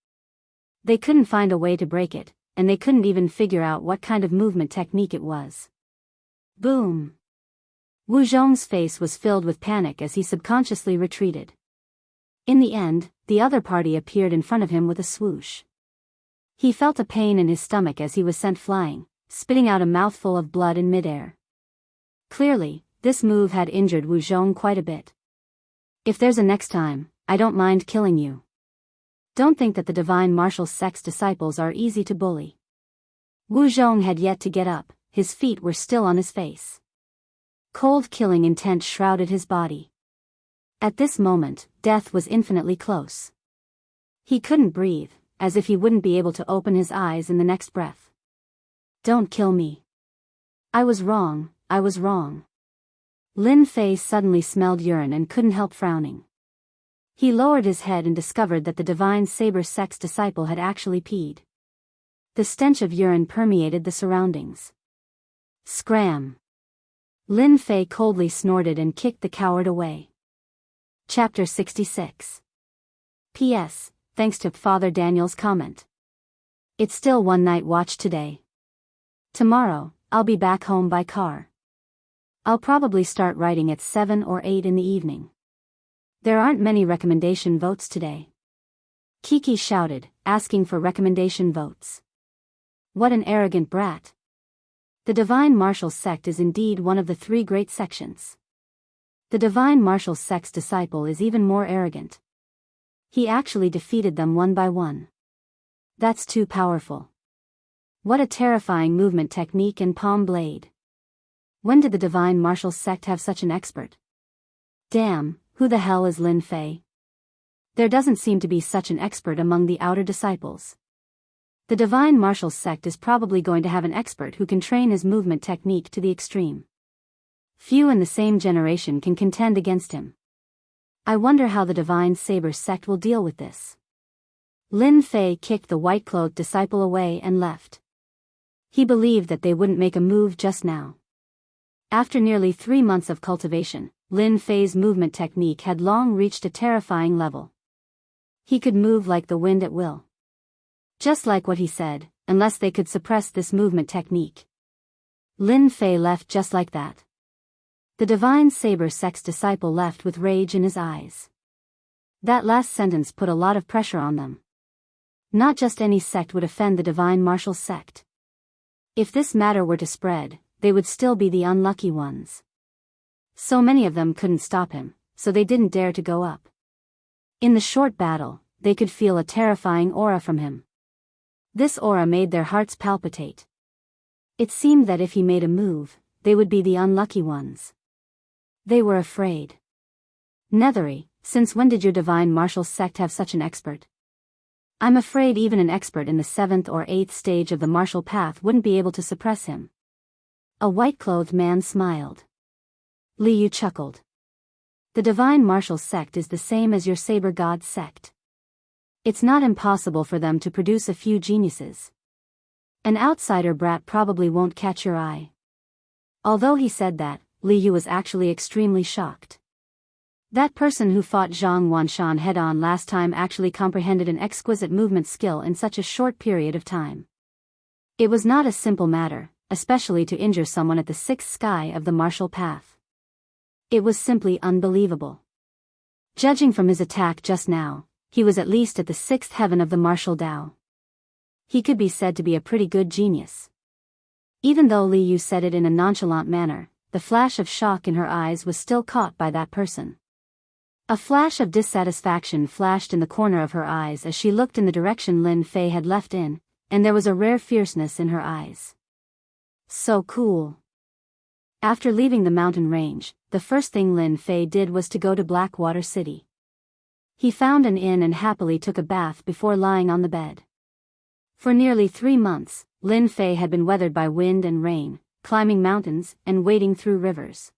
They couldn't find a way to break it, and they couldn't even figure out what kind of movement technique it was. Boom! Wu Zhong's face was filled with panic as he subconsciously retreated. In the end, the other party appeared in front of him with a swoosh. He felt a pain in his stomach as he was sent flying, spitting out a mouthful of blood in midair. Clearly, this move had injured Wu Zhong quite a bit. If there's a next time, I don't mind killing you. Don't think that the divine martial sect's disciples are easy to bully. Wu Zhong had yet to get up, his feet were still on his face. Cold killing intent shrouded his body. At this moment, death was infinitely close. He couldn't breathe, as if he wouldn't be able to open his eyes in the next breath. Don't kill me. I was wrong, I was wrong. Lin Fei suddenly smelled urine and couldn't help frowning. He lowered his head and discovered that the divine saber sect's disciple had actually peed. The stench of urine permeated the surroundings. Scram! Lin Fei coldly snorted and kicked the coward away. Chapter 66. P.S. Thanks to Father Daniel's comment. It's still one night watch today. Tomorrow, I'll be back home by car. I'll probably start writing at 7 or 8 in the evening. There aren't many recommendation votes today. Kiki shouted, asking for recommendation votes. What an arrogant brat. The Divine Martial Sect is indeed one of the 3 great sections. The Divine Martial Sect's disciple is even more arrogant. He actually defeated them one by one. That's too powerful. What a terrifying movement technique and palm blade. When did the Divine Martial Sect have such an expert? Damn, who the hell is Lin Fei? There doesn't seem to be such an expert among the outer disciples. The Divine Martial Sect is probably going to have an expert who can train his movement technique to the extreme. Few in the same generation can contend against him. I wonder how the Divine Saber Sect will deal with this. Lin Fei kicked the white-clothed disciple away and left. He believed that they wouldn't make a move just now. After nearly 3 months of cultivation, Lin Fei's movement technique had long reached a terrifying level. He could move like the wind at will. Just like what he said, unless they could suppress this movement technique. Lin Fei left just like that. The divine saber sect's disciple left with rage in his eyes. That last sentence put a lot of pressure on them. Not just any sect would offend the divine martial sect. If this matter were to spread, they would still be the unlucky ones. So many of them couldn't stop him, so they didn't dare to go up. In the short battle, they could feel a terrifying aura from him. This aura made their hearts palpitate. It seemed that if he made a move, they would be the unlucky ones. They were afraid. Nethery, since when did your divine martial sect have such an expert? I'm afraid even an expert in the 7th or 8th stage of the martial path wouldn't be able to suppress him. A white-clothed man smiled. Li Yu chuckled. The divine martial sect is the same as your saber god sect. It's not impossible for them to produce a few geniuses. An outsider brat probably won't catch your eye. Although he said that, Li Yu was actually extremely shocked. That person who fought Zhang Wanshan head-on last time actually comprehended an exquisite movement skill in such a short period of time. It was not a simple matter, especially to injure someone at the 6th sky of the martial path. It was simply unbelievable. Judging from his attack just now, he was at least at the 6th heaven of the martial Tao. He could be said to be a pretty good genius. Even though Li Yu said it in a nonchalant manner, the flash of shock in her eyes was still caught by that person. A flash of dissatisfaction flashed in the corner of her eyes as she looked in the direction Lin Fei had left in, and there was a rare fierceness in her eyes. So cool. After leaving the mountain range, the first thing Lin Fei did was to go to Blackwater City. He found an inn and happily took a bath before lying on the bed. For nearly 3 months, Lin Fei had been weathered by wind and rain, climbing mountains, and wading through rivers.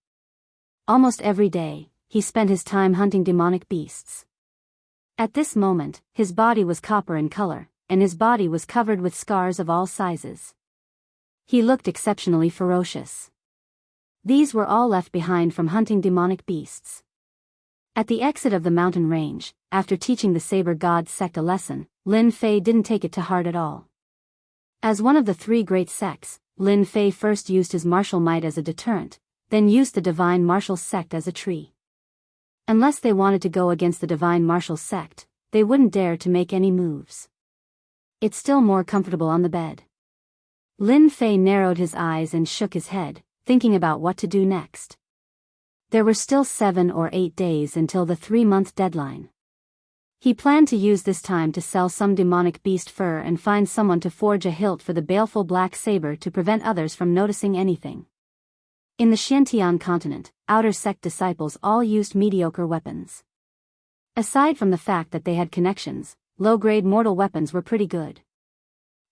Almost every day, he spent his time hunting demonic beasts. At this moment, his body was copper in color, and his body was covered with scars of all sizes. He looked exceptionally ferocious. These were all left behind from hunting demonic beasts. At the exit of the mountain range, after teaching the Saber God sect a lesson, Lin Fei didn't take it to heart at all. As one of the 3 great sects, Lin Fei first used his martial might as a deterrent, then used the divine martial sect as a tree. Unless they wanted to go against the divine martial sect, they wouldn't dare to make any moves. It's still more comfortable on the bed. Lin Fei narrowed his eyes and shook his head, thinking about what to do next. There were still 7 or 8 days until the 3-month deadline. He planned to use this time to sell some demonic beast fur and find someone to forge a hilt for the baleful black saber to prevent others from noticing anything. In the Xiantian continent, outer sect disciples all used mediocre weapons. Aside from the fact that they had connections, low-grade mortal weapons were pretty good.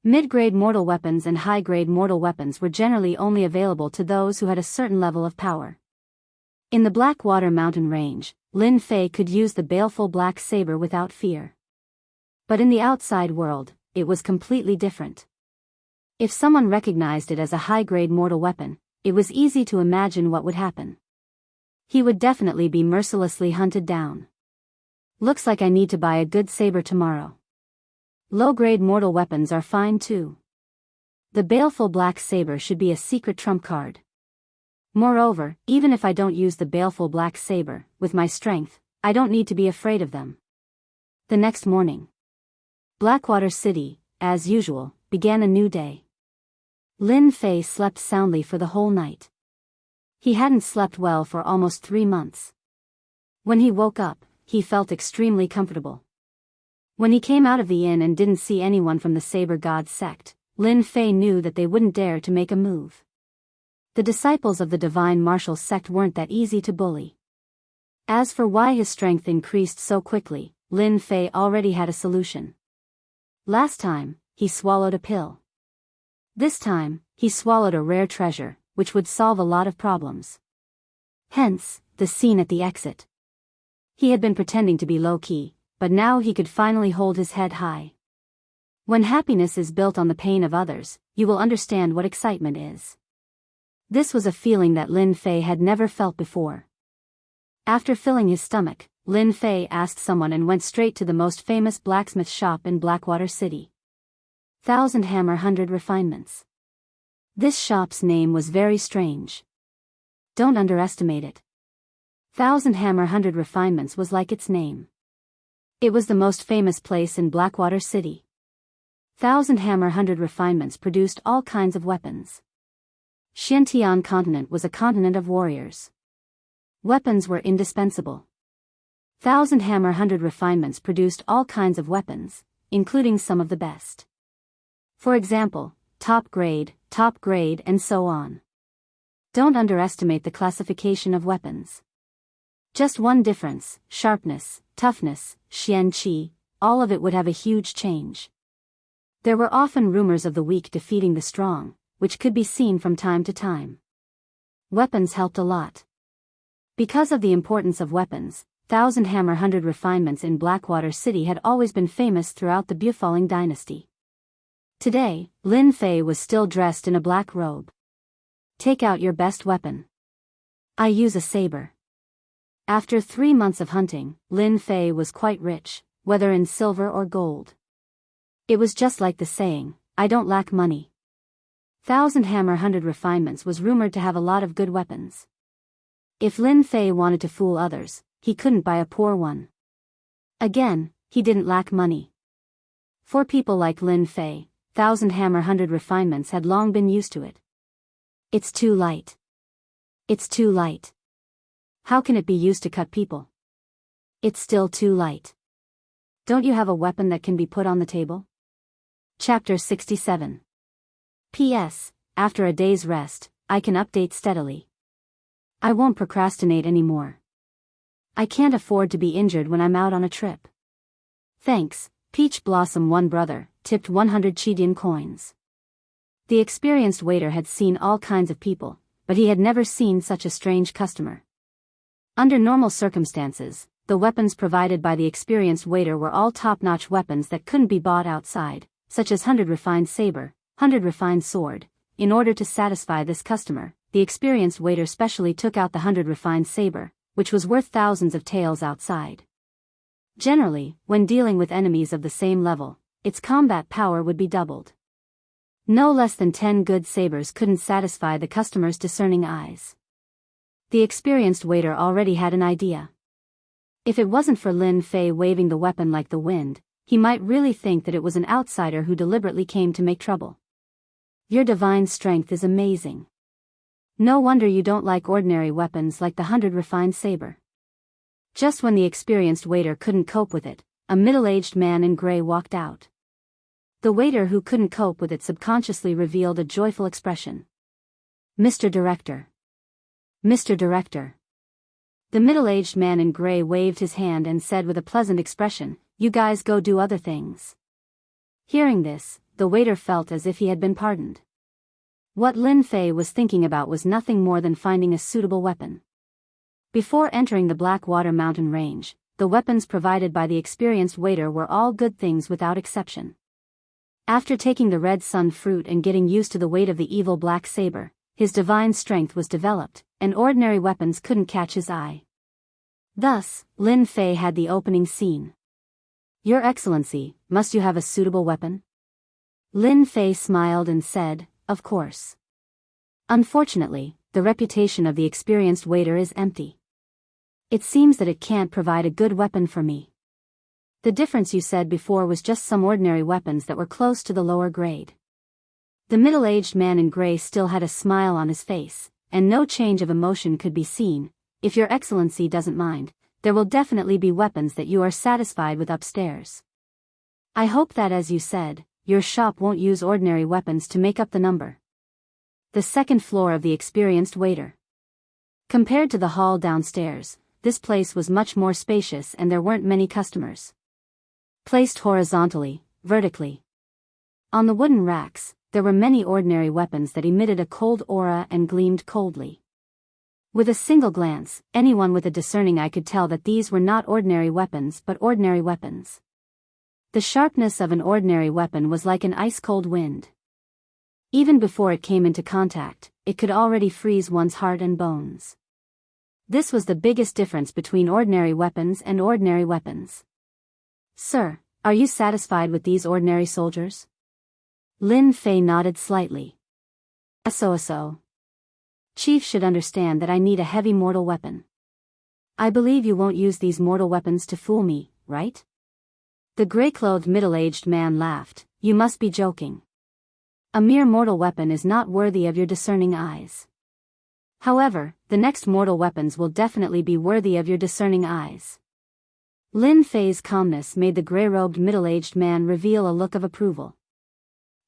Mid-grade mortal weapons and high-grade mortal weapons were generally only available to those who had a certain level of power. In the Blackwater mountain range, Lin Fei could use the baleful black saber without fear. But in the outside world, it was completely different. If someone recognized it as a high-grade mortal weapon, it was easy to imagine what would happen. He would definitely be mercilessly hunted down. Looks like I need to buy a good saber tomorrow. Low-grade mortal weapons are fine too. The baleful black saber should be a secret trump card. Moreover, even if I don't use the baleful black saber, with my strength, I don't need to be afraid of them. The next morning, Blackwater City, as usual, began a new day. Lin Fei slept soundly for the whole night. He hadn't slept well for almost 3 months. When he woke up, he felt extremely comfortable. When he came out of the inn and didn't see anyone from the Saber God sect, Lin Fei knew that they wouldn't dare to make a move. The disciples of the divine martial sect weren't that easy to bully. As for why his strength increased so quickly, Lin Fei already had a solution. Last time, he swallowed a pill. This time, he swallowed a rare treasure, which would solve a lot of problems. Hence, the scene at the exit. He had been pretending to be low-key, but now he could finally hold his head high. When happiness is built on the pain of others, you will understand what excitement is. This was a feeling that Lin Fei had never felt before. After filling his stomach, Lin Fei asked someone and went straight to the most famous blacksmith shop in Blackwater City. 1,000 Hammer 100 Refinements. This shop's name was very strange. Don't underestimate it. 1,000 Hammer 100 Refinements was like its name. It was the most famous place in Blackwater City. 1,000 Hammer 100 Refinements produced all kinds of weapons. Xiantian continent was a continent of warriors. Weapons were indispensable. 1,000 Hammer 100 Refinements produced all kinds of weapons, including some of the best. For example, top grade, and so on. Don't underestimate the classification of weapons. Just one difference, sharpness, toughness, xianqi, all of it would have a huge change. There were often rumors of the weak defeating the strong, which could be seen from time to time. Weapons helped a lot. Because of the importance of weapons, 1,000 Hammer 100 Refinements in Blackwater City had always been famous throughout the Bufalling dynasty. Today, Lin Fei was still dressed in a black robe. Take out your best weapon. I use a saber. After 3 months of hunting, Lin Fei was quite rich, whether in silver or gold. It was just like the saying, I don't lack money. 1,000 Hammer 100 Refinements was rumored to have a lot of good weapons. If Lin Fei wanted to fool others, he couldn't buy a poor one. Again, he didn't lack money. For people like Lin Fei, 1,000 Hammer 100 Refinements had long been used to it. It's too light. It's too light. How can it be used to cut people? It's still too light. Don't you have a weapon that can be put on the table? Chapter 67. P.S. After a day's rest, I can update steadily. I won't procrastinate anymore. I can't afford to be injured when I'm out on a trip. Thanks, Peach Blossom. One brother tipped 100 Chidian coins. The experienced waiter had seen all kinds of people, but he had never seen such a strange customer. Under normal circumstances, the weapons provided by the experienced waiter were all top-notch weapons that couldn't be bought outside, such as 100 refined saber, 100 refined sword. In order to satisfy this customer, the experienced waiter specially took out the 100 refined saber, which was worth thousands of taels outside. Generally, when dealing with enemies of the same level, its combat power would be doubled. No less than 10 good sabers couldn't satisfy the customer's discerning eyes. The experienced waiter already had an idea. If it wasn't for Lin Fei waving the weapon like the wind, he might really think that it was an outsider who deliberately came to make trouble. Your divine strength is amazing. No wonder you don't like ordinary weapons like the 100 refined saber. Just when the experienced waiter couldn't cope with it, a middle-aged man in gray walked out. The waiter who couldn't cope with it subconsciously revealed a joyful expression. Mr. Director. Mr. Director. The middle-aged man in gray waved his hand and said with a pleasant expression, You guys go do other things. Hearing this, the waiter felt as if he had been pardoned. What Lin Fei was thinking about was nothing more than finding a suitable weapon. Before entering the Blackwater mountain range, the weapons provided by the experienced waiter were all good things without exception. After taking the red sun fruit and getting used to the weight of the evil black saber, his divine strength was developed, and ordinary weapons couldn't catch his eye. Thus, Lin Fei had the opening scene. Your Excellency, must you have a suitable weapon? Lin Fei smiled and said, Of course. Unfortunately, the reputation of the experienced waiter is empty. It seems that it can't provide a good weapon for me. The difference you said before was just some ordinary weapons that were close to the lower grade. The middle-aged man in gray still had a smile on his face, and no change of emotion could be seen. If your Excellency doesn't mind, there will definitely be weapons that you are satisfied with upstairs. I hope that, as you said, your shop won't use ordinary weapons to make up the number. The second floor of the experienced waiter. Compared to the hall downstairs, this place was much more spacious and there weren't many customers. Placed horizontally, vertically. On the wooden racks, there were many ordinary weapons that emitted a cold aura and gleamed coldly. With a single glance, anyone with a discerning eye could tell that these were not ordinary weapons but ordinary weapons. The sharpness of an ordinary weapon was like an ice-cold wind. Even before it came into contact, it could already freeze one's heart and bones. This was the biggest difference between ordinary weapons and ordinary weapons. "Sir, are you satisfied with these ordinary soldiers?" Lin Fei nodded slightly. So. Chief should understand that I need a heavy mortal weapon. I believe you won't use these mortal weapons to fool me, right? The gray-clothed middle-aged man laughed. You must be joking. A mere mortal weapon is not worthy of your discerning eyes. However, the next mortal weapons will definitely be worthy of your discerning eyes. Lin Fei's calmness made the gray-robed middle-aged man reveal a look of approval.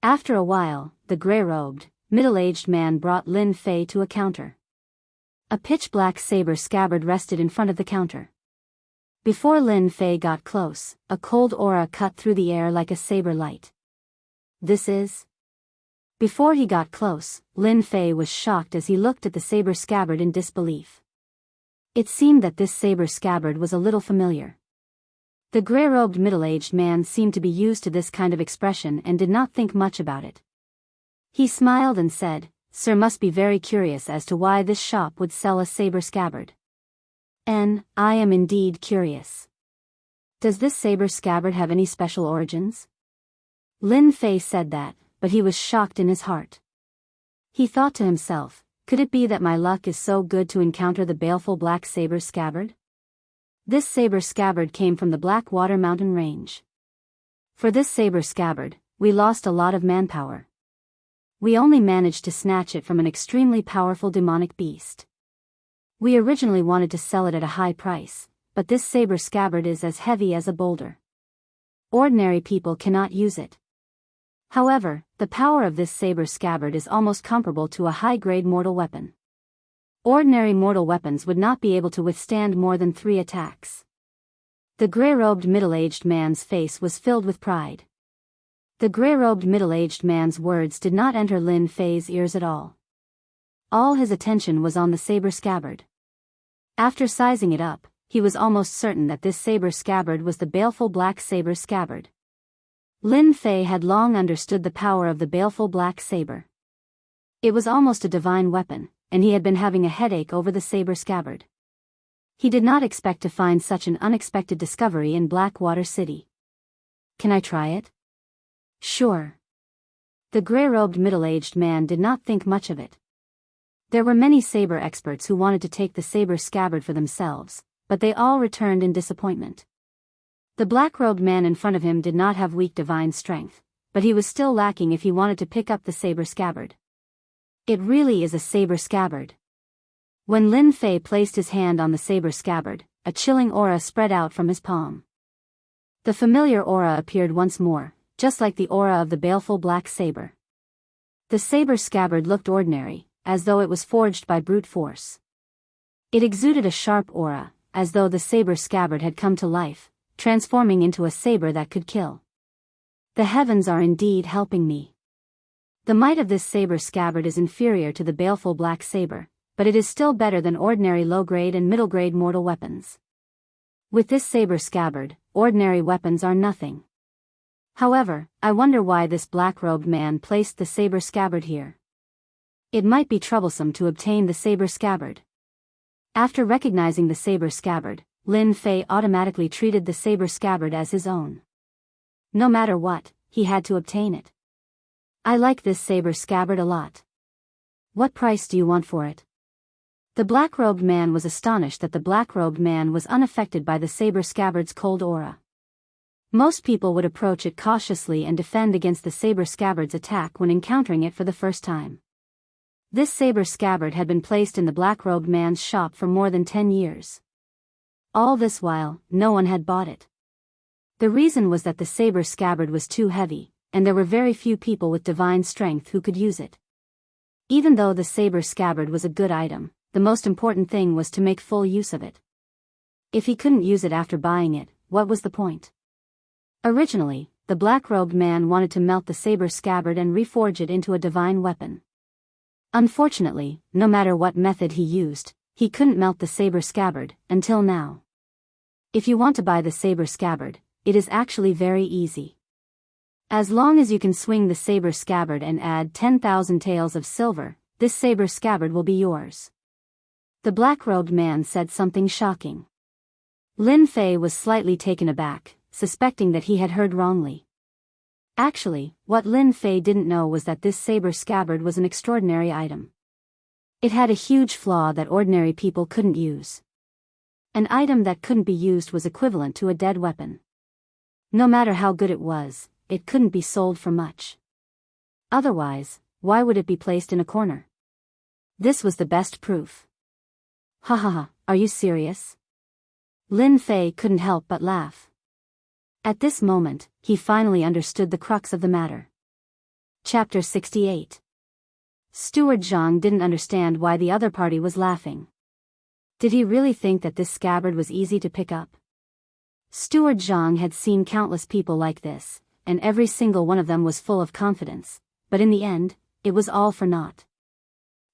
After a while, the gray-robed, middle-aged man brought Lin Fei to a counter. A pitch-black saber scabbard rested in front of the counter. Before Lin Fei got close, a cold aura cut through the air like a saber light. This is... Before he got close, Lin Fei was shocked as he looked at the saber scabbard in disbelief. It seemed that this saber scabbard was a little familiar. The gray-robed middle-aged man seemed to be used to this kind of expression and did not think much about it. He smiled and said, "Sir must be very curious as to why this shop would sell a saber scabbard." I am indeed curious. Does this saber scabbard have any special origins?" Lin Fei said that, but he was shocked in his heart. He thought to himself, could it be that my luck is so good to encounter the baleful black saber scabbard? This saber scabbard came from the Blackwater Mountain Range. For this saber scabbard, we lost a lot of manpower. We only managed to snatch it from an extremely powerful demonic beast. We originally wanted to sell it at a high price, but this saber scabbard is as heavy as a boulder. Ordinary people cannot use it. However, the power of this saber scabbard is almost comparable to a high-grade mortal weapon. Ordinary mortal weapons would not be able to withstand more than 3 attacks. The gray-robed middle-aged man's face was filled with pride. The gray-robed middle-aged man's words did not enter Lin Fei's ears at all. All his attention was on the saber scabbard. After sizing it up, he was almost certain that this saber scabbard was the baleful black saber scabbard. Lin Fei had long understood the power of the baleful black saber. It was almost a divine weapon, and he had been having a headache over the saber scabbard. He did not expect to find such an unexpected discovery in Blackwater City. "Can I try it?" "Sure." The gray-robed middle-aged man did not think much of it. There were many saber experts who wanted to take the saber scabbard for themselves, but they all returned in disappointment. The black-robed man in front of him did not have weak divine strength, but he was still lacking if he wanted to pick up the saber scabbard. It really is a saber scabbard. When Lin Fei placed his hand on the saber scabbard, a chilling aura spread out from his palm. The familiar aura appeared once more, just like the aura of the baleful black saber. The saber scabbard looked ordinary, as though it was forged by brute force. It exuded a sharp aura, as though the saber scabbard had come to life, transforming into a saber that could kill. The heavens are indeed helping me. The might of this saber scabbard is inferior to the baleful black saber, but it is still better than ordinary low-grade and middle-grade mortal weapons. With this saber scabbard, ordinary weapons are nothing. However, I wonder why this black-robed man placed the saber scabbard here. It might be troublesome to obtain the saber scabbard. After recognizing the saber scabbard, Lin Fei automatically treated the saber scabbard as his own. No matter what, he had to obtain it. I like this saber scabbard a lot. What price do you want for it? The black-robed man was astonished that the black-robed man was unaffected by the saber scabbard's cold aura. Most people would approach it cautiously and defend against the saber scabbard's attack when encountering it for the first time. This saber scabbard had been placed in the black-robed man's shop for more than 10 years. All this while, no one had bought it. The reason was that the saber scabbard was too heavy, and there were very few people with divine strength who could use it. Even though the saber scabbard was a good item, the most important thing was to make full use of it. If he couldn't use it after buying it, what was the point? Originally, the black-robed man wanted to melt the saber scabbard and reforge it into a divine weapon. Unfortunately, no matter what method he used, he couldn't melt the saber scabbard, until now. If you want to buy the saber scabbard, it is actually very easy. As long as you can swing the saber scabbard and add 10,000 taels of silver, this saber scabbard will be yours." The black-robed man said something shocking. Lin Fei was slightly taken aback, suspecting that he had heard wrongly. Actually, what Lin Fei didn't know was that this saber scabbard was an extraordinary item. It had a huge flaw that ordinary people couldn't use. An item that couldn't be used was equivalent to a dead weapon. No matter how good it was, it couldn't be sold for much. Otherwise, why would it be placed in a corner? This was the best proof. "Ha ha ha, are you serious?" Lin Fei couldn't help but laugh. At this moment, he finally understood the crux of the matter. Chapter 68. Steward Jiang didn't understand why the other party was laughing. Did he really think that this scabbard was easy to pick up? Steward Jiang had seen countless people like this, and every single one of them was full of confidence, but in the end, it was all for naught.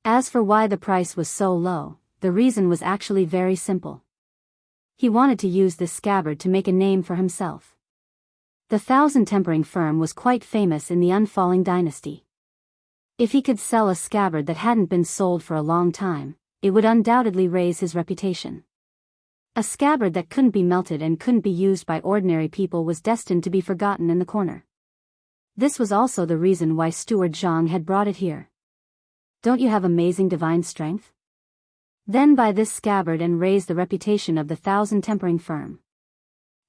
As for why the price was so low, the reason was actually very simple. He wanted to use this scabbard to make a name for himself. The Thousand Tempering firm was quite famous in the Unfalling dynasty. If he could sell a scabbard that hadn't been sold for a long time, it would undoubtedly raise his reputation. A scabbard that couldn't be melted and couldn't be used by ordinary people was destined to be forgotten in the corner. This was also the reason why Steward Jiang had brought it here. "Don't you have amazing divine strength? Then buy this scabbard and raise the reputation of the Thousand Tempering firm."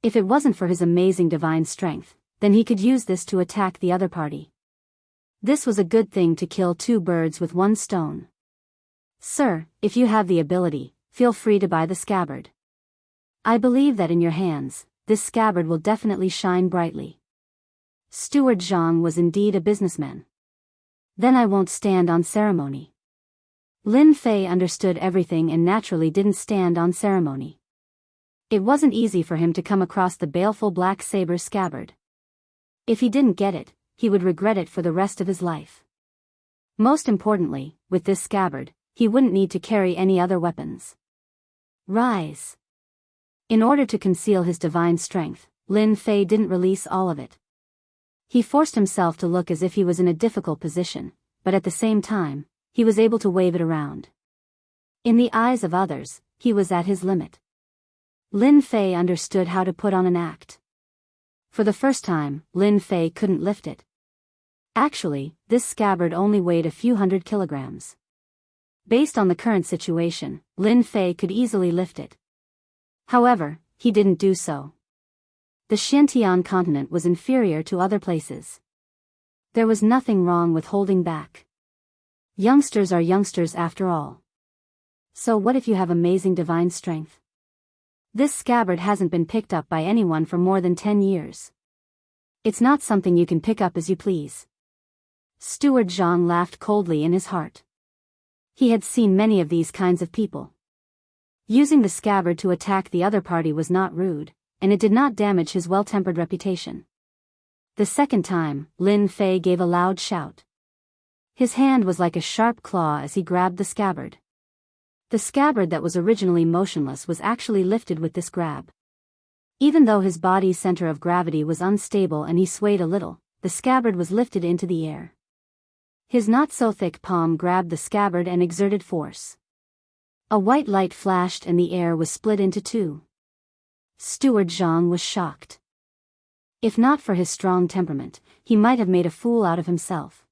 If it wasn't for his amazing divine strength, then he could use this to attack the other party. This was a good thing to kill two birds with one stone. "Sir, if you have the ability, feel free to buy the scabbard. I believe that in your hands, this scabbard will definitely shine brightly." Steward Jiang was indeed a businessman. "Then I won't stand on ceremony." Lin Fei understood everything and naturally didn't stand on ceremony. It wasn't easy for him to come across the baleful black saber scabbard. If he didn't get it, he would regret it for the rest of his life. Most importantly, with this scabbard, he wouldn't need to carry any other weapons. Rise. In order to conceal his divine strength, Lin Fei didn't release all of it. He forced himself to look as if he was in a difficult position, but at the same time, he was able to wave it around. In the eyes of others, he was at his limit. Lin Fei understood how to put on an act. For the first time, Lin Fei couldn't lift it. Actually, this scabbard only weighed a few hundred kilograms. Based on the current situation, Lin Fei could easily lift it. However, he didn't do so. The Xiantian continent was inferior to other places. There was nothing wrong with holding back. Youngsters are youngsters after all. So what if you have amazing divine strength? This scabbard hasn't been picked up by anyone for more than 10 years. It's not something you can pick up as you please. Steward Jiang laughed coldly in his heart. He had seen many of these kinds of people. Using the scabbard to attack the other party was not rude, and it did not damage his well-tempered reputation. The second time, Lin Fei gave a loud shout. His hand was like a sharp claw as he grabbed the scabbard. The scabbard that was originally motionless was actually lifted with this grab. Even though his body's center of gravity was unstable and he swayed a little, the scabbard was lifted into the air. His not-so-thick palm grabbed the scabbard and exerted force. A white light flashed and the air was split into two. Steward Jiang was shocked. If not for his strong temperament, he might have made a fool out of himself.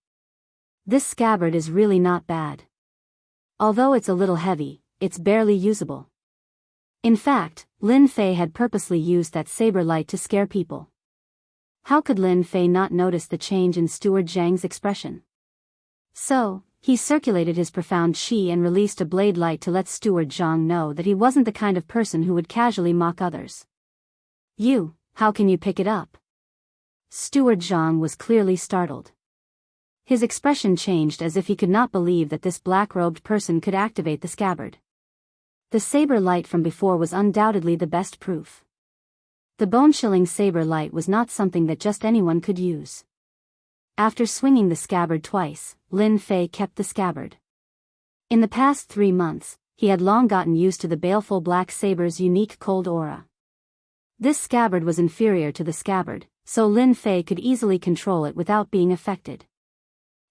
This scabbard is really not bad. Although it's a little heavy, it's barely usable. In fact, Lin Fei had purposely used that saber light to scare people. How could Lin Fei not notice the change in Steward Jiang's expression? So, he circulated his profound qi and released a blade light to let Steward Jiang know that he wasn't the kind of person who would casually mock others. "You, how can you pick it up?" Steward Jiang was clearly startled. His expression changed as if he could not believe that this black-robed person could activate the scabbard. The saber light from before was undoubtedly the best proof. The bone-chilling saber light was not something that just anyone could use. After swinging the scabbard twice, Lin Fei kept the scabbard. In the past 3 months, he had long gotten used to the baleful black saber's unique cold aura. This scabbard was inferior to the scabbard, so Lin Fei could easily control it without being affected.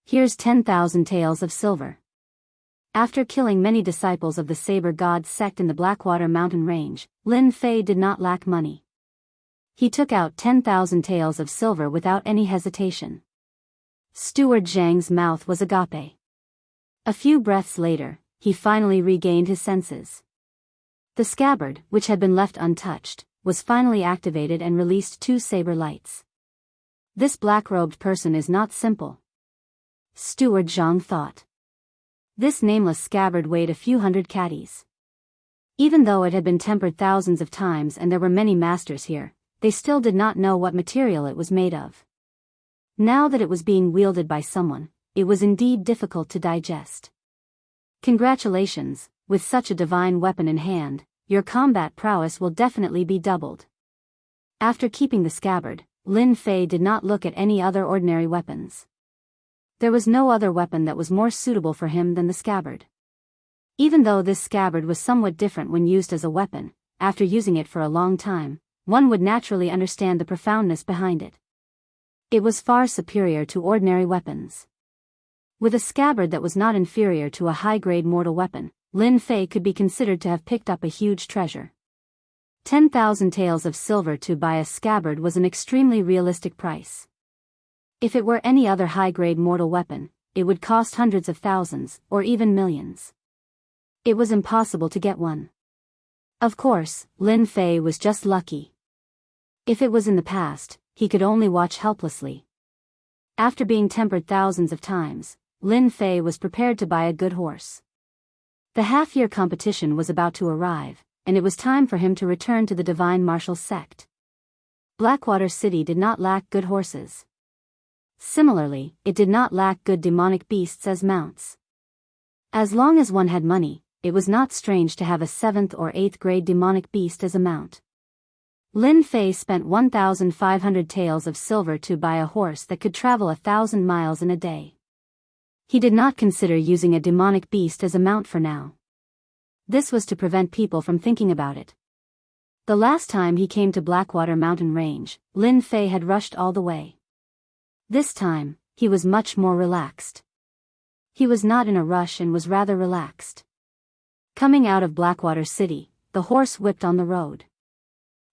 Here's 10,000 taels of silver. After killing many disciples of the Saber God sect in the Blackwater mountain range, Lin Fei did not lack money. He took out 10,000 taels of silver without any hesitation. Steward Zhang's mouth was agape. A few breaths later, he finally regained his senses. The scabbard, which had been left untouched, was finally activated and released 2 saber lights. This black-robed person is not simple. Steward Zhang thought. This nameless scabbard weighed a few hundred catties. Even though it had been tempered thousands of times and there were many masters here, they still did not know what material it was made of. Now that it was being wielded by someone, it was indeed difficult to digest. Congratulations, with such a divine weapon in hand, your combat prowess will definitely be doubled. After keeping the scabbard, Lin Fei did not look at any other ordinary weapons. There was no other weapon that was more suitable for him than the scabbard. Even though this scabbard was somewhat different when used as a weapon, after using it for a long time, one would naturally understand the profoundness behind it. It was far superior to ordinary weapons. With a scabbard that was not inferior to a high-grade mortal weapon, Lin Fei could be considered to have picked up a huge treasure. 10,000 taels of silver to buy a scabbard was an extremely realistic price. If it were any other high-grade mortal weapon, it would cost hundreds of thousands, or even millions. It was impossible to get one. Of course, Lin Fei was just lucky. If it was in the past, he could only watch helplessly. After being tempered thousands of times, Lin Fei was prepared to buy a good horse. The half-year competition was about to arrive, and it was time for him to return to the divine martial sect. Blackwater City did not lack good horses. Similarly, it did not lack good demonic beasts as mounts. As long as one had money, it was not strange to have a 7th or 8th grade demonic beast as a mount. Lin Fei spent 1,500 taels of silver to buy a horse that could travel 1,000 miles in a day. He did not consider using a demonic beast as a mount for now. This was to prevent people from thinking about it. The last time he came to Blackwater mountain range, Lin Fei had rushed all the way. This time, he was much more relaxed. He was not in a rush and was rather relaxed. Coming out of Blackwater City, the horse whipped on the road.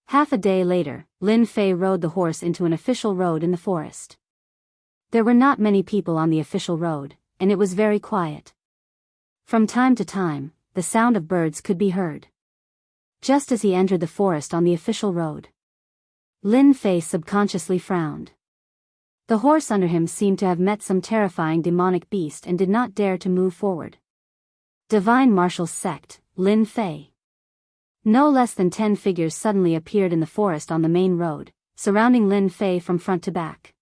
Half a day later, Lin Fei rode the horse into an official road in the forest. There were not many people on the official road, and it was very quiet. From time to time, the sound of birds could be heard. Just as he entered the forest on the official road, Lin Fei subconsciously frowned. The horse under him seemed to have met some terrifying demonic beast and did not dare to move forward. Divine Martial Sect, Lin Fei. No less than 10 figures suddenly appeared in the forest on the main road, surrounding Lin Fei from front to back.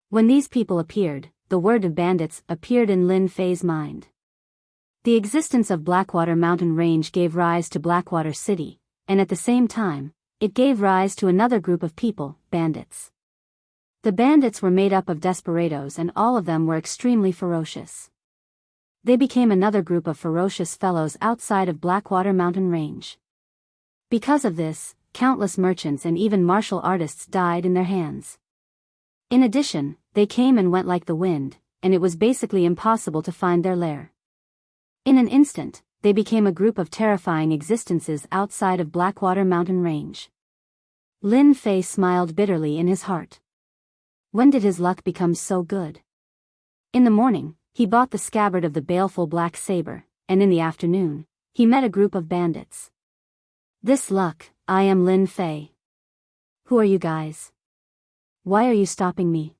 When these people appeared, the word of bandits appeared in Lin Fei's mind. The existence of Blackwater mountain range gave rise to Blackwater City, and at the same time, it gave rise to another group of people, bandits. The bandits were made up of desperados and all of them were extremely ferocious. They became another group of ferocious fellows outside of Blackwater mountain range. Because of this, countless merchants and even martial artists died in their hands. In addition, they came and went like the wind, and it was basically impossible to find their lair. In an instant, they became a group of terrifying existences outside of Blackwater mountain range. Lin Fei smiled bitterly in his heart. When did his luck become so good? In the morning, he bought the scabbard of the baleful black saber, and in the afternoon, he met a group of bandits. This luck, I am Lin Fei. Who are you guys? Why are you stopping me?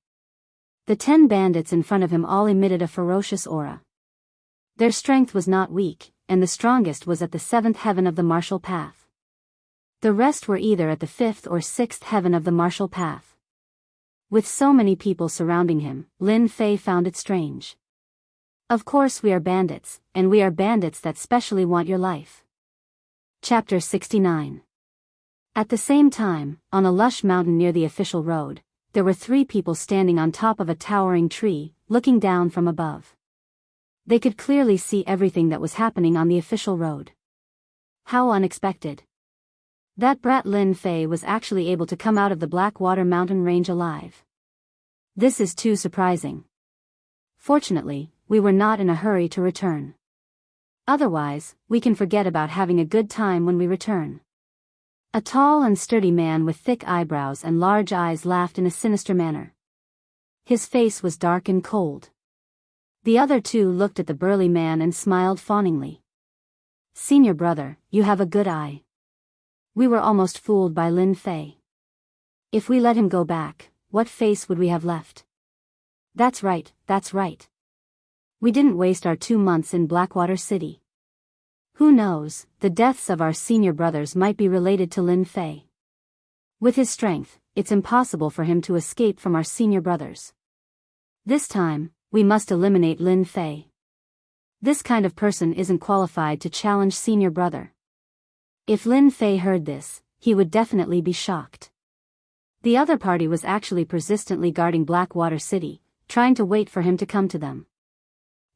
The 10 bandits in front of him all emitted a ferocious aura. Their strength was not weak, and the strongest was at the 7th heaven of the martial path. The rest were either at the 5th or 6th heaven of the martial path. With so many people surrounding him, Lin Fei found it strange. Of course we are bandits, and we are bandits that specially want your life. Chapter 69. At the same time, on a lush mountain near the official road, there were 3 people standing on top of a towering tree, looking down from above. They could clearly see everything that was happening on the official road. How unexpected. That brat Lin Fei was actually able to come out of the Blackwater mountain range alive. This is too surprising. Fortunately, we were not in a hurry to return. Otherwise, we can forget about having a good time when we return. A tall and sturdy man with thick eyebrows and large eyes laughed in a sinister manner. His face was dark and cold. The other two looked at the burly man and smiled fawningly. Senior brother, you have a good eye. We were almost fooled by Lin Fei. If we let him go back, what face would we have left? That's right, that's right. We didn't waste our 2 months in Blackwater City. Who knows, the deaths of our senior brothers might be related to Lin Fei. With his strength, it's impossible for him to escape from our senior brothers. This time, we must eliminate Lin Fei. This kind of person isn't qualified to challenge senior brother. If Lin Fei heard this, he would definitely be shocked. The other party was actually persistently guarding Blackwater City, trying to wait for him to come to them.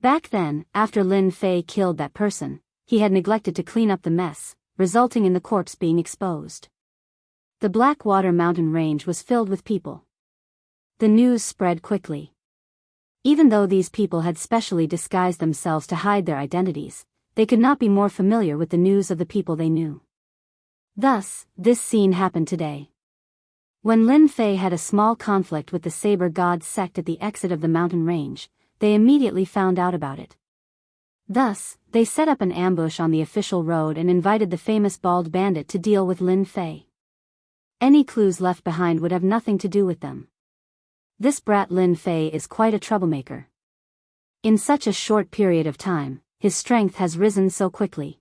Back then, after Lin Fei killed that person, he had neglected to clean up the mess, resulting in the corpse being exposed. The Blackwater mountain range was filled with people. The news spread quickly. Even though these people had specially disguised themselves to hide their identities, they could not be more familiar with the news of the people they knew. Thus, this scene happened today. When Lin Fei had a small conflict with the Saber God sect at the exit of the mountain range, they immediately found out about it. Thus, they set up an ambush on the official road and invited the famous bald bandit to deal with Lin Fei. Any clues left behind would have nothing to do with them. This brat Lin Fei is quite a troublemaker. In such a short period of time, his strength has risen so quickly.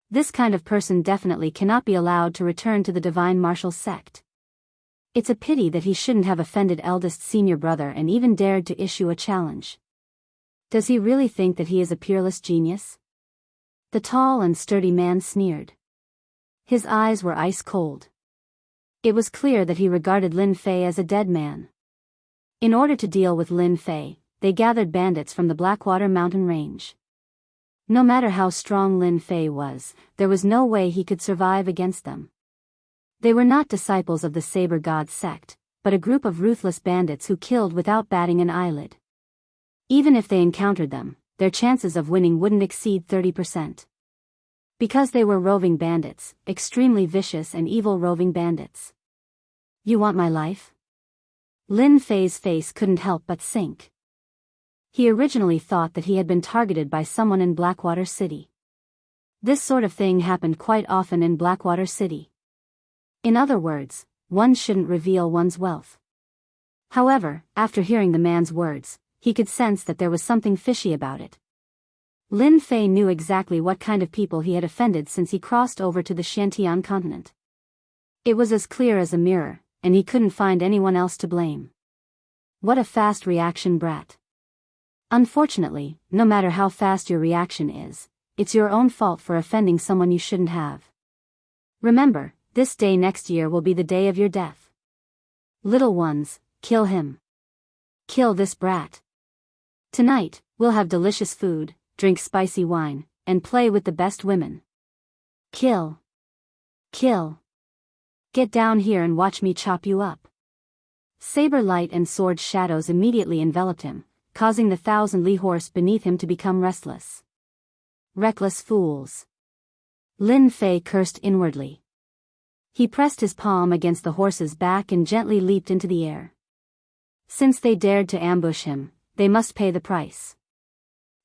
This kind of person definitely cannot be allowed to return to the Divine Martial Sect. It's a pity that he shouldn't have offended eldest senior brother and even dared to issue a challenge. Does he really think that he is a peerless genius? The tall and sturdy man sneered. His eyes were ice cold. It was clear that he regarded Lin Fei as a dead man. In order to deal with Lin Fei, they gathered bandits from the Blackwater mountain range. No matter how strong Lin Fei was, there was no way he could survive against them. They were not disciples of the Saber God sect, but a group of ruthless bandits who killed without batting an eyelid. Even if they encountered them, their chances of winning wouldn't exceed 30%. Because they were roving bandits, extremely vicious and evil roving bandits. You want my life? Lin Fei's face couldn't help but sink. He originally thought that he had been targeted by someone in Blackwater City. This sort of thing happened quite often in Blackwater City. In other words, one shouldn't reveal one's wealth. However, after hearing the man's words, he could sense that there was something fishy about it. Lin Fei knew exactly what kind of people he had offended since he crossed over to the Xiantian continent. It was as clear as a mirror, and he couldn't find anyone else to blame. What a fast reaction brat. Unfortunately, no matter how fast your reaction is, it's your own fault for offending someone you shouldn't have. Remember, this day next year will be the day of your death. Little ones, kill him. Kill this brat. Tonight, we'll have delicious food, drink spicy wine, and play with the best women. Kill. Kill. Get down here and watch me chop you up. Saber light and sword shadows immediately enveloped him, causing the 1,000-li horse beneath him to become restless. Reckless fools. Lin Fei cursed inwardly. He pressed his palm against the horse's back and gently leaped into the air. Since they dared to ambush him, they must pay the price.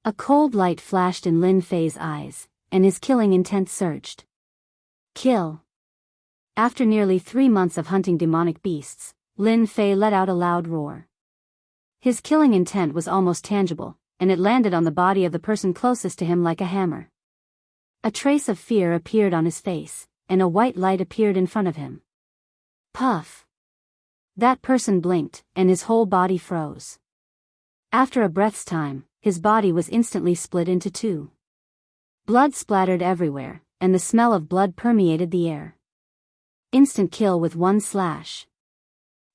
A cold light flashed in Lin Fei's eyes, and his killing intent surged. Kill. After nearly 3 months of hunting demonic beasts, Lin Fei let out a loud roar. His killing intent was almost tangible, and it landed on the body of the person closest to him like a hammer. A trace of fear appeared on his face, and a white light appeared in front of him. Puff! That person blinked, and his whole body froze. After a breath's time, his body was instantly split into 2. Blood splattered everywhere, and the smell of blood permeated the air. Instant kill with 1 slash.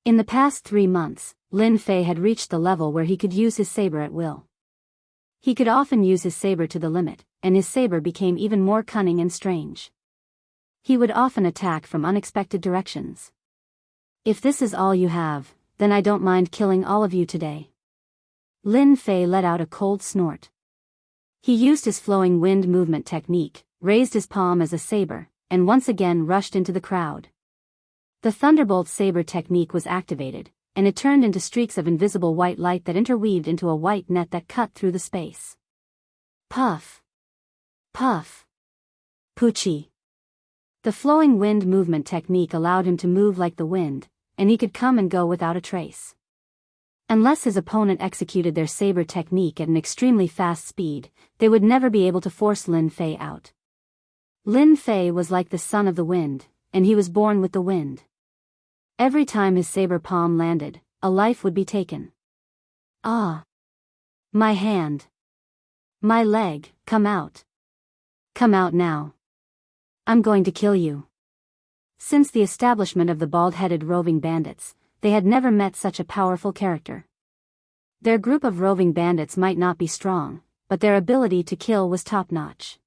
In the past 3 months, Lin Fei had reached the level where he could use his saber at will. He could often use his saber to the limit, and his saber became even more cunning and strange. He would often attack from unexpected directions. If this is all you have, then I don't mind killing all of you today. Lin Fei let out a cold snort. He used his flowing wind movement technique, raised his palm as a saber, and once again rushed into the crowd. The Thunderbolt saber technique was activated, and it turned into streaks of invisible white light that interweaved into a white net that cut through the space. Puff! Puff! Poochie! The flowing wind movement technique allowed him to move like the wind, and he could come and go without a trace. Unless his opponent executed their saber technique at an extremely fast speed, they would never be able to force Lin Fei out. Lin Fei was like the son of the wind, and he was born with the wind. Every time his saber palm landed, a life would be taken. Ah! My hand! My leg, come out! Come out now! I'm going to kill you. Since the establishment of the bald-headed roving bandits, they had never met such a powerful character. Their group of roving bandits might not be strong, but their ability to kill was top-notch.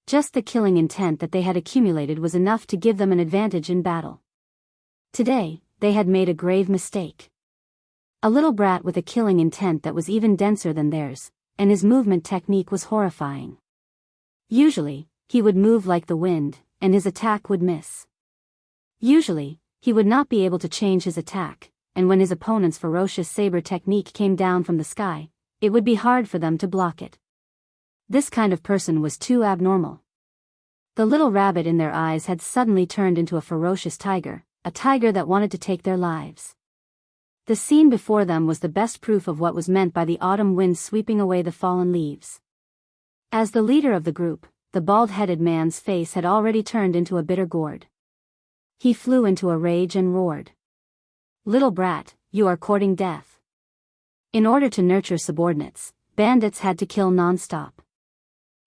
Just the killing intent that they had accumulated was enough to give them an advantage in battle. Today, they had made a grave mistake. A little brat with a killing intent that was even denser than theirs, and his movement technique was horrifying. Usually, he would move like the wind, and his attack would miss. Usually, he would not be able to change his attack, and when his opponent's ferocious saber technique came down from the sky, it would be hard for them to block it. This kind of person was too abnormal. The little rabbit in their eyes had suddenly turned into a ferocious tiger, a tiger that wanted to take their lives. The scene before them was the best proof of what was meant by the autumn wind sweeping away the fallen leaves. As the leader of the group, the bald-headed man's face had already turned into a bitter gourd. He flew into a rage and roared. Little brat, you are courting death. In order to nurture subordinates, bandits had to kill non-stop.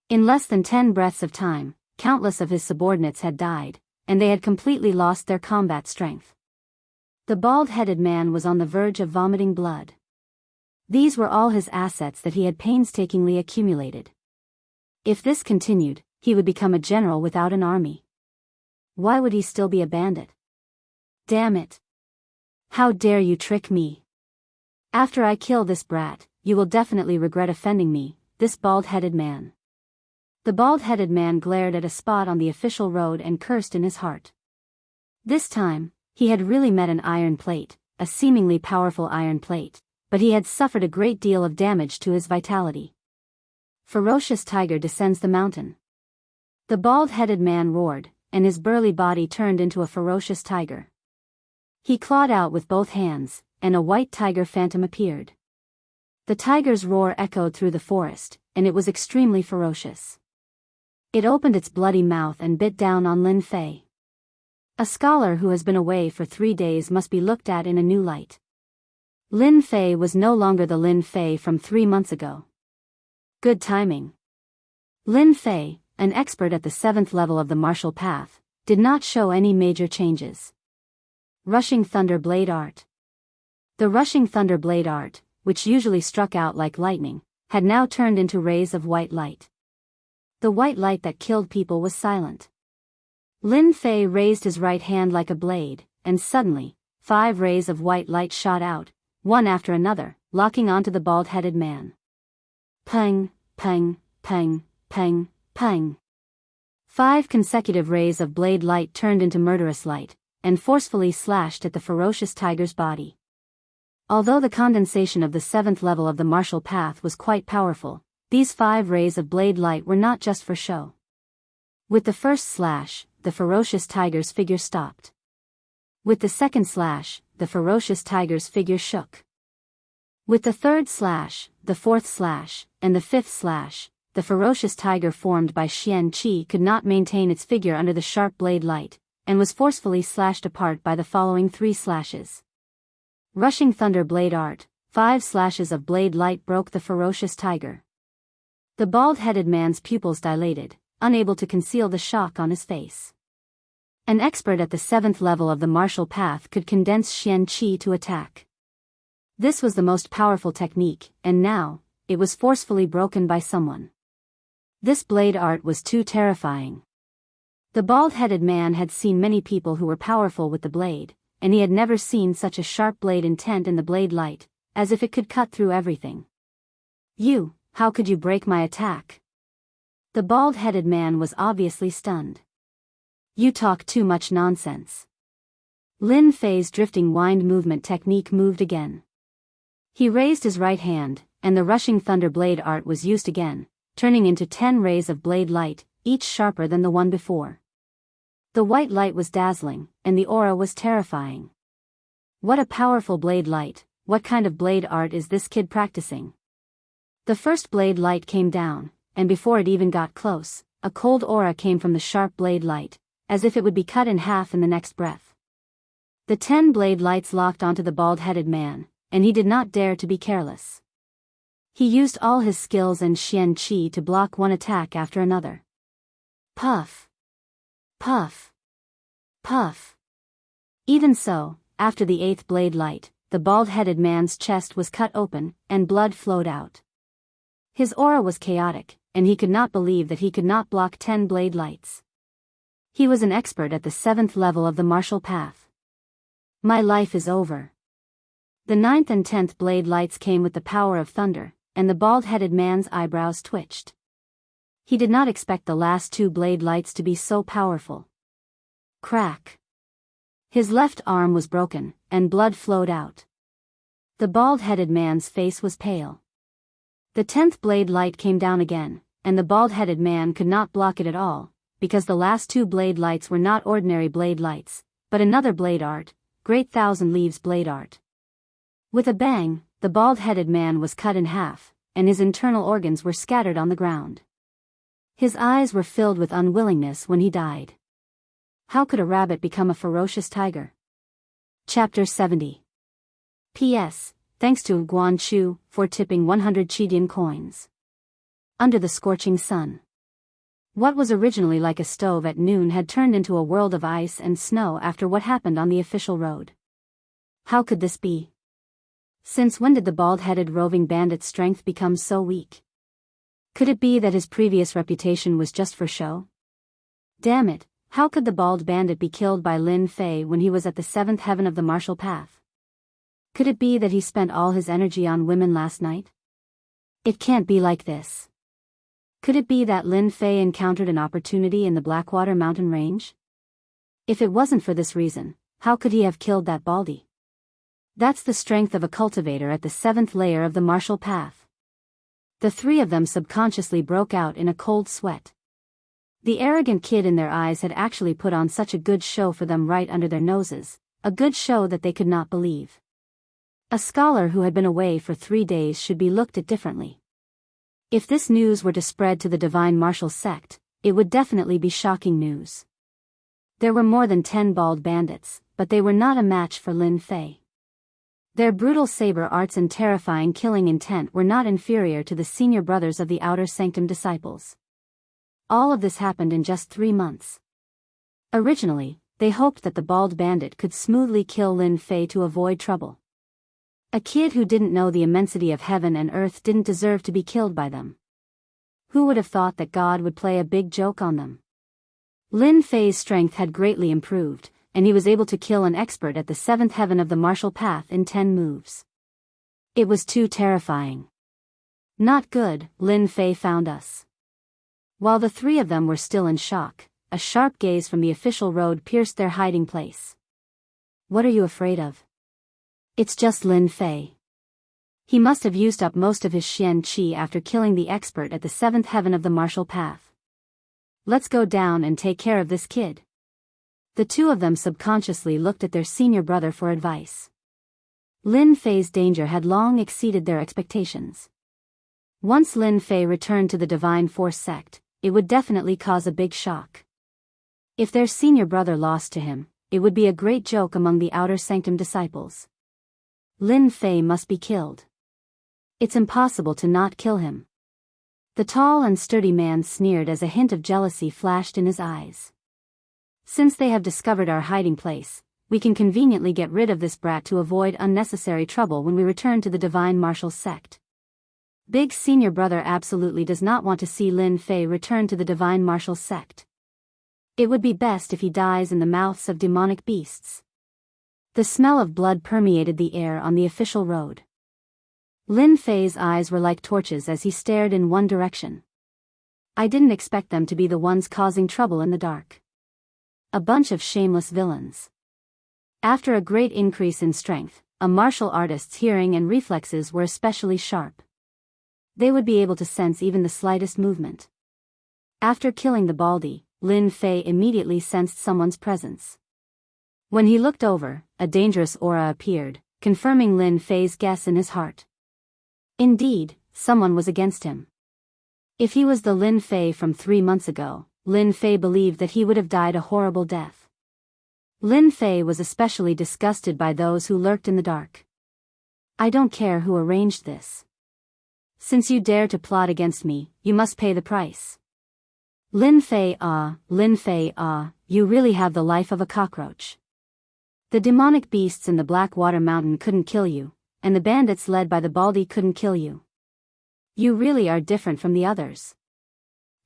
In less than 10 breaths of time, countless of his subordinates had died, and they had completely lost their combat strength. The bald-headed man was on the verge of vomiting blood. These were all his assets that he had painstakingly accumulated. If this continued, he would become a general without an army. Why would he still be a bandit? Damn it! How dare you trick me? After I kill this brat, you will definitely regret offending me, this bald-headed man. The bald-headed man glared at a spot on the official road and cursed in his heart. This time, he had really met an iron plate, a seemingly powerful iron plate, but he had suffered a great deal of damage to his vitality. Ferocious tiger descends the mountain. The bald-headed man roared, and his burly body turned into a ferocious tiger. He clawed out with both hands, and a white tiger phantom appeared. The tiger's roar echoed through the forest, and it was extremely ferocious. It opened its bloody mouth and bit down on Lin Fei. A scholar who has been away for 3 days must be looked at in a new light. Lin Fei was no longer the Lin Fei from 3 months ago. Good timing. Lin Fei, an expert at the 7th level of the martial path, did not show any major changes. Rushing Thunder Blade Art. The Rushing Thunder Blade Art, which usually struck out like lightning, had now turned into rays of white light. The white light that killed people was silent. Lin Fei raised his right hand like a blade, and suddenly, 5 rays of white light shot out, one after another, locking onto the bald-headed man. Pang, pang, pang, pang, pang. 5 consecutive rays of blade light turned into murderous light, and forcefully slashed at the ferocious tiger's body. Although the condensation of the 7th level of the martial path was quite powerful, these 5 rays of blade light were not just for show. With the first slash, the ferocious tiger's figure stopped. With the second slash, the ferocious tiger's figure shook. With the third slash, the fourth slash, and the fifth slash, the ferocious tiger formed by Xian Qi could not maintain its figure under the sharp blade light, and was forcefully slashed apart by the following 3 slashes. Rushing Thunder Blade Art, 5 slashes of blade light broke the ferocious tiger. The bald-headed man's pupils dilated, unable to conceal the shock on his face. An expert at the 7th level of the martial path could condense Xian Qi to attack. This was the most powerful technique, and now, it was forcefully broken by someone. This blade art was too terrifying. The bald-headed man had seen many people who were powerful with the blade, and he had never seen such a sharp blade intent in the blade light, as if it could cut through everything. How could you break my attack? The bald-headed man was obviously stunned. You talk too much nonsense. Lin Fei's drifting wind movement technique moved again. He raised his right hand, and the rushing thunder blade art was used again, turning into 10 rays of blade light, each sharper than the one before. The white light was dazzling, and the aura was terrifying. What a powerful blade light! What kind of blade art is this kid practicing? The first blade light came down, and before it even got close, a cold aura came from the sharp blade light, as if it would be cut in half in the next breath. The 10 blade lights locked onto the bald-headed man, and he did not dare to be careless. He used all his skills and Xian Qi to block one attack after another. Puff! Puff! Puff! Even so, after the 8th blade light, the bald-headed man's chest was cut open, and blood flowed out. His aura was chaotic, and he could not believe that he could not block 10 blade lights. He was an expert at the 7th level of the martial path. My life is over. The 9th and 10th blade lights came with the power of thunder, and the bald-headed man's eyebrows twitched. He did not expect the last 2 blade lights to be so powerful. Crack! His left arm was broken, and blood flowed out. The bald-headed man's face was pale. The 10th blade light came down again, and the bald-headed man could not block it at all, because the last 2 blade lights were not ordinary blade lights, but another blade art, Great Thousand Leaves blade art. With a bang, the bald-headed man was cut in half, and his internal organs were scattered on the ground. His eyes were filled with unwillingness when he died. How could a rabbit become a ferocious tiger? Chapter 70. P.S. Thanks to Guan Chu for tipping 100 Qidian coins. Under the scorching sun. What was originally like a stove at noon had turned into a world of ice and snow after what happened on the official road. How could this be? Since when did the bald-headed roving bandit's strength become so weak? Could it be that his previous reputation was just for show? Damn it, how could the bald bandit be killed by Lin Fei when he was at the 7th heaven of the martial path? Could it be that he spent all his energy on women last night? It can't be like this. Could it be that Lin Fei encountered an opportunity in the Blackwater mountain range? If it wasn't for this reason, how could he have killed that baldy? That's the strength of a cultivator at the 7th layer of the martial path. The 3 of them subconsciously broke out in a cold sweat. The arrogant kid in their eyes had actually put on such a good show for them right under their noses, a good show that they could not believe. A scholar who had been away for 3 days should be looked at differently. If this news were to spread to the divine martial sect, it would definitely be shocking news. There were more than 10 bald bandits, but they were not a match for Lin Fei. Their brutal saber arts and terrifying killing intent were not inferior to the senior brothers of the Outer Sanctum disciples. All of this happened in just 3 months. Originally, they hoped that the bald bandit could smoothly kill Lin Fei to avoid trouble. A kid who didn't know the immensity of heaven and earth didn't deserve to be killed by them. Who would have thought that God would play a big joke on them? Lin Fei's strength had greatly improved, and he was able to kill an expert at the 7th heaven of the martial path in 10 moves. It was too terrifying. Not good, Lin Fei found us. While the 3 of them were still in shock, a sharp gaze from the official road pierced their hiding place. What are you afraid of? It's just Lin Fei. He must have used up most of his Xian Qi after killing the expert at the 7th heaven of the martial path. Let's go down and take care of this kid. The 2 of them subconsciously looked at their senior brother for advice. Lin Fei's danger had long exceeded their expectations. Once Lin Fei returned to the Divine Force sect, it would definitely cause a big shock. If their senior brother lost to him, it would be a great joke among the Outer Sanctum disciples. Lin Fei must be killed. It's impossible to not kill him. The tall and sturdy man sneered as a hint of jealousy flashed in his eyes. Since they have discovered our hiding place, we can conveniently get rid of this brat to avoid unnecessary trouble when we return to the Divine Martial sect. Big senior brother absolutely does not want to see Lin Fei return to the Divine Martial sect. It would be best if he dies in the mouths of demonic beasts. The smell of blood permeated the air on the official road. Lin Fei's eyes were like torches as he stared in one direction. I didn't expect them to be the ones causing trouble in the dark. A bunch of shameless villains. After a great increase in strength, a martial artist's hearing and reflexes were especially sharp. They would be able to sense even the slightest movement. After killing the Baldy, Lin Fei immediately sensed someone's presence. When he looked over, a dangerous aura appeared, confirming Lin Fei's guess in his heart. Indeed, someone was against him. If he was the Lin Fei from 3 months ago, Lin Fei believed that he would have died a horrible death. Lin Fei was especially disgusted by those who lurked in the dark. I don't care who arranged this. Since you dare to plot against me, you must pay the price. Lin Fei, you really have the life of a cockroach. The demonic beasts in the Blackwater Mountain couldn't kill you, and the bandits led by the Baldy couldn't kill you. You really are different from the others.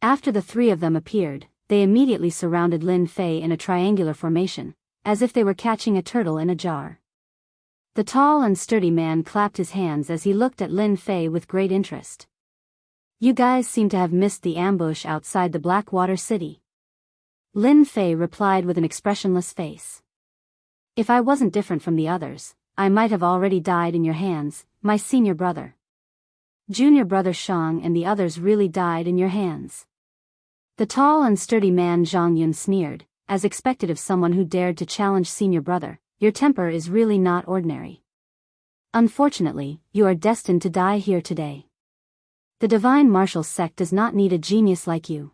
After the 3 of them appeared, they immediately surrounded Lin Fei in a triangular formation, as if they were catching a turtle in a jar. The tall and sturdy man clapped his hands as he looked at Lin Fei with great interest. You guys seem to have missed the ambush outside the Blackwater City. Lin Fei replied with an expressionless face. If I wasn't different from the others, I might have already died in your hands, my senior brother. Junior brother Shang and the others really died in your hands. The tall and sturdy man Zhang Yun sneered, as expected of someone who dared to challenge senior brother. Your temper is really not ordinary. Unfortunately, you are destined to die here today. The divine martial sect does not need a genius like you.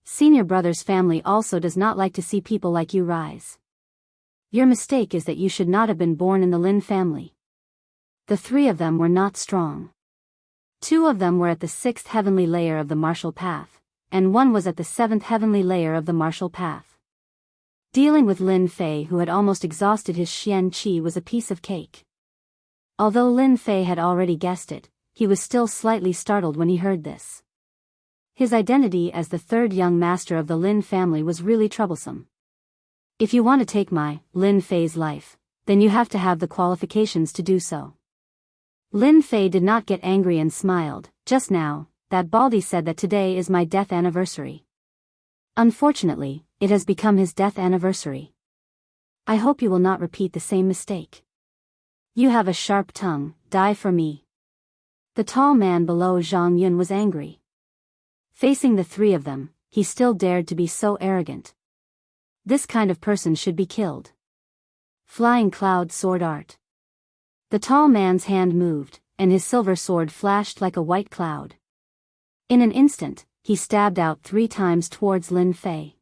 Senior brother's family also does not like to see people like you rise. Your mistake is that you should not have been born in the Lin family. The 3 of them were not strong. 2 of them were at the 6th heavenly layer of the martial path, and 1 was at the 7th heavenly layer of the martial path. Dealing with Lin Fei, who had almost exhausted his Xian Qi, was a piece of cake. Although Lin Fei had already guessed it, he was still slightly startled when he heard this. His identity as the 3rd young master of the Lin family was really troublesome. If you want to take my, Lin Fei's life, then you have to have the qualifications to do so. Lin Fei did not get angry and smiled. Just now, that Baldy said that today is my death anniversary. Unfortunately, it has become his death anniversary. I hope you will not repeat the same mistake. You have a sharp tongue, die for me. The tall man below Zhang Yun was angry. Facing the 3 of them, he still dared to be so arrogant. This kind of person should be killed. Flying cloud sword art. The tall man's hand moved, and his silver sword flashed like a white cloud. In an instant, he stabbed out 3 times towards Lin Fei.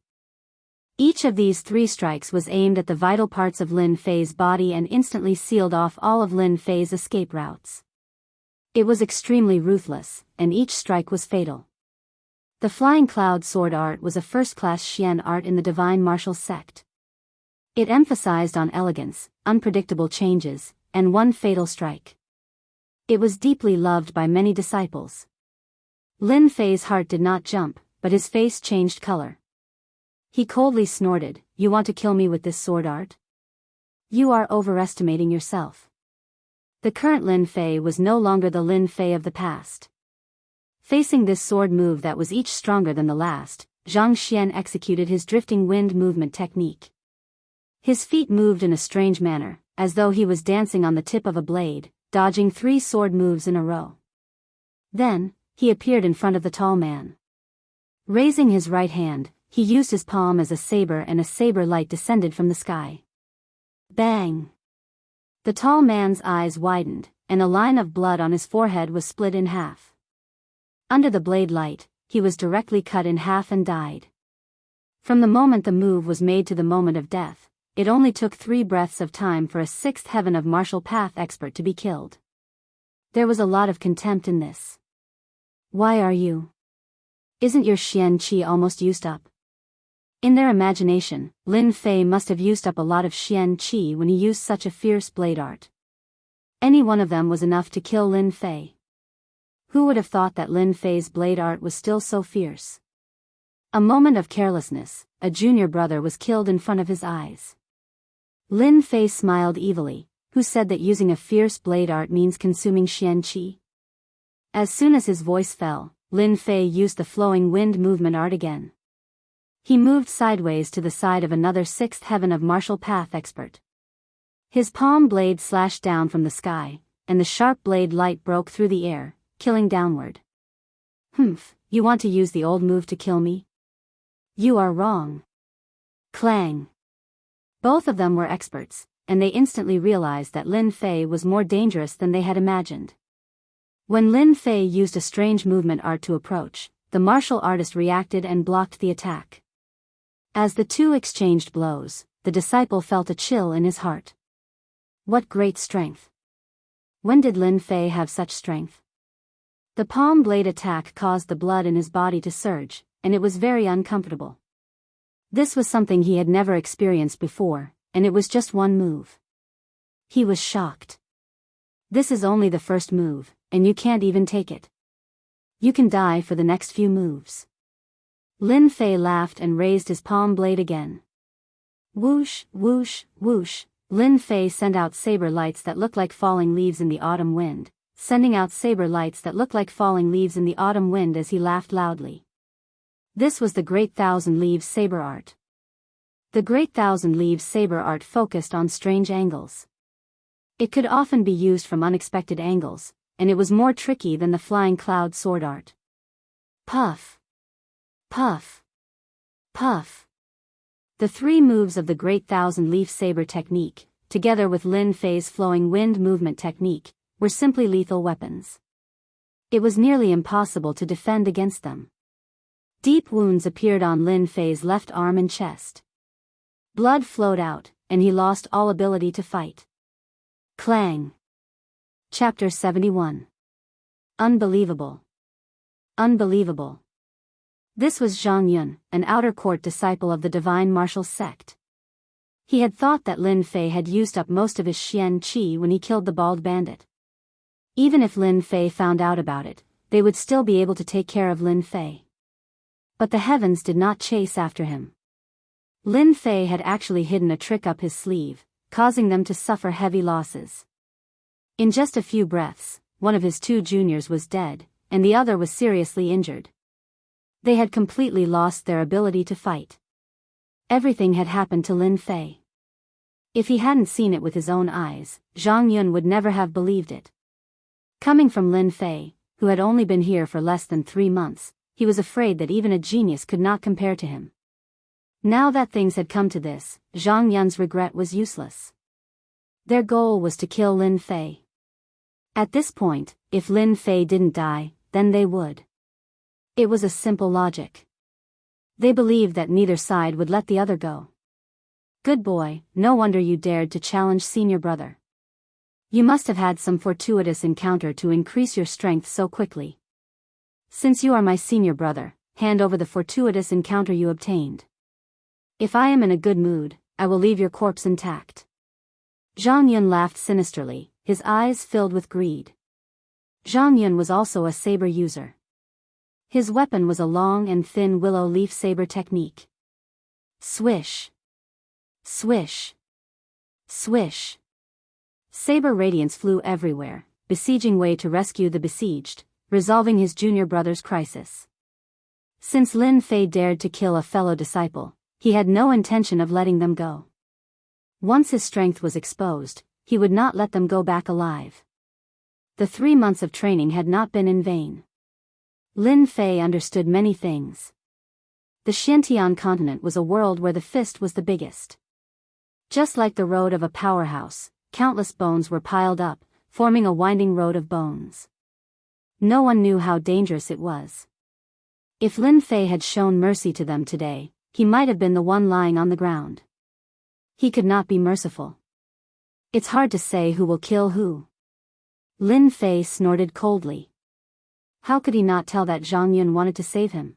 Each of these 3 strikes was aimed at the vital parts of Lin Fei's body and instantly sealed off all of Lin Fei's escape routes. It was extremely ruthless, and each strike was fatal. The flying cloud sword art was a first-class Xian art in the divine martial sect. It emphasized on elegance, unpredictable changes, and 1 fatal strike. It was deeply loved by many disciples. Lin Fei's heart did not jump, but his face changed color. He coldly snorted, "You want to kill me with this sword art? You are overestimating yourself." The current Lin Fei was no longer the Lin Fei of the past. Facing this sword move that was each stronger than the last, Zhang Xian executed his drifting wind movement technique. His feet moved in a strange manner, as though he was dancing on the tip of a blade, dodging 3 sword moves in a row. Then, he appeared in front of the tall man. Raising his right hand, he used his palm as a saber, and a saber light descended from the sky. Bang! The tall man's eyes widened, and a line of blood on his forehead was split in half. Under the blade light, he was directly cut in half and died. From the moment the move was made to the moment of death, it only took 3 breaths of time for a 6th heaven of martial path expert to be killed. There was a lot of contempt in this. Why are you? Isn't your Xian Qi almost used up? In their imagination, Lin Fei must have used up a lot of Xian Qi when he used such a fierce blade art. Any one of them was enough to kill Lin Fei. Who would have thought that Lin Fei's blade art was still so fierce? A moment of carelessness, a junior brother was killed in front of his eyes. Lin Fei smiled evilly. Who said that using a fierce blade art means consuming Xian Qi? As soon as his voice fell, Lin Fei used the flowing wind movement art again. He moved sideways to the side of another sixth heaven of martial path expert. His palm blade slashed down from the sky, and the sharp blade light broke through the air, killing downward. Humph, you want to use the old move to kill me? You are wrong. Clang. Both of them were experts, and they instantly realized that Lin Fei was more dangerous than they had imagined. When Lin Fei used a strange movement art to approach, the martial artist reacted and blocked the attack. As the two exchanged blows, the disciple felt a chill in his heart. What great strength! When did Lin Fei have such strength? The palm blade attack caused the blood in his body to surge, and it was very uncomfortable. This was something he had never experienced before, and it was just one move. He was shocked. This is only the first move, and you can't even take it. You can die for the next few moves. Lin Fei laughed and raised his palm blade again. Whoosh, whoosh, whoosh. Lin Fei sent out saber lights that looked like falling leaves in the autumn wind, sending out saber lights that looked like falling leaves in the autumn wind as he laughed loudly. This was the Great Thousand Leaves saber art. The Great Thousand Leaves saber art focused on strange angles. It could often be used from unexpected angles, and it was more tricky than the flying cloud sword art. Puff. Puff. Puff. The three moves of the Great Thousand Leaf saber technique, together with Lin Fei's flowing wind movement technique, were simply lethal weapons. It was nearly impossible to defend against them. Deep wounds appeared on Lin Fei's left arm and chest. Blood flowed out, and he lost all ability to fight. Clang. Chapter 71. Unbelievable. Unbelievable. This was Zhang Yun, an outer court disciple of the divine martial sect. He had thought that Lin Fei had used up most of his Xian Qi when he killed the bald bandit. Even if Lin Fei found out about it, they would still be able to take care of Lin Fei. But the heavens did not chase after him. Lin Fei had actually hidden a trick up his sleeve, causing them to suffer heavy losses. In just a few breaths, one of his two juniors was dead, and the other was seriously injured. They had completely lost their ability to fight. Everything had happened to Lin Fei. If he hadn't seen it with his own eyes, Zhang Yun would never have believed it. Coming from Lin Fei, who had only been here for less than 3 months, he was afraid that even a genius could not compare to him. Now that things had come to this, Zhang Yun's regret was useless. Their goal was to kill Lin Fei. At this point, if Lin Fei didn't die, then they would. It was a simple logic. They believed that neither side would let the other go. Good boy, no wonder you dared to challenge senior brother. You must have had some fortuitous encounter to increase your strength so quickly. Since you are my senior brother, hand over the fortuitous encounter you obtained. If I am in a good mood, I will leave your corpse intact. Zhang Yun laughed sinisterly, his eyes filled with greed. Zhang Yun was also a saber user. His weapon was a long and thin willow leaf saber technique. Swish. Swish. Swish. Saber radiance flew everywhere, besieging Wei to rescue the besieged, resolving his junior brother's crisis. Since Lin Fei dared to kill a fellow disciple, he had no intention of letting them go. Once his strength was exposed, he would not let them go back alive. The 3 months of training had not been in vain. Lin Fei understood many things. The Xiantian continent was a world where the fist was the biggest. Just like the road of a powerhouse, countless bones were piled up, forming a winding road of bones. No one knew how dangerous it was. If Lin Fei had shown mercy to them today, he might have been the one lying on the ground. He could not be merciful. It's hard to say who will kill who. Lin Fei snorted coldly. How could he not tell that Zhang Yun wanted to save him?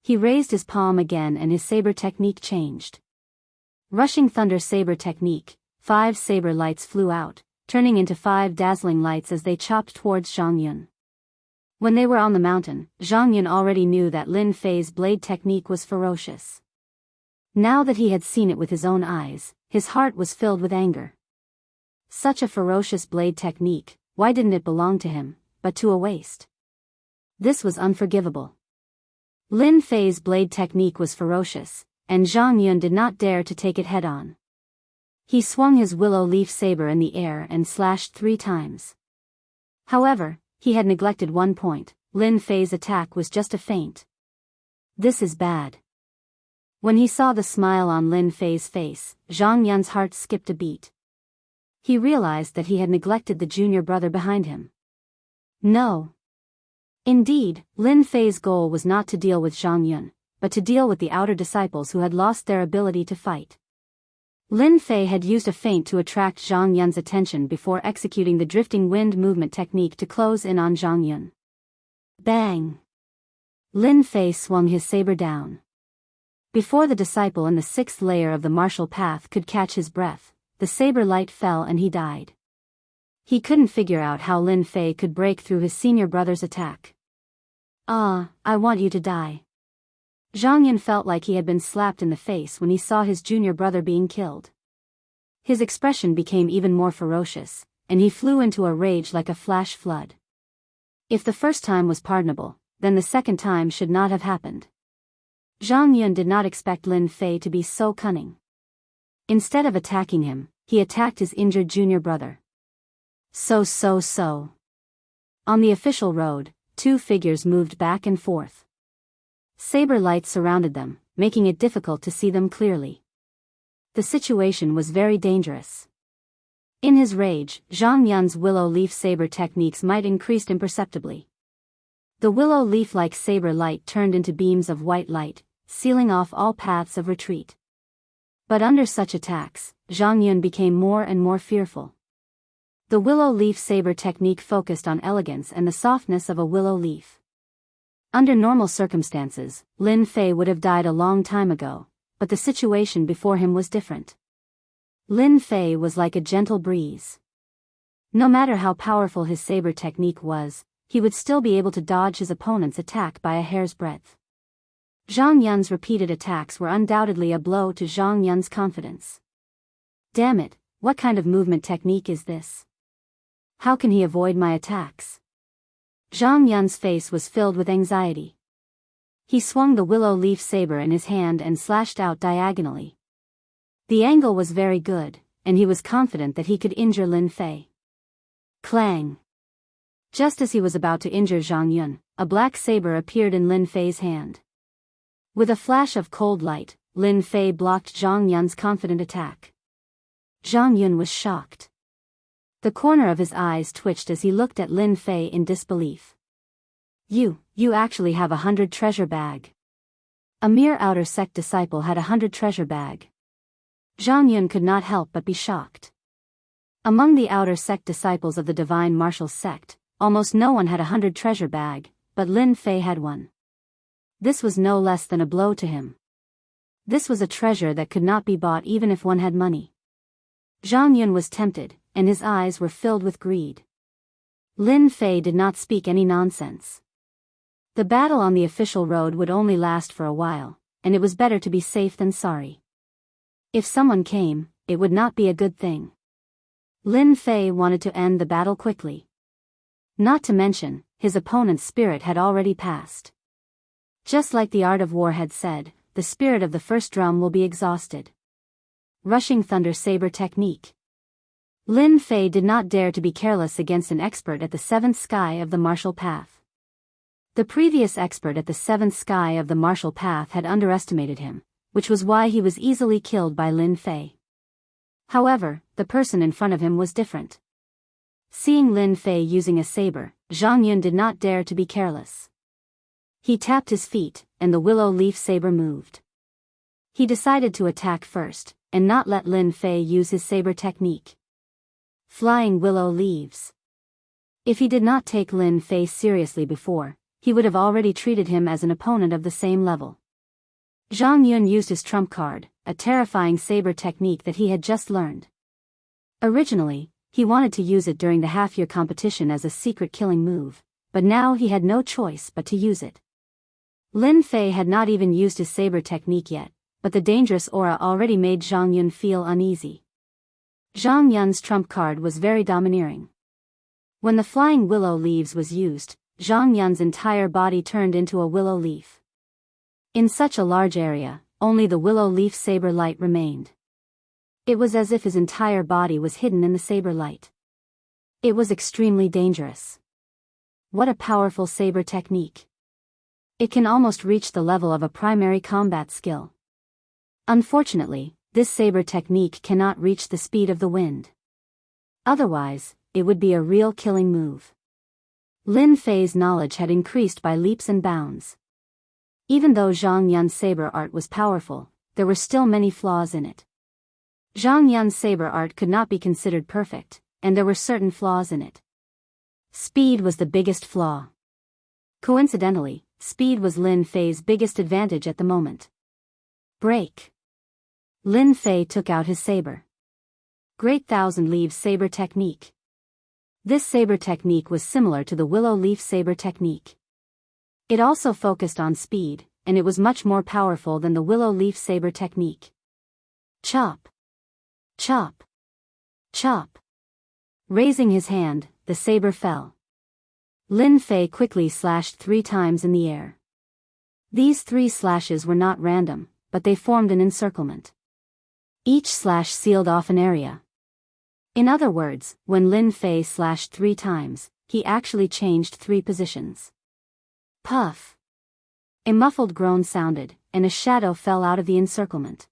He raised his palm again and his saber technique changed. Rushing thunder saber technique, 5 saber lights flew out, turning into 5 dazzling lights as they chopped towards Zhang Yun. When they were on the mountain, Zhang Yun already knew that Lin Fei's blade technique was ferocious. Now that he had seen it with his own eyes, his heart was filled with anger. Such a ferocious blade technique, why didn't it belong to him, but to a waste? This was unforgivable. Lin Fei's blade technique was ferocious, and Zhang Yun did not dare to take it head-on. He swung his willow leaf saber in the air and slashed 3 times. However, he had neglected one point: Lin Fei's attack was just a feint. This is bad. When he saw the smile on Lin Fei's face, Zhang Yun's heart skipped a beat. He realized that he had neglected the junior brother behind him. No. Indeed, Lin Fei's goal was not to deal with Zhang Yun, but to deal with the outer disciples who had lost their ability to fight. Lin Fei had used a feint to attract Zhang Yun's attention before executing the drifting wind movement technique to close in on Zhang Yun. Bang! Lin Fei swung his saber down. Before the disciple in the 6th layer of the martial path could catch his breath, the saber light fell and he died. He couldn't figure out how Lin Fei could break through his senior brother's attack. "Ah, I want you to die." Zhang Yun felt like he had been slapped in the face when he saw his junior brother being killed. His expression became even more ferocious, and he flew into a rage like a flash flood. If the first time was pardonable, then the second time should not have happened. Zhang Yun did not expect Lin Fei to be so cunning. Instead of attacking him, he attacked his injured junior brother. So. On the official road, 2 figures moved back and forth. Saber lights surrounded them, making it difficult to see them clearly. The situation was very dangerous. In his rage, Zhang Yun's willow leaf saber techniques might increased imperceptibly. The willow leaf-like saber light turned into beams of white light, sealing off all paths of retreat. But under such attacks, Zhang Yun became more and more fearful. The willow leaf saber technique focused on elegance and the softness of a willow leaf. Under normal circumstances, Lin Fei would have died a long time ago, but the situation before him was different. Lin Fei was like a gentle breeze. No matter how powerful his saber technique was, he would still be able to dodge his opponent's attack by a hair's breadth. Zhang Yun's repeated attacks were undoubtedly a blow to Zhang Yun's confidence. Damn it, what kind of movement technique is this? How can he avoid my attacks? Zhang Yun's face was filled with anxiety. He swung the willow leaf saber in his hand and slashed out diagonally. The angle was very good, and he was confident that he could injure Lin Fei. Clang! Just as he was about to injure Zhang Yun, a black saber appeared in Lin Fei's hand. With a flash of cold light, Lin Fei blocked Zhang Yun's confident attack. Zhang Yun was shocked. The corner of his eyes twitched as he looked at Lin Fei in disbelief. You actually have 100 treasure bag. A mere outer sect disciple had 100 treasure bag. Zhang Yun could not help but be shocked. Among the outer sect disciples of the divine martial sect, almost no one had 100 treasure bag, but Lin Fei had one. This was no less than a blow to him. This was a treasure that could not be bought even if one had money. Zhang Yun was tempted, and his eyes were filled with greed. Lin Fei did not speak any nonsense. The battle on the official road would only last for a while, and it was better to be safe than sorry. If someone came, it would not be a good thing. Lin Fei wanted to end the battle quickly. Not to mention, his opponent's spirit had already passed. Just like the art of war had said, the spirit of the first drum will be exhausted. Rushing thunder saber technique. Lin Fei did not dare to be careless against an expert at the 7th sky of the martial path. The previous expert at the 7th sky of the martial path had underestimated him, which was why he was easily killed by Lin Fei. However, the person in front of him was different. Seeing Lin Fei using a saber, Zhang Yun did not dare to be careless. He tapped his feet, and the willow leaf saber moved. He decided to attack first, and not let Lin Fei use his saber technique. Flying willow leaves. If he did not take Lin Fei seriously before, he would have already treated him as an opponent of the same level. Zhang Yun used his trump card, a terrifying saber technique that he had just learned. Originally, he wanted to use it during the half-year competition as a secret killing move, but now he had no choice but to use it. Lin Fei had not even used his saber technique yet, but the dangerous aura already made Zhang Yun feel uneasy. Zhang Yun's trump card was very domineering. When the flying willow leaves was used, Zhang Yun's entire body turned into a willow leaf. In such a large area, only the willow leaf saber light remained. It was as if his entire body was hidden in the saber light. It was extremely dangerous. What a powerful saber technique. It can almost reach the level of a primary combat skill. Unfortunately, this saber technique cannot reach the speed of the wind. Otherwise, it would be a real killing move. Lin Fei's knowledge had increased by leaps and bounds. Even though Zhang Yun's saber art was powerful, there were still many flaws in it. Zhang Yun's saber art could not be considered perfect, and there were certain flaws in it. Speed was the biggest flaw. Coincidentally, speed was Lin Fei's biggest advantage at the moment. Break. Lin Fei took out his saber. Great Thousand Leaves Saber Technique. This saber technique was similar to the willow leaf saber technique. It also focused on speed, and it was much more powerful than the willow leaf saber technique. Chop. Chop. Chop. Raising his hand, the saber fell. Lin Fei quickly slashed 3 times in the air. These 3 slashes were not random, but they formed an encirclement. Each slash sealed off an area. In other words, when Lin Fei slashed 3 times, he actually changed 3 positions. Puff. A muffled groan sounded, and a shadow fell out of the encirclement.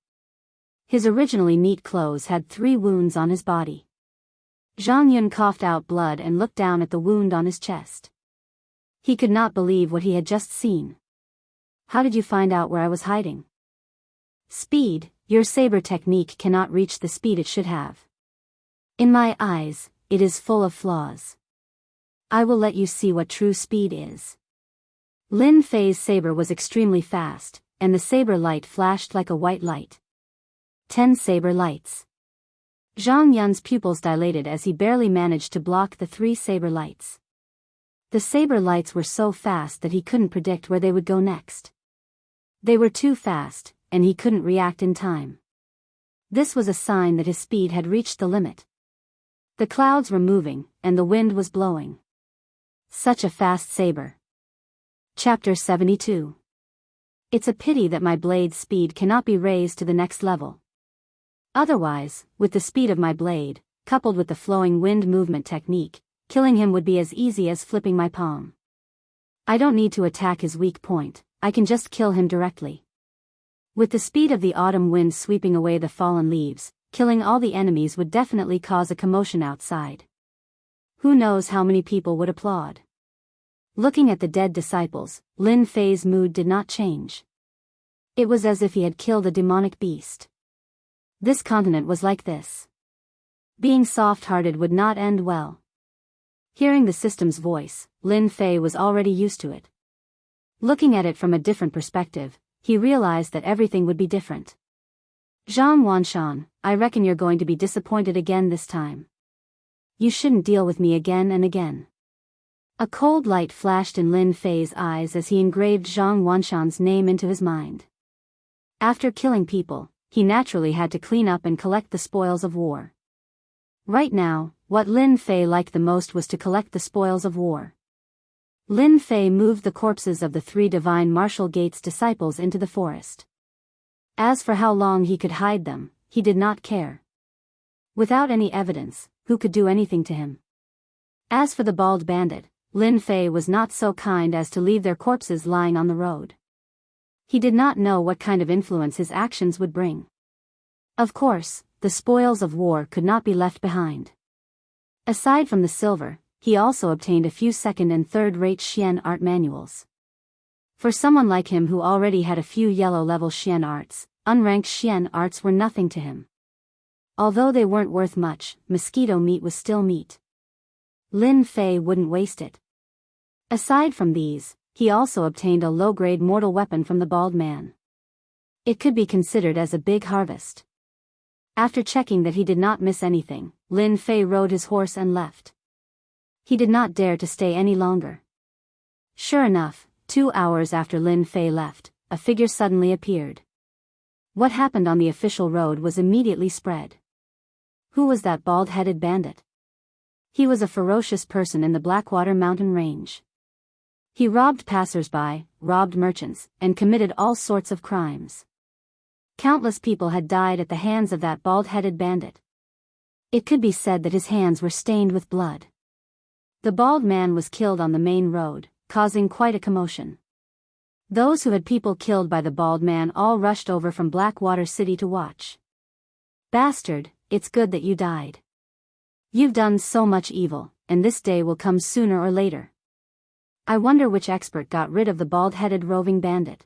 His originally neat clothes had 3 wounds on his body. Zhang Yun coughed out blood and looked down at the wound on his chest. He could not believe what he had just seen. How did you find out where I was hiding? Speed, your saber technique cannot reach the speed it should have. In my eyes, it is full of flaws. I will let you see what true speed is. Lin Fei's saber was extremely fast, and the saber light flashed like a white light. 10 saber lights. Zhang Yun's pupils dilated as he barely managed to block the 3 saber lights. The saber lights were so fast that he couldn't predict where they would go next. They were too fast, and he couldn't react in time. This was a sign that his speed had reached the limit. The clouds were moving, and the wind was blowing. Such a fast saber. Chapter 72. It's a pity that my blade's speed cannot be raised to the next level. Otherwise, with the speed of my blade, coupled with the flowing wind movement technique, killing him would be as easy as flipping my palm. I don't need to attack his weak point, I can just kill him directly. With the speed of the autumn wind sweeping away the fallen leaves, killing all the enemies would definitely cause a commotion outside. Who knows how many people would applaud? Looking at the dead disciples, Lin Fei's mood did not change. It was as if he had killed a demonic beast. This continent was like this. Being soft-hearted would not end well. Hearing the system's voice, Lin Fei was already used to it. Looking at it from a different perspective, he realized that everything would be different. Zhang Wanshan, I reckon you're going to be disappointed again this time. You shouldn't deal with me again and again. A cold light flashed in Lin Fei's eyes as he engraved Zhang Wanshan's name into his mind. After killing people, he naturally had to clean up and collect the spoils of war. Right now, what Lin Fei liked the most was to collect the spoils of war. Lin Fei moved the corpses of the 3 divine Martial Gates disciples into the forest. As for how long he could hide them, he did not care. Without any evidence, who could do anything to him? As for the bald bandit, Lin Fei was not so kind as to leave their corpses lying on the road. He did not know what kind of influence his actions would bring. Of course, the spoils of war could not be left behind. Aside from the silver, he also obtained a few second and third-rate Xian art manuals. For someone like him who already had a few yellow-level Xian arts, unranked Xian arts were nothing to him. Although they weren't worth much, mosquito meat was still meat. Lin Fei wouldn't waste it. Aside from these, he also obtained a low-grade mortal weapon from the bald man. It could be considered as a big harvest. After checking that he did not miss anything, Lin Fei rode his horse and left. He did not dare to stay any longer. Sure enough, 2 hours after Lin Fei left, a figure suddenly appeared. What happened on the official road was immediately spread. Who was that bald-headed bandit? He was a ferocious person in the Blackwater mountain range. He robbed passers-by, robbed merchants, and committed all sorts of crimes. Countless people had died at the hands of that bald-headed bandit. It could be said that his hands were stained with blood. The bald man was killed on the main road, causing quite a commotion. Those who had people killed by the bald man all rushed over from Blackwater City to watch. Bastard, it's good that you died. You've done so much evil, and this day will come sooner or later. I wonder which expert got rid of the bald-headed roving bandit.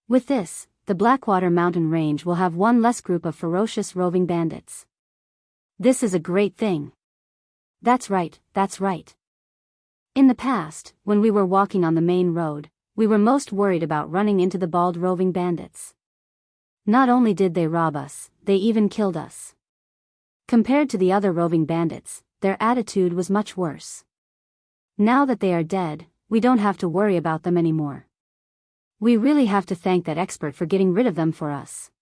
With this, the Blackwater mountain range will have one less group of ferocious roving bandits. This is a great thing. That's right, that's right. In the past, when we were walking on the main road, we were most worried about running into the bald roving bandits. Not only did they rob us, they even killed us. Compared to the other roving bandits, their attitude was much worse. Now that they are dead, we don't have to worry about them anymore. We really have to thank that expert for getting rid of them for us.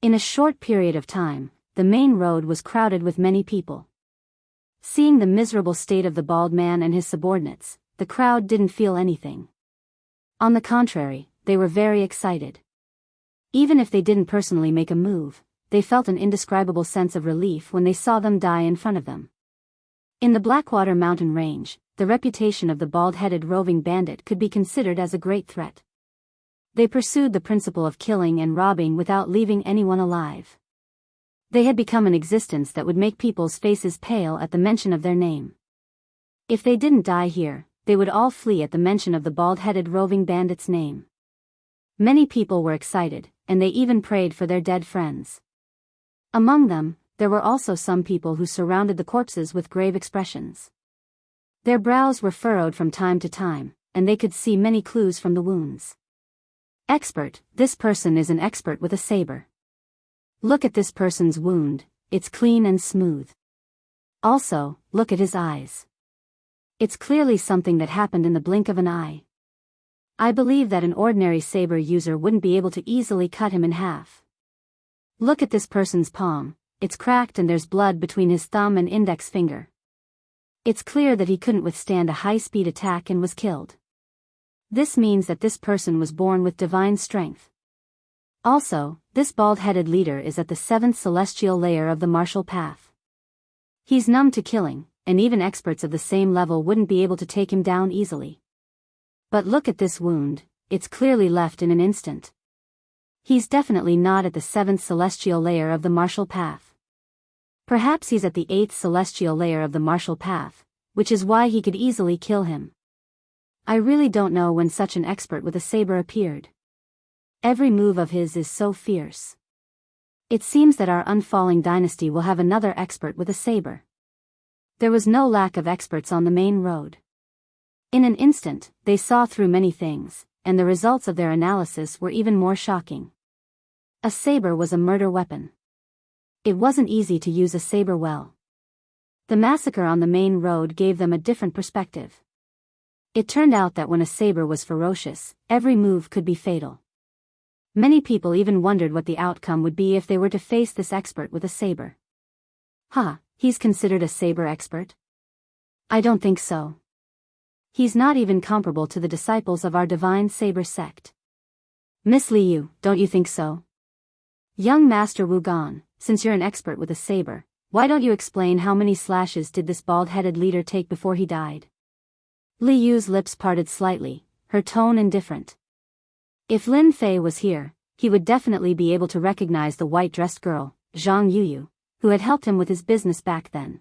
In a short period of time, the main road was crowded with many people. Seeing the miserable state of the bald man and his subordinates, the crowd didn't feel anything. On the contrary, they were very excited. Even if they didn't personally make a move, they felt an indescribable sense of relief when they saw them die in front of them. In the Blackwater mountain range, the reputation of the bald-headed roving bandit could be considered as a great threat. They pursued the principle of killing and robbing without leaving anyone alive. They had become an existence that would make people's faces pale at the mention of their name. If they didn't die here, they would all flee at the mention of the bald-headed roving bandit's name. Many people were excited, and they even prayed for their dead friends. Among them, there were also some people who surrounded the corpses with grave expressions. Their brows were furrowed from time to time, and they could see many clues from the wounds. Expert, this person is an expert with a saber. Look at this person's wound, it's clean and smooth. Also, look at his eyes. It's clearly something that happened in the blink of an eye. I believe that an ordinary saber user wouldn't be able to easily cut him in half. Look at this person's palm, it's cracked and there's blood between his thumb and index finger. It's clear that he couldn't withstand a high-speed attack and was killed. This means that this person was born with divine strength. Also, this bald-headed leader is at the 7th celestial layer of the martial path. He's numb to killing, and even experts of the same level wouldn't be able to take him down easily. But look at this wound, it's clearly left in an instant. He's definitely not at the 7th celestial layer of the martial path. Perhaps he's at the 8th celestial layer of the martial path, which is why he could easily kill him. I really don't know when such an expert with a saber appeared. Every move of his is so fierce. It seems that our unfalling dynasty will have another expert with a saber. There was no lack of experts on the main road. In an instant, they saw through many things, and the results of their analysis were even more shocking. A saber was a murder weapon. It wasn't easy to use a saber well. The massacre on the main road gave them a different perspective. It turned out that when a saber was ferocious, every move could be fatal. Many people even wondered what the outcome would be if they were to face this expert with a saber. He's considered a saber expert? I don't think so. He's not even comparable to the disciples of our divine saber sect. Miss Liu, don't you think so? Young Master Wu Gan, since you're an expert with a saber, why don't you explain how many slashes did this bald-headed leader take before he died? Li Yu's lips parted slightly, her tone indifferent. If Lin Fei was here, he would definitely be able to recognize the white-dressed girl, Zhang Yuyu, who had helped him with his business back then.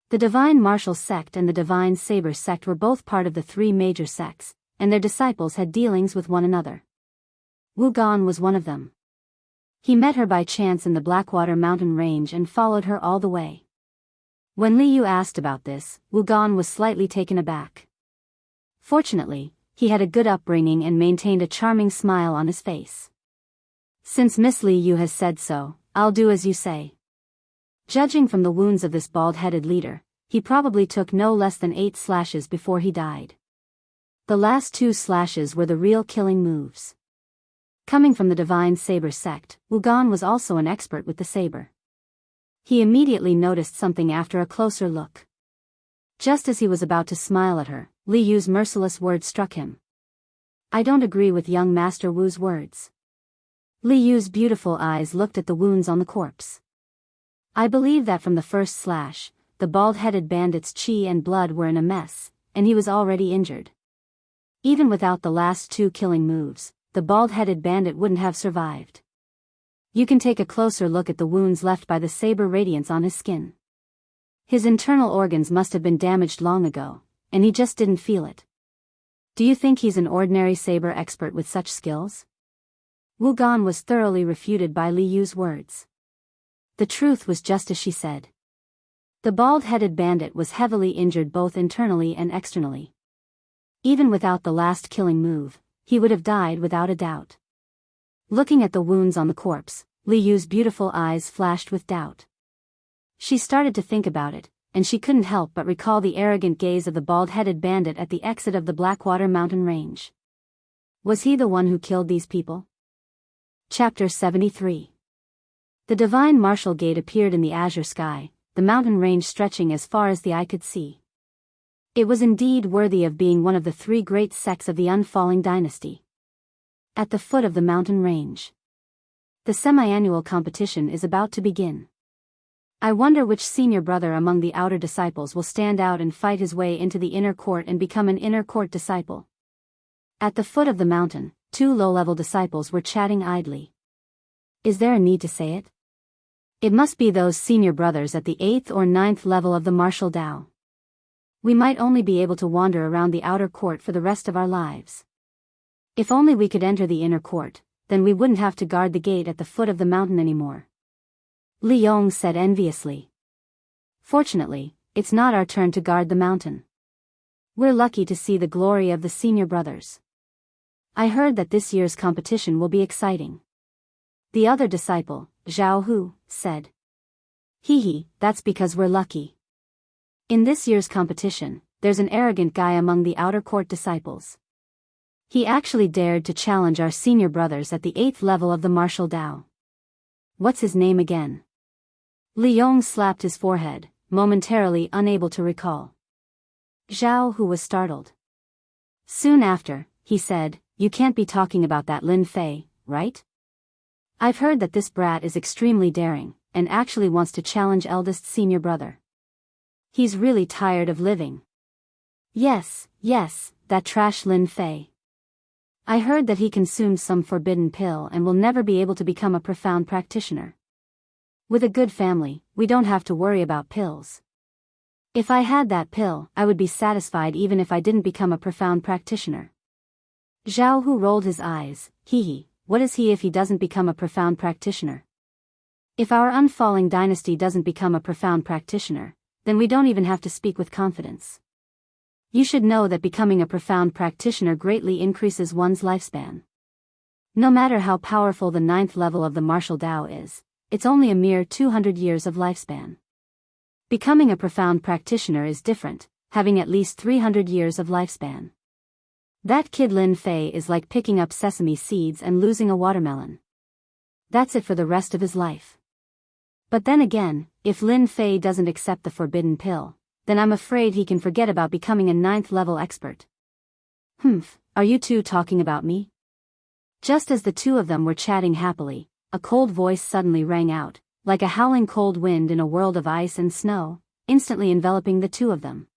The Divine Martial Sect and the Divine Saber Sect were both part of the 3 major sects, and their disciples had dealings with one another. Wu Gan was one of them. He met her by chance in the Blackwater mountain range and followed her all the way. When Li Yu asked about this, Wu Gan was slightly taken aback. Fortunately, he had a good upbringing and maintained a charming smile on his face. Since Miss Li Yu has said so, I'll do as you say. Judging from the wounds of this bald-headed leader, he probably took no less than 8 slashes before he died. The last 2 slashes were the real killing moves. Coming from the Divine Saber sect, Wugan was also an expert with the saber. He immediately noticed something after a closer look. Just as he was about to smile at her, Li Yu's merciless words struck him. I don't agree with young Master Wu's words. Li Yu's beautiful eyes looked at the wounds on the corpse. I believe that from the first slash, the bald-headed bandit's chi and blood were in a mess, and he was already injured. Even without the last 2 killing moves, the bald-headed bandit wouldn't have survived. You can take a closer look at the wounds left by the saber radiance on his skin. His internal organs must have been damaged long ago, and he just didn't feel it. Do you think he's an ordinary saber expert with such skills? Wu Gan was thoroughly refuted by Li Yu's words. The truth was just as she said. The bald-headed bandit was heavily injured both internally and externally. Even without the last killing move, he would have died without a doubt. Looking at the wounds on the corpse, Li Yu's beautiful eyes flashed with doubt. She started to think about it, and she couldn't help but recall the arrogant gaze of the bald-headed bandit at the exit of the Blackwater mountain range. Was he the one who killed these people? Chapter 73. The divine martial gate appeared in the azure sky, the mountain range stretching as far as the eye could see. It was indeed worthy of being one of the 3 great sects of the unfalling dynasty. At the foot of the mountain range, the semi-annual competition is about to begin. I wonder which senior brother among the outer disciples will stand out and fight his way into the inner court and become an inner court disciple. At the foot of the mountain, 2 low-level disciples were chatting idly. Is there a need to say it? It must be those senior brothers at the 8th or 9th level of the martial Dao. We might only be able to wander around the outer court for the rest of our lives. If only we could enter the inner court, then we wouldn't have to guard the gate at the foot of the mountain anymore. Li Yong said enviously. Fortunately, it's not our turn to guard the mountain. We're lucky to see the glory of the senior brothers. I heard that this year's competition will be exciting. The other disciple, Jianghu, said. Hee, that's because we're lucky. In this year's competition, there's an arrogant guy among the outer court disciples. He actually dared to challenge our senior brothers at the 8th level of the martial Dao. What's his name again? Li Yong slapped his forehead, momentarily unable to recall. Zhao Hu was startled. Soon after, he said, You can't be talking about that Lin Fei, right? I've heard that this brat is extremely daring, and actually wants to challenge eldest senior brother. He's really tired of living. Yes, that trash Lin Fei. I heard that he consumed some forbidden pill and will never be able to become a profound practitioner. With a good family, we don't have to worry about pills. If I had that pill, I would be satisfied even if I didn't become a profound practitioner. Zhao Hu rolled his eyes. What is he if he doesn't become a profound practitioner? If our unfalling dynasty doesn't become a profound practitioner, then we don't even have to speak with confidence. You should know that becoming a profound practitioner greatly increases one's lifespan. No matter how powerful the 9th level of the martial Dao is, it's only a mere 200 years of lifespan. Becoming a profound practitioner is different, having at least 300 years of lifespan. That kid Lin Fei is like picking up sesame seeds and losing a watermelon. That's it for the rest of his life. But then again, if Lin Fei doesn't accept the forbidden pill, then I'm afraid he can forget about becoming a 9th level expert. Are you two talking about me? Just as the 2 of them were chatting happily, a cold voice suddenly rang out, like a howling cold wind in a world of ice and snow, instantly enveloping the 2 of them.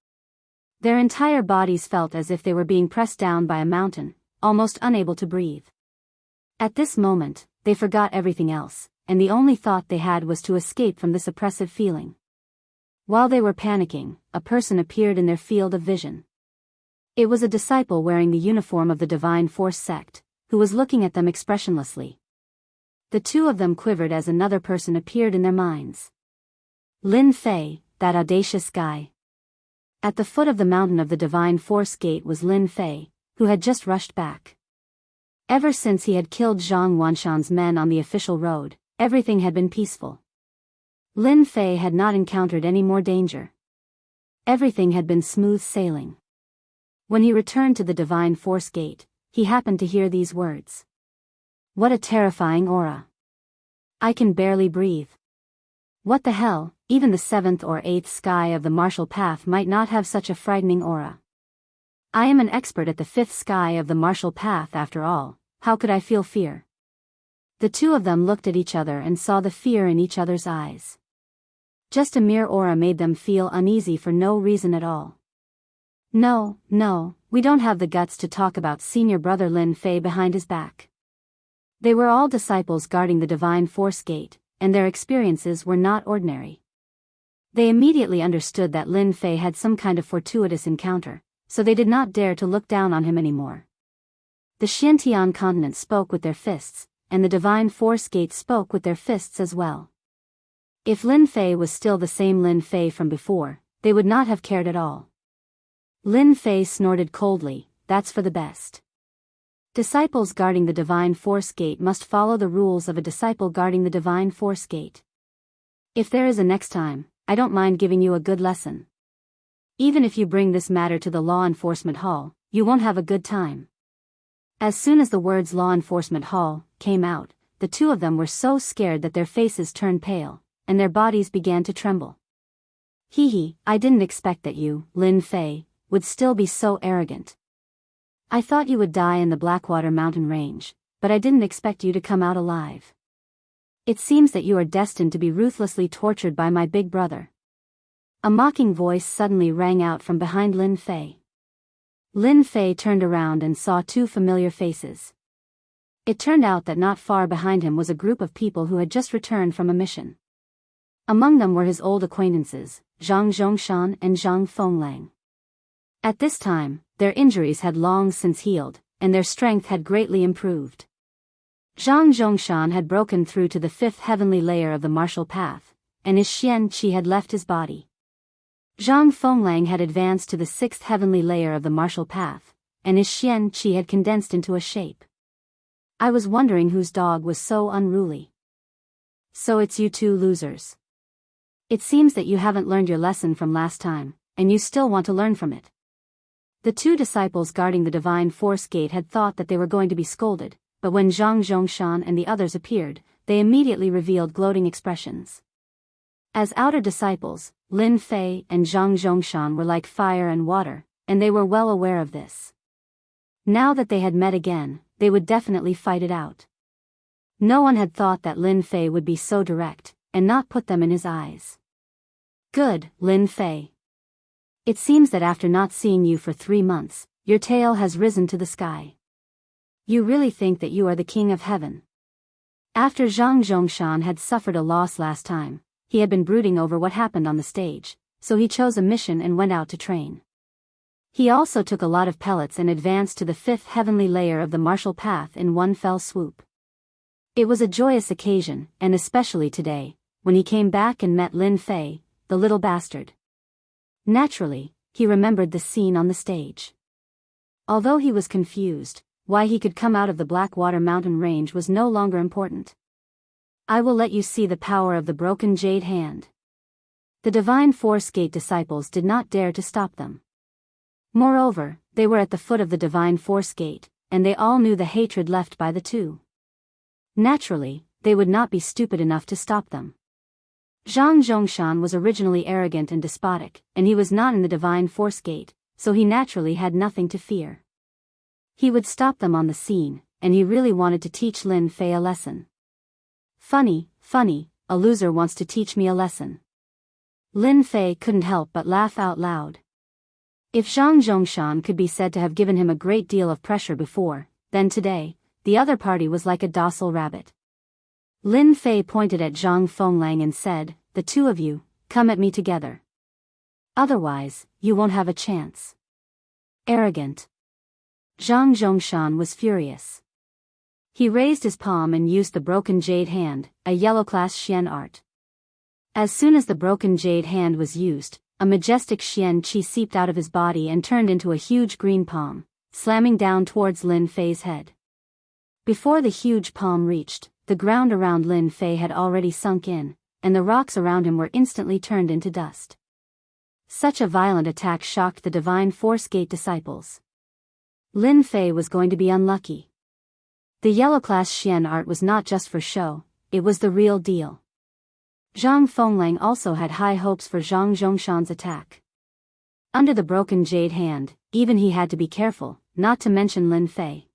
Their entire bodies felt as if they were being pressed down by a mountain, almost unable to breathe. At this moment, they forgot everything else, and the only thought they had was to escape from this oppressive feeling. While they were panicking, a person appeared in their field of vision. It was a disciple wearing the uniform of the Divine Force sect, who was looking at them expressionlessly. The 2 of them quivered as another person appeared in their minds. Lin Fei, that audacious guy. At the foot of the mountain of the Divine Force gate was Lin Fei, who had just rushed back. Ever since he had killed Zhang Wanshan's men on the official road, everything had been peaceful. Lin Fei had not encountered any more danger. Everything had been smooth sailing. When he returned to the Divine Force Gate, he happened to hear these words. What a terrifying aura. I can barely breathe. What the hell, even the 7th or 8th sky of the martial path might not have such a frightening aura. I am an expert at the 5th sky of the martial path after all, how could I feel fear? The two of them looked at each other and saw the fear in each other's eyes. Just a mere aura made them feel uneasy for no reason at all. No, we don't have the guts to talk about senior brother Lin Fei behind his back. They were all disciples guarding the Divine Force Gate, and their experiences were not ordinary. They immediately understood that Lin Fei had some kind of fortuitous encounter, so they did not dare to look down on him anymore. The Xiantian continent spoke with their fists, and the Divine Force Gate spoke with their fists as well. If Lin Fei was still the same Lin Fei from before, they would not have cared at all. Lin Fei snorted coldly, that's for the best. Disciples guarding the Divine Force Gate must follow the rules of a disciple guarding the Divine Force Gate. If there is a next time, I don't mind giving you a good lesson. Even if you bring this matter to the Law Enforcement Hall, you won't have a good time. As soon as the words Law Enforcement Hall came out, the two of them were so scared that their faces turned pale, and their bodies began to tremble. Hee, I didn't expect that you, Lin Fei, would still be so arrogant. I thought you would die in the Blackwater mountain range, but I didn't expect you to come out alive. It seems that you are destined to be ruthlessly tortured by my big brother. A mocking voice suddenly rang out from behind Lin Fei. Lin Fei turned around and saw two familiar faces. It turned out that not far behind him was a group of people who had just returned from a mission. Among them were his old acquaintances, Zhang Zhongshan and Zhang Fenglang. At this time, their injuries had long since healed, and their strength had greatly improved. Zhang Zhongshan had broken through to the 5th heavenly layer of the martial path, and his Xian Qi had left his body. Zhang Fenglang had advanced to the 6th heavenly layer of the martial path, and his Xian Qi had condensed into a shape. I was wondering whose dog was so unruly. So it's you two losers. It seems that you haven't learned your lesson from last time, and you still want to learn from it. The two disciples guarding the Divine Force Gate had thought that they were going to be scolded, but when Zhang Zhongshan and the others appeared, they immediately revealed gloating expressions. As outer disciples, Lin Fei and Zhang Zhongshan were like fire and water, and they were well aware of this. Now that they had met again, they would definitely fight it out. No one had thought that Lin Fei would be so direct, and not put them in his eyes. Good, Lin Fei. It seems that after not seeing you for 3 months, your tail has risen to the sky. You really think that you are the king of heaven. After Zhang Zhongshan had suffered a loss last time, he had been brooding over what happened on the stage, so he chose a mission and went out to train. He also took a lot of pellets and advanced to the 5th heavenly layer of the martial path in one fell swoop. It was a joyous occasion, and especially today, when he came back and met Lin Fei, the little bastard. Naturally, he remembered the scene on the stage. Although he was confused, why he could come out of the Blackwater mountain range was no longer important. I will let you see the power of the broken jade hand. The Divine Force Gate disciples did not dare to stop them. Moreover, they were at the foot of the Divine Force Gate, and they all knew the hatred left by the two. Naturally, they would not be stupid enough to stop them. Zhang Zhongshan was originally arrogant and despotic, and he was not in the Divine Force Gate, so he naturally had nothing to fear. He would stop them on the scene, and he really wanted to teach Lin Fei a lesson. Funny, a loser wants to teach me a lesson. Lin Fei couldn't help but laugh out loud. If Zhang Zhongshan could be said to have given him a great deal of pressure before, then today, the other party was like a docile rabbit. Lin Fei pointed at Zhang Fenglang and said, "The two of you, come at me together. Otherwise, you won't have a chance." Arrogant. Zhang Zhongshan was furious. He raised his palm and used the broken jade hand, a yellow-class Xian art. As soon as the broken jade hand was used, a majestic Xian Qi seeped out of his body and turned into a huge green palm, slamming down towards Lin Fei's head. Before the huge palm reached, the ground around Lin Fei had already sunk in, and the rocks around him were instantly turned into dust. Such a violent attack shocked the Divine Force Gate disciples. Lin Fei was going to be unlucky. The yellow class Xian art was not just for show, it was the real deal. Zhang Fenglang also had high hopes for Zhang Zhongshan's attack. Under the broken jade hand, even he had to be careful, not to mention Lin Fei.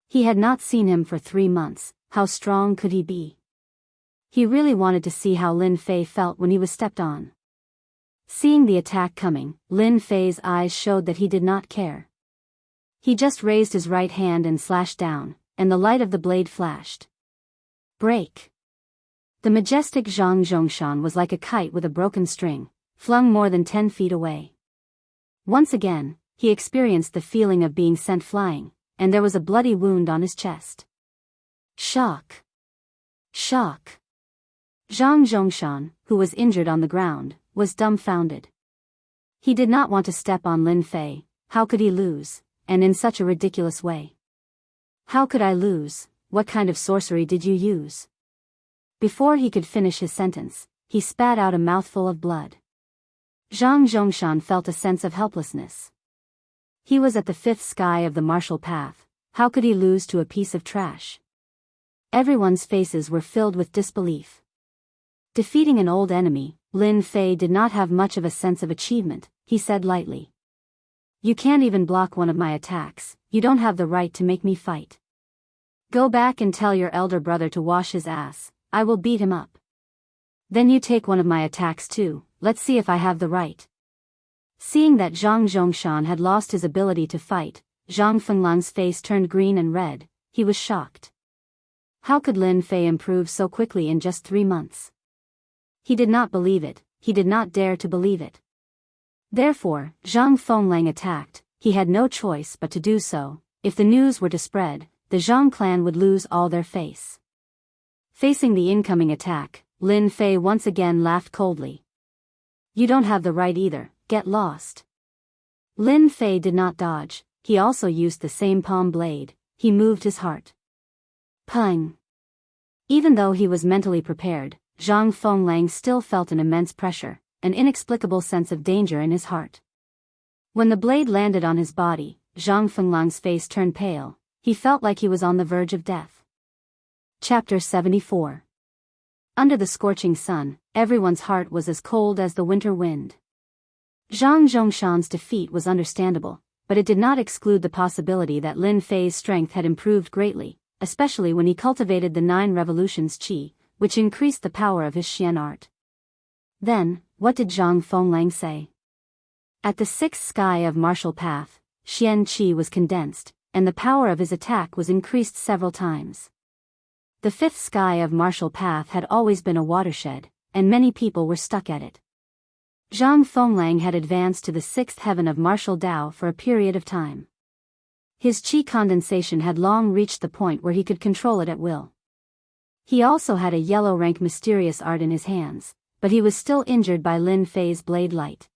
He had not seen him for 3 months, how strong could he be? He really wanted to see how Lin Fei felt when he was stepped on. Seeing the attack coming, Lin Fei's eyes showed that he did not care. He just raised his right hand and slashed down, and the light of the blade flashed. Break! The majestic Zhang Zhongshan was like a kite with a broken string, flung more than 10 feet away. Once again, he experienced the feeling of being sent flying, and there was a bloody wound on his chest. Shock! Shock! Zhang Zhongshan, who was injured on the ground, was dumbfounded. He did not want to step on Lin Fei. How could he lose, and in such a ridiculous way? How could I lose? What kind of sorcery did you use? Before he could finish his sentence, he spat out a mouthful of blood. Zhang Zhongshan felt a sense of helplessness. He was at the 5th sky of the martial path. How could he lose to a piece of trash? Everyone's faces were filled with disbelief. Defeating an old enemy, Lin Fei did not have much of a sense of achievement, he said lightly. You can't even block one of my attacks, you don't have the right to make me fight. Go back and tell your elder brother to wash his ass, I will beat him up. Then you take one of my attacks too, let's see if I have the right. Seeing that Zhang Zhongshan had lost his ability to fight, Zhang Fenglang's face turned green and red, he was shocked. How could Lin Fei improve so quickly in just 3 months? He did not believe it, he did not dare to believe it. Therefore, Zhang Fenglang attacked, he had no choice but to do so. If the news were to spread, the Zhang clan would lose all their face. Facing the incoming attack, Lin Fei once again laughed coldly. You don't have the right either, get lost. Lin Fei did not dodge, he also used the same palm blade, he moved his heart. Pung! Even though he was mentally prepared, Zhang Fenglang still felt an immense pressure, an inexplicable sense of danger in his heart. When the blade landed on his body, Zhang Fenglang's face turned pale, he felt like he was on the verge of death. Chapter 74. Under the scorching sun, everyone's heart was as cold as the winter wind. Zhang Zhongshan's defeat was understandable, but it did not exclude the possibility that Lin Fei's strength had improved greatly, especially when he cultivated the 9 revolutions qi, which increased the power of his Xian art. Then, what did Zhang Fenglang say? At the 6th sky of martial path, Xian qi was condensed, and the power of his attack was increased several times. The 5th sky of martial path had always been a watershed, and many people were stuck at it. Zhang Fenglang had advanced to the 6th heaven of martial Dao for a period of time. His qi condensation had long reached the point where he could control it at will. He also had a yellow rank mysterious art in his hands, but he was still injured by Lin Fei's blade light.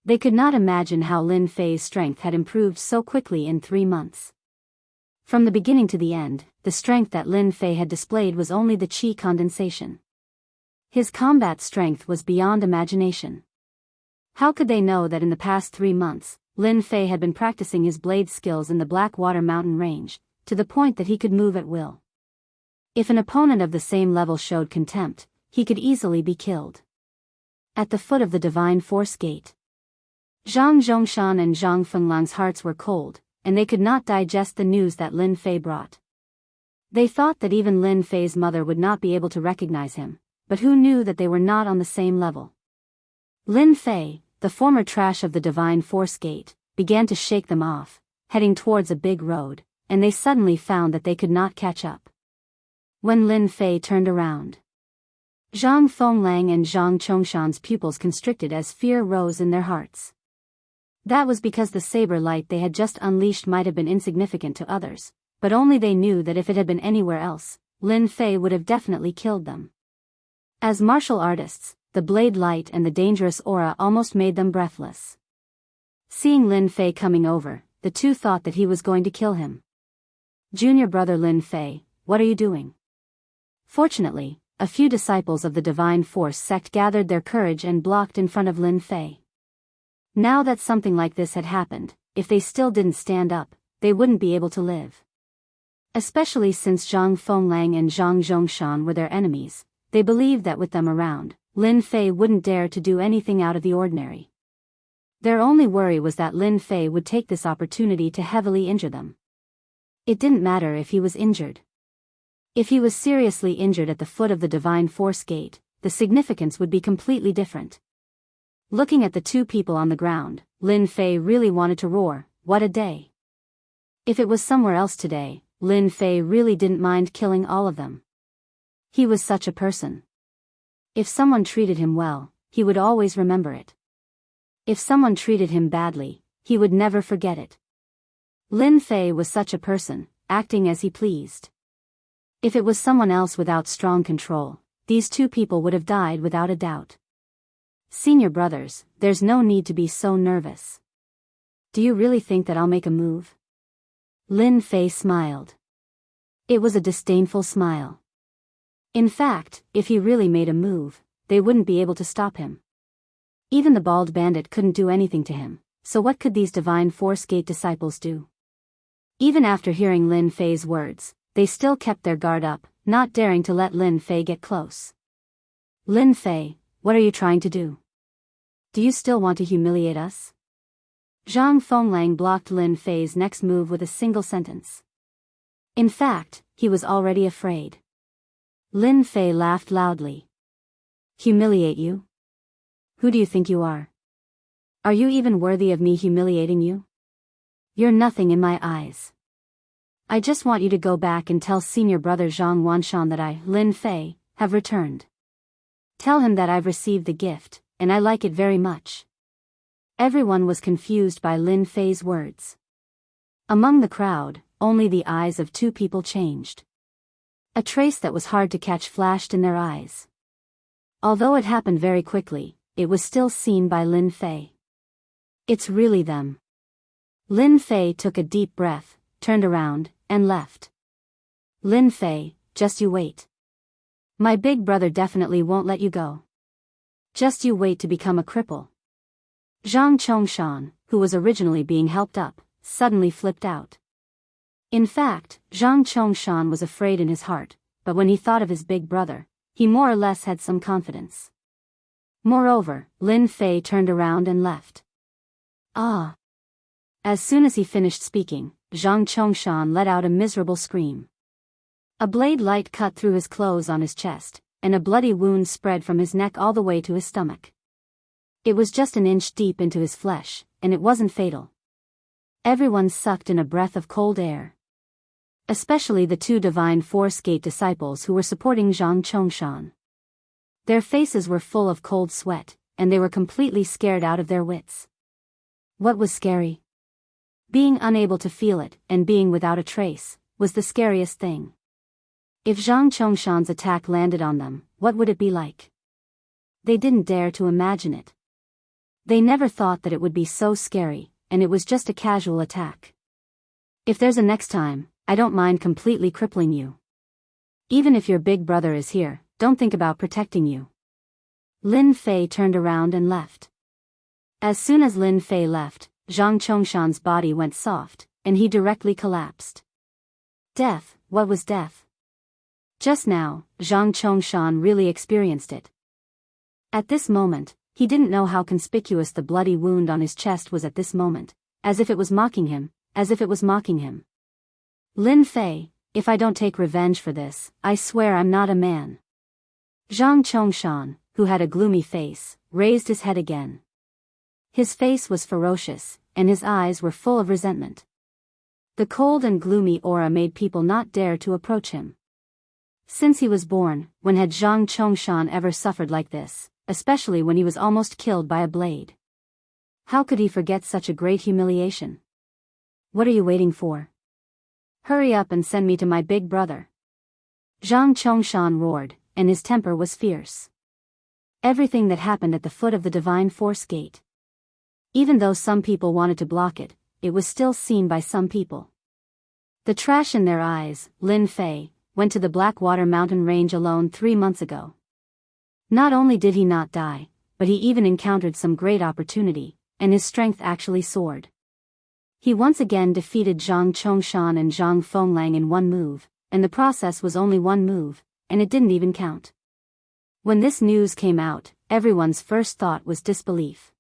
They could not imagine how Lin Fei's strength had improved so quickly in 3 months. From the beginning to the end, the strength that Lin Fei had displayed was only the qi condensation. His combat strength was beyond imagination. How could they know that in the past 3 months, Lin Fei had been practicing his blade skills in the Blackwater Mountain range, to the point that he could move at will? If an opponent of the same level showed contempt, he could easily be killed. At the foot of the Divine Force Gate, Zhang Zhongshan and Zhang Fenglang's hearts were cold, and they could not digest the news that Lin Fei brought. They thought that even Lin Fei's mother would not be able to recognize him, but who knew that they were not on the same level? Lin Fei, the former trash of the Divine Force Gate, began to shake them off, heading towards a big road, and they suddenly found that they could not catch up. When Lin Fei turned around, Zhang Fenglang and Zhang Chongshan's pupils constricted as fear rose in their hearts. That was because the saber light they had just unleashed might have been insignificant to others, but only they knew that if it had been anywhere else, Lin Fei would have definitely killed them. As martial artists, the blade light and the dangerous aura almost made them breathless. Seeing Lin Fei coming over, the two thought that he was going to kill him. Junior brother Lin Fei, what are you doing? Fortunately, a few disciples of the Divine Force sect gathered their courage and blocked in front of Lin Fei. Now that something like this had happened, if they still didn't stand up, they wouldn't be able to live. Especially since Zhang Fenglang and Zhang Zhongshan were their enemies, they believed that with them around, Lin Fei wouldn't dare to do anything out of the ordinary. Their only worry was that Lin Fei would take this opportunity to heavily injure them. It didn't matter if he was injured. If he was seriously injured at the foot of the Divine Force Gate, the significance would be completely different. Looking at the two people on the ground, Lin Fei really wanted to roar, "What a day!" If it was somewhere else today, Lin Fei really didn't mind killing all of them. He was such a person. If someone treated him well, he would always remember it. If someone treated him badly, he would never forget it. Lin Fei was such a person, acting as he pleased. If it was someone else without strong control, these two people would have died without a doubt. Senior brothers, there's no need to be so nervous. Do you really think that I'll make a move? Lin Fei smiled. It was a disdainful smile. In fact, if he really made a move, they wouldn't be able to stop him. Even the bald bandit couldn't do anything to him, so what could these Divine Force Gate disciples do? Even after hearing Lin Fei's words, they still kept their guard up, not daring to let Lin Fei get close. Lin Fei, what are you trying to do? Do you still want to humiliate us? Zhang Fenglang blocked Lin Fei's next move with a single sentence. In fact, he was already afraid. Lin Fei laughed loudly. Humiliate you? Who do you think you are? Are you even worthy of me humiliating you? You're nothing in my eyes. I just want you to go back and tell senior brother Zhang Wanshan that I, Lin Fei, have returned. Tell him that I've received the gift, and I like it very much. Everyone was confused by Lin Fei's words. Among the crowd, only the eyes of two people changed. A trace that was hard to catch flashed in their eyes. Although it happened very quickly, it was still seen by Lin Fei. It's really them. Lin Fei took a deep breath, turned around, and left. Lin Fei, just you wait. My big brother definitely won't let you go. Just you wait to become a cripple. Zhang Chongshan, who was originally being helped up, suddenly flipped out. In fact, Zhang Chongshan was afraid in his heart, but when he thought of his big brother, he more or less had some confidence. Moreover, Lin Fei turned around and left. Ah! As soon as he finished speaking, Zhang Chongshan let out a miserable scream. A blade light cut through his clothes on his chest, and a bloody wound spread from his neck all the way to his stomach. It was just an inch deep into his flesh, and it wasn't fatal. Everyone sucked in a breath of cold air. Especially the two Divine Force Gate disciples who were supporting Zhang Chongshan. Their faces were full of cold sweat, and they were completely scared out of their wits. What was scary? Being unable to feel it, and being without a trace, was the scariest thing. If Zhang Chongshan's attack landed on them, what would it be like? They didn't dare to imagine it. They never thought that it would be so scary, and it was just a casual attack. If there's a next time, I don't mind completely crippling you. Even if your big brother is here, don't think about protecting you. Lin Fei turned around and left. As soon as Lin Fei left, Zhang Chongshan's body went soft, and he directly collapsed. Death, what was death? Just now, Zhang Chongshan really experienced it. At this moment, he didn't know how conspicuous the bloody wound on his chest was at this moment, as if it was mocking him, as if it was mocking him. Lin Fei, if I don't take revenge for this, I swear I'm not a man. Zhang Chongshan, who had a gloomy face, raised his head again. His face was ferocious, and his eyes were full of resentment. The cold and gloomy aura made people not dare to approach him. Since he was born, when had Zhang Chongshan ever suffered like this, especially when he was almost killed by a blade? How could he forget such a great humiliation? What are you waiting for? Hurry up and send me to my big brother. Zhang Chongshan roared, and his temper was fierce. Everything that happened at the foot of the Divine Force Gate. Even though some people wanted to block it, it was still seen by some people. The trash in their eyes, Lin Fei, went to the Blackwater mountain range alone 3 months ago. Not only did he not die, but he even encountered some great opportunity, and his strength actually soared. He once again defeated Zhang Chongshan and Zhang Fenglang in one move, and the process was only one move, and it didn't even count. When this news came out, everyone's first thought was disbelief.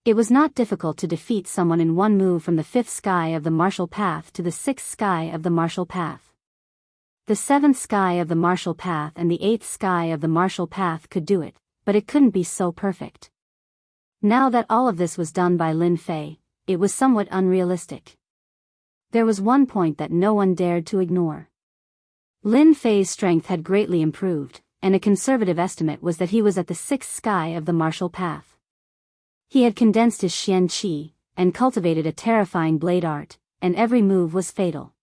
It was not difficult to defeat someone in one move from the 5th sky of the martial path to the 6th sky of the martial path. The 7th sky of the martial path and the 8th sky of the martial path could do it, but it couldn't be so perfect. Now that all of this was done by Lin Fei, it was somewhat unrealistic. There was one point that no one dared to ignore. Lin Fei's strength had greatly improved, and a conservative estimate was that he was at the 6th sky of the martial path. He had condensed his Xian Qi, and cultivated a terrifying blade art, and every move was fatal.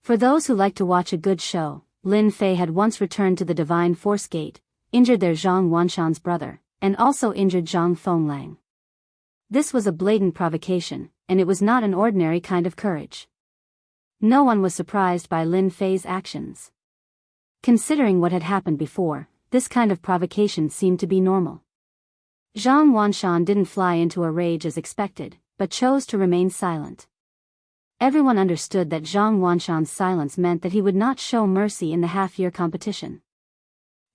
For those who like to watch a good show, Lin Fei had once returned to the Divine Force Gate, injured their Zhang Wanshan's brother, and also injured Zhang Fenglang. This was a blatant provocation, and it was not an ordinary kind of courage. No one was surprised by Lin Fei's actions. Considering what had happened before, this kind of provocation seemed to be normal. Zhang Wanshan didn't fly into a rage as expected, but chose to remain silent. Everyone understood that Zhang Wanshan's silence meant that he would not show mercy in the half-year competition.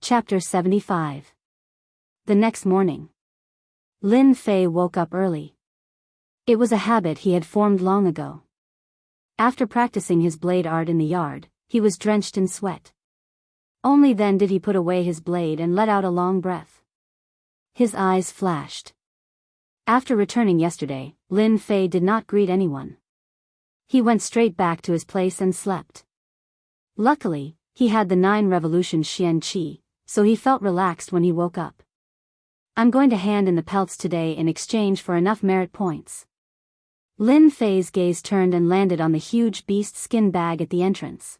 Chapter 75. The next morning. Lin Fei woke up early. It was a habit he had formed long ago. After practicing his blade art in the yard, he was drenched in sweat. Only then did he put away his blade and let out a long breath. His eyes flashed. After returning yesterday, Lin Fei did not greet anyone. He went straight back to his place and slept. Luckily, he had the 9 revolution Xian Qi, so he felt relaxed when he woke up. I'm going to hand in the pelts today in exchange for enough merit points. Lin Fei's gaze turned and landed on the huge beast skin bag at the entrance.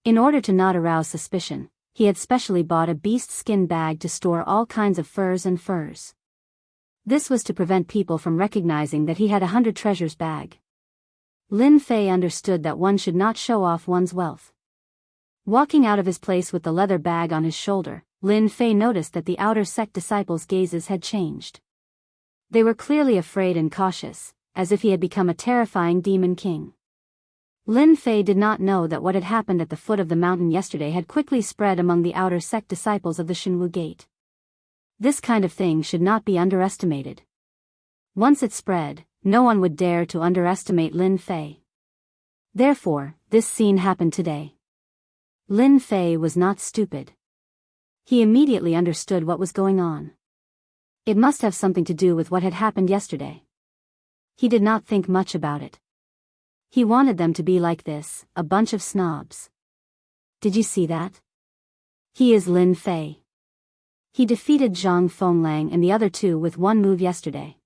In order to not arouse suspicion, he had specially bought a beast skin bag to store all kinds of furs and furs. This was to prevent people from recognizing that he had 100 treasures bag. Lin Fei understood that one should not show off one's wealth. Walking out of his place with the leather bag on his shoulder, Lin Fei noticed that the outer sect disciples' gazes had changed. They were clearly afraid and cautious, as if he had become a terrifying demon king. Lin Fei did not know that what had happened at the foot of the mountain yesterday had quickly spread among the outer sect disciples of the Xinwu Gate. This kind of thing should not be underestimated. Once it spread, no one would dare to underestimate Lin Fei. Therefore, this scene happened today. Lin Fei was not stupid. He immediately understood what was going on. It must have something to do with what had happened yesterday. He did not think much about it. He wanted them to be like this, a bunch of snobs. Did you see that? He is Lin Fei. He defeated Zhang Fenglang and the other 2 with one move yesterday.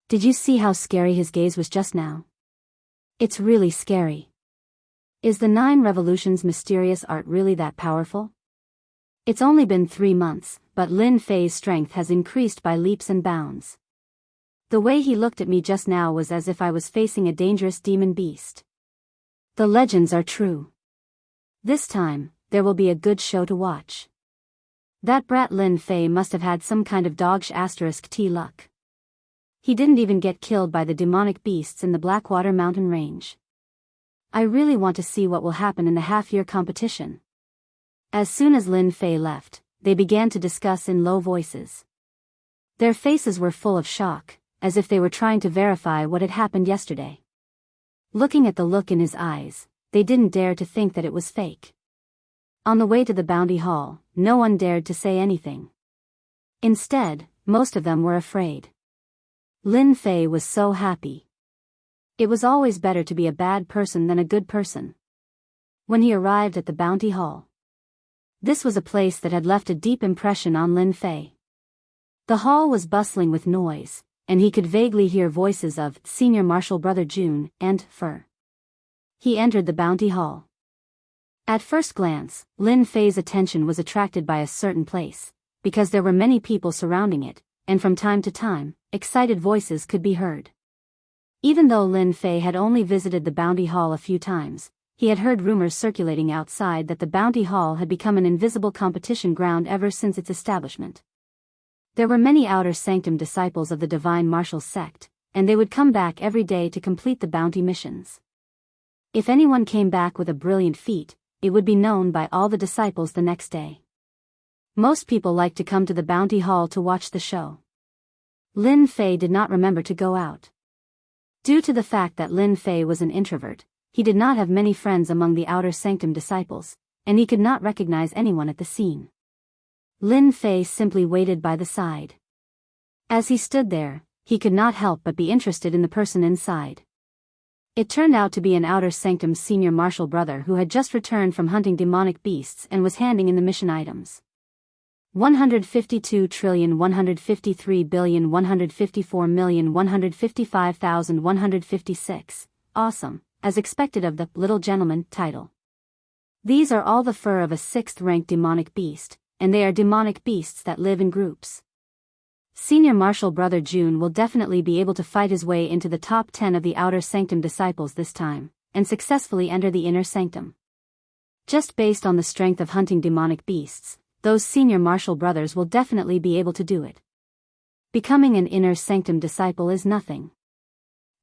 Did you see how scary his gaze was just now? It's really scary. Is the 9 revolutions mysterious art really that powerful? It's only been 3 months, but Lin Fei's strength has increased by leaps and bounds. The way he looked at me just now was as if I was facing a dangerous demon beast. The legends are true. This time, there will be a good show to watch. That brat Lin Fei must have had some kind of dogsh *T luck. He didn't even get killed by the demonic beasts in the Blackwater Mountain Range. I really want to see what will happen in the half-year competition. As soon as Lin Fei left, they began to discuss in low voices. Their faces were full of shock, as if they were trying to verify what had happened yesterday. Looking at the look in his eyes, they didn't dare to think that it was fake. On the way to the bounty hall, no one dared to say anything. Instead, most of them were afraid. Lin Fei was so happy. It was always better to be a bad person than a good person. When he arrived at the bounty hall, this was a place that had left a deep impression on Lin Fei. The hall was bustling with noise, and he could vaguely hear voices of Senior Marshal Brother Jun and Fur. He entered the bounty hall. At first glance, Lin Fei's attention was attracted by a certain place, because there were many people surrounding it, and from time to time, excited voices could be heard. Even though Lin Fei had only visited the bounty hall a few times, he had heard rumors circulating outside that the bounty hall had become an invisible competition ground ever since its establishment. There were many outer sanctum disciples of the divine martial sect, and they would come back every day to complete the bounty missions. If anyone came back with a brilliant feat, it would be known by all the disciples the next day. Most people liked to come to the bounty hall to watch the show. Lin Fei did not remember to go out. Due to the fact that Lin Fei was an introvert, he did not have many friends among the outer sanctum disciples, and he could not recognize anyone at the scene. Lin Fei simply waited by the side. As he stood there, he could not help but be interested in the person inside. It turned out to be an outer sanctum senior martial brother who had just returned from hunting demonic beasts and was handing in the mission items. 152,153,154,155,156, awesome, as expected of the little gentleman title. These are all the fur of a 6th-ranked demonic beast, and they are demonic beasts that live in groups. Senior Martial Brother Jun will definitely be able to fight his way into the top 10 of the Outer Sanctum disciples this time, and successfully enter the Inner Sanctum. Just based on the strength of hunting demonic beasts, those Senior Martial Brothers will definitely be able to do it. Becoming an Inner Sanctum disciple is nothing.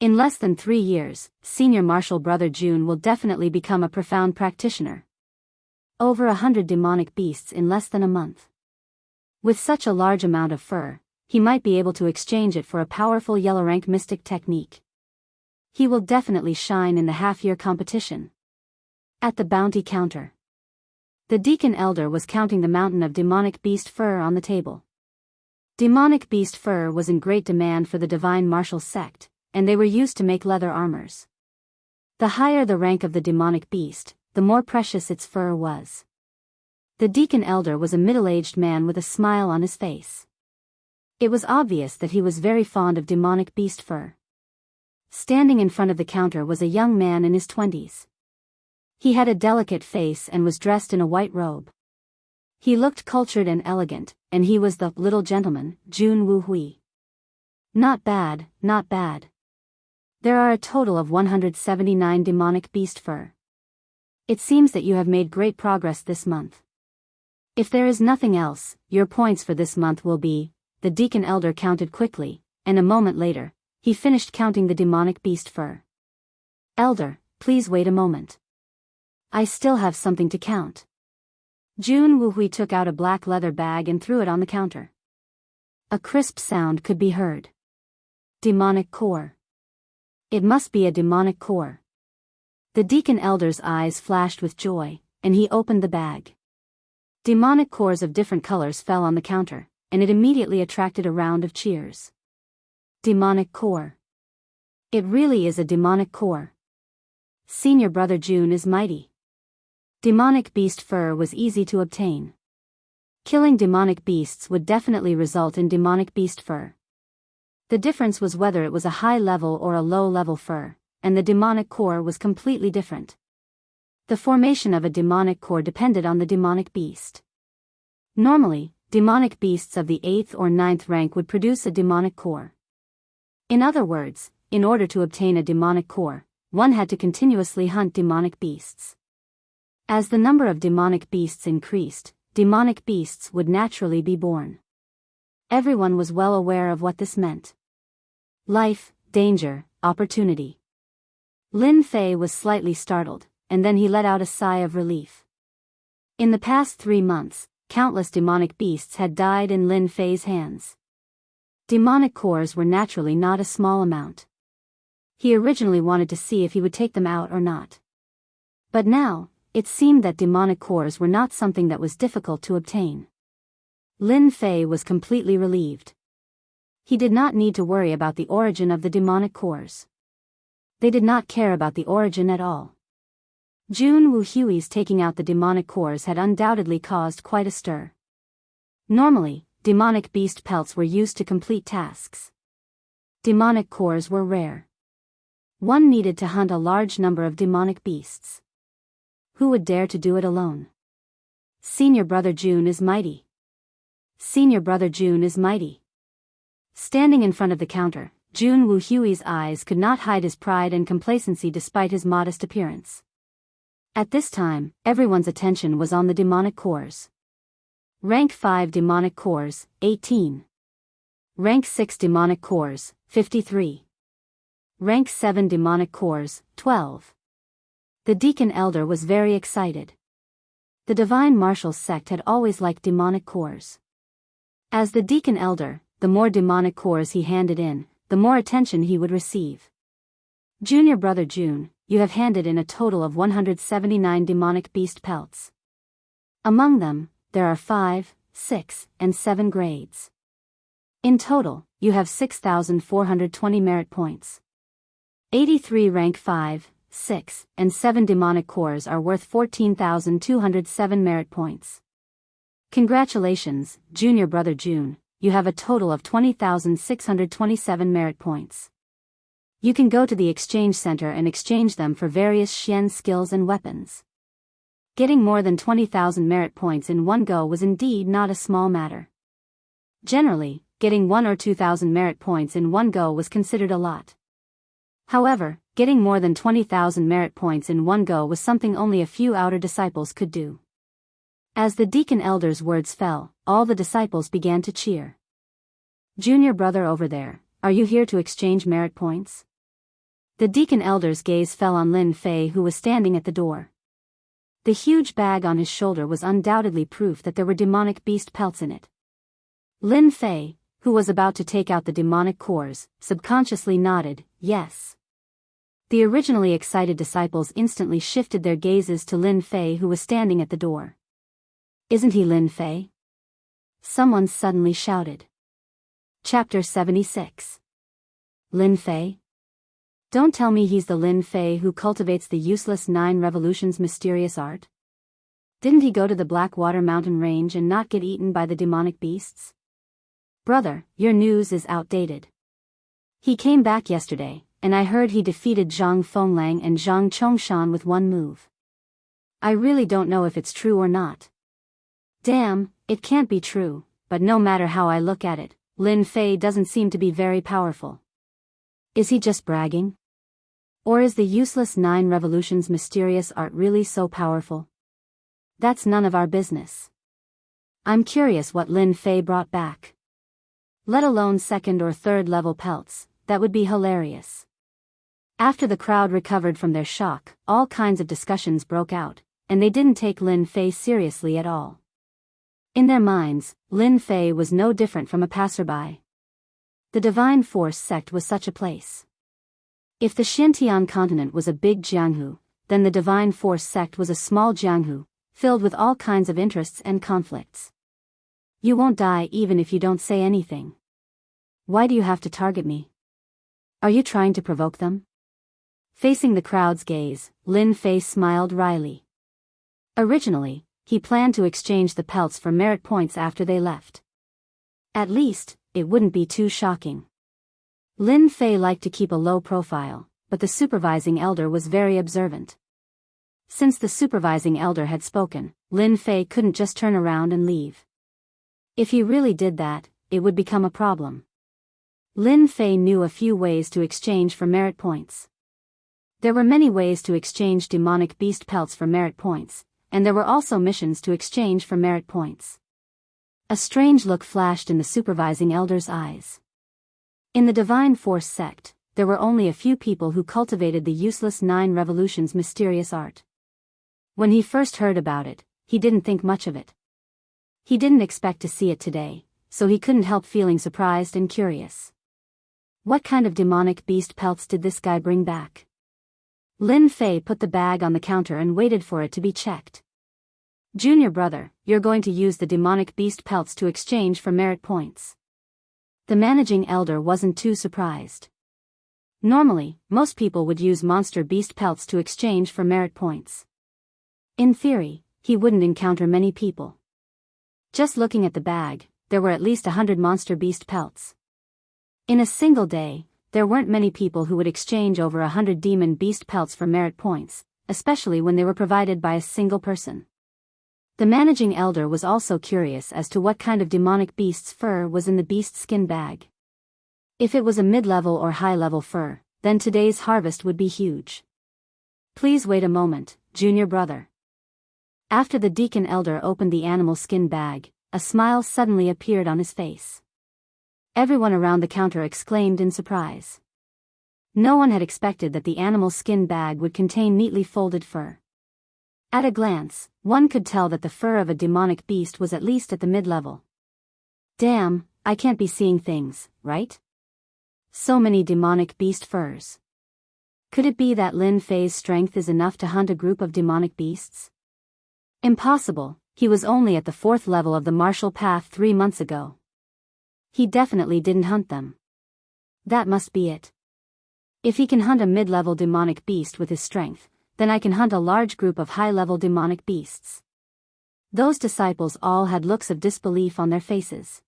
In less than 3 years, Senior Martial Brother Jun will definitely become a profound practitioner. Over 100 demonic beasts in less than a month. With such a large amount of fur, he might be able to exchange it for a powerful yellow-rank mystic technique. He will definitely shine in the half-year competition. At the bounty counter, the Deacon Elder was counting the mountain of demonic beast fur on the table. Demonic beast fur was in great demand for the divine martial sect, and they were used to make leather armors. The higher the rank of the demonic beast, the more precious its fur was. The Deacon Elder was a middle-aged man with a smile on his face. It was obvious that he was very fond of demonic beast fur. Standing in front of the counter was a young man in his 20s. He had a delicate face and was dressed in a white robe. He looked cultured and elegant, and he was the little gentleman, Jun Wu Hui. Not bad, not bad. There are a total of 179 demonic beast fur. It seems that you have made great progress this month. If there is nothing else, your points for this month will be, the Deacon Elder counted quickly, and a moment later, he finished counting the demonic beast fur. Elder, please wait a moment. I still have something to count. Jun Wuhui took out a black leather bag and threw it on the counter. A crisp sound could be heard. Demonic core. It must be a demonic core. The Deacon Elder's eyes flashed with joy, and he opened the bag. Demonic cores of different colors fell on the counter, and it immediately attracted a round of cheers. Demonic core. It really is a demonic core. Senior Brother Jun is mighty. Demonic beast fur was easy to obtain. Killing demonic beasts would definitely result in demonic beast fur. The difference was whether it was a high-level or a low-level fur, and the demonic core was completely different. The formation of a demonic core depended on the demonic beast. Normally, demonic beasts of the 8th or 9th rank would produce a demonic core. In other words, in order to obtain a demonic core, one had to continuously hunt demonic beasts. As the number of demonic beasts increased, demonic beasts would naturally be born. Everyone was well aware of what this meant. Life, danger, opportunity. Lin Fei was slightly startled, and then he let out a sigh of relief. In the past 3 months, countless demonic beasts had died in Lin Fei's hands. Demonic cores were naturally not a small amount. He originally wanted to see if he would take them out or not. But now, it seemed that demonic cores were not something that was difficult to obtain. Lin Fei was completely relieved. He did not need to worry about the origin of the demonic cores. They did not care about the origin at all. Jun Wu Hui's taking out the demonic cores had undoubtedly caused quite a stir. Normally, demonic beast pelts were used to complete tasks. Demonic cores were rare. One needed to hunt a large number of demonic beasts. Who would dare to do it alone? Senior Brother Jun is mighty. Senior Brother Jun is mighty. Standing in front of the counter, Jun Wu Hui's eyes could not hide his pride and complacency despite his modest appearance. At this time, everyone's attention was on the demonic cores. Rank 5 demonic cores, 18. Rank 6 demonic cores, 53. Rank 7 demonic cores, 12. The Deacon Elder was very excited. The Divine Martial sect had always liked demonic cores. As the Deacon Elder, the more demonic cores he handed in, the more attention he would receive. Junior Brother June, you have handed in a total of 179 demonic beast pelts. Among them, there are 5, 6, and 7 grades. In total, you have 6,420 merit points. 83 rank 5, 6, and 7 demonic cores are worth 14,207 merit points. Congratulations, Junior Brother June, you have a total of 20,627 merit points. You can go to the exchange center and exchange them for various Xian skills and weapons. Getting more than 20,000 merit points in one go was indeed not a small matter. Generally, getting 1 or 2,000 merit points in one go was considered a lot. However, getting more than 20,000 merit points in one go was something only a few outer disciples could do. As the Deacon Elder's words fell, all the disciples began to cheer. Junior brother over there, are you here to exchange merit points? The Deacon Elder's gaze fell on Lin Fei, who was standing at the door. The huge bag on his shoulder was undoubtedly proof that there were demonic beast pelts in it. Lin Fei, who was about to take out the demonic cores, subconsciously nodded, yes. The originally excited disciples instantly shifted their gazes to Lin Fei, who was standing at the door. Isn't he Lin Fei? Someone suddenly shouted. Chapter 76. Lin Fei? Don't tell me he's the Lin Fei who cultivates the useless 9 revolutions mysterious art? Didn't he go to the Blackwater Mountain Range and not get eaten by the demonic beasts? Brother, your news is outdated. He came back yesterday, and I heard he defeated Zhang Fenglang and Zhang Chongshan with one move. I really don't know if it's true or not. Damn, it can't be true, but no matter how I look at it, Lin Fei doesn't seem to be very powerful. Is he just bragging? Or is the useless 9 revolutions mysterious art really so powerful? That's none of our business. I'm curious what Lin Fei brought back. Let alone 2nd or 3rd level pelts, that would be hilarious. After the crowd recovered from their shock, all kinds of discussions broke out, and they didn't take Lin Fei seriously at all. In their minds, Lin Fei was no different from a passerby. The Divine Force sect was such a place. If the Xintian continent was a big Jianghu, then the Divine Force sect was a small Jianghu, filled with all kinds of interests and conflicts. You won't die even if you don't say anything. Why do you have to target me? Are you trying to provoke them? Facing the crowd's gaze, Lin Fei smiled wryly. Originally, he planned to exchange the pelts for merit points after they left. At least, it wouldn't be too shocking. Lin Fei liked to keep a low profile, but the supervising elder was very observant. Since the supervising elder had spoken, Lin Fei couldn't just turn around and leave. If he really did that, it would become a problem. Lin Fei knew a few ways to exchange for merit points. There were many ways to exchange demonic beast pelts for merit points, and there were also missions to exchange for merit points. A strange look flashed in the supervising elder's eyes. In the Divine Force sect, there were only a few people who cultivated the useless 9 revolutions mysterious art. When he first heard about it, he didn't think much of it. He didn't expect to see it today, so he couldn't help feeling surprised and curious. What kind of demonic beast pelts did this guy bring back? Lin Fei put the bag on the counter and waited for it to be checked. Junior brother, you're going to use the demonic beast pelts to exchange for merit points. The managing elder wasn't too surprised. Normally, most people would use monster beast pelts to exchange for merit points. In theory, he wouldn't encounter many people. Just looking at the bag, there were at least 100 monster beast pelts. In a single day, there weren't many people who would exchange over 100 demon beast pelts for merit points, especially when they were provided by a single person. The managing elder was also curious as to what kind of demonic beast's fur was in the beast skin bag. If it was a mid-level or high-level fur, then today's harvest would be huge. Please wait a moment, junior brother. After the Deacon Elder opened the animal skin bag, a smile suddenly appeared on his face. Everyone around the counter exclaimed in surprise. No one had expected that the animal skin bag would contain neatly folded fur. At a glance, one could tell that the fur of a demonic beast was at least at the mid-level. Damn, I can't be seeing things, right? So many demonic beast furs. Could it be that Lin Fei's strength is enough to hunt a group of demonic beasts? Impossible, he was only at the 4th level of the martial path 3 months ago. He definitely didn't hunt them. That must be it. If he can hunt a mid-level demonic beast with his strength, then I can hunt a large group of high-level demonic beasts. Those disciples all had looks of disbelief on their faces.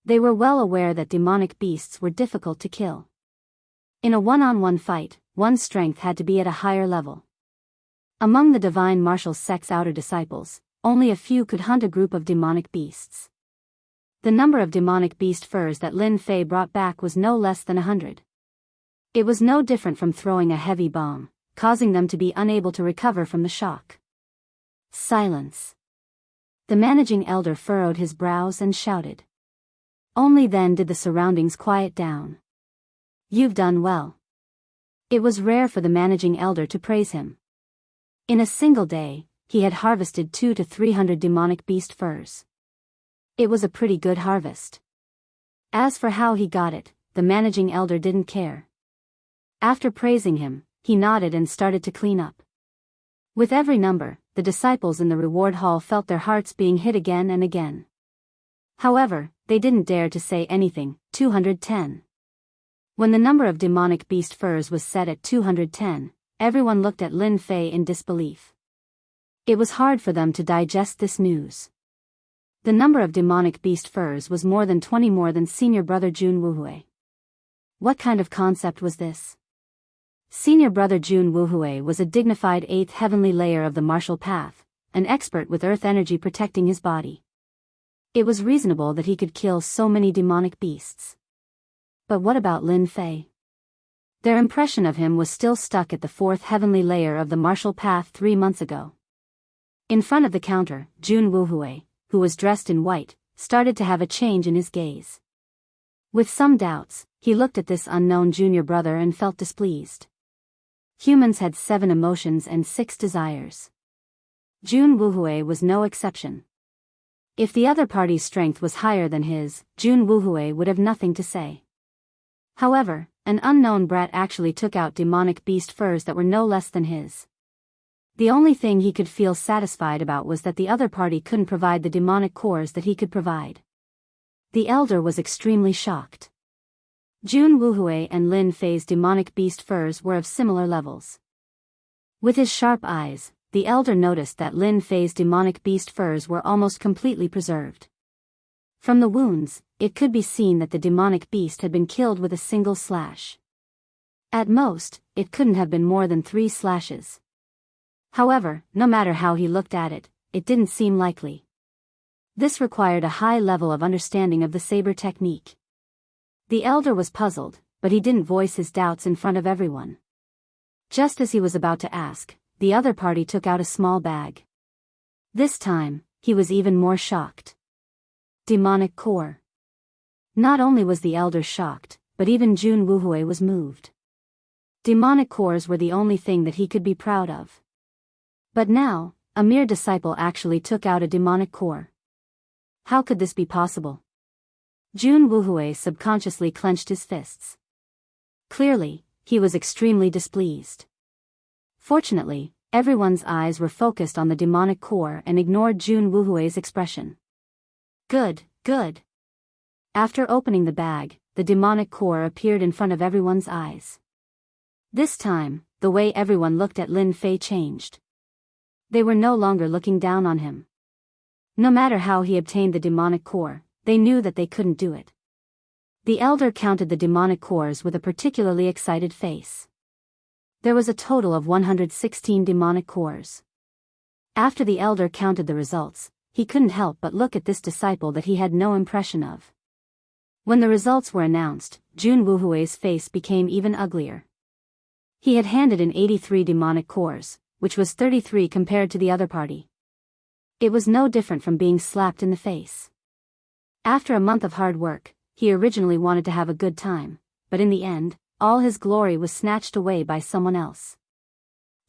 They were well aware that demonic beasts were difficult to kill. In a one-on-one fight, one's strength had to be at a higher level. Among the divine martial sect's outer disciples, only a few could hunt a group of demonic beasts. The number of demonic beast furs that Lin Fei brought back was no less than 100. It was no different from throwing a heavy bomb, causing them to be unable to recover from the shock. Silence. The managing elder furrowed his brows and shouted. Only then did the surroundings quiet down. You've done well. It was rare for the managing elder to praise him. In a single day, he had harvested 200 to 300 demonic beast furs. It was a pretty good harvest. As for how he got it, the managing elder didn't care. After praising him, he nodded and started to clean up. With every number, the disciples in the reward hall felt their hearts being hit again and again. However, they didn't dare to say anything. 210. When the number of demonic beast furs was set at 210, everyone looked at Lin Fei in disbelief. It was hard for them to digest this news. The number of demonic beast furs was more than 20 more than senior brother Jun Wuhui. What kind of concept was this? Senior brother Jun Wuhui was a dignified 8th heavenly layer of the martial path, an expert with earth energy protecting his body. It was reasonable that he could kill so many demonic beasts. But what about Lin Fei? Their impression of him was still stuck at the 4th heavenly layer of the martial path 3 months ago. In front of the counter, Jun Wuhui, who was dressed in white, started to have a change in his gaze. With some doubts, he looked at this unknown junior brother and felt displeased. Humans had 7 emotions and 6 desires. Jun Wuhui was no exception. If the other party's strength was higher than his, Jun Wuhui would have nothing to say. However, an unknown brat actually took out demonic beast furs that were no less than his. The only thing he could feel satisfied about was that the other party couldn't provide the demonic cores that he could provide. The elder was extremely shocked. Jun Wuhui and Lin Fei's demonic beast furs were of similar levels. With his sharp eyes, the elder noticed that Lin Fei's demonic beast furs were almost completely preserved. From the wounds, it could be seen that the demonic beast had been killed with a single slash. At most, it couldn't have been more than 3 slashes. However, no matter how he looked at it, it didn't seem likely. This required a high level of understanding of the saber technique. The elder was puzzled, but he didn't voice his doubts in front of everyone. Just as he was about to ask, the other party took out a small bag. This time, he was even more shocked. Demonic core. Not only was the elder shocked, but even Jun Wuhui was moved. Demonic cores were the only thing that he could be proud of. But now, a mere disciple actually took out a demonic core. How could this be possible? Jun Wuhui subconsciously clenched his fists. Clearly, he was extremely displeased. Fortunately, everyone's eyes were focused on the demonic core and ignored Jun Wuhui's expression. Good, good. After opening the bag, the demonic core appeared in front of everyone's eyes. This time, the way everyone looked at Lin Fei changed. They were no longer looking down on him. No matter how he obtained the demonic core, they knew that they couldn't do it. The elder counted the demonic cores with a particularly excited face. There was a total of 116 demonic cores. After the elder counted the results, he couldn't help but look at this disciple that he had no impression of. When the results were announced, Jun Wuhui's face became even uglier. He had handed in 83 demonic cores, which was 33 compared to the other party. It was no different from being slapped in the face. After a month of hard work, he originally wanted to have a good time, but in the end, all his glory was snatched away by someone else.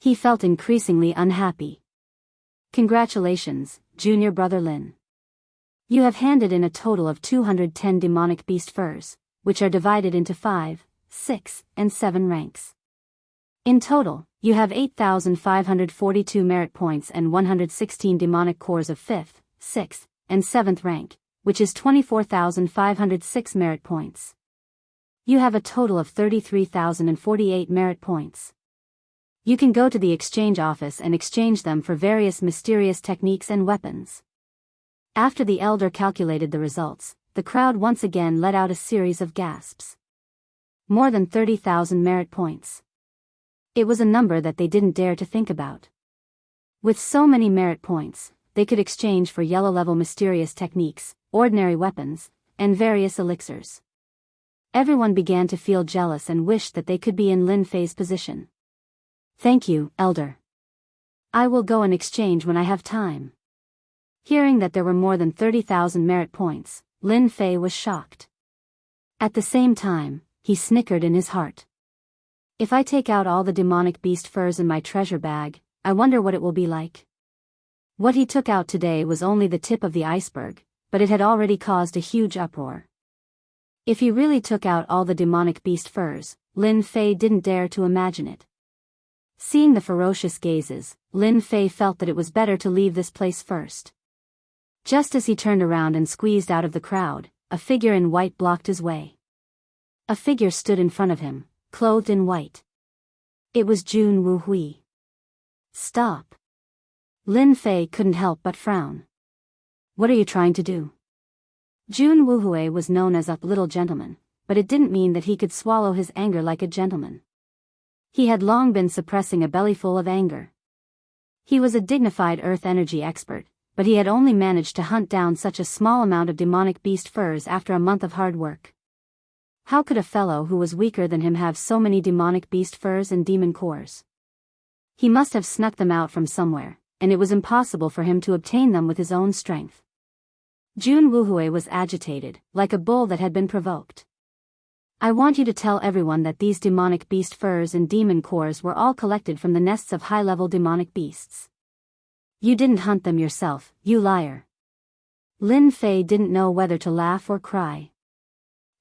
He felt increasingly unhappy. Congratulations, junior brother Lin. You have handed in a total of 210 demonic beast furs, which are divided into 5, 6, and 7 ranks. In total, you have 8,542 merit points and 116 demonic cores of 5th, 6th, and 7th rank, which is 24,506 merit points. You have a total of 33,048 merit points. You can go to the exchange office and exchange them for various mysterious techniques and weapons. After the elder calculated the results, the crowd once again let out a series of gasps. More than 30,000 merit points. It was a number that they didn't dare to think about. With so many merit points, they could exchange for yellow-level mysterious techniques, ordinary weapons, and various elixirs. Everyone began to feel jealous and wished that they could be in Lin Fei's position. Thank you, elder. I will go and exchange when I have time. Hearing that there were more than 30,000 merit points, Lin Fei was shocked. At the same time, he snickered in his heart. If I take out all the demonic beast furs in my treasure bag, I wonder what it will be like. What he took out today was only the tip of the iceberg, but it had already caused a huge uproar. If he really took out all the demonic beast furs, Lin Fei didn't dare to imagine it. Seeing the ferocious gazes, Lin Fei felt that it was better to leave this place first. Just as he turned around and squeezed out of the crowd, a figure in white blocked his way. A figure stood in front of him, clothed in white. It was Jun Wuhui. Stop. Lin Fei couldn't help but frown. What are you trying to do? Jun Wuhui was known as a little gentleman, but it didn't mean that he could swallow his anger like a gentleman. He had long been suppressing a bellyful of anger. He was a dignified earth energy expert, but he had only managed to hunt down such a small amount of demonic beast furs after a month of hard work. How could a fellow who was weaker than him have so many demonic beast furs and demon cores? He must have snuck them out from somewhere, and it was impossible for him to obtain them with his own strength. Jun Wuhui was agitated, like a bull that had been provoked. I want you to tell everyone that these demonic beast furs and demon cores were all collected from the nests of high-level demonic beasts. You didn't hunt them yourself, you liar. Lin Fei didn't know whether to laugh or cry.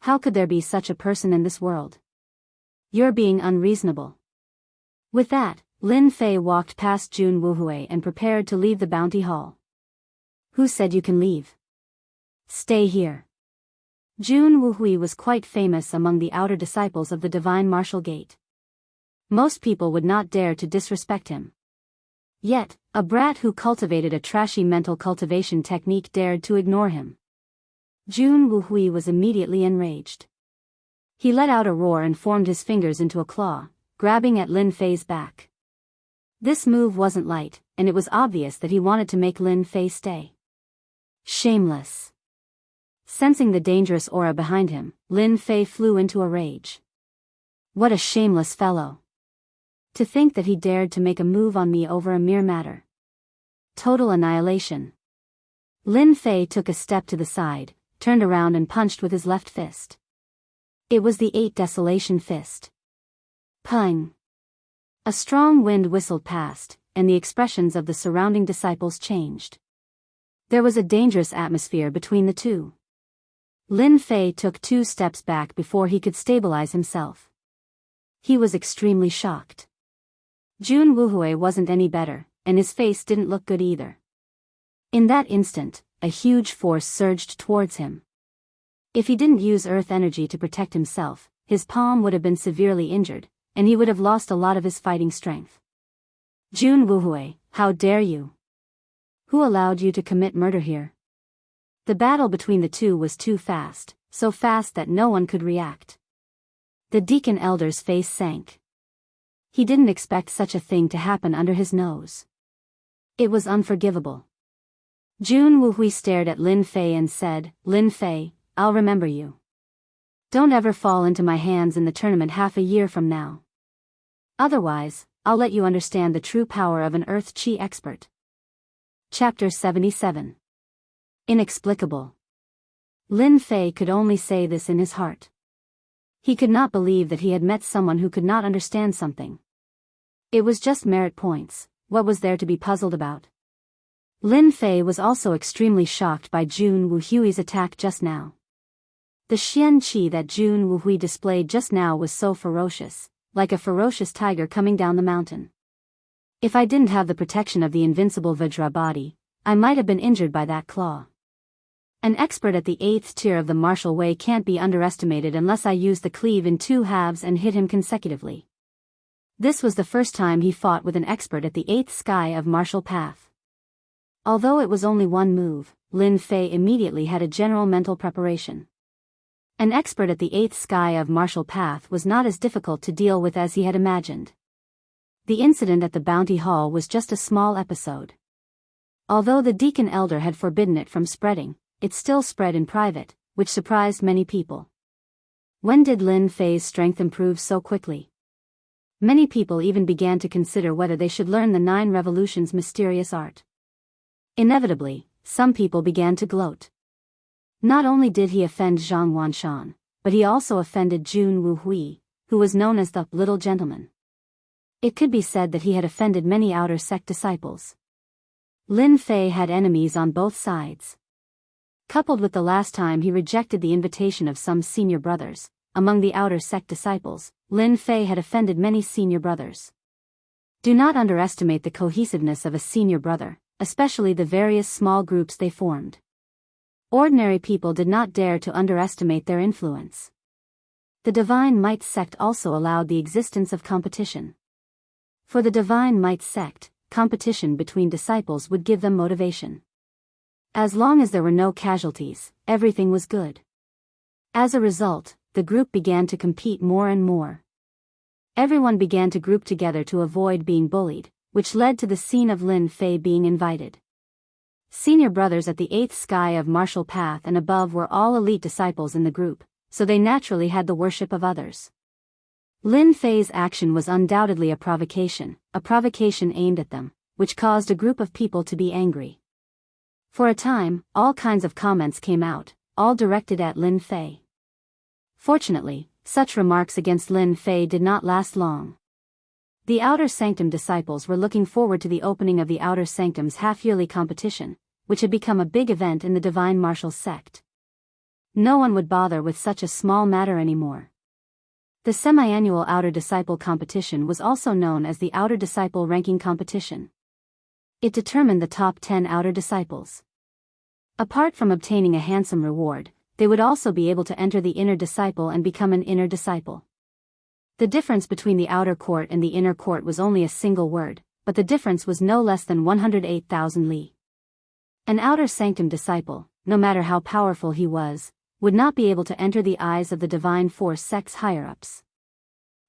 How could there be such a person in this world? You're being unreasonable. With that, Lin Fei walked past Jun Wuhui and prepared to leave the bounty hall. Who said you can leave? Stay here. Jun Wuhui was quite famous among the outer disciples of the Divine Martial Gate. Most people would not dare to disrespect him. Yet, a brat who cultivated a trashy mental cultivation technique dared to ignore him. Jun Wuhui was immediately enraged. He let out a roar and formed his fingers into a claw, grabbing at Lin Fei's back. This move wasn't light, and it was obvious that he wanted to make Lin Fei stay. Shameless. Sensing the dangerous aura behind him, Lin Fei flew into a rage. What a shameless fellow. To think that he dared to make a move on me over a mere matter. Total annihilation. Lin Fei took a step to the side, turned around and punched with his left fist. It was the 8 Desolation Fist. Pung. A strong wind whistled past, and the expressions of the surrounding disciples changed. There was a dangerous atmosphere between the two. Lin Fei took 2 steps back before he could stabilize himself. He was extremely shocked. Jun Wuhui wasn't any better, and his face didn't look good either. In that instant, a huge force surged towards him. If he didn't use earth energy to protect himself, his palm would have been severely injured, and he would have lost a lot of his fighting strength. Jun Wuhui, how dare you? Who allowed you to commit murder here? The battle between the two was too fast, so fast that no one could react. The deacon elder's face sank. He didn't expect such a thing to happen under his nose. It was unforgivable. Jun Wuhui stared at Lin Fei and said, Lin Fei, I'll remember you. Don't ever fall into my hands in the tournament half a year from now. Otherwise, I'll let you understand the true power of an Earth Chi expert. Chapter 77. Inexplicable. Lin Fei could only say this in his heart. He could not believe that he had met someone who could not understand something. It was just merit points. What was there to be puzzled about? Lin Fei was also extremely shocked by Jun Wuhui's attack just now. The Xian Qi that Jun Wuhui displayed just now was so ferocious, like a ferocious tiger coming down the mountain. If I didn't have the protection of the invincible Vajra body, I might have been injured by that claw. An expert at the 8th tier of the martial way can't be underestimated unless I use the cleave in 2 halves and hit him consecutively. This was the first time he fought with an expert at the 8th sky of martial path. Although it was only one move, Lin Fei immediately had a general mental preparation. An expert at the 8th sky of martial path was not as difficult to deal with as he had imagined. The incident at the Bounty Hall was just a small episode. Although the Deacon Elder had forbidden it from spreading, it still spread in private, which surprised many people. When did Lin Fei's strength improve so quickly? Many people even began to consider whether they should learn the 9 Revolutions' mysterious art. Inevitably, some people began to gloat. Not only did he offend Zhang Wanshan, but he also offended Jun Wuhui, who was known as the Little Gentleman. It could be said that he had offended many outer sect disciples. Lin Fei had enemies on both sides. Coupled with the last time he rejected the invitation of some senior brothers, among the outer sect disciples, Lin Fei had offended many senior brothers. Do not underestimate the cohesiveness of a senior brother, especially the various small groups they formed. Ordinary people did not dare to underestimate their influence. The Divine Might sect also allowed the existence of competition. For the Divine Might sect, competition between disciples would give them motivation. As long as there were no casualties, everything was good. As a result, the group began to compete more and more. Everyone began to group together to avoid being bullied, which led to the scene of Lin Fei being invited. Senior brothers at the 8th sky of martial path and above were all elite disciples in the group, so they naturally had the worship of others. Lin Fei's action was undoubtedly a provocation aimed at them, which caused a group of people to be angry. For a time, all kinds of comments came out, all directed at Lin Fei. Fortunately, such remarks against Lin Fei did not last long. The Outer Sanctum disciples were looking forward to the opening of the Outer Sanctum's half-yearly competition, which had become a big event in the Divine Martial sect. No one would bother with such a small matter anymore. The semi-annual Outer Disciple competition was also known as the Outer Disciple Ranking Competition. It determined the top 10 outer disciples. Apart from obtaining a handsome reward, they would also be able to enter the inner disciple and become an inner disciple. The difference between the outer court and the inner court was only a single word, but the difference was no less than 108,000 li. An outer sanctum disciple, no matter how powerful he was, would not be able to enter the eyes of the divine force sect's higher-ups.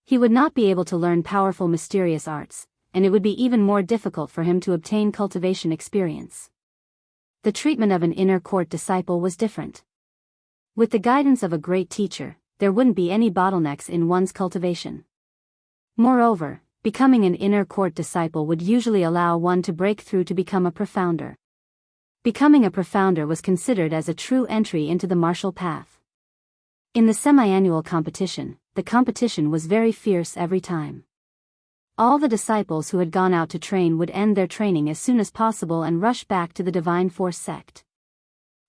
He would not be able to learn powerful mysterious arts, and it would be even more difficult for him to obtain cultivation experience. The treatment of an inner court disciple was different. With the guidance of a great teacher, there wouldn't be any bottlenecks in one's cultivation. Moreover, becoming an inner court disciple would usually allow one to break through to become a profounder. Becoming a profounder was considered as a true entry into the martial path. In the semi-annual competition, the competition was very fierce every time. All the disciples who had gone out to train would end their training as soon as possible and rush back to the Divine Force sect.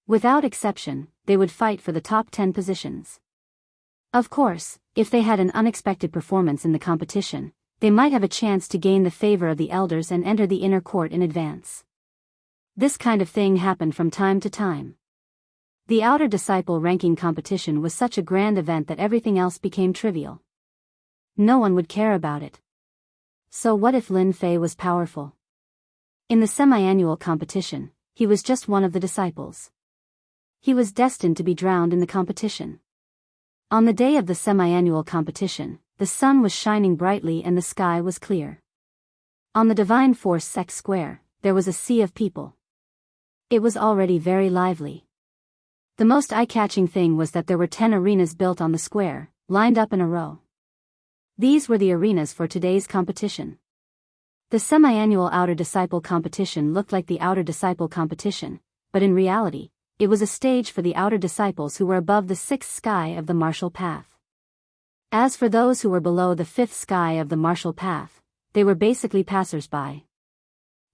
Without exception, they would fight for the top 10 positions. Of course, if they had an unexpected performance in the competition, they might have a chance to gain the favor of the elders and enter the inner court in advance. This kind of thing happened from time to time. The outer disciple ranking competition was such a grand event that everything else became trivial. No one would care about it. So what if Lin Fei was powerful? In the semi-annual competition, he was just one of the disciples. He was destined to be drowned in the competition. On the day of the semi-annual competition, the sun was shining brightly and the sky was clear. On the Divine Force Sect Square, there was a sea of people. It was already very lively. The most eye-catching thing was that there were 10 arenas built on the square, lined up in a row. These were the arenas for today's competition. The semi-annual Outer Disciple competition looked like the Outer Disciple competition, but in reality, it was a stage for the outer disciples who were above the sixth sky of the martial path. As for those who were below the fifth sky of the martial path, they were basically passers-by.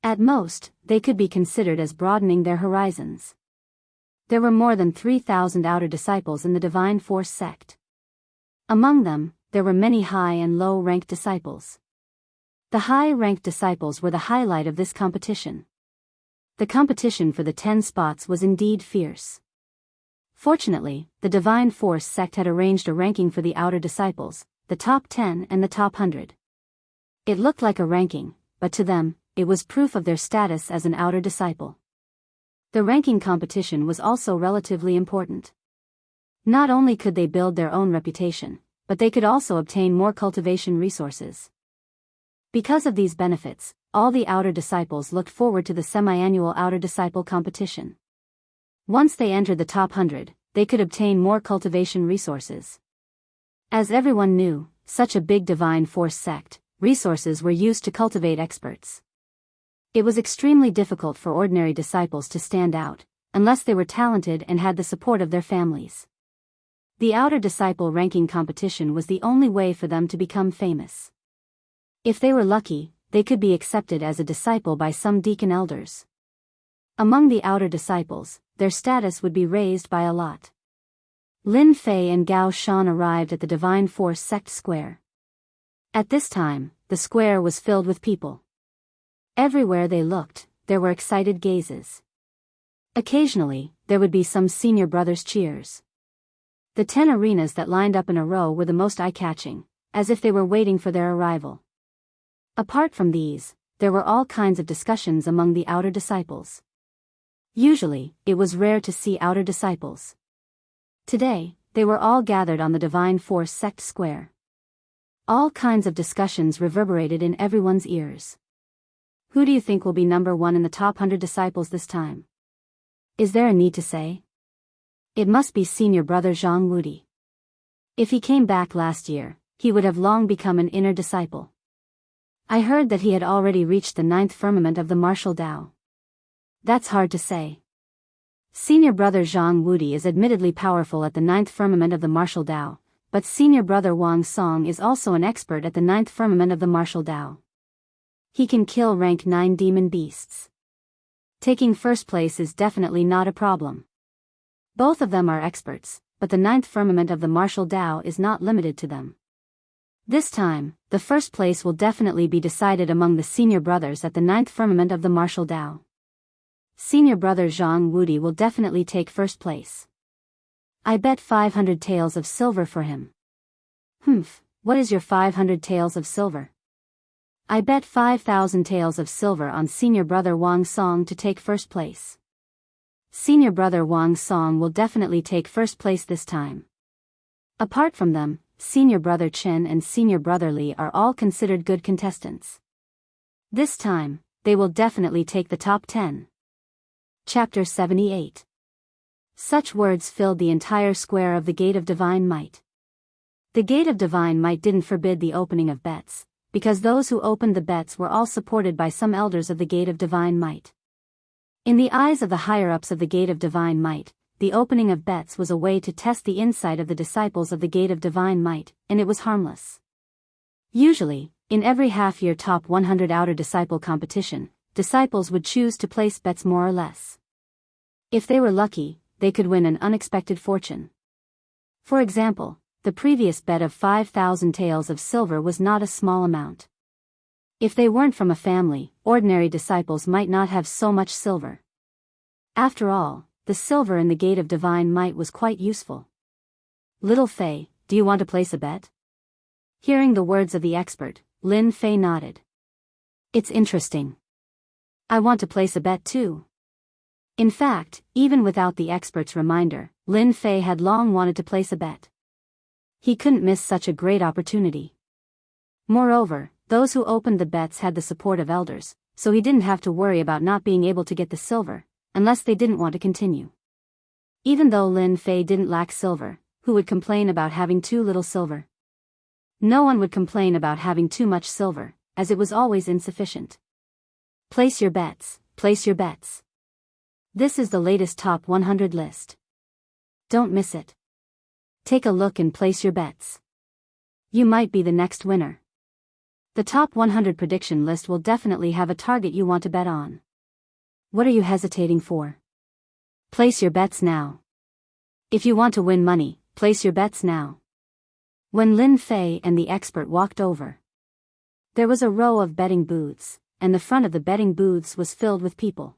At most, they could be considered as broadening their horizons. There were more than 3,000 outer disciples in the Divine Force sect. Among them, there were many high and low-ranked disciples. The high-ranked disciples were the highlight of this competition. The competition for the 10 spots was indeed fierce. Fortunately, the Divine Force sect had arranged a ranking for the outer disciples, the top 10 and the top 100. It looked like a ranking, but to them, it was proof of their status as an outer disciple. The ranking competition was also relatively important. Not only could they build their own reputation, but they could also obtain more cultivation resources. Because of these benefits, all the outer disciples looked forward to the semi-annual outer disciple competition. Once they entered the top 100, they could obtain more cultivation resources. As everyone knew, such a big Divine Force sect, resources were used to cultivate experts. It was extremely difficult for ordinary disciples to stand out, unless they were talented and had the support of their families. The outer disciple ranking competition was the only way for them to become famous. If they were lucky, they could be accepted as a disciple by some deacon elders. Among the outer disciples, their status would be raised by a lot. Lin Fei and Gao Shan arrived at the Divine Force sect square. At this time, the square was filled with people. Everywhere they looked, there were excited gazes. Occasionally, there would be some senior brothers' cheers. The 10 arenas that lined up in a row were the most eye-catching, as if they were waiting for their arrival. Apart from these, there were all kinds of discussions among the outer disciples. Usually, it was rare to see outer disciples. Today, they were all gathered on the Divine Force sect square. All kinds of discussions reverberated in everyone's ears. Who do you think will be number 1 in the top 100 disciples this time? Is there a need to say? It must be senior brother Zhang Wudi. If he came back last year, he would have long become an inner disciple. I heard that he had already reached the 9th firmament of the martial Tao. That's hard to say. Senior brother Zhang Wudi is admittedly powerful at the 9th firmament of the martial Tao, but senior brother Wang Song is also an expert at the 9th firmament of the martial Tao. He can kill rank 9 demon beasts. Taking first place is definitely not a problem. Both of them are experts, but the 9th firmament of the martial Tao is not limited to them. This time, the first place will definitely be decided among the senior brothers at the 9th firmament of the martial Tao. Senior brother Zhang Wudi will definitely take first place. I bet 500 taels of silver for him. What is your 500 taels of silver? I bet 5,000 taels of silver on senior brother Wang Song to take first place. Senior brother Wang Song will definitely take first place this time. Apart from them, senior brother Chen and senior brother Li are all considered good contestants. This time, they will definitely take the top 10. Chapter 78. Such words filled the entire square of the Gate of Divine Might. The Gate of Divine Might didn't forbid the opening of bets, because those who opened the bets were all supported by some elders of the Gate of Divine Might. In the eyes of the higher-ups of the Gate of Divine Might, the opening of bets was a way to test the insight of the disciples of the Gate of Divine Might, and it was harmless. Usually, in every half-year top 100 outer disciple competition, disciples would choose to place bets more or less. If they were lucky, they could win an unexpected fortune. For example, the previous bet of 5,000 taels of silver was not a small amount. If they weren't from a family, ordinary disciples might not have so much silver. After all, the silver in the Gate of Divine Might was quite useful. Little Fei, do you want to place a bet? Hearing the words of the expert, Lin Fei nodded. It's interesting. I want to place a bet too. In fact, even without the expert's reminder, Lin Fei had long wanted to place a bet. He couldn't miss such a great opportunity. Moreover, those who opened the bets had the support of elders, so he didn't have to worry about not being able to get the silver, unless they didn't want to continue. Even though Lin Fei didn't lack silver, who would complain about having too little silver? No one would complain about having too much silver, as it was always insufficient. Place your bets, place your bets. This is the latest top 100 list. Don't miss it. Take a look and place your bets. You might be the next winner. The top 100 prediction list will definitely have a target you want to bet on. What are you hesitating for? Place your bets now. If you want to win money, place your bets now. When Lin Fei and the expert walked over, there was a row of betting booths, and the front of the betting booths was filled with people.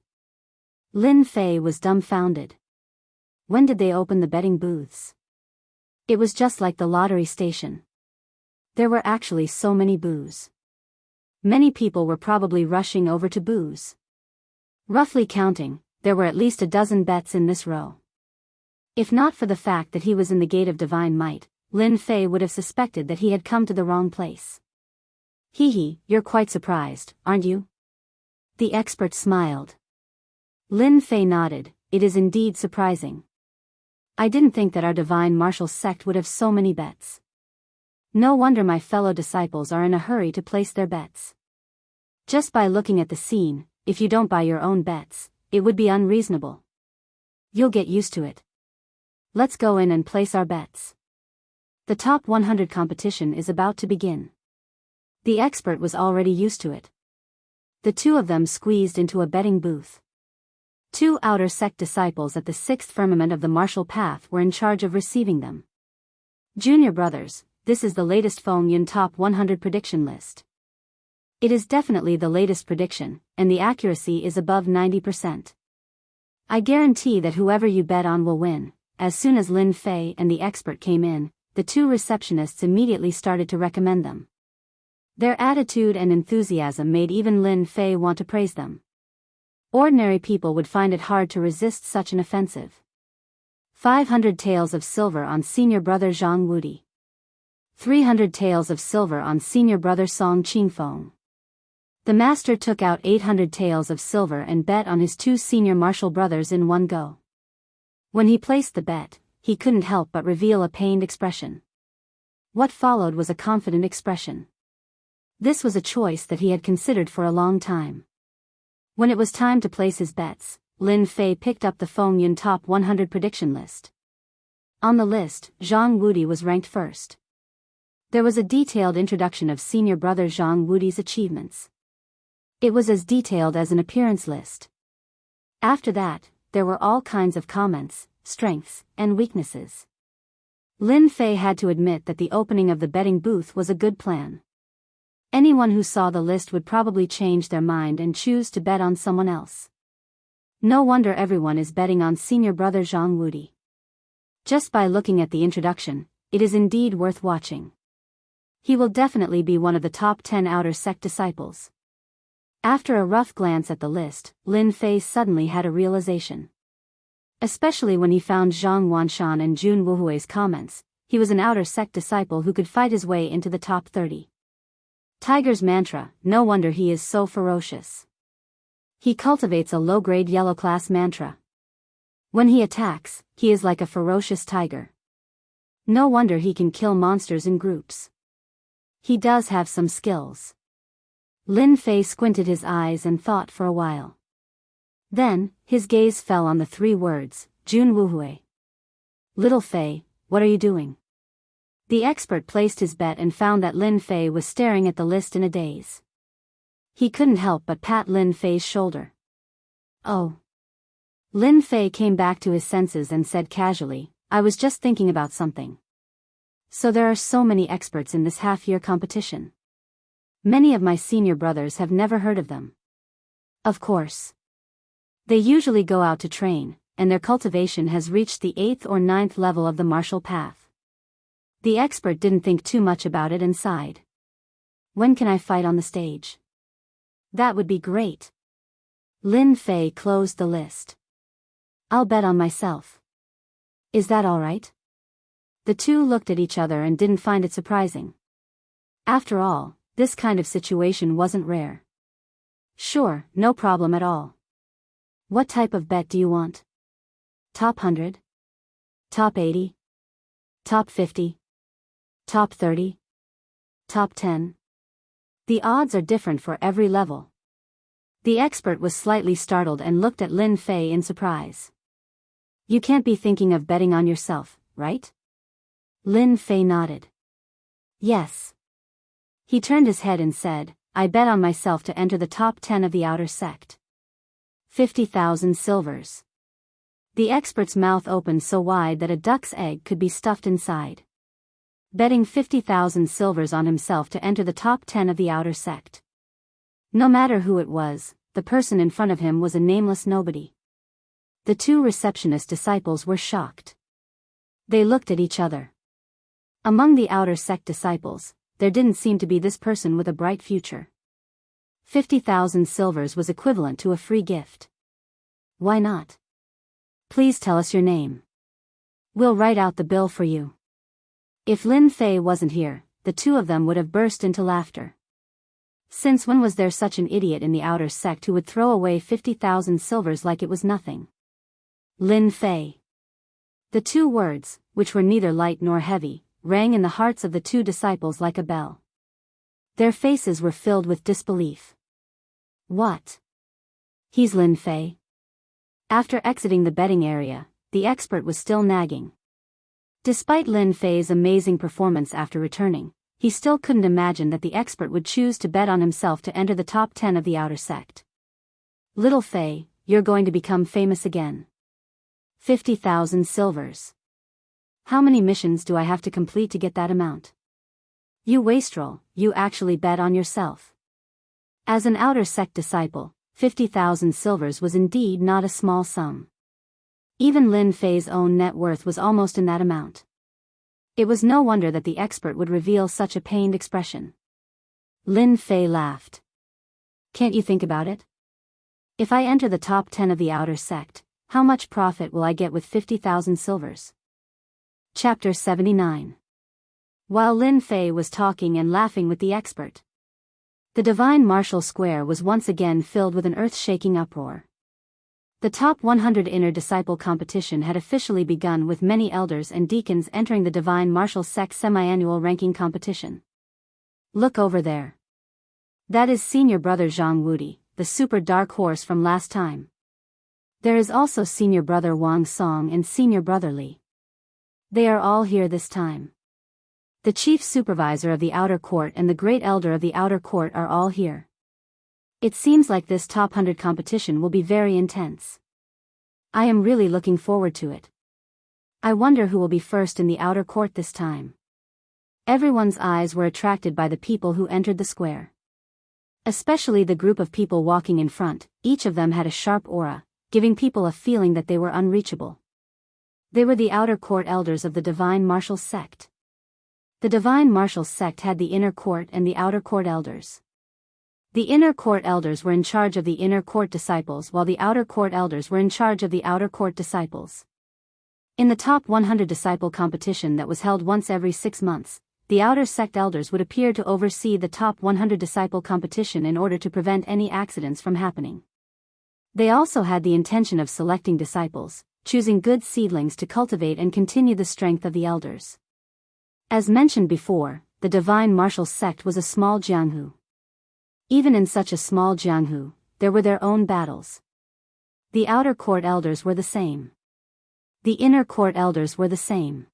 Lin Fei was dumbfounded. When did they open the betting booths? It was just like the lottery station. There were actually so many booths. Many people were probably rushing over to booths. Roughly counting, there were at least a dozen bets in this row. If not for the fact that he was in the Gate of Divine Might, Lin Fei would have suspected that he had come to the wrong place. Hee, you're quite surprised, aren't you? The expert smiled. Lin Fei nodded. It is indeed surprising. I didn't think that our divine martial sect would have so many bets. No wonder my fellow disciples are in a hurry to place their bets. Just by looking at the scene, if you don't buy your own bets, it would be unreasonable. You'll get used to it. Let's go in and place our bets. The top 100 competition is about to begin. The expert was already used to it. The two of them squeezed into a betting booth. Two outer sect disciples at the sixth firmament of the martial path were in charge of receiving them. Junior brothers, this is the latest Feng Yun top 100 prediction list. It is definitely the latest prediction, and the accuracy is above 90%. I guarantee that whoever you bet on will win. As soon as Lin Fei and the expert came in, the two receptionists immediately started to recommend them. Their attitude and enthusiasm made even Lin Fei want to praise them. Ordinary people would find it hard to resist such an offensive. 500 taels of silver on senior brother Zhang Wudi. 300 taels of silver on senior brother Song Qingfeng. The master took out 800 taels of silver and bet on his two senior martial brothers in one go. When he placed the bet, he couldn't help but reveal a pained expression. What followed was a confident expression. This was a choice that he had considered for a long time. When it was time to place his bets, Lin Fei picked up the Feng Yun top 100 prediction list. On the list, Zhang Wudi was ranked first. There was a detailed introduction of senior brother Zhang Wudi's achievements. It was as detailed as an appearance list. After that, there were all kinds of comments, strengths, and weaknesses. Lin Fei had to admit that the opening of the betting booth was a good plan. Anyone who saw the list would probably change their mind and choose to bet on someone else. No wonder everyone is betting on senior brother Zhang Wudi. Just by looking at the introduction, it is indeed worth watching. He will definitely be one of the top 10 outer sect disciples. After a rough glance at the list, Lin Fei suddenly had a realization. Especially when he found Zhang Wanshan and Jun Wuhui's comments, he was an outer sect disciple who could fight his way into the top 30. Tiger's mantra, no wonder he is so ferocious. He cultivates a low-grade yellow-class mantra. When he attacks, he is like a ferocious tiger. No wonder he can kill monsters in groups. He does have some skills. Lin Fei squinted his eyes and thought for a while. Then, his gaze fell on the three words, Jun Wuhui. Little Fei, what are you doing? The expert placed his bet and found that Lin Fei was staring at the list in a daze. He couldn't help but pat Lin Fei's shoulder. Oh. Lin Fei came back to his senses and said casually, I was just thinking about something. So there are so many experts in this half-year competition. Many of my senior brothers have never heard of them. Of course. They usually go out to train, and their cultivation has reached the 8th or 9th level of the martial path. The expert didn't think too much about it and sighed. When can I fight on the stage? That would be great. Lin Fei closed the list. I'll bet on myself. Is that all right? The two looked at each other and didn't find it surprising. After all, this kind of situation wasn't rare. Sure, no problem at all. What type of bet do you want? Top 100? Top 80? Top 50? Top 30? Top 10? The odds are different for every level. The expert was slightly startled and looked at Lin Fei in surprise. You can't be thinking of betting on yourself, right? Lin Fei nodded. Yes. He turned his head and said, I bet on myself to enter the top 10 of the outer sect. 50,000 silvers. The expert's mouth opened so wide that a duck's egg could be stuffed inside. Betting 50,000 silvers on himself to enter the top 10 of the outer sect. No matter who it was, the person in front of him was a nameless nobody. The two receptionist disciples were shocked. They looked at each other. Among the outer sect disciples, there didn't seem to be this person with a bright future. 50,000 silvers was equivalent to a free gift. Why not? Please tell us your name. We'll write out the bill for you. If Lin Fei wasn't here, the two of them would have burst into laughter. Since when was there such an idiot in the outer sect who would throw away 50,000 silvers like it was nothing? Lin Fei. The two words, which were neither light nor heavy, rang in the hearts of the two disciples like a bell. Their faces were filled with disbelief. What? He's Lin Fei? After exiting the betting area, the expert was still nagging. Despite Lin Fei's amazing performance after returning, he still couldn't imagine that the expert would choose to bet on himself to enter the top 10 of the outer sect. Little Fei, you're going to become famous again. 50,000 silvers. How many missions do I have to complete to get that amount? You wastrel, you actually bet on yourself. As an outer sect disciple, 50,000 silvers was indeed not a small sum. Even Lin Fei's own net worth was almost in that amount. It was no wonder that the expert would reveal such a pained expression. Lin Fei laughed. Can't you think about it? If I enter the top 10 of the outer sect, how much profit will I get with 50,000 silvers? Chapter 79. While Lin Fei was talking and laughing with the expert, the Divine Martial Square was once again filled with an earth-shaking uproar. The top 100 inner disciple competition had officially begun, with many elders and deacons entering the Divine Martial Sect semi-annual ranking competition. Look over there. That is Senior Brother Zhang Wudi, the super dark horse from last time. There is also Senior Brother Wang Song and Senior Brother Li. They are all here this time. The Chief Supervisor of the Outer Court and the Great Elder of the Outer Court are all here. It seems like this top 100 competition will be very intense. I am really looking forward to it. I wonder who will be first in the Outer Court this time. Everyone's eyes were attracted by the people who entered the square. Especially the group of people walking in front, each of them had a sharp aura, giving people a feeling that they were unreachable. They were the Outer Court elders of the Divine Martial Sect. The Divine Martial Sect had the Inner Court and the Outer Court elders. The Inner Court elders were in charge of the Inner Court disciples, while the Outer Court elders were in charge of the Outer Court disciples. In the top 100 disciple competition that was held once every 6 months, the Outer Sect elders would appear to oversee the top 100 disciple competition in order to prevent any accidents from happening. They also had the intention of selecting disciples, choosing good seedlings to cultivate and continue the strength of the elders. As mentioned before, the Divine Martial Sect was a small Jianghu. Even in such a small Jianghu, there were their own battles. The Outer Court elders were the same. The Inner Court elders were the same.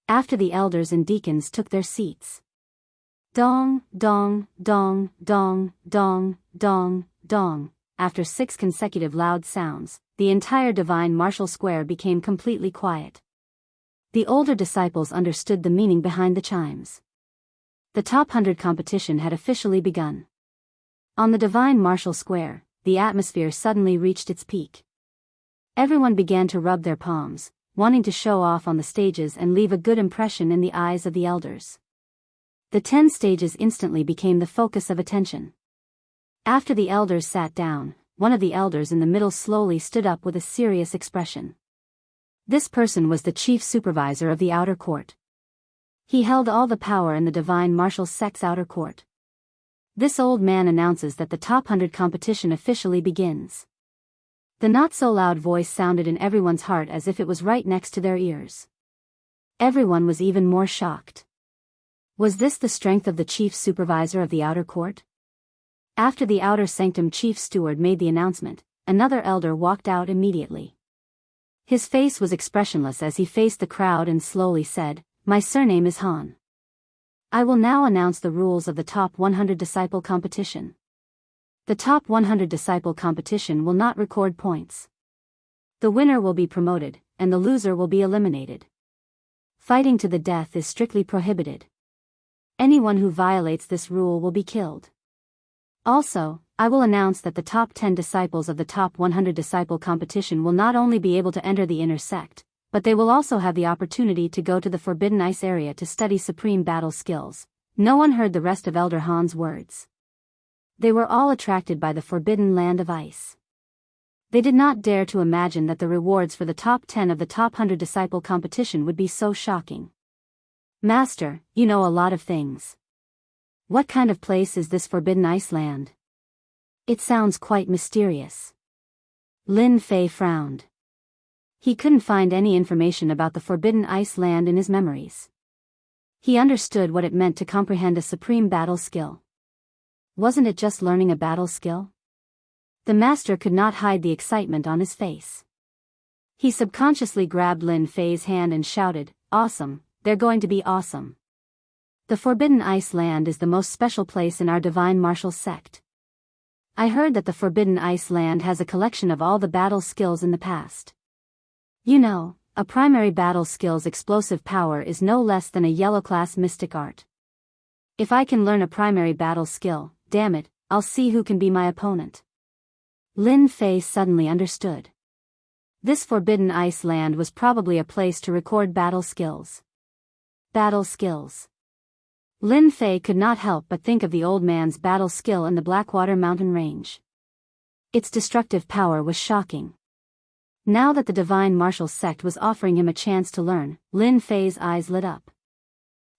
After the elders and deacons took their seats, dong, dong, dong, dong, dong, dong, dong, after 6 consecutive loud sounds, the entire Divine Martial Square became completely quiet. The older disciples understood the meaning behind the chimes. The top 100 competition had officially begun. On the Divine Martial Square, the atmosphere suddenly reached its peak. Everyone began to rub their palms, wanting to show off on the stages and leave a good impression in the eyes of the elders. The 10 stages instantly became the focus of attention. After the elders sat down, one of the elders in the middle slowly stood up with a serious expression. This person was the Chief Supervisor of the Outer Court. He held all the power in the Divine Martial Sect's Outer Court. This old man announces that the top 100 competition officially begins. The not-so-loud voice sounded in everyone's heart as if it was right next to their ears. Everyone was even more shocked. Was this the strength of the Chief Supervisor of the Outer Court? After the outer sanctum chief steward made the announcement, another elder walked out immediately. His face was expressionless as he faced the crowd and slowly said, "My surname is Han. I will now announce the rules of the Top 100 Disciple competition. The Top 100 Disciple competition will not record points. The winner will be promoted, and the loser will be eliminated. Fighting to the death is strictly prohibited. Anyone who violates this rule will be killed. Also, I will announce that the top 10 disciples of the Top 100 Disciple competition will not only be able to enter the inner sect, but they will also have the opportunity to go to the Forbidden Ice area to study supreme battle skills." No one heard the rest of Elder Han's words. They were all attracted by the forbidden land of ice. They did not dare to imagine that the rewards for the top 10 of the Top 100 Disciple competition would be so shocking. "Master, you know a lot of things. What kind of place is this Forbidden Ice land? It sounds quite mysterious." Lin Fei frowned. He couldn't find any information about the Forbidden Ice land in his memories. He understood what it meant to comprehend a supreme battle skill. Wasn't it just learning a battle skill? The master could not hide the excitement on his face. He subconsciously grabbed Lin Fei's hand and shouted, "Awesome, they're going to be awesome. The Forbidden Ice land is the most special place in our divine martial sect. I heard that the Forbidden Ice land has a collection of all the battle skills in the past. You know, a primary battle skill's explosive power is no less than a yellow-class mystic art. If I can learn a primary battle skill, damn it, I'll see who can be my opponent." Lin Fei suddenly understood. This Forbidden Ice land was probably a place to record battle skills. Battle skills. Lin Fei could not help but think of the old man's battle skill in the Blackwater mountain range. Its destructive power was shocking. Now that the divine martial sect was offering him a chance to learn, Lin Fei's eyes lit up.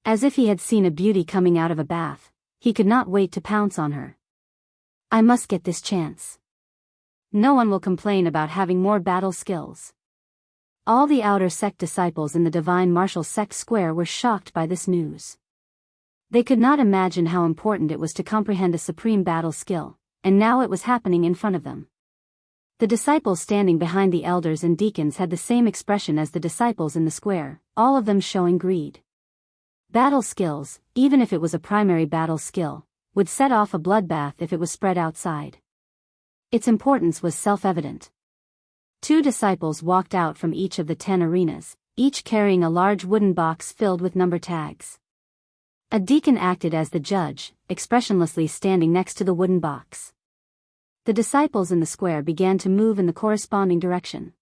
As if he had seen a beauty coming out of a bath, he could not wait to pounce on her. "I must get this chance. No one will complain about having more battle skills." All the outer sect disciples in the divine martial sect square were shocked by this news. They could not imagine how important it was to comprehend a supreme battle skill, and now it was happening in front of them. The disciples standing behind the elders and deacons had the same expression as the disciples in the square, all of them showing greed. Battle skills, even if it was a primary battle skill, would set off a bloodbath if it was spread outside. Its importance was self-evident. 2 disciples walked out from each of the 10 arenas, each carrying a large wooden box filled with number tags. A deacon acted as the judge, expressionlessly standing next to the wooden box. The disciples in the square began to move in the corresponding direction.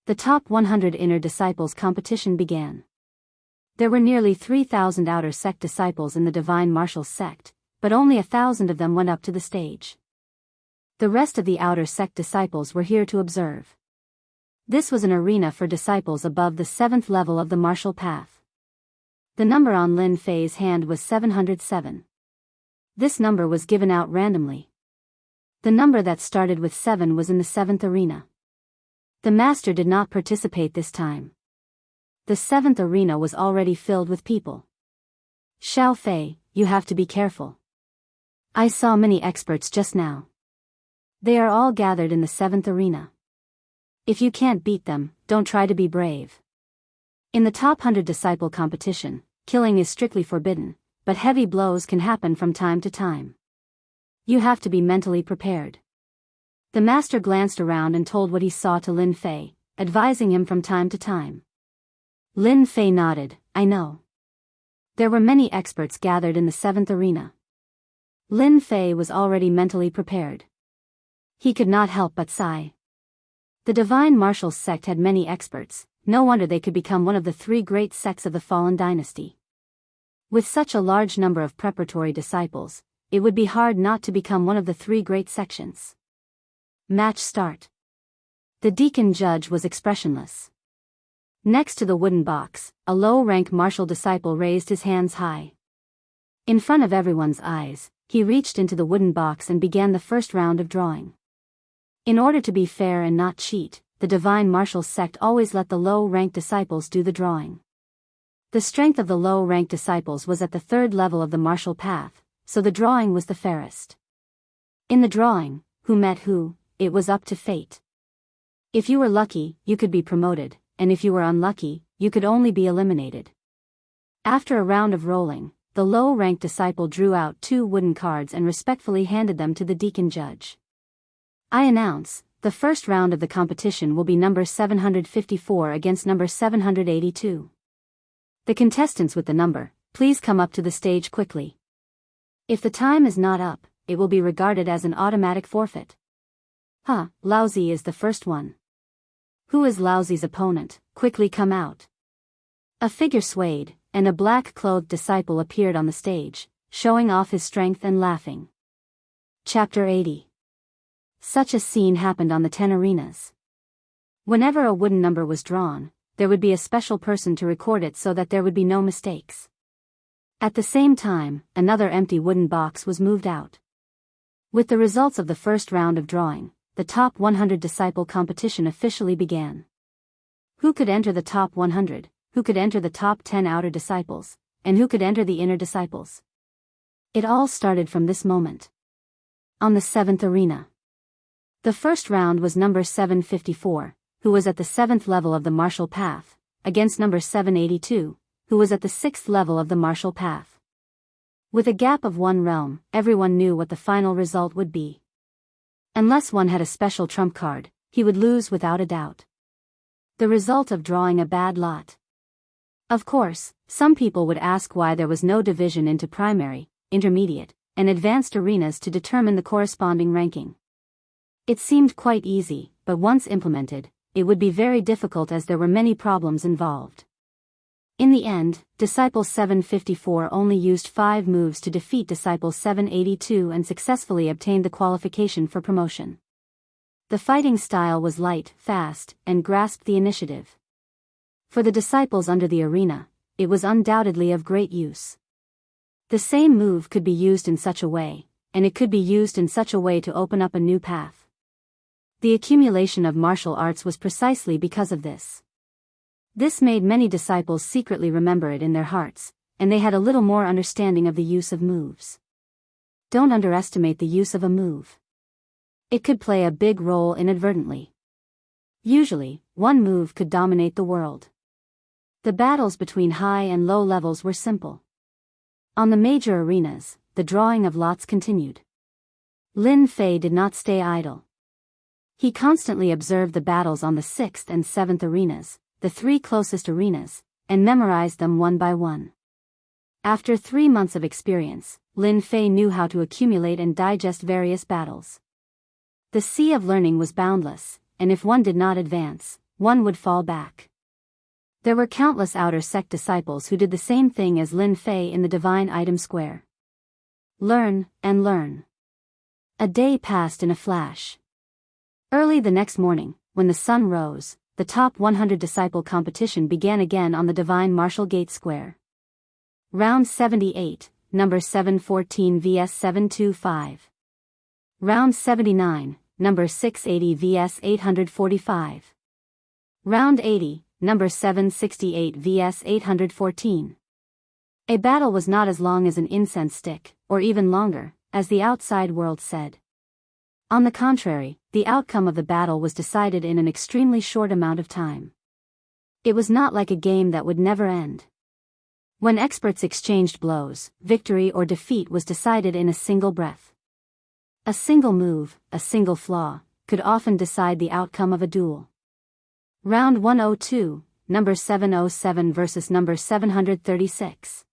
The Top 100 Inner Disciples competition began. There were nearly 3,000 outer sect disciples in the divine martial sect, but only 1,000 of them went up to the stage. The rest of the outer sect disciples were here to observe. This was an arena for disciples above the 7th level of the martial path. The number on Lin Fei's hand was 707. This number was given out randomly. The number that started with 7 was in the 7th arena. The master did not participate this time. The 7th arena was already filled with people. "Xiao Fei, you have to be careful. I saw many experts just now. They are all gathered in the 7th arena. If you can't beat them, don't try to be brave. In the Top 100 Disciple competition, killing is strictly forbidden, but heavy blows can happen from time to time. You have to be mentally prepared." The master glanced around and told what he saw to Lin Fei, advising him from time to time. Lin Fei nodded, "I know." There were many experts gathered in the 7th arena. Lin Fei was already mentally prepared. He could not help but sigh. The divine martial sect had many experts. No wonder they could become one of the 3 great sects of the fallen dynasty. With such a large number of preparatory disciples, it would be hard not to become one of the 3 great sections. Match start. The deacon judge was expressionless. Next to the wooden box, a low-rank martial disciple raised his hands high. In front of everyone's eyes, he reached into the wooden box and began the first round of drawing. In order to be fair and not cheat, the divine martial sect always let the low-ranked disciples do the drawing. The strength of the low-ranked disciples was at the 3rd level of the martial path, so the drawing was the fairest. In the drawing, who met who, it was up to fate. If you were lucky, you could be promoted, and if you were unlucky, you could only be eliminated. After a round of rolling, the low-ranked disciple drew out 2 wooden cards and respectfully handed them to the deacon judge. I announce, the first round of the competition will be number 754 against number 782. The contestants with the number, please come up to the stage quickly. If the time is not up, it will be regarded as an automatic forfeit. Lousy is the first one. Who is Lousy's opponent? Quickly come out. A figure swayed, and a black-clothed disciple appeared on the stage, showing off his strength and laughing. Chapter 80. Such a scene happened on the 10 arenas. Whenever a wooden number was drawn, there would be a special person to record it so that there would be no mistakes. At the same time, another empty wooden box was moved out. With the results of the first round of drawing, the top 100 disciple competition officially began. Who could enter the top 100, who could enter the top 10 outer disciples, and who could enter the inner disciples? It all started from this moment. On the 7th arena. The first round was number 754, who was at the 7th level of the martial path, against number 782, who was at the 6th level of the martial path. With a gap of 1 realm, everyone knew what the final result would be. Unless one had a special trump card, he would lose without a doubt. The result of drawing a bad lot. Of course, some people would ask why there was no division into primary, intermediate, and advanced arenas to determine the corresponding ranking. It seemed quite easy, but once implemented, it would be very difficult as there were many problems involved. In the end, Disciple 754 only used 5 moves to defeat Disciple 782 and successfully obtained the qualification for promotion. The fighting style was light, fast, and grasped the initiative. For the disciples under the arena, it was undoubtedly of great use. The same move could be used in such a way, and it could be used in such a way to open up a new path. The accumulation of martial arts was precisely because of this. This made many disciples secretly remember it in their hearts, and they had a little more understanding of the use of moves. Don't underestimate the use of a move. It could play a big role inadvertently. Usually, one move could dominate the world. The battles between high and low levels were simple. On the major arenas, the drawing of lots continued. Lin Fei did not stay idle. He constantly observed the battles on the 6th and 7th arenas, the 3 closest arenas, and memorized them one by one. After 3 months of experience, Lin Fei knew how to accumulate and digest various battles. The sea of learning was boundless, and if one did not advance, one would fall back. There were countless outer sect disciples who did the same thing as Lin Fei in the Divine Item Square. Learn, and learn. A day passed in a flash. Early the next morning, when the sun rose, the top 100 disciple competition began again on the Divine Martial Gate Square. Round 78, number 714 vs 725. Round 79, number 680 vs 845. Round 80, number 768 vs 814. A battle was not as long as an incense stick, or even longer, as the outside world said. On the contrary, the outcome of the battle was decided in an extremely short amount of time. It was not like a game that would never end. When experts exchanged blows, victory or defeat was decided in a single breath. A single move, a single flaw, could often decide the outcome of a duel. Round 102, number 707 versus number 736.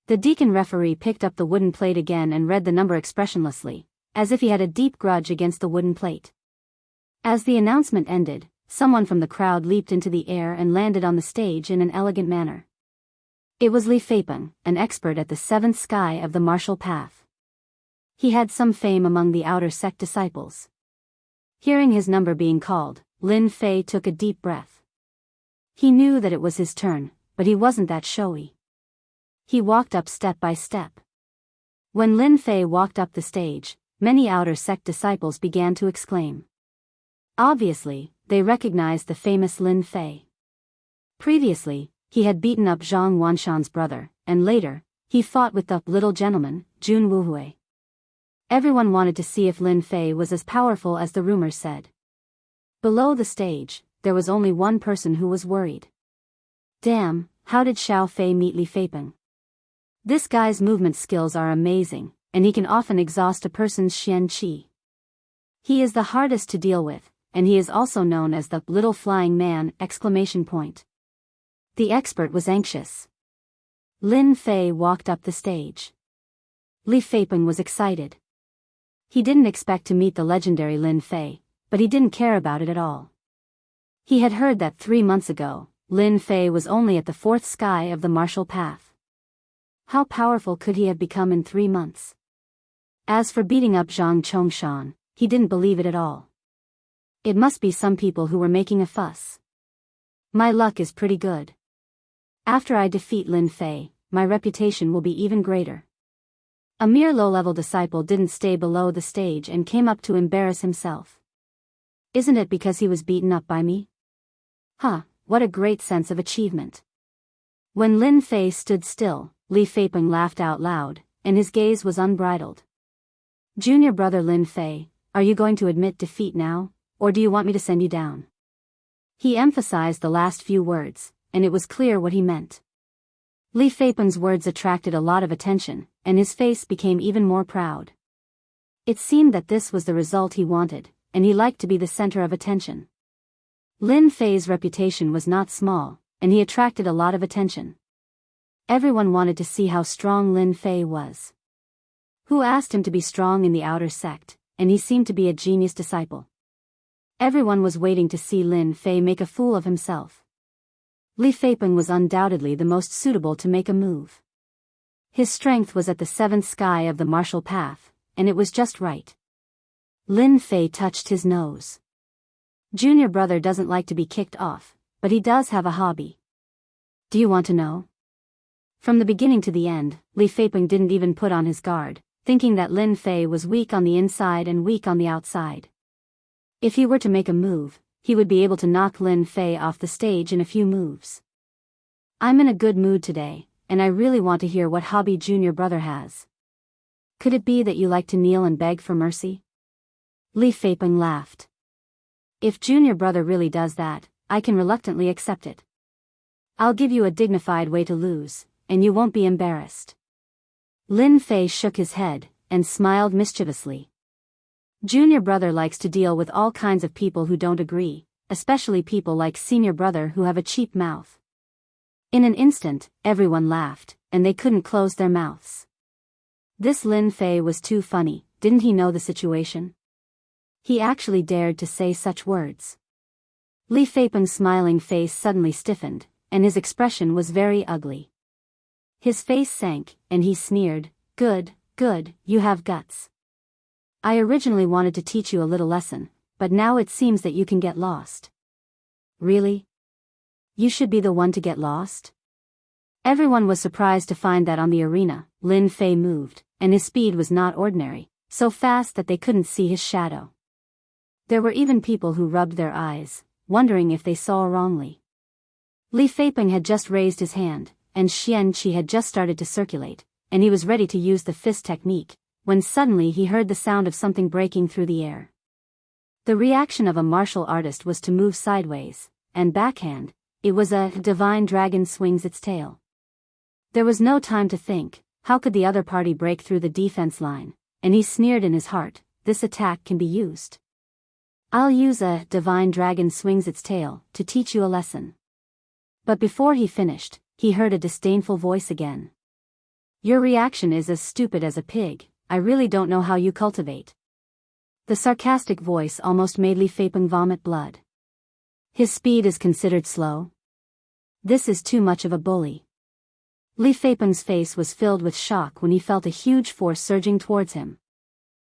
The deacon referee picked up the wooden plate again and read the number expressionlessly, as if he had a deep grudge against the wooden plate. As the announcement ended, someone from the crowd leaped into the air and landed on the stage in an elegant manner. It was Li Feipeng, an expert at the 7th sky of the martial path. He had some fame among the outer sect disciples. Hearing his number being called, Lin Fei took a deep breath. He knew that it was his turn, but he wasn't that showy. He walked up step by step. When Lin Fei walked up the stage, many outer sect disciples began to exclaim. Obviously, they recognized the famous Lin Fei. Previously, he had beaten up Zhang Wanshan's brother, and later, he fought with the little gentleman, Jun Wuhui. Everyone wanted to see if Lin Fei was as powerful as the rumors said. Below the stage, there was only one person who was worried. Damn, how did Xiao Fei meet Li Feipeng? This guy's movement skills are amazing, and he can often exhaust a person's Xian Qi. He is the hardest to deal with, and he is also known as the little flying man! The expert was anxious. Lin Fei walked up the stage. Li Feipeng was excited. He didn't expect to meet the legendary Lin Fei, but he didn't care about it at all. He had heard that 3 months ago, Lin Fei was only at the 4th sky of the martial path. How powerful could he have become in 3 months? As for beating up Zhang Chongshan, he didn't believe it at all. It must be some people who were making a fuss. My luck is pretty good. After I defeat Lin Fei, my reputation will be even greater. A mere low-level disciple didn't stay below the stage and came up to embarrass himself. Isn't it because he was beaten up by me? Huh, what a great sense of achievement. When Lin Fei stood still, Li Feipeng laughed out loud, and his gaze was unbridled. Junior brother Lin Fei, are you going to admit defeat now, or do you want me to send you down? He emphasized the last few words, and it was clear what he meant. Li Feipeng's words attracted a lot of attention, and his face became even more proud. It seemed that this was the result he wanted, and he liked to be the center of attention. Lin Fei's reputation was not small, and he attracted a lot of attention. Everyone wanted to see how strong Lin Fei was. Who asked him to be strong in the outer sect, and he seemed to be a genius disciple. Everyone was waiting to see Lin Fei make a fool of himself. Li Feipeng was undoubtedly the most suitable to make a move. His strength was at the 7th sky of the martial path, and it was just right. Lin Fei touched his nose. Junior brother doesn't like to be kicked off, but he does have a hobby. Do you want to know? From the beginning to the end, Li Feipeng didn't even put on his guard, thinking that Lin Fei was weak on the inside and weak on the outside. If he were to make a move, he would be able to knock Lin Fei off the stage in a few moves. I'm in a good mood today, and I really want to hear what hobby junior brother has. Could it be that you like to kneel and beg for mercy? Li Feipeng laughed. If junior brother really does that, I can reluctantly accept it. I'll give you a dignified way to lose, and you won't be embarrassed. Lin Fei shook his head, and smiled mischievously. Junior brother likes to deal with all kinds of people who don't agree, especially people like senior brother who have a cheap mouth. In an instant, everyone laughed, and they couldn't close their mouths. This Lin Fei was too funny, didn't he know the situation? He actually dared to say such words. Li Feipeng's smiling face suddenly stiffened, and his expression was very ugly. His face sank, and he sneered, Good, you have guts. I originally wanted to teach you a little lesson, but now it seems that you can get lost. Really? You should be the one to get lost? Everyone was surprised to find that on the arena, Lin Fei moved, and his speed was not ordinary, so fast that they couldn't see his shadow. There were even people who rubbed their eyes, wondering if they saw wrongly. Li Feipeng had just raised his hand, and Xian Qi had just started to circulate, and he was ready to use the fist technique, when suddenly he heard the sound of something breaking through the air. The reaction of a martial artist was to move sideways, and backhand. It was a divine dragon swings its tail. There was no time to think, how could the other party break through the defense line, and he sneered in his heart, this attack can be used. I'll use a divine dragon swings its tail to teach you a lesson. But before he finished, he heard a disdainful voice again. Your reaction is as stupid as a pig, I really don't know how you cultivate. The sarcastic voice almost made Li Feipeng vomit blood. His speed is considered slow? This is too much of a bully. Li Feipeng's face was filled with shock when he felt a huge force surging towards him.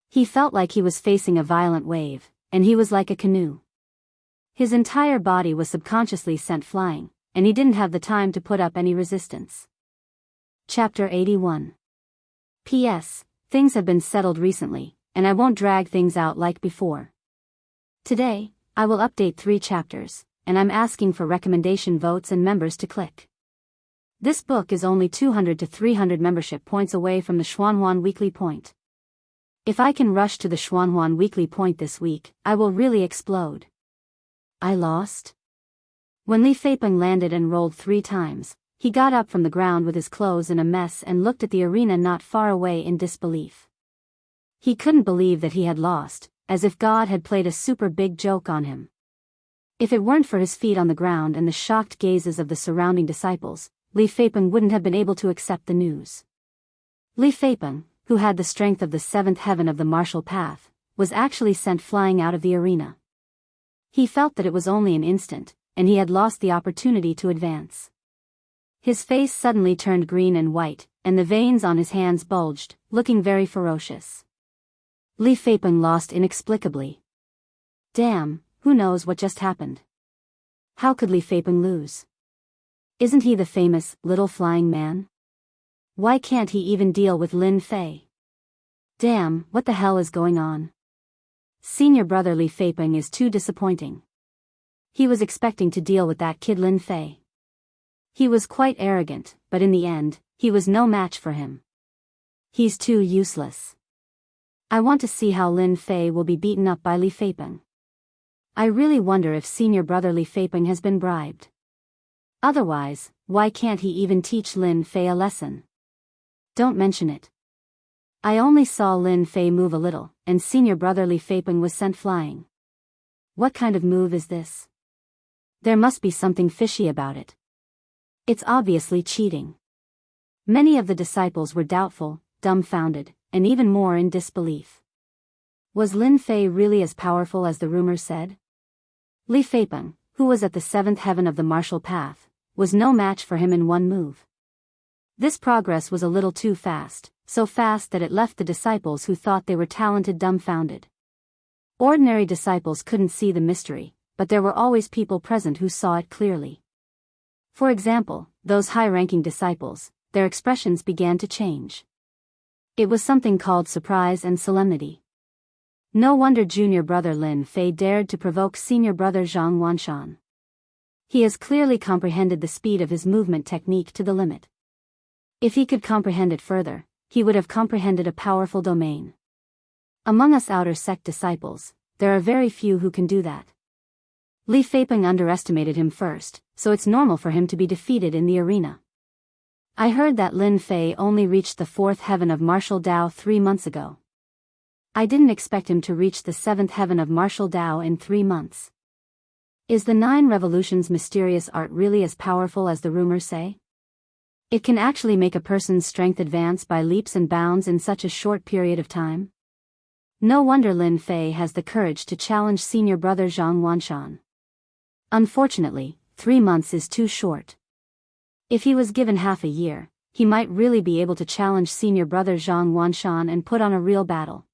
He felt like he was facing a violent wave, and he was like a canoe. His entire body was subconsciously sent flying, and he didn't have the time to put up any resistance. Chapter 81. P.S. Things have been settled recently, and I won't drag things out like before. Today, I will update 3 chapters, and I'm asking for recommendation votes and members to click. This book is only 200 to 300 membership points away from the Xuanhuan weekly point. If I can rush to the Xuanhuan weekly point this week, I will really explode. I lost? When Li Feipeng landed and rolled 3 times, he got up from the ground with his clothes in a mess and looked at the arena not far away in disbelief. He couldn't believe that he had lost, as if God had played a super big joke on him. If it weren't for his feet on the ground and the shocked gazes of the surrounding disciples, Li Feipeng wouldn't have been able to accept the news. Li Feipeng, who had the strength of the 7th heaven of the martial path, was actually sent flying out of the arena. He felt that it was only an instant, and he had lost the opportunity to advance. His face suddenly turned green and white, and the veins on his hands bulged, looking very ferocious. Li Feipeng lost inexplicably. Damn, who knows what just happened? How could Li Feipeng lose? Isn't he the famous, little flying man? Why can't he even deal with Lin Fei? Damn, what the hell is going on? Senior brother Li Feipeng is too disappointing. He was expecting to deal with that kid Lin Fei. He was quite arrogant, but in the end, he was no match for him. He's too useless. I want to see how Lin Fei will be beaten up by Li Feipeng. I really wonder if senior brother Li Feipeng has been bribed. Otherwise, why can't he even teach Lin Fei a lesson? Don't mention it. I only saw Lin Fei move a little, and senior brother Li Feipeng was sent flying. What kind of move is this? There must be something fishy about it. It's obviously cheating. Many of the disciples were doubtful, dumbfounded, and even more in disbelief. Was Lin Fei really as powerful as the rumors said? Li Feipeng, who was at the 7th heaven of the martial path, was no match for him in one move. This progress was a little too fast, so fast that it left the disciples who thought they were talented dumbfounded. Ordinary disciples couldn't see the mystery, but there were always people present who saw it clearly. For example, those high-ranking disciples, their expressions began to change. It was something called surprise and solemnity. No wonder junior brother Lin Fei dared to provoke senior brother Zhang Wanshan. He has clearly comprehended the speed of his movement technique to the limit. If he could comprehend it further, he would have comprehended a powerful domain. Among us outer sect disciples, there are very few who can do that. Li Feipeng underestimated him first, so it's normal for him to be defeated in the arena. I heard that Lin Fei only reached the 4th heaven of martial Dao 3 months ago. I didn't expect him to reach the 7th heaven of martial Dao in 3 months. Is the 9 revolutions mysterious art really as powerful as the rumors say? It can actually make a person's strength advance by leaps and bounds in such a short period of time? No wonder Lin Fei has the courage to challenge senior brother Zhang Wanshan. Unfortunately, 3 months is too short. If he was given half a year, he might really be able to challenge senior brother Zhang Wanshan and put on a real battle.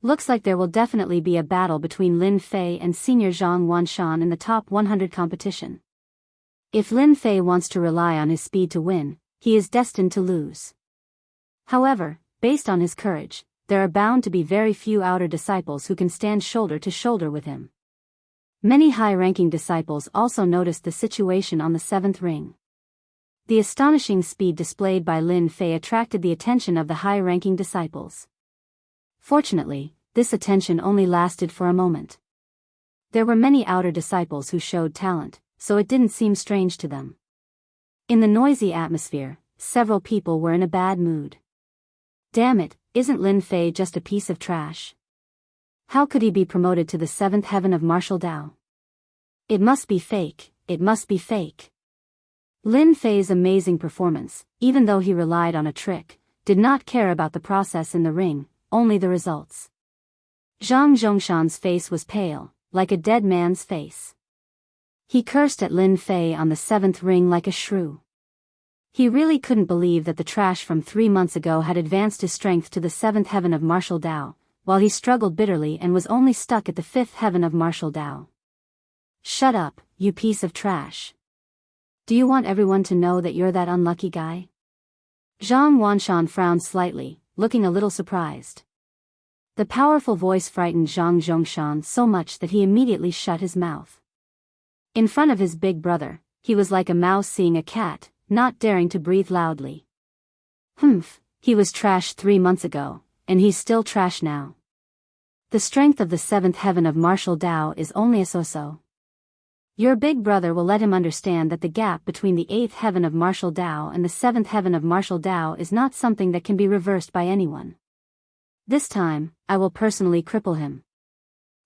Looks like there will definitely be a battle between Lin Fei and senior Zhang Wanshan in the top 100 competition. If Lin Fei wants to rely on his speed to win, he is destined to lose. However, based on his courage, there are bound to be very few outer disciples who can stand shoulder to shoulder with him. Many high-ranking disciples also noticed the situation on the 7th ring. The astonishing speed displayed by Lin Fei attracted the attention of the high-ranking disciples. Fortunately, this attention only lasted for a moment. There were many outer disciples who showed talent, so it didn't seem strange to them. In the noisy atmosphere, several people were in a bad mood. Damn it, isn't Lin Fei just a piece of trash? How could he be promoted to the 7th heaven of martial Dao? It must be fake, it must be fake. Lin Fei's amazing performance, even though he relied on a trick, did not care about the process in the ring, only the results. Zhang Zhongshan's face was pale, like a dead man's face. He cursed at Lin Fei on the 7th ring like a shrew. He really couldn't believe that the trash from 3 months ago had advanced his strength to the 7th heaven of martial Dao, while he struggled bitterly and was only stuck at the 5th heaven of martial Dao. Shut up, you piece of trash. Do you want everyone to know that you're that unlucky guy? Zhang Wanshan frowned slightly, looking a little surprised. The powerful voice frightened Zhang Zhongshan so much that he immediately shut his mouth. In front of his big brother, he was like a mouse seeing a cat, not daring to breathe loudly. He was trash 3 months ago, and he's still trash now. The strength of the seventh heaven of martial Dao is only a so-so. Your big brother will let him understand that the gap between the eighth heaven of martial Dao and the seventh heaven of martial Dao is not something that can be reversed by anyone. This time, I will personally cripple him.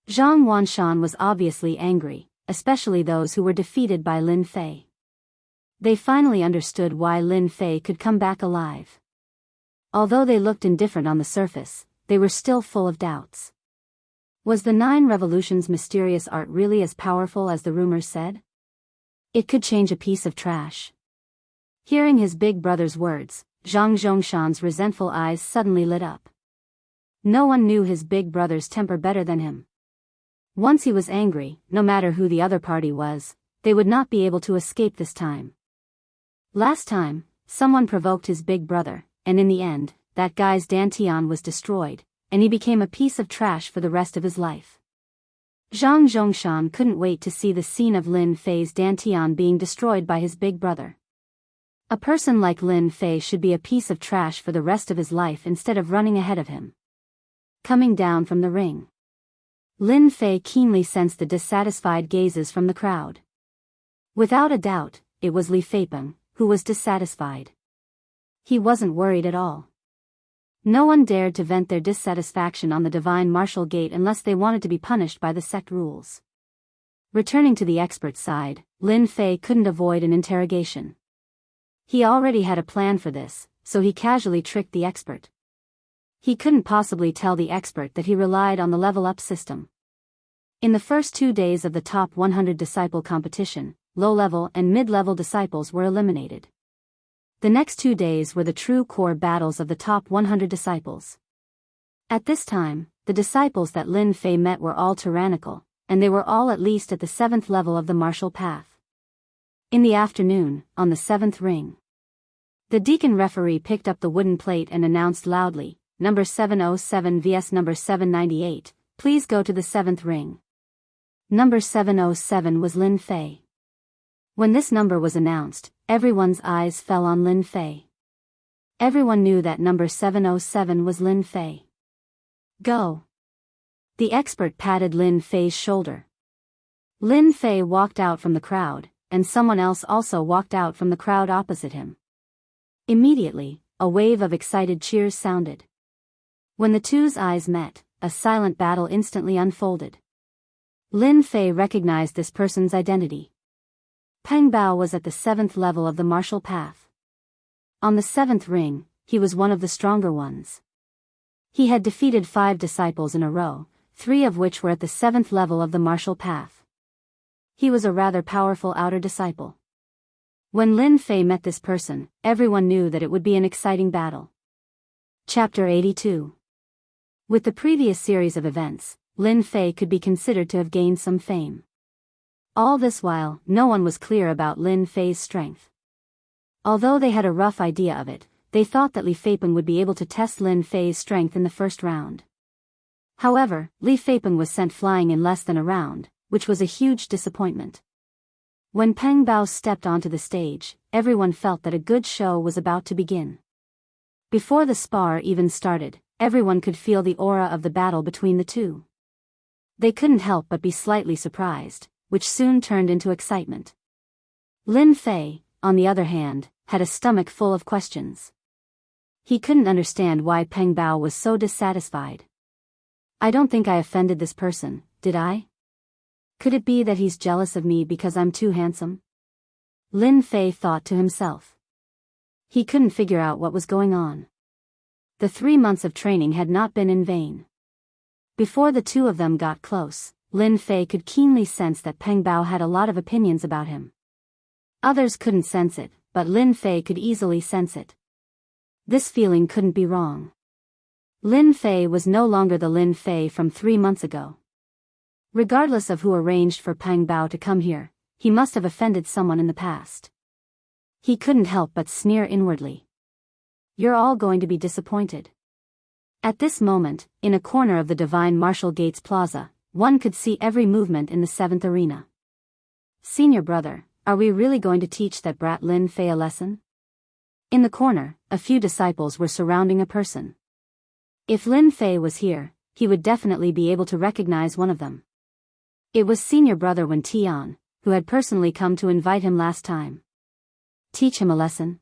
Zhang Wanshan was obviously angry, especially those who were defeated by Lin Fei. They finally understood why Lin Fei could come back alive. Although they looked indifferent on the surface, they were still full of doubts. Was the 9 Revolutions mysterious art really as powerful as the rumors said? It could change a piece of trash. Hearing his big brother's words, Zhang Zhongshan's resentful eyes suddenly lit up. No one knew his big brother's temper better than him. Once he was angry, no matter who the other party was, they would not be able to escape this time. Last time, someone provoked his big brother, and in the end, that guy's dantian was destroyed, and he became a piece of trash for the rest of his life. Zhang Zhongshan couldn't wait to see the scene of Lin Fei's dantian being destroyed by his big brother. A person like Lin Fei should be a piece of trash for the rest of his life instead of running ahead of him. Coming down from the ring, Lin Fei keenly sensed the dissatisfied gazes from the crowd. Without a doubt, it was Li Feipeng, who was dissatisfied. He wasn't worried at all. No one dared to vent their dissatisfaction on the divine martial gate unless they wanted to be punished by the sect rules. Returning to the expert's side, Lin Fei couldn't avoid an interrogation. He already had a plan for this, so he casually tricked the expert. He couldn't possibly tell the expert that he relied on the level-up system. In the first 2 days of the top 100 disciple competition, low-level and mid-level disciples were eliminated. The next 2 days were the true core battles of the top 100 disciples. At this time, the disciples that Lin Fei met were all tyrannical, and they were all at least at the 7th level of the martial path. In the afternoon, on the 7th ring, the deacon referee picked up the wooden plate and announced loudly, "Number 707 vs number 798, please go to the 7th ring." Number 707 was Lin Fei. When this number was announced, everyone's eyes fell on Lin Fei. Everyone knew that number 707 was Lin Fei. Go. The expert patted Lin Fei's shoulder. Lin Fei walked out from the crowd, and someone else also walked out from the crowd opposite him. Immediately, a wave of excited cheers sounded. When the two's eyes met, a silent battle instantly unfolded. Lin Fei recognized this person's identity. Peng Bao was at the 7th level of the martial path. On the 7th ring, he was one of the stronger ones. He had defeated 5 disciples in a row, 3 of which were at the 7th level of the martial path. He was a rather powerful outer disciple. When Lin Fei met this person, everyone knew that it would be an exciting battle. Chapter 82. With the previous series of events, Lin Fei could be considered to have gained some fame. All this while, no one was clear about Lin Fei's strength. Although they had a rough idea of it, they thought that Li Feipeng would be able to test Lin Fei's strength in the first round. However, Li Feipeng was sent flying in less than a round, which was a huge disappointment. When Peng Bao stepped onto the stage, everyone felt that a good show was about to begin. Before the spar even started, everyone could feel the aura of the battle between the two. They couldn't help but be slightly surprised, which soon turned into excitement. Lin Fei, on the other hand, had a stomach full of questions. He couldn't understand why Peng Bao was so dissatisfied. I don't think I offended this person, did I? Could it be that he's jealous of me because I'm too handsome? Lin Fei thought to himself. He couldn't figure out what was going on. The 3 months of training had not been in vain. Before the two of them got close, Lin Fei could keenly sense that Peng Bao had a lot of opinions about him. Others couldn't sense it, but Lin Fei could easily sense it. This feeling couldn't be wrong. Lin Fei was no longer the Lin Fei from 3 months ago. Regardless of who arranged for Peng Bao to come here, he must have offended someone in the past. He couldn't help but sneer inwardly. You're all going to be disappointed. At this moment, in a corner of the Divine Martial Gates Plaza, one could see every movement in the 7th arena. Senior brother, are we really going to teach that brat Lin Fei a lesson? In the corner, a few disciples were surrounding a person. If Lin Fei was here, he would definitely be able to recognize one of them. It was senior brother Wen Tian, who had personally come to invite him last time. Teach him a lesson?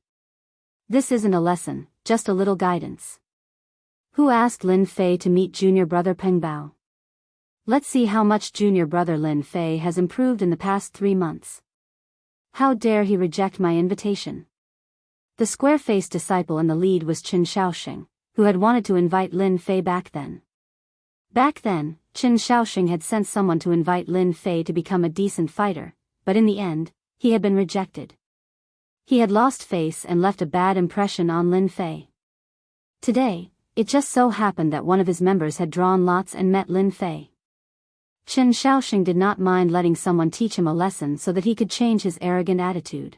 This isn't a lesson, just a little guidance. Who asked Lin Fei to meet junior brother Peng Bao? Let's see how much junior brother Lin Fei has improved in the past 3 months. How dare he reject my invitation? The square-faced disciple in the lead was Qin Shaoxing, who had wanted to invite Lin Fei back then. Back then, Qin Shaoxing had sent someone to invite Lin Fei to become a decent fighter, but in the end, he had been rejected. He had lost face and left a bad impression on Lin Fei. Today, it just so happened that one of his members had drawn lots and met Lin Fei. Qin Shaoxing did not mind letting someone teach him a lesson so that he could change his arrogant attitude.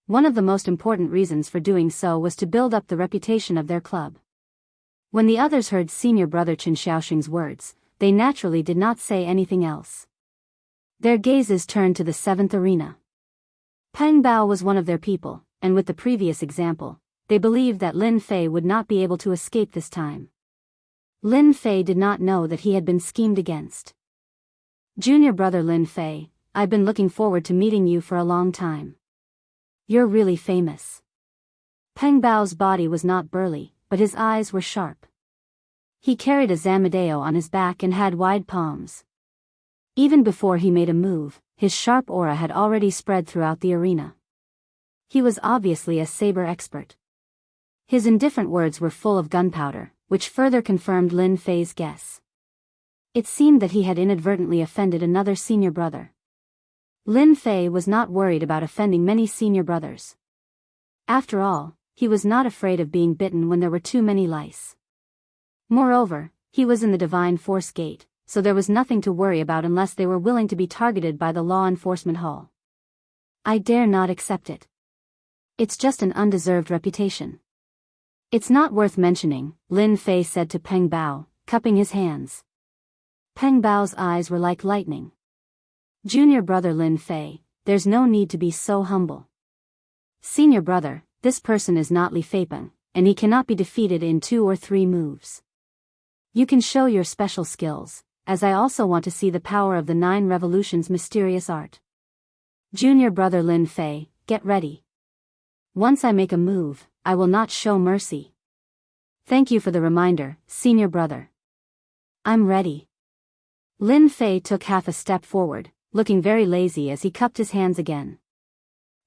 One of the most important reasons for doing so was to build up the reputation of their club. When the others heard senior brother Qin Shaoxing's words, they naturally did not say anything else. Their gazes turned to the 7th arena. Peng Bao was one of their people, and with the previous example, they believed that Lin Fei would not be able to escape this time. Lin Fei did not know that he had been schemed against. Junior brother Lin Fei, I've been looking forward to meeting you for a long time. You're really famous. Peng Bao's body was not burly, but his eyes were sharp. He carried a zamadeo on his back and had wide palms. Even before he made a move, his sharp aura had already spread throughout the arena. He was obviously a saber expert. His indifferent words were full of gunpowder, which further confirmed Lin Fei's guess. It seemed that he had inadvertently offended another senior brother. Lin Fei was not worried about offending many senior brothers. After all, he was not afraid of being bitten when there were too many lice. Moreover, he was in the Divine Force Gate, so there was nothing to worry about unless they were willing to be targeted by the law enforcement hall. I dare not accept it. It's just an undeserved reputation. It's not worth mentioning, Lin Fei said to Peng Bao, cupping his hands. Peng Bao's eyes were like lightning. Junior brother Lin Fei, there's no need to be so humble. Senior brother, this person is not Li Feipeng, and he cannot be defeated in 2 or 3 moves. You can show your special skills, as I also want to see the power of the 9 revolutions mysterious art. Junior brother Lin Fei, get ready. Once I make a move, I will not show mercy. Thank you for the reminder, senior brother. I'm ready. Lin Fei took half a step forward, looking very lazy as he cupped his hands again.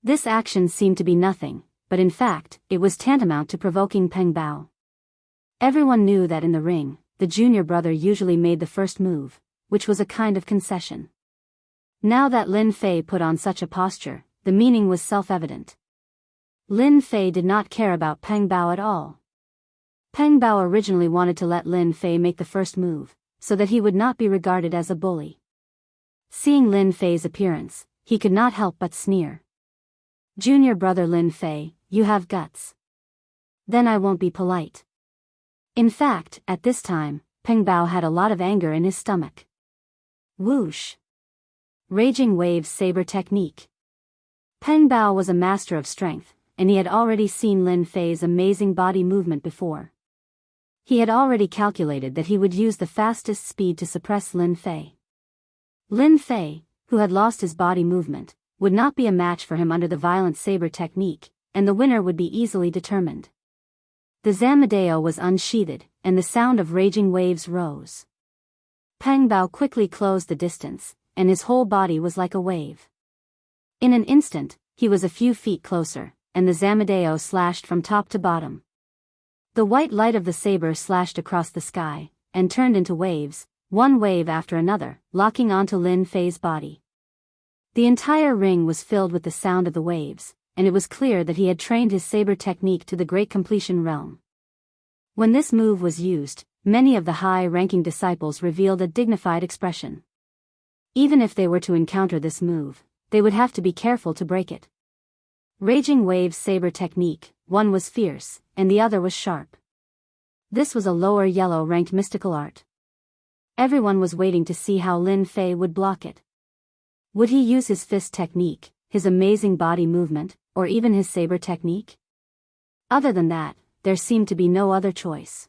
This action seemed to be nothing, but in fact, it was tantamount to provoking Peng Bao. Everyone knew that in the ring, the junior brother usually made the first move, which was a kind of concession. Now that Lin Fei put on such a posture, the meaning was self-evident. Lin Fei did not care about Peng Bao at all. Peng Bao originally wanted to let Lin Fei make the first move, so that he would not be regarded as a bully. Seeing Lin Fei's appearance, he could not help but sneer. Junior brother Lin Fei, you have guts. Then I won't be polite. In fact, at this time, Peng Bao had a lot of anger in his stomach. Whoosh! Raging Waves Saber Technique. Peng Bao was a master of strength, and he had already seen Lin Fei's amazing body movement before. He had already calculated that he would use the fastest speed to suppress Lin Fei. Lin Fei, who had lost his body movement, would not be a match for him under the violent saber technique, and the winner would be easily determined. The zamadeo was unsheathed, and the sound of raging waves rose. Peng Bao quickly closed the distance, and his whole body was like a wave. In an instant, he was a few feet closer, and the zamadeo slashed from top to bottom. The white light of the saber slashed across the sky, and turned into waves, one wave after another, locking onto Lin Fei's body. The entire ring was filled with the sound of the waves, and it was clear that he had trained his saber technique to the great completion realm. When this move was used, many of the high-ranking disciples revealed a dignified expression. Even if they were to encounter this move, they would have to be careful to break it. Raging Waves Saber Technique, one was fierce, and the other was sharp. This was a lower yellow-ranked mystical art. Everyone was waiting to see how Lin Fei would block it. Would he use his fist technique, his amazing body movement, or even his saber technique? Other than that, there seemed to be no other choice.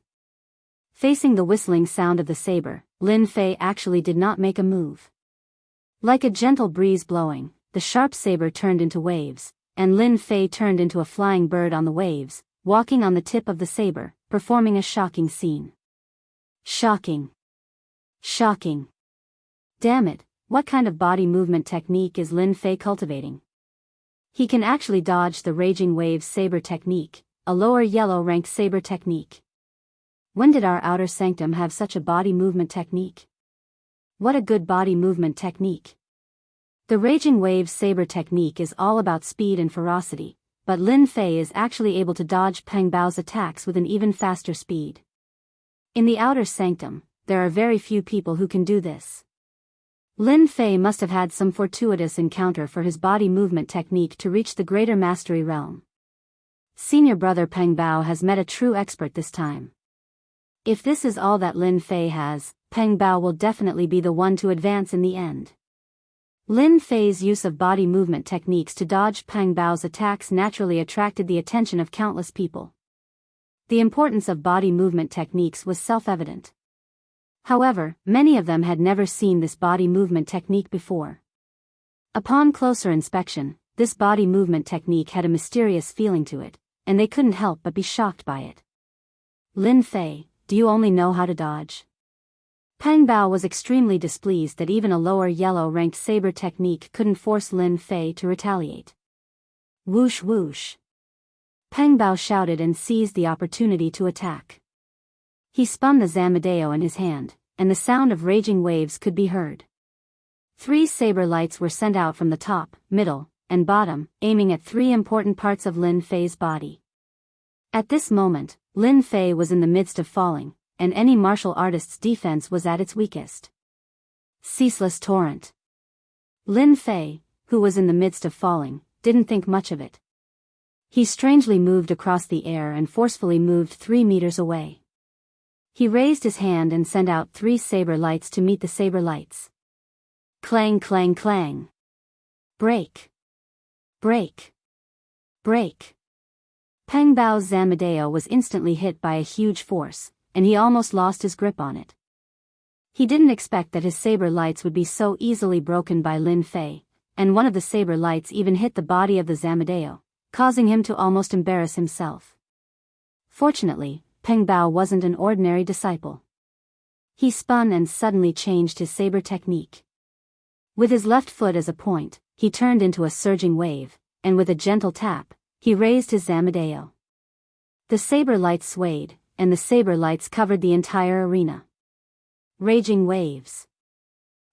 Facing the whistling sound of the saber, Lin Fei actually did not make a move. Like a gentle breeze blowing, the sharp saber turned into waves, and Lin Fei turned into a flying bird on the waves, walking on the tip of the saber, performing a shocking scene. Shocking. Shocking. Damn it, what kind of body movement technique is Lin Fei cultivating? He can actually dodge the Raging Waves saber technique, a lower yellow ranked saber technique. When did our outer sanctum have such a body movement technique? What a good body movement technique. The Raging Waves saber technique is all about speed and ferocity, but Lin Fei is actually able to dodge Peng Bao's attacks with an even faster speed. In the outer sanctum, there are very few people who can do this. Lin Fei must have had some fortuitous encounter for his body movement technique to reach the greater mastery realm. Senior brother Peng Bao has met a true expert this time. If this is all that Lin Fei has, Peng Bao will definitely be the one to advance in the end. Lin Fei's use of body movement techniques to dodge Peng Bao's attacks naturally attracted the attention of countless people. The importance of body movement techniques was self-evident. However, many of them had never seen this body movement technique before. Upon closer inspection, this body movement technique had a mysterious feeling to it, and they couldn't help but be shocked by it. Lin Fei, do you only know how to dodge? Peng Bao was extremely displeased that even a lower yellow-ranked saber technique couldn't force Lin Fei to retaliate. Whoosh whoosh. Peng Bao shouted and seized the opportunity to attack. He spun the Zamadeo in his hand, and the sound of raging waves could be heard. 3 saber lights were sent out from the top, middle, and bottom, aiming at 3 important parts of Lin Fei's body. At this moment, Lin Fei was in the midst of falling, and any martial artist's defense was at its weakest. Ceaseless torrent. Lin Fei, who was in the midst of falling, didn't think much of it. He strangely moved across the air and forcefully moved 3 meters away. He raised his hand and sent out 3 saber lights to meet the saber lights. Clang clang clang. Break. Break. Break. Peng Bao's Zamadeo was instantly hit by a huge force, and he almost lost his grip on it. He didn't expect that his saber lights would be so easily broken by Lin Fei, and one of the saber lights even hit the body of the Zamadeo, causing him to almost embarrass himself. Fortunately, Peng Bao wasn't an ordinary disciple. He spun and suddenly changed his saber technique. With his left foot as a point, he turned into a surging wave, and with a gentle tap, he raised his Zamadeo. The saber lights swayed, and the saber lights covered the entire arena. Raging waves.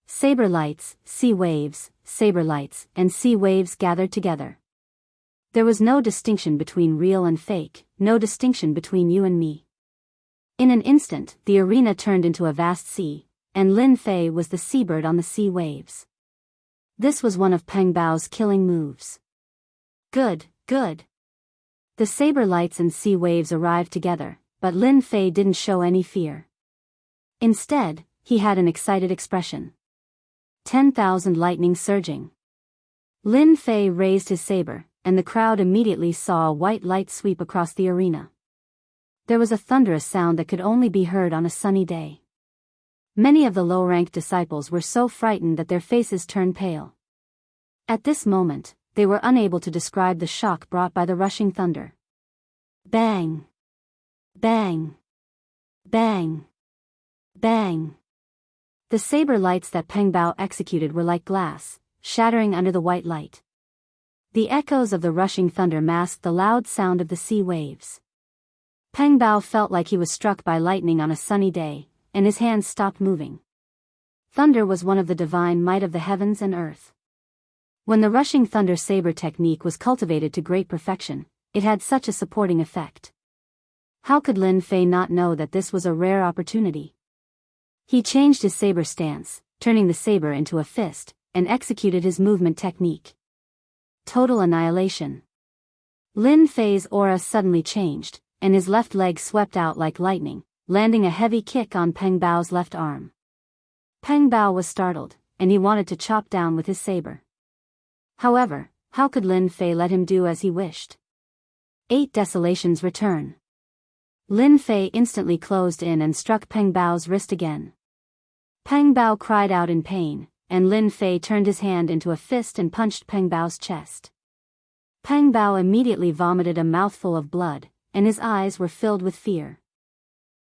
Saber lights, sea waves, saber lights, and sea waves gathered together. There was no distinction between real and fake, no distinction between you and me. In an instant, the arena turned into a vast sea, and Lin Fei was the seabird on the sea waves. This was one of Peng Bao's killing moves. Good, good. The saber lights and sea waves arrived together, but Lin Fei didn't show any fear. Instead, he had an excited expression. 10,000 lightning surging. Lin Fei raised his saber, and the crowd immediately saw a white light sweep across the arena. There was a thunderous sound that could only be heard on a sunny day. Many of the low-ranked disciples were so frightened that their faces turned pale. At this moment, they were unable to describe the shock brought by the rushing thunder. Bang! Bang! Bang! Bang! The saber lights that Peng Bao executed were like glass, shattering under the white light. The echoes of the rushing thunder masked the loud sound of the sea waves. Peng Bao felt like he was struck by lightning on a sunny day, and his hands stopped moving. Thunder was one of the divine might of the heavens and earth. When the rushing thunder saber technique was cultivated to great perfection, it had such a supporting effect. How could Lin Fei not know that this was a rare opportunity? He changed his saber stance, turning the saber into a fist, and executed his movement technique. Total annihilation. Lin Fei's aura suddenly changed, and his left leg swept out like lightning, landing a heavy kick on Peng Bao's left arm. Peng Bao was startled, and he wanted to chop down with his saber. However, how could Lin Fei let him do as he wished? 8 Desolations return. Lin Fei instantly closed in and struck Peng Bao's wrist again. Peng Bao cried out in pain, and Lin Fei turned his hand into a fist and punched Peng Bao's chest. Peng Bao immediately vomited a mouthful of blood, and his eyes were filled with fear.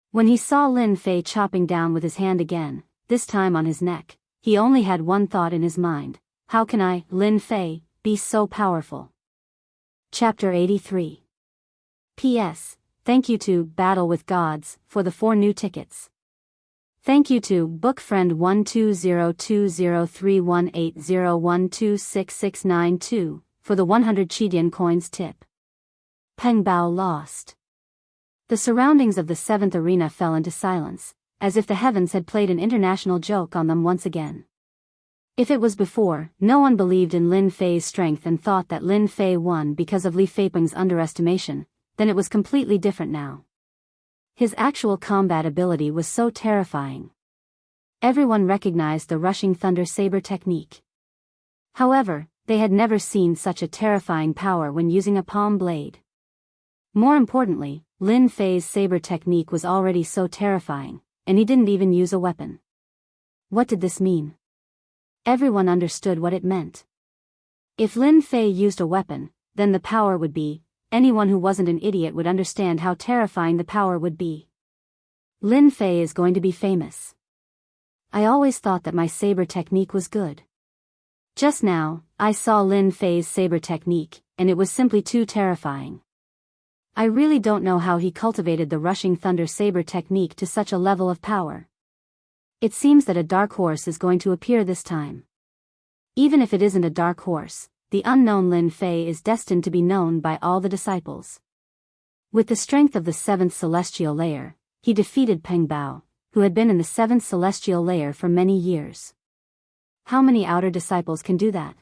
When he saw Lin Fei chopping down with his hand again, this time on his neck, he only had one thought in his mind: how can I, Lin Fei, be so powerful? Chapter 83. P.S. Thank you to Battle with Gods for the 4 new tickets. Thank you to bookfriend1202031801266692 for the 100 Qidian coins tip. Peng Bao lost. The surroundings of the 7th arena fell into silence, as if the heavens had played an international joke on them once again. If it was before, no one believed in Lin Fei's strength and thought that Lin Fei won because of Li Feipeng's underestimation, then it was completely different now. His actual combat ability was so terrifying. Everyone recognized the rushing thunder saber technique. However, they had never seen such a terrifying power when using a palm blade. More importantly, Lin Fei's saber technique was already so terrifying, and he didn't even use a weapon. What did this mean? Everyone understood what it meant. If Lin Fei used a weapon, then the power would be, anyone who wasn't an idiot would understand how terrifying the power would be. Lin Fei is going to be famous. I always thought that my saber technique was good. Just now, I saw Lin Fei's saber technique, and it was simply too terrifying. I really don't know how he cultivated the rushing thunder saber technique to such a level of power. It seems that a dark horse is going to appear this time. Even if it isn't a dark horse, the unknown Lin Fei is destined to be known by all the disciples. With the strength of the 7th celestial layer, he defeated Peng Bao, who had been in the 7th celestial layer for many years. How many outer disciples can do that?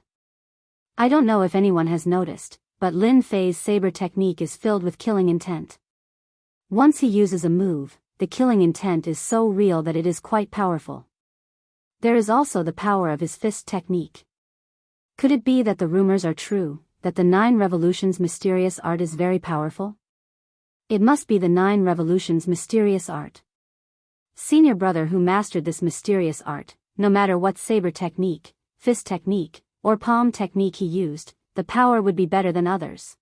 I don't know if anyone has noticed, but Lin Fei's saber technique is filled with killing intent. Once he uses a move, the killing intent is so real that it is quite powerful. There is also the power of his fist technique. Could it be that the rumors are true, that the 9 revolutions mysterious art is very powerful? It must be the 9 revolutions mysterious art. Senior brother who mastered this mysterious art, no matter what saber technique, fist technique, or palm technique he used, the power would be better than others.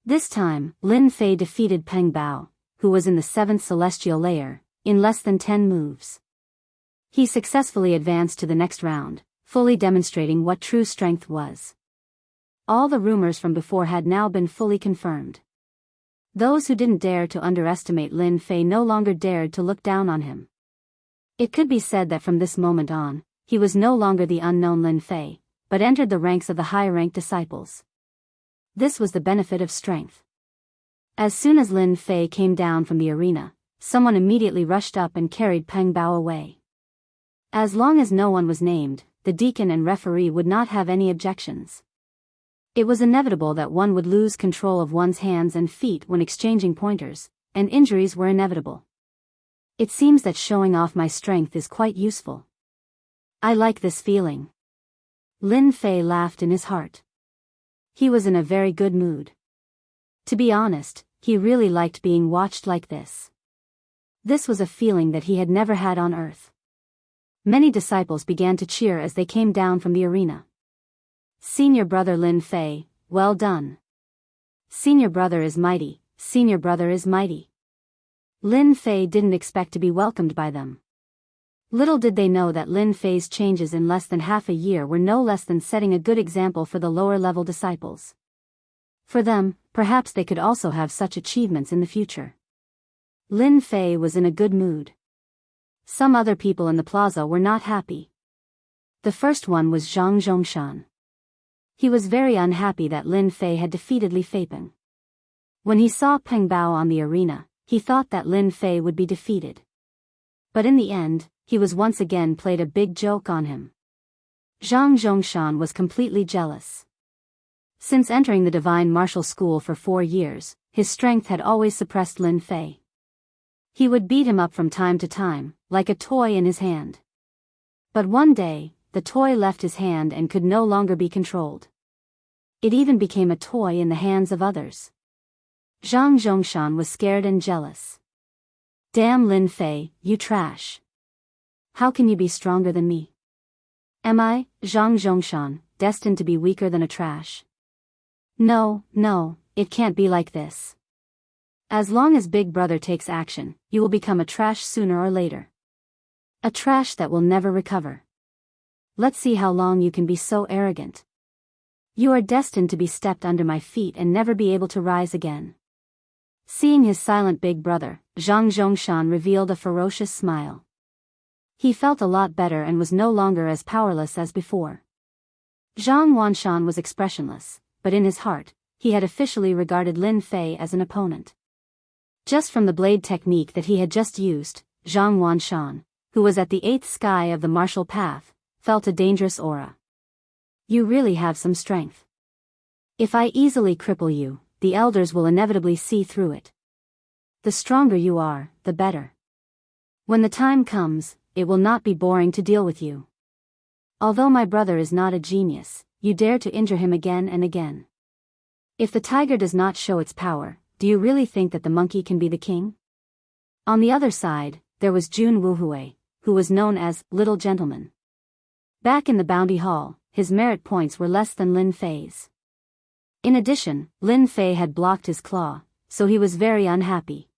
This time, Lin Fei defeated Peng Bao, who was in the 7th celestial layer, in less than 10 moves. He successfully advanced to the next round, fully demonstrating what true strength was. All the rumors from before had now been fully confirmed. Those who didn't dare to underestimate Lin Fei no longer dared to look down on him. It could be said that from this moment on, he was no longer the unknown Lin Fei, but entered the ranks of the high-ranked disciples. This was the benefit of strength. As soon as Lin Fei came down from the arena, someone immediately rushed up and carried Peng Bao away. As long as no one was named, the deacon and referee would not have any objections. It was inevitable that one would lose control of one's hands and feet when exchanging pointers, and injuries were inevitable. It seems that showing off my strength is quite useful. I like this feeling. Lin Fei laughed in his heart. He was in a very good mood. To be honest, he really liked being watched like this. This was a feeling that he had never had on Earth. Many disciples began to cheer as they came down from the arena. Senior brother Lin Fei, well done. Senior brother is mighty, senior brother is mighty. Lin Fei didn't expect to be welcomed by them. Little did they know that Lin Fei's changes in less than half a year were no less than setting a good example for the lower-level disciples. For them, perhaps they could also have such achievements in the future. Lin Fei was in a good mood. Some other people in the plaza were not happy. The first one was Zhang Zhongshan. He was very unhappy that Lin Fei had defeated Li Feipeng. When he saw Peng Bao on the arena, he thought that Lin Fei would be defeated. But in the end, he was once again played a big joke on him. Zhang Zhongshan was completely jealous. Since entering the Divine Martial School for 4 years, his strength had always suppressed Lin Fei. He would beat him up from time to time, like a toy in his hand. But one day, the toy left his hand and could no longer be controlled. It even became a toy in the hands of others. Zhang Zhongshan was scared and jealous. Damn Lin Fei, you trash. How can you be stronger than me? Am I, Zhang Zhongshan, destined to be weaker than a trash? No, it can't be like this. As long as Big Brother takes action, you will become a trash sooner or later. A trash that will never recover. Let's see how long you can be so arrogant. You are destined to be stepped under my feet and never be able to rise again. Seeing his silent big brother, Zhang Zhongshan revealed a ferocious smile. He felt a lot better and was no longer as powerless as before. Zhang Wanshan was expressionless, but in his heart, he had officially regarded Lin Fei as an opponent. Just from the blade technique that he had just used, Zhang Wanshan, who was at the 8th sky of the martial path, felt a dangerous aura. You really have some strength. If I easily cripple you, the elders will inevitably see through it. The stronger you are, the better. When the time comes, it will not be boring to deal with you. Although my brother is not a genius, you dare to injure him again and again. If the tiger does not show its power, do you really think that the monkey can be the king? On the other side, there was Jun Wuhui, who was known as Little Gentleman. Back in the Bounty Hall, his merit points were less than Lin Fei's. In addition, Lin Fei had blocked his claw, so he was very unhappy.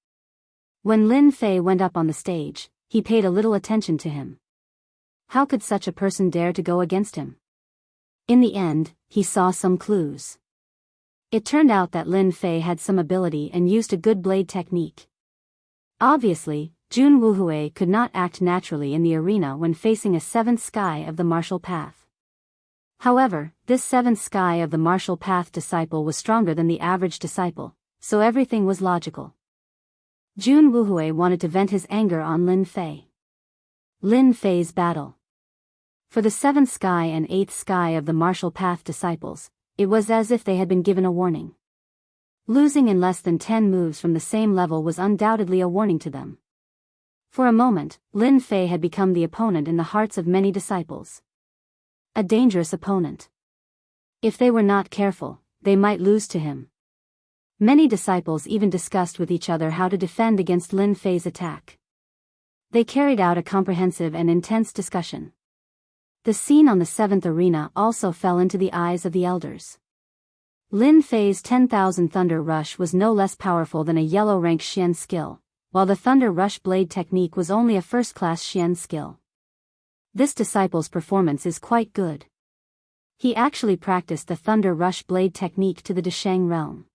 When Lin Fei went up on the stage, he paid a little attention to him. How could such a person dare to go against him? In the end, he saw some clues. It turned out that Lin Fei had some ability and used a good blade technique. Obviously, Jun Wuhui could not act naturally in the arena when facing a 7th sky of the martial path. However, this 7th sky of the martial path disciple was stronger than the average disciple, so everything was logical. Jun Wuhui wanted to vent his anger on Lin Fei. Lin Fei's battle. For the 7th sky and 8th sky of the martial path disciples, it was as if they had been given a warning. Losing in less than 10 moves from the same level was undoubtedly a warning to them. For a moment, Lin Fei had become the opponent in the hearts of many disciples. A dangerous opponent. If they were not careful, they might lose to him. Many disciples even discussed with each other how to defend against Lin Fei's attack. They carried out a comprehensive and intense discussion. The scene on the 7th arena also fell into the eyes of the elders. Lin Fei's 10,000 Thunder Rush was no less powerful than a yellow rank Xian skill, while the Thunder Rush blade technique was only a first-class Xian skill. This disciple's performance is quite good. He actually practiced the Thunder Rush blade technique to the Desheng realm.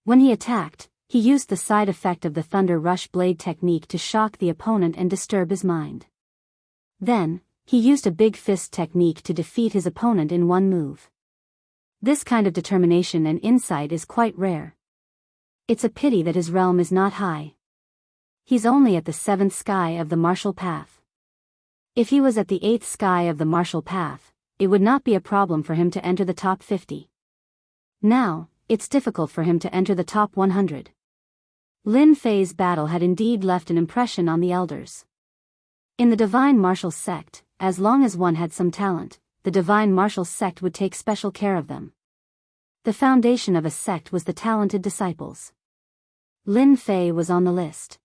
When he attacked, he used the side effect of the Thunder Rush blade technique to shock the opponent and disturb his mind. Then, he used a big fist technique to defeat his opponent in one move. This kind of determination and insight is quite rare. It's a pity that his realm is not high. He's only at the 7th sky of the martial path. If he was at the 8th sky of the martial path, it would not be a problem for him to enter the top 50. Now, it's difficult for him to enter the top 100. Lin Fei's battle had indeed left an impression on the elders. In the Divine Martial Sect, as long as one had some talent, the Divine Martial Sect would take special care of them. The foundation of a sect was the talented disciples. Lin Fei was on the list.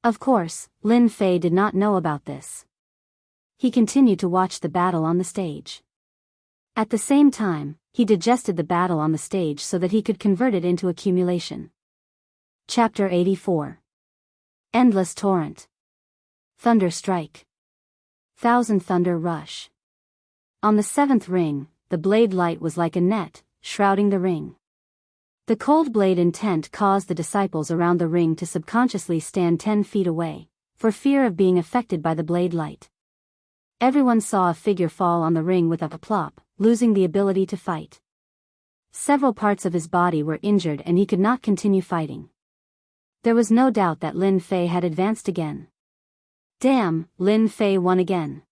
Of course, Lin Fei did not know about this. He continued to watch the battle on the stage. At the same time, he digested the battle on the stage so that he could convert it into accumulation. Chapter 84. Endless Torrent. Thunder Strike. Thousand Thunder Rush. On the 7th ring, the blade light was like a net, shrouding the ring. The cold blade intent caused the disciples around the ring to subconsciously stand 10 feet away, for fear of being affected by the blade light. Everyone saw a figure fall on the ring with a plop, losing the ability to fight. Several parts of his body were injured and he could not continue fighting. There was no doubt that Lin Fei had advanced again. Damn, Lin Fei won again.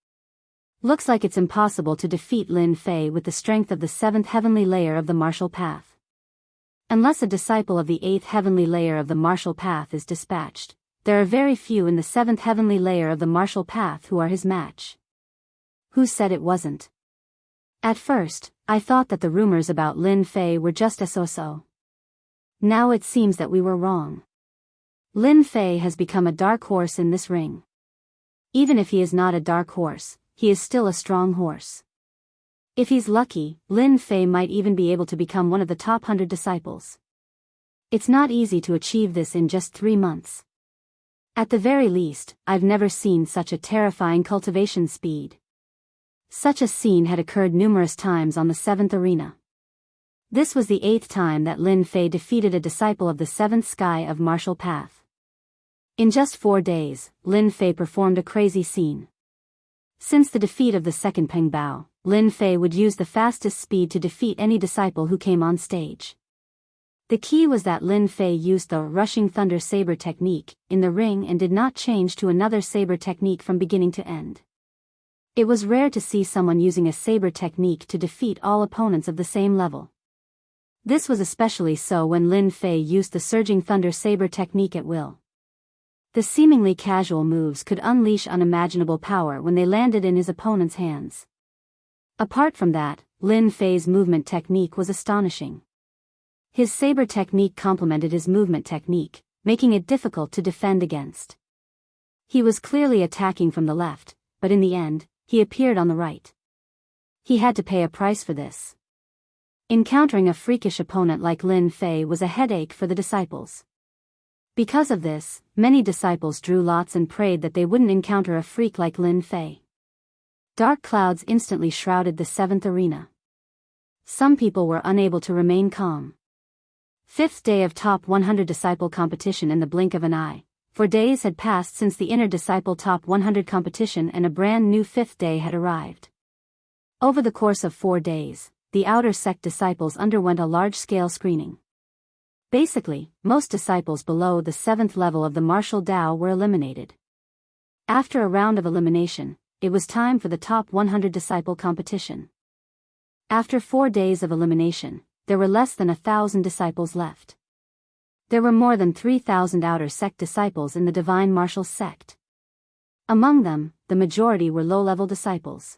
Looks like it's impossible to defeat Lin Fei with the strength of the 7th heavenly layer of the martial path. Unless a disciple of the 8th heavenly layer of the martial path is dispatched, there are very few in the 7th heavenly layer of the martial path who are his match. Who said it wasn't? At first, I thought that the rumors about Lin Fei were just so-so. Now it seems that we were wrong. Lin Fei has become a dark horse in this ring. Even if he is not a dark horse, he is still a strong horse. If he's lucky, Lin Fei might even be able to become one of the top 100 disciples. It's not easy to achieve this in just 3 months. At the very least, I've never seen such a terrifying cultivation speed. Such a scene had occurred numerous times on the 7th arena. This was the 8th time that Lin Fei defeated a disciple of the 7th sky of martial path. In just 4 days, Lin Fei performed a crazy scene. Since the defeat of the second Peng Bao, Lin Fei would use the fastest speed to defeat any disciple who came on stage. The key was that Lin Fei used the rushing thunder saber technique in the ring and did not change to another saber technique from beginning to end. It was rare to see someone using a saber technique to defeat all opponents of the same level. This was especially so when Lin Fei used the surging thunder saber technique at will. The seemingly casual moves could unleash unimaginable power when they landed in his opponent's hands. Apart from that, Lin Fei's movement technique was astonishing. His saber technique complemented his movement technique, making it difficult to defend against. He was clearly attacking from the left, but in the end, he appeared on the right. He had to pay a price for this. Encountering a freakish opponent like Lin Fei was a headache for the disciples. Because of this, many disciples drew lots and prayed that they wouldn't encounter a freak like Lin Fei. Dark clouds instantly shrouded the 7th arena. Some people were unable to remain calm. 5th day of top 100 disciple competition in the blink of an eye. 4 days had passed since the inner disciple top 100 competition and a brand new 5th day had arrived. Over the course of 4 days, the outer sect disciples underwent a large-scale screening. Basically, most disciples below the 7th level of the martial Dao were eliminated. After a round of elimination, it was time for the top 100 disciple competition. After 4 days of elimination, there were less than 1,000 disciples left. There were more than 3,000 outer sect disciples in the divine martial sect. Among them, the majority were low-level disciples.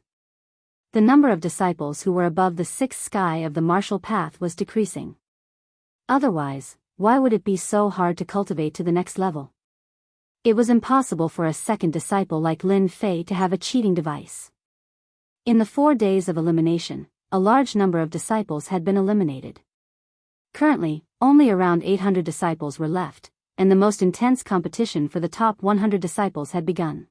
The number of disciples who were above the 6th sky of the martial path was decreasing. Otherwise, why would it be so hard to cultivate to the next level? It was impossible for a second disciple like Lin Fei to have a cheating device. In the 4 days of elimination, a large number of disciples had been eliminated. Currently, only around 800 disciples were left, and the most intense competition for the top 100 disciples had begun.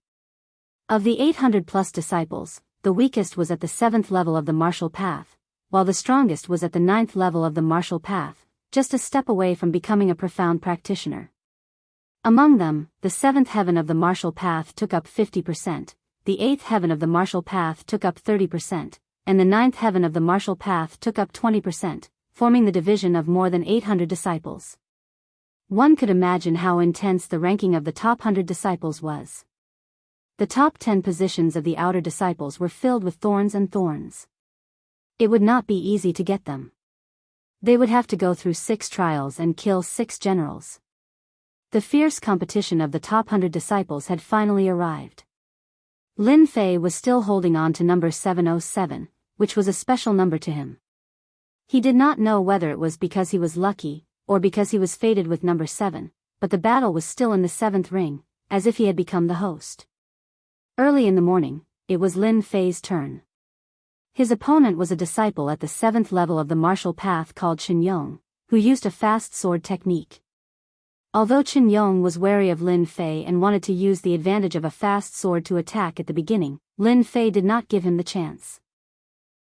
Of the 800-plus disciples, the weakest was at the 7th level of the martial path, while the strongest was at the 9th level of the martial path, just a step away from becoming a profound practitioner. Among them, the 7th heaven of the martial path took up 50%, the 8th heaven of the martial path took up 30%, and the 9th heaven of the martial path took up 20%, forming the division of more than 800 disciples. One could imagine how intense the ranking of the top 100 disciples was. The top 10 positions of the outer disciples were filled with thorns and thorns. It would not be easy to get them. They would have to go through 6 trials and kill 6 generals. The fierce competition of the top 100 disciples had finally arrived. Lin Fei was still holding on to number 707, which was a special number to him. He did not know whether it was because he was lucky, or because he was fated with number 7, but the battle was still in the 7th ring, as if he had become the host. Early in the morning, it was Lin Fei's turn. His opponent was a disciple at the 7th level of the martial path called Qinyong, who used a fast sword technique. Although Qinyong was wary of Lin Fei and wanted to use the advantage of a fast sword to attack at the beginning, Lin Fei did not give him the chance.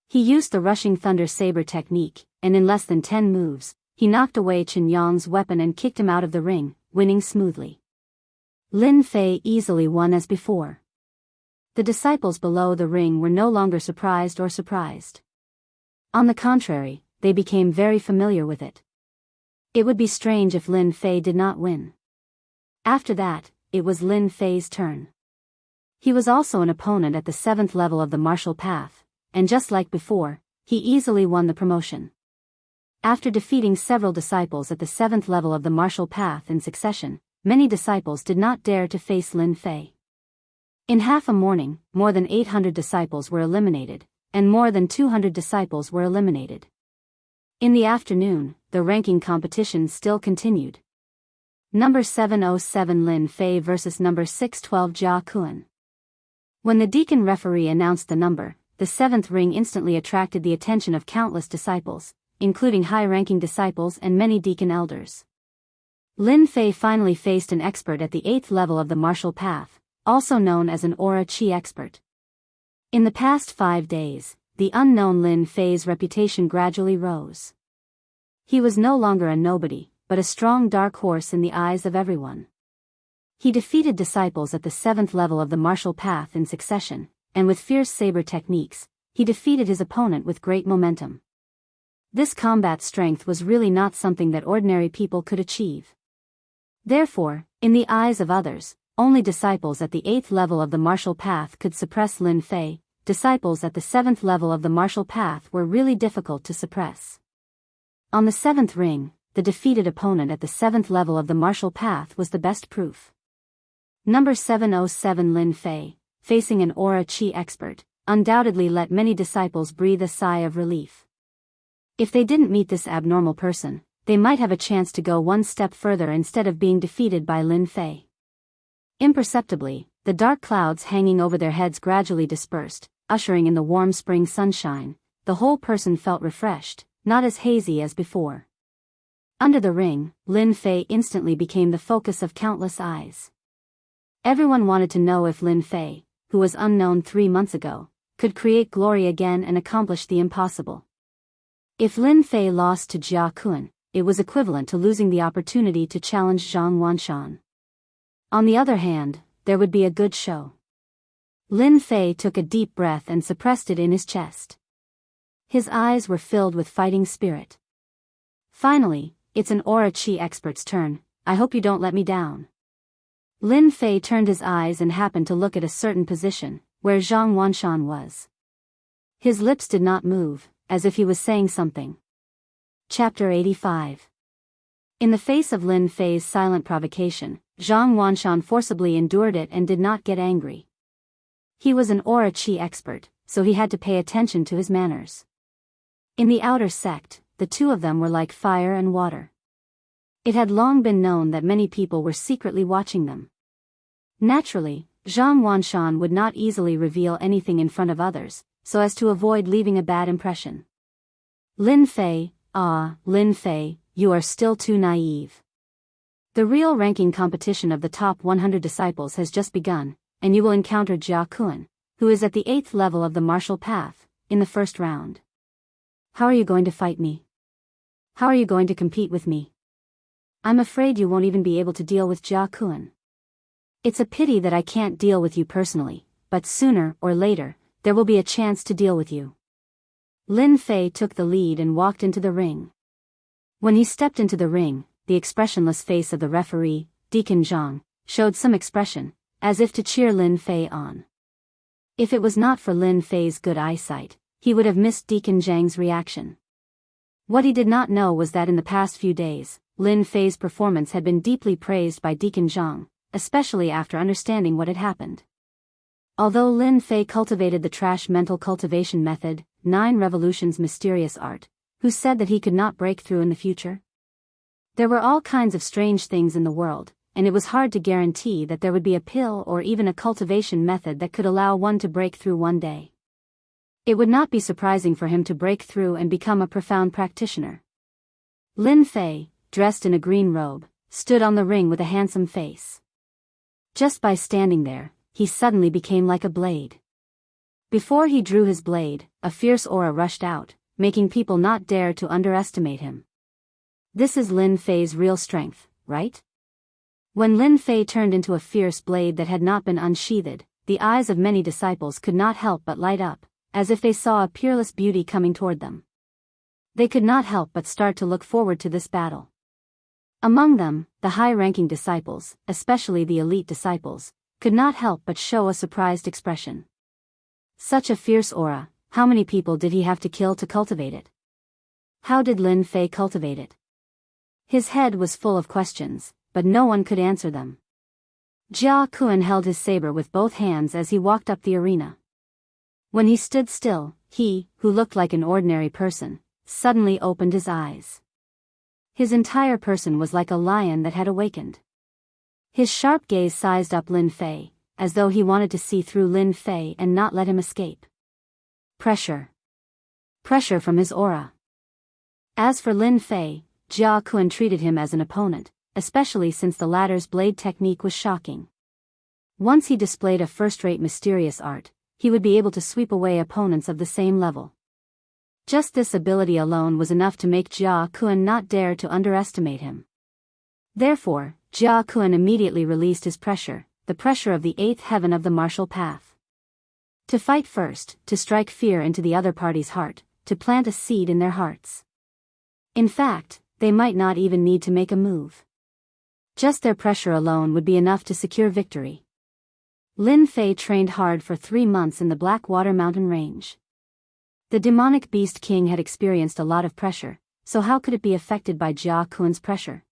He used the rushing thunder saber technique, and in less than 10 moves, he knocked away Qinyong's weapon and kicked him out of the ring, winning smoothly. Lin Fei easily won as before. The disciples below the ring were no longer surprised. On the contrary, they became very familiar with it. It would be strange if Lin Fei did not win. After that, it was Lin Fei's turn. He was also an opponent at the 7th level of the martial path, and just like before, he easily won the promotion. After defeating several disciples at the 7th level of the martial path in succession, many disciples did not dare to face Lin Fei. In half a morning, more than 800 disciples were eliminated, and more than 200 disciples were eliminated. In the afternoon, the ranking competition still continued. Number 707 Lin Fei versus number 612 Jia Kun. When the deacon referee announced the number, the seventh ring instantly attracted the attention of countless disciples, including high-ranking disciples and many deacon elders. Lin Fei finally faced an expert at the 8th level of the martial path, also known as an aura qi expert. In the past 5 days, the unknown Lin Fei's reputation gradually rose. He was no longer a nobody, but a strong dark horse in the eyes of everyone. He defeated disciples at the 7th level of the martial path in succession, and with fierce saber techniques, he defeated his opponent with great momentum. This combat strength was really not something that ordinary people could achieve. Therefore, in the eyes of others, only disciples at the 8th level of the martial path could suppress Lin Fei. Disciples at the 7th level of the martial path were really difficult to suppress. On the 7th ring, the defeated opponent at the 7th level of the martial path was the best proof. Number 707 Lin Fei, facing an aura qi expert, undoubtedly let many disciples breathe a sigh of relief. If they didn't meet this abnormal person, they might have a chance to go one step further instead of being defeated by Lin Fei. Imperceptibly, the dark clouds hanging over their heads gradually dispersed, ushering in the warm spring sunshine. The whole person felt refreshed, not as hazy as before. Under the ring, Lin Fei instantly became the focus of countless eyes. Everyone wanted to know if Lin Fei, who was unknown 3 months ago, could create glory again and accomplish the impossible. If Lin Fei lost to Jia Kun, it was equivalent to losing the opportunity to challenge Zhang Wanshan. On the other hand, there would be a good show. Lin Fei took a deep breath and suppressed it in his chest. His eyes were filled with fighting spirit. Finally, it's an aura qi expert's turn. I hope you don't let me down. Lin Fei turned his eyes and happened to look at a certain position, where Zhang Wanshan was. His lips did not move, as if he was saying something. Chapter 85. In the face of Lin Fei's silent provocation, Zhang Wanshan forcibly endured it and did not get angry. He was an aura qi expert, so he had to pay attention to his manners. In the outer sect, the two of them were like fire and water. It had long been known that many people were secretly watching them. Naturally, Zhang Wanshan would not easily reveal anything in front of others, so as to avoid leaving a bad impression. Lin Fei, Lin Fei, you are still too naive. The real ranking competition of the top 100 disciples has just begun, and you will encounter Jia Kun, who is at the 8th level of the martial path, in the first round. How are you going to fight me? How are you going to compete with me? I'm afraid you won't even be able to deal with Jia Kun. It's a pity that I can't deal with you personally, but sooner or later, there will be a chance to deal with you. Lin Fei took the lead and walked into the ring. When he stepped into the ring, the expressionless face of the referee, Deacon Zhang, showed some expression, as if to cheer Lin Fei on. If it was not for Lin Fei's good eyesight, he would have missed Deacon Zhang's reaction. What he did not know was that in the past few days, Lin Fei's performance had been deeply praised by Deacon Zhang, especially after understanding what had happened. Although Lin Fei cultivated the trash mental cultivation method, 9 Revolutions mysterious art, who said that he could not break through in the future? There were all kinds of strange things in the world, and it was hard to guarantee that there would be a pill or even a cultivation method that could allow one to break through one day. It would not be surprising for him to break through and become a profound practitioner. Lin Fei, dressed in a green robe, stood on the ring with a handsome face. Just by standing there, he suddenly became like a blade. Before he drew his blade, a fierce aura rushed out, making people not dare to underestimate him. This is Lin Fei's real strength, right? When Lin Fei turned into a fierce blade that had not been unsheathed, the eyes of many disciples could not help but light up, as if they saw a peerless beauty coming toward them. They could not help but start to look forward to this battle. Among them, the high-ranking disciples, especially the elite disciples, could not help but show a surprised expression. Such a fierce aura, how many people did he have to kill to cultivate it? How did Lin Fei cultivate it? His head was full of questions, but no one could answer them. Jia Kun held his saber with both hands as he walked up the arena. When he stood still, he, who looked like an ordinary person, suddenly opened his eyes. His entire person was like a lion that had awakened. His sharp gaze sized up Lin Fei, as though he wanted to see through Lin Fei and not let him escape. Pressure. Pressure from his aura. As for Lin Fei, Jia Kun treated him as an opponent, especially since the latter's blade technique was shocking. Once he displayed a first-rate mysterious art, he would be able to sweep away opponents of the same level. Just this ability alone was enough to make Jia Kun not dare to underestimate him. Therefore, Jia Kun immediately released his pressure, the pressure of the eighth heaven of the martial path. To fight first, to strike fear into the other party's heart, to plant a seed in their hearts. In fact, they might not even need to make a move. Just their pressure alone would be enough to secure victory. Lin Fei trained hard for 3 months in the Blackwater Mountain Range. The demonic beast king had experienced a lot of pressure, so how could it be affected by Jia Kun's pressure?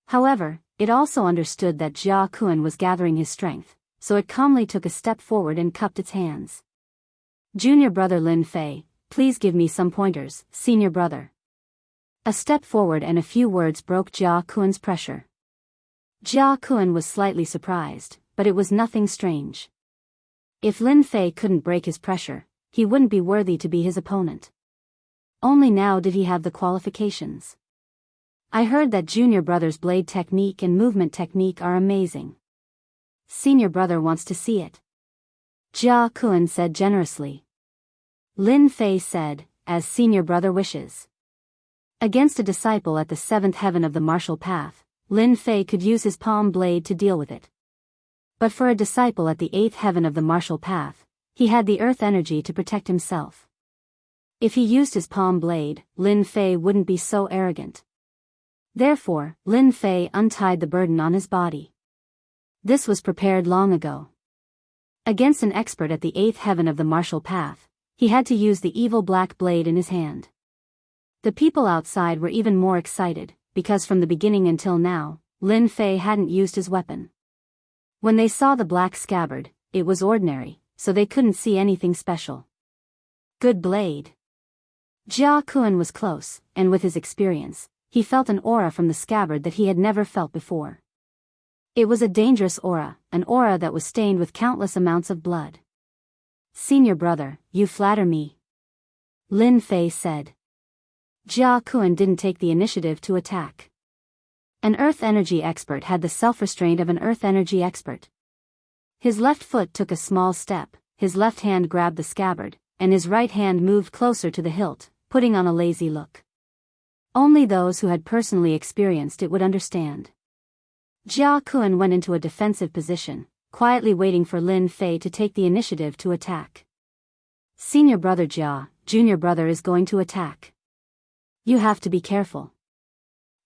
However, it also understood that Jia Kun was gathering his strength, so it calmly took a step forward and cupped its hands. Junior brother Lin Fei, please give me some pointers, senior brother. A step forward and a few words broke Jia Kun's pressure. Jia Kun was slightly surprised, but it was nothing strange. If Lin Fei couldn't break his pressure, he wouldn't be worthy to be his opponent. Only now did he have the qualifications. I heard that junior brother's blade technique and movement technique are amazing. Senior brother wants to see it. Jia Kun said generously. Lin Fei said, as senior brother wishes. Against a disciple at the 7th heaven of the martial path, Lin Fei could use his palm blade to deal with it. But for a disciple at the 8th heaven of the martial path, he had the earth energy to protect himself. If he used his palm blade, Lin Fei wouldn't be so arrogant. Therefore, Lin Fei untied the burden on his body. This was prepared long ago. Against an expert at the 8th heaven of the martial path, he had to use the evil black blade in his hand. The people outside were even more excited, because from the beginning until now, Lin Fei hadn't used his weapon. When they saw the black scabbard, it was ordinary, so they couldn't see anything special. Good blade. Jia Kun was close, and with his experience, he felt an aura from the scabbard that he had never felt before. It was a dangerous aura, an aura that was stained with countless amounts of blood. Senior brother, you flatter me. Lin Fei said. Jia Kun didn't take the initiative to attack. An earth energy expert had the self-restraint of an earth energy expert. His left foot took a small step, his left hand grabbed the scabbard, and his right hand moved closer to the hilt, putting on a lazy look. Only those who had personally experienced it would understand. Jia Kun went into a defensive position, quietly waiting for Lin Fei to take the initiative to attack. Senior brother Jia, junior brother is going to attack. You have to be careful.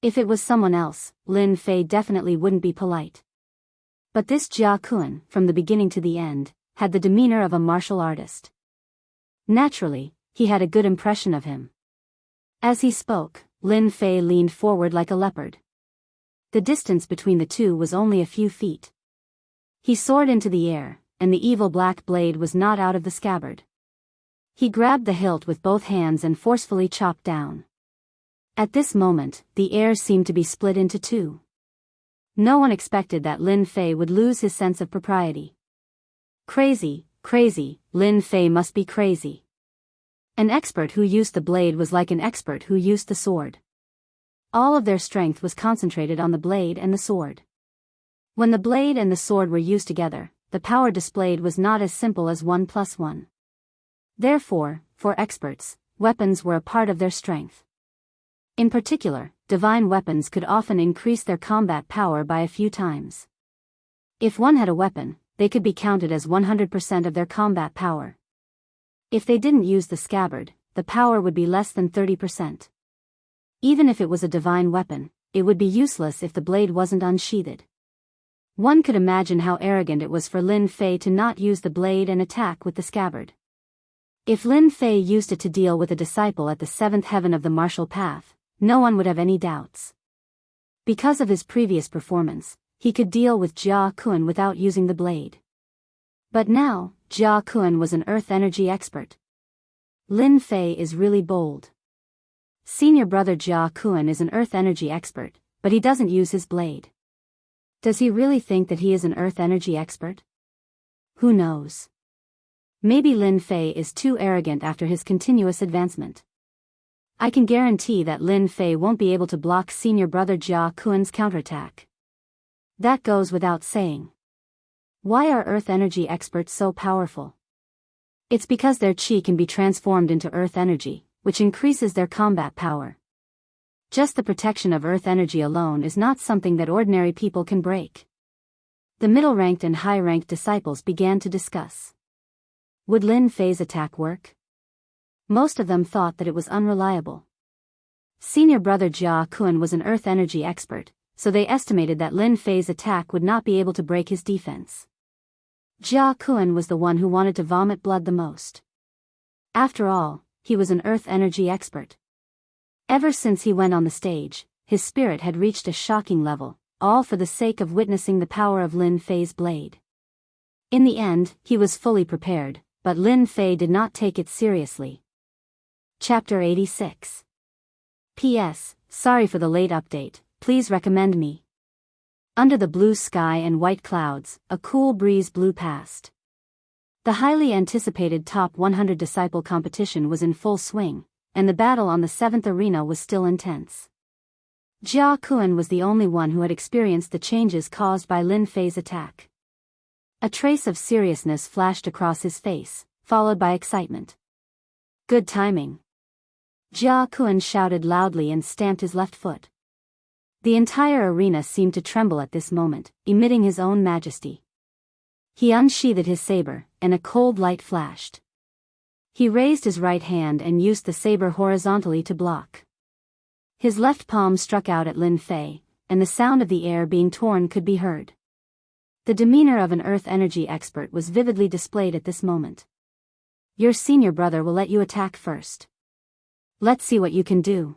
If it was someone else, Lin Fei definitely wouldn't be polite. But this Jia Kun, from the beginning to the end, had the demeanor of a martial artist. Naturally, he had a good impression of him. As he spoke, Lin Fei leaned forward like a leopard. The distance between the two was only a few feet. He soared into the air, and the evil black blade was not out of the scabbard. He grabbed the hilt with both hands and forcefully chopped down. At this moment, the air seemed to be split into two. No one expected that Lin Fei would lose his sense of propriety. Crazy, crazy, Lin Fei must be crazy. An expert who used the blade was like an expert who used the sword. All of their strength was concentrated on the blade and the sword. When the blade and the sword were used together, the power displayed was not as simple as 1 + 1. Therefore, for experts, weapons were a part of their strength. In particular, divine weapons could often increase their combat power by a few times. If one had a weapon, they could be counted as 100% of their combat power. If they didn't use the scabbard, the power would be less than 30%. Even if it was a divine weapon, it would be useless if the blade wasn't unsheathed. One could imagine how arrogant it was for Lin Fei to not use the blade and attack with the scabbard. If Lin Fei used it to deal with a disciple at the 7th heaven of the martial path, no one would have any doubts. Because of his previous performance, he could deal with Jia Kun without using the blade. But now, Jia Kun was an earth energy expert. Lin Fei is really bold. Senior brother Jia Kuan is an earth energy expert, but he doesn't use his blade. Does he really think that he is an earth energy expert? Who knows? Maybe Lin Fei is too arrogant after his continuous advancement. I can guarantee that Lin Fei won't be able to block senior brother Jia Kuan's counterattack. That goes without saying. Why are earth energy experts so powerful? It's because their chi can be transformed into earth energy, which increases their combat power. Just the protection of earth energy alone is not something that ordinary people can break. The middle-ranked and high-ranked disciples began to discuss. Would Lin Fei's attack work? Most of them thought that it was unreliable. Senior brother Jia Kuan was an earth energy expert, so they estimated that Lin Fei's attack would not be able to break his defense. Jia Kuan was the one who wanted to vomit blood the most. After all, he was an earth energy expert. Ever since he went on the stage, his spirit had reached a shocking level, all for the sake of witnessing the power of Lin Fei's blade. In the end, he was fully prepared, but Lin Fei did not take it seriously. Chapter 86. P.S. Sorry for the late update, please recommend me. Under the blue sky and white clouds, a cool breeze blew past. The highly anticipated top 100 disciple competition was in full swing, and the battle on the 7th arena was still intense. Jia Kuan was the only one who had experienced the changes caused by Lin Fei's attack. A trace of seriousness flashed across his face, followed by excitement. Good timing. Jia Kuan shouted loudly and stamped his left foot. The entire arena seemed to tremble at this moment, emitting his own majesty. He unsheathed his saber, and a cold light flashed. He raised his right hand and used the saber horizontally to block. His left palm struck out at Lin Fei, and the sound of the air being torn could be heard. The demeanor of an earth energy expert was vividly displayed at this moment. Your senior brother will let you attack first. Let's see what you can do.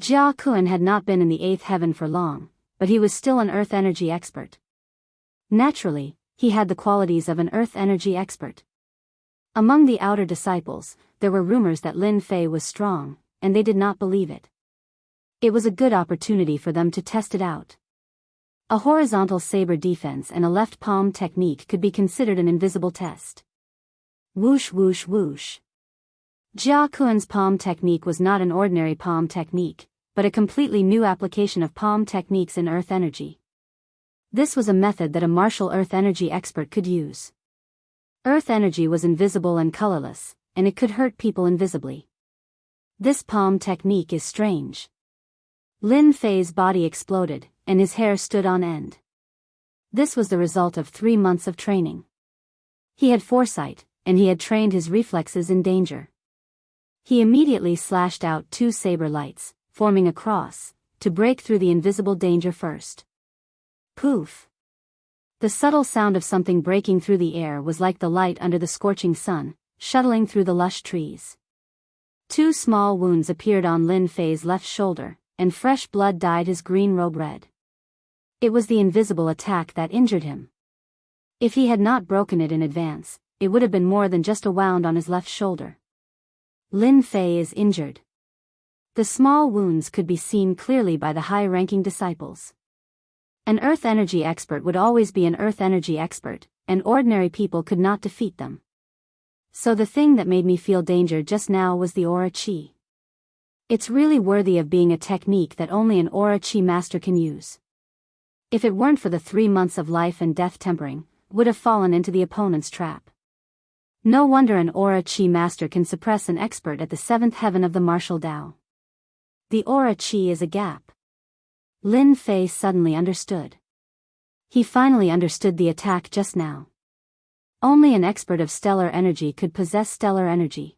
Jia Kuan had not been in the 8th heaven for long, but he was still an earth energy expert. Naturally, he had the qualities of an earth energy expert. Among the outer disciples, there were rumors that Lin Fei was strong, and they did not believe it. It was a good opportunity for them to test it out. A horizontal saber defense and a left palm technique could be considered an invisible test. Whoosh whoosh whoosh. Jia Kuan's palm technique was not an ordinary palm technique, but a completely new application of palm techniques in earth energy. This was a method that a martial earth energy expert could use. Earth energy was invisible and colorless, and it could hurt people invisibly. This palm technique is strange. Lin Fei's body exploded, and his hair stood on end. This was the result of 3 months of training. He had foresight, and he had trained his reflexes in danger. He immediately slashed out 2 saber lights, forming a cross, to break through the invisible danger first. Poof! The subtle sound of something breaking through the air was like the light under the scorching sun, shuttling through the lush trees. 2 small wounds appeared on Lin Fei's left shoulder, and fresh blood dyed his green robe red. It was the invisible attack that injured him. If he had not broken it in advance, it would have been more than just a wound on his left shoulder. Lin Fei is injured. The small wounds could be seen clearly by the high-ranking disciples. An earth energy expert would always be an earth energy expert, and ordinary people could not defeat them. So the thing that made me feel danger just now was the aura chi. It's really worthy of being a technique that only an aura chi master can use. If it weren't for the 3 months of life and death tempering, would have fallen into the opponent's trap. No wonder an aura chi master can suppress an expert at the 7th heaven of the martial Tao. The aura chi is a gap. Lin Fei suddenly understood. He finally understood the attack just now. Only an expert of stellar energy could possess stellar energy.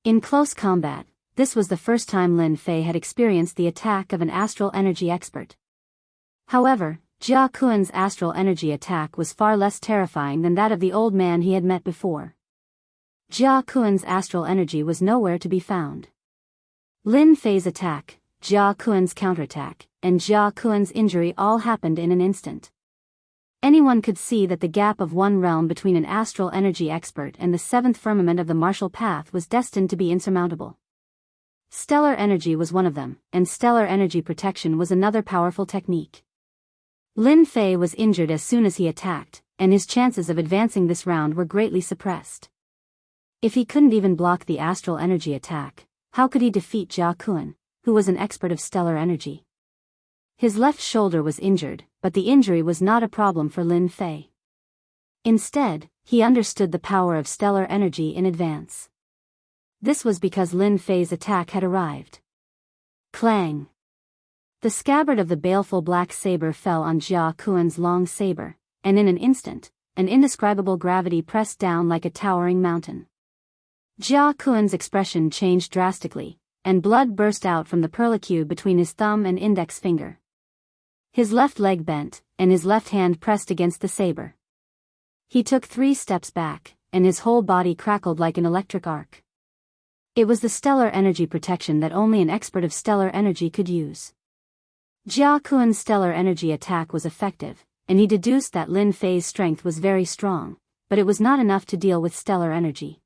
In close combat, this was the first time Lin Fei had experienced the attack of an astral energy expert. However, Jia Kuan's astral energy attack was far less terrifying than that of the old man he had met before. Jia Kuan's astral energy was nowhere to be found. Lin Fei's attack, Jia Kuan's counterattack, and Jia Kuan's injury all happened in an instant. Anyone could see that the gap of one realm between an astral energy expert and the 7th firmament of the martial path was destined to be insurmountable. Stellar energy was one of them, and stellar energy protection was another powerful technique. Lin Fei was injured as soon as he attacked, and his chances of advancing this round were greatly suppressed. If he couldn't even block the astral energy attack, how could he defeat Jia Kun, who was an expert of stellar energy? His left shoulder was injured, but the injury was not a problem for Lin Fei. Instead, he understood the power of stellar energy in advance. This was because Lin Fei's attack had arrived. Clang! The scabbard of the baleful black saber fell on Jia Kun's long saber, and in an instant, an indescribable gravity pressed down like a towering mountain. Jia Kun's expression changed drastically, and blood burst out from the perlicube between his thumb and index finger. His left leg bent, and his left hand pressed against the saber. He took 3 steps back, and his whole body crackled like an electric arc. It was the stellar energy protection that only an expert of stellar energy could use. Jia Kun's stellar energy attack was effective, and he deduced that Lin Fei's strength was very strong, but it was not enough to deal with stellar energy.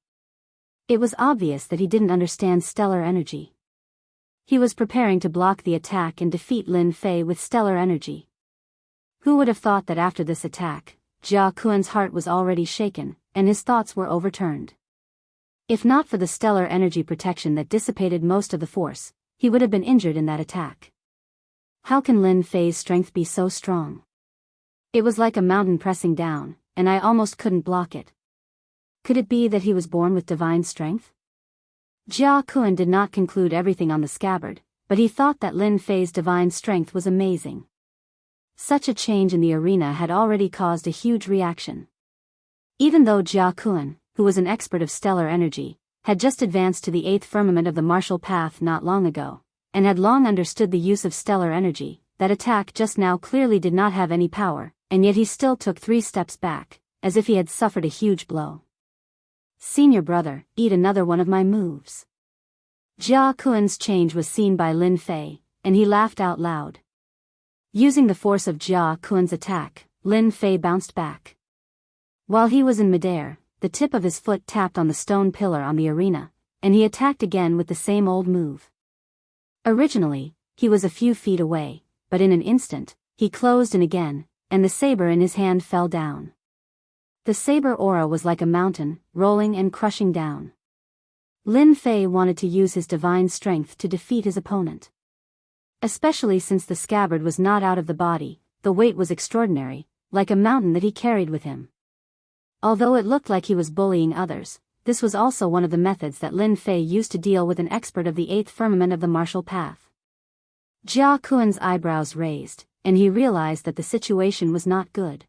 It was obvious that he didn't understand stellar energy. He was preparing to block the attack and defeat Lin Fei with stellar energy. Who would have thought that after this attack, Jia Kun's heart was already shaken, and his thoughts were overturned. If not for the stellar energy protection that dissipated most of the force, he would have been injured in that attack. How can Lin Fei's strength be so strong? It was like a mountain pressing down, and I almost couldn't block it. Could it be that he was born with divine strength? Jia Kun did not conclude everything on the scabbard, but he thought that Lin Fei's divine strength was amazing. Such a change in the arena had already caused a huge reaction. Even though Jia Kun, who was an expert of stellar energy, had just advanced to the 8th firmament of the martial path not long ago, and had long understood the use of stellar energy, that attack just now clearly did not have any power, and yet he still took 3 steps back, as if he had suffered a huge blow. Senior brother, eat another one of my moves. Jia Kun's change was seen by Lin Fei, and he laughed out loud. Using the force of Jia Kun's attack, Lin Fei bounced back. While he was in midair, the tip of his foot tapped on the stone pillar on the arena, and he attacked again with the same old move. Originally, he was a few feet away, but in an instant, he closed in again, and the saber in his hand fell down. The saber aura was like a mountain, rolling and crushing down. Lin Fei wanted to use his divine strength to defeat his opponent. Especially since the scabbard was not out of the body, the weight was extraordinary, like a mountain that he carried with him. Although it looked like he was bullying others, this was also one of the methods that Lin Fei used to deal with an expert of the 8th firmament of the martial path. Jia Kun's eyebrows raised, and he realized that the situation was not good.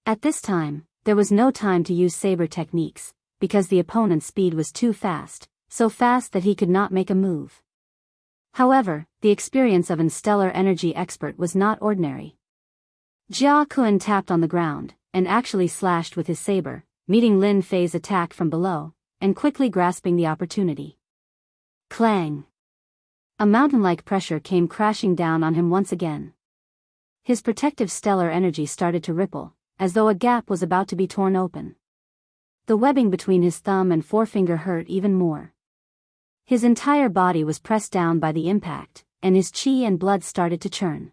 At this time, there was no time to use saber techniques, because the opponent's speed was too fast, so fast that he could not make a move. However, the experience of an stellar energy expert was not ordinary. Jia Kun tapped on the ground, and actually slashed with his saber, meeting Lin Fei's attack from below, and quickly grasping the opportunity. Clang! A mountain-like pressure came crashing down on him once again. His protective stellar energy started to ripple, as though a gap was about to be torn open. The webbing between his thumb and forefinger hurt even more. His entire body was pressed down by the impact, and his chi and blood started to churn.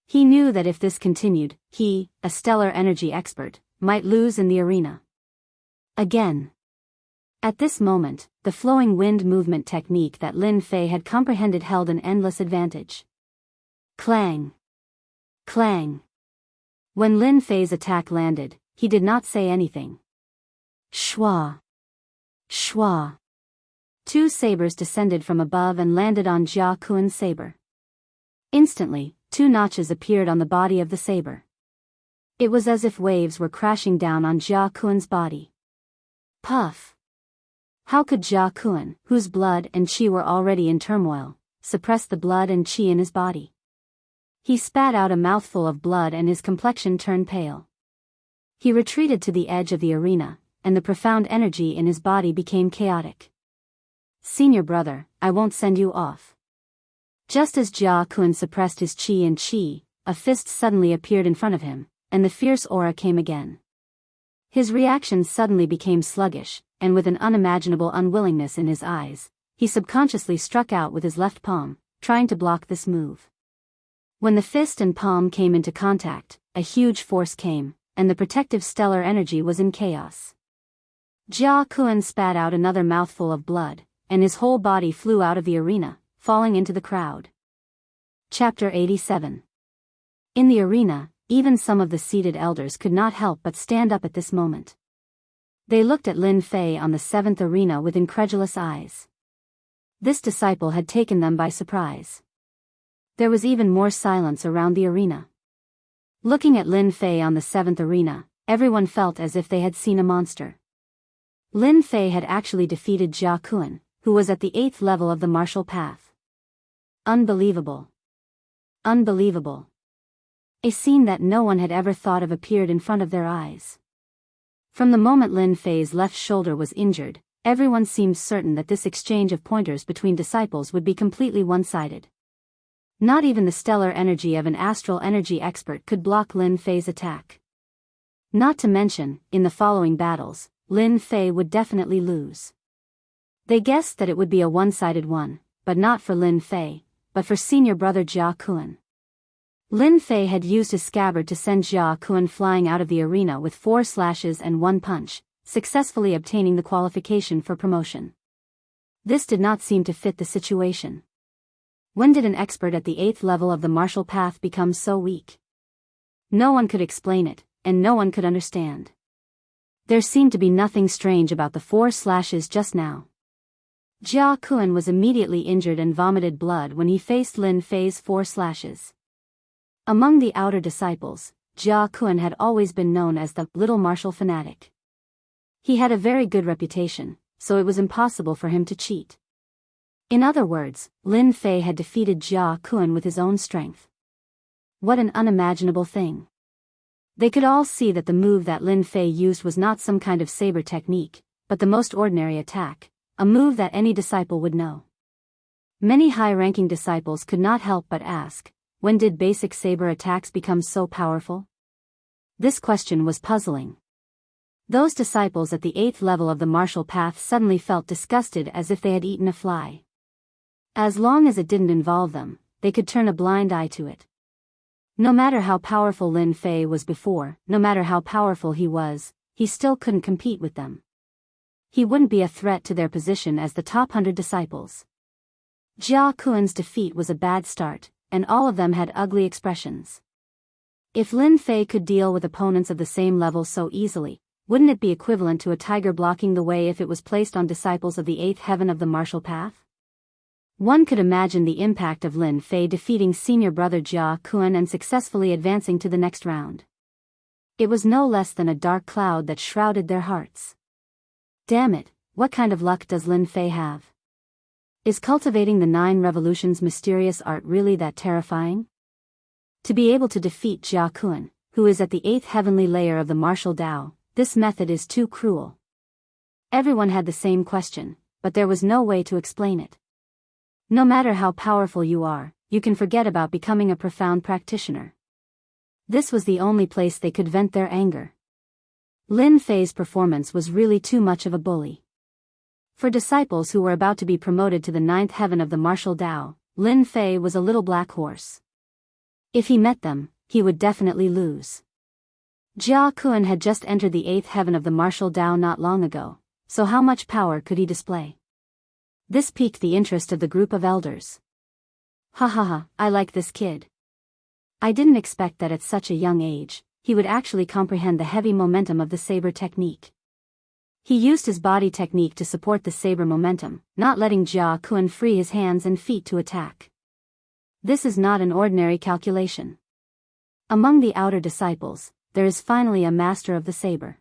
He knew that if this continued, he, a stellar energy expert, might lose in the arena. Again. At this moment, the flowing wind movement technique that Lin Fei had comprehended held an endless advantage. Clang! Clang! When Lin Fei's attack landed, he did not say anything. Shwa! Shwa! 2 sabers descended from above and landed on Jia Kun's saber. Instantly, 2 notches appeared on the body of the saber. It was as if waves were crashing down on Jia Kun's body. Puff! How could Jia Kun, whose blood and chi were already in turmoil, suppress the blood and chi in his body? He spat out a mouthful of blood and his complexion turned pale. He retreated to the edge of the arena, and the profound energy in his body became chaotic. Senior brother, I won't send you off. Just as Jia Kun suppressed his chi and chi, a fist suddenly appeared in front of him, and the fierce aura came again. His reactions suddenly became sluggish, and with an unimaginable unwillingness in his eyes, he subconsciously struck out with his left palm, trying to block this move. When the fist and palm came into contact, a huge force came, and the protective stellar energy was in chaos. Jianghu spat out another mouthful of blood, and his whole body flew out of the arena, falling into the crowd. Chapter 87. In the arena, even some of the seated elders could not help but stand up at this moment. They looked at Lin Fei on the 7th arena with incredulous eyes. This disciple had taken them by surprise. There was even more silence around the arena. Looking at Lin Fei on the 7th arena, everyone felt as if they had seen a monster. Lin Fei had actually defeated Jia Kun, who was at the 8th level of the martial path. Unbelievable. Unbelievable. A scene that no one had ever thought of appeared in front of their eyes. From the moment Lin Fei's left shoulder was injured, everyone seemed certain that this exchange of pointers between disciples would be completely one-sided. Not even the stellar energy of an astral energy expert could block Lin Fei's attack. Not to mention, in the following battles, Lin Fei would definitely lose. They guessed that it would be a one-sided one, but not for Lin Fei, but for senior brother Jia Kun. Lin Fei had used his scabbard to send Jia Kun flying out of the arena with 4 slashes and 1 punch, successfully obtaining the qualification for promotion. This did not seem to fit the situation. When did an expert at the 8th level of the martial path become so weak? No one could explain it, and no one could understand. There seemed to be nothing strange about the 4 slashes just now. Jia Kun was immediately injured and vomited blood when he faced Lin Fei's 4 slashes. Among the outer disciples, Jia Kun had always been known as the little martial fanatic. He had a very good reputation, so it was impossible for him to cheat. In other words, Lin Fei had defeated Jia Kun with his own strength. What an unimaginable thing. They could all see that the move that Lin Fei used was not some kind of saber technique, but the most ordinary attack, a move that any disciple would know. Many high-ranking disciples could not help but ask, when did basic saber attacks become so powerful? This question was puzzling. Those disciples at the 8th level of the martial path suddenly felt disgusted as if they had eaten a fly. As long as it didn't involve them, they could turn a blind eye to it. No matter how powerful Lin Fei was before, no matter how powerful he still couldn't compete with them. He wouldn't be a threat to their position as the top 100 disciples. Jia Kun's defeat was a bad start, and all of them had ugly expressions. If Lin Fei could deal with opponents of the same level so easily, wouldn't it be equivalent to a tiger blocking the way if it was placed on disciples of the 8th heaven of the martial path? One could imagine the impact of Lin Fei defeating senior brother Jia Kun and successfully advancing to the next round. It was no less than a dark cloud that shrouded their hearts. Damn it, what kind of luck does Lin Fei have? Is cultivating the 9 revolutions mysterious art really that terrifying? To be able to defeat Jia Kun, who is at the 8th heavenly layer of the martial Tao, this method is too cruel. Everyone had the same question, but there was no way to explain it. No matter how powerful you are, you can forget about becoming a profound practitioner. This was the only place they could vent their anger. Lin Fei's performance was really too much of a bully. For disciples who were about to be promoted to the 9th heaven of the martial Tao, Lin Fei was a little black horse. If he met them, he would definitely lose. Jia Kun had just entered the 8th heaven of the martial Tao not long ago, so how much power could he display? This piqued the interest of the group of elders. Ha ha ha, I like this kid. I didn't expect that at such a young age, he would actually comprehend the heavy momentum of the saber technique. He used his body technique to support the saber momentum, not letting Jia Kun free his hands and feet to attack. This is not an ordinary calculation. Among the outer disciples, there is finally a master of the saber.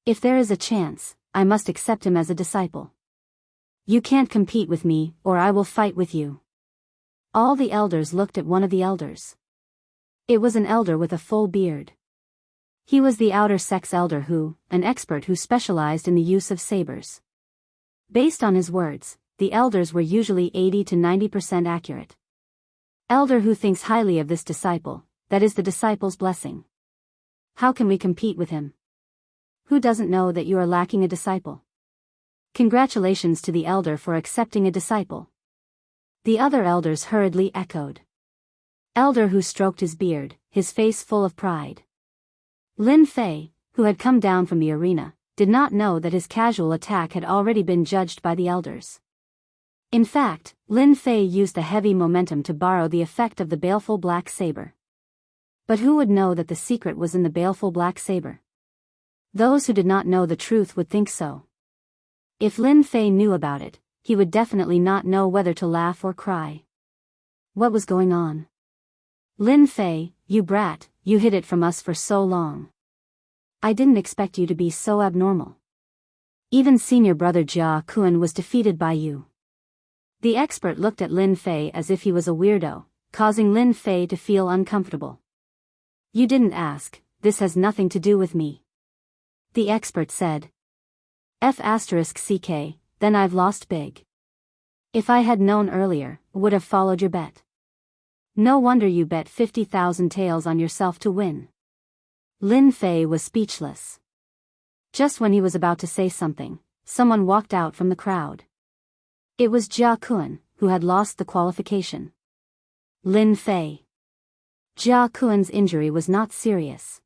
If there is a chance, I must accept him as a disciple. You can't compete with me, or I will fight with you. All the elders looked at one of the elders. It was an elder with a full beard. He was the outer sex elder an expert who specialized in the use of sabers. Based on his words, the elders were usually 80 to 90% accurate. Elder who thinks highly of this disciple, that is the disciple's blessing. How can we compete with him? Who doesn't know that you are lacking a disciple? Congratulations to the elder for accepting a disciple. The other elders hurriedly echoed. Elder Hu stroked his beard, his face full of pride. Lin Fei, who had come down from the arena, did not know that his casual attack had already been judged by the elders. In fact, Lin Fei used the heavy momentum to borrow the effect of the baleful black saber. But who would know that the secret was in the baleful black saber? Those who did not know the truth would think so. If Lin Fei knew about it, he would definitely not know whether to laugh or cry. What was going on? Lin Fei, you brat, you hid it from us for so long. I didn't expect you to be so abnormal. Even senior brother Jia Kun was defeated by you. The expert looked at Lin Fei as if he was a weirdo, causing Lin Fei to feel uncomfortable. You didn't ask, this has nothing to do with me. The expert said. F***ck, then I've lost big. If I had known earlier, would have followed your bet. No wonder you bet 50,000 taels on yourself to win. Lin Fei was speechless. Just when he was about to say something, someone walked out from the crowd. It was Jia Kun, who had lost the qualification. Lin Fei. Jia Kun's injury was not serious.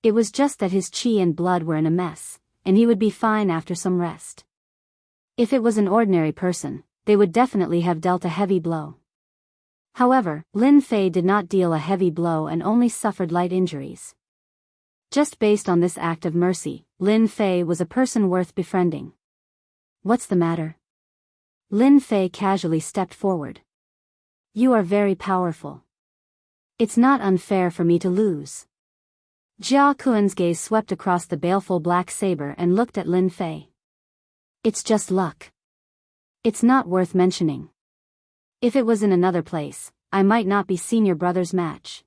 It was just that his qi and blood were in a mess, and he would be fine after some rest. If it was an ordinary person, they would definitely have dealt a heavy blow. However, Lin Fei did not deal a heavy blow and only suffered light injuries. Just based on this act of mercy, Lin Fei was a person worth befriending. What's the matter? Lin Fei casually stepped forward. You are very powerful. It's not unfair for me to lose. Jia Kun's gaze swept across the baleful black saber and looked at Lin Fei. It's just luck. It's not worth mentioning. If it was in another place, I might not be senior brother's match.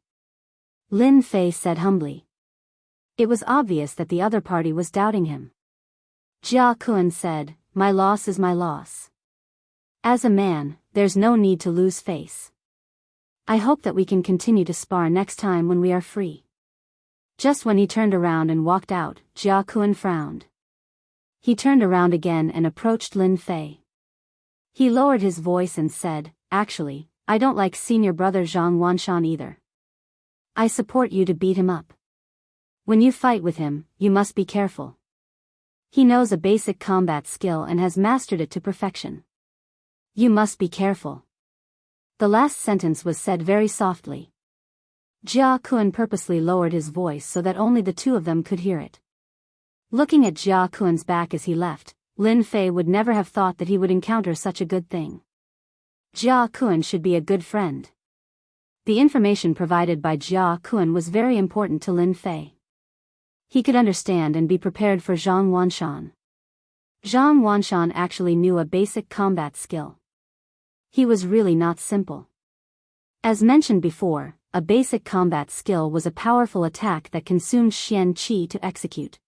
Lin Fei said humbly. It was obvious that the other party was doubting him. Jia Kun said, my loss is my loss. As a man, there's no need to lose face. I hope that we can continue to spar next time when we are free. Just when he turned around and walked out, Jia Kun frowned. He turned around again and approached Lin Fei. He lowered his voice and said, actually, I don't like senior brother Zhang Wanshan either. I support you to beat him up. When you fight with him, you must be careful. He knows a basic combat skill and has mastered it to perfection. You must be careful. The last sentence was said very softly. Jia Kun purposely lowered his voice so that only the two of them could hear it. Looking at Jia Kun's back as he left, Lin Fei would never have thought that he would encounter such a good thing. Jia Kun should be a good friend. The information provided by Jia Kun was very important to Lin Fei. He could understand and be prepared for Zhang Wanshan. Zhang Wanshan actually knew a basic combat skill. He was really not simple. As mentioned before, a basic combat skill was a powerful attack that consumed Xian Qi to execute.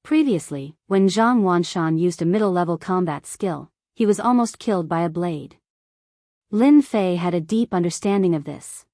Previously, when Zhang Wanshan used a middle-level combat skill, he was almost killed by a blade. Lin Fei had a deep understanding of this.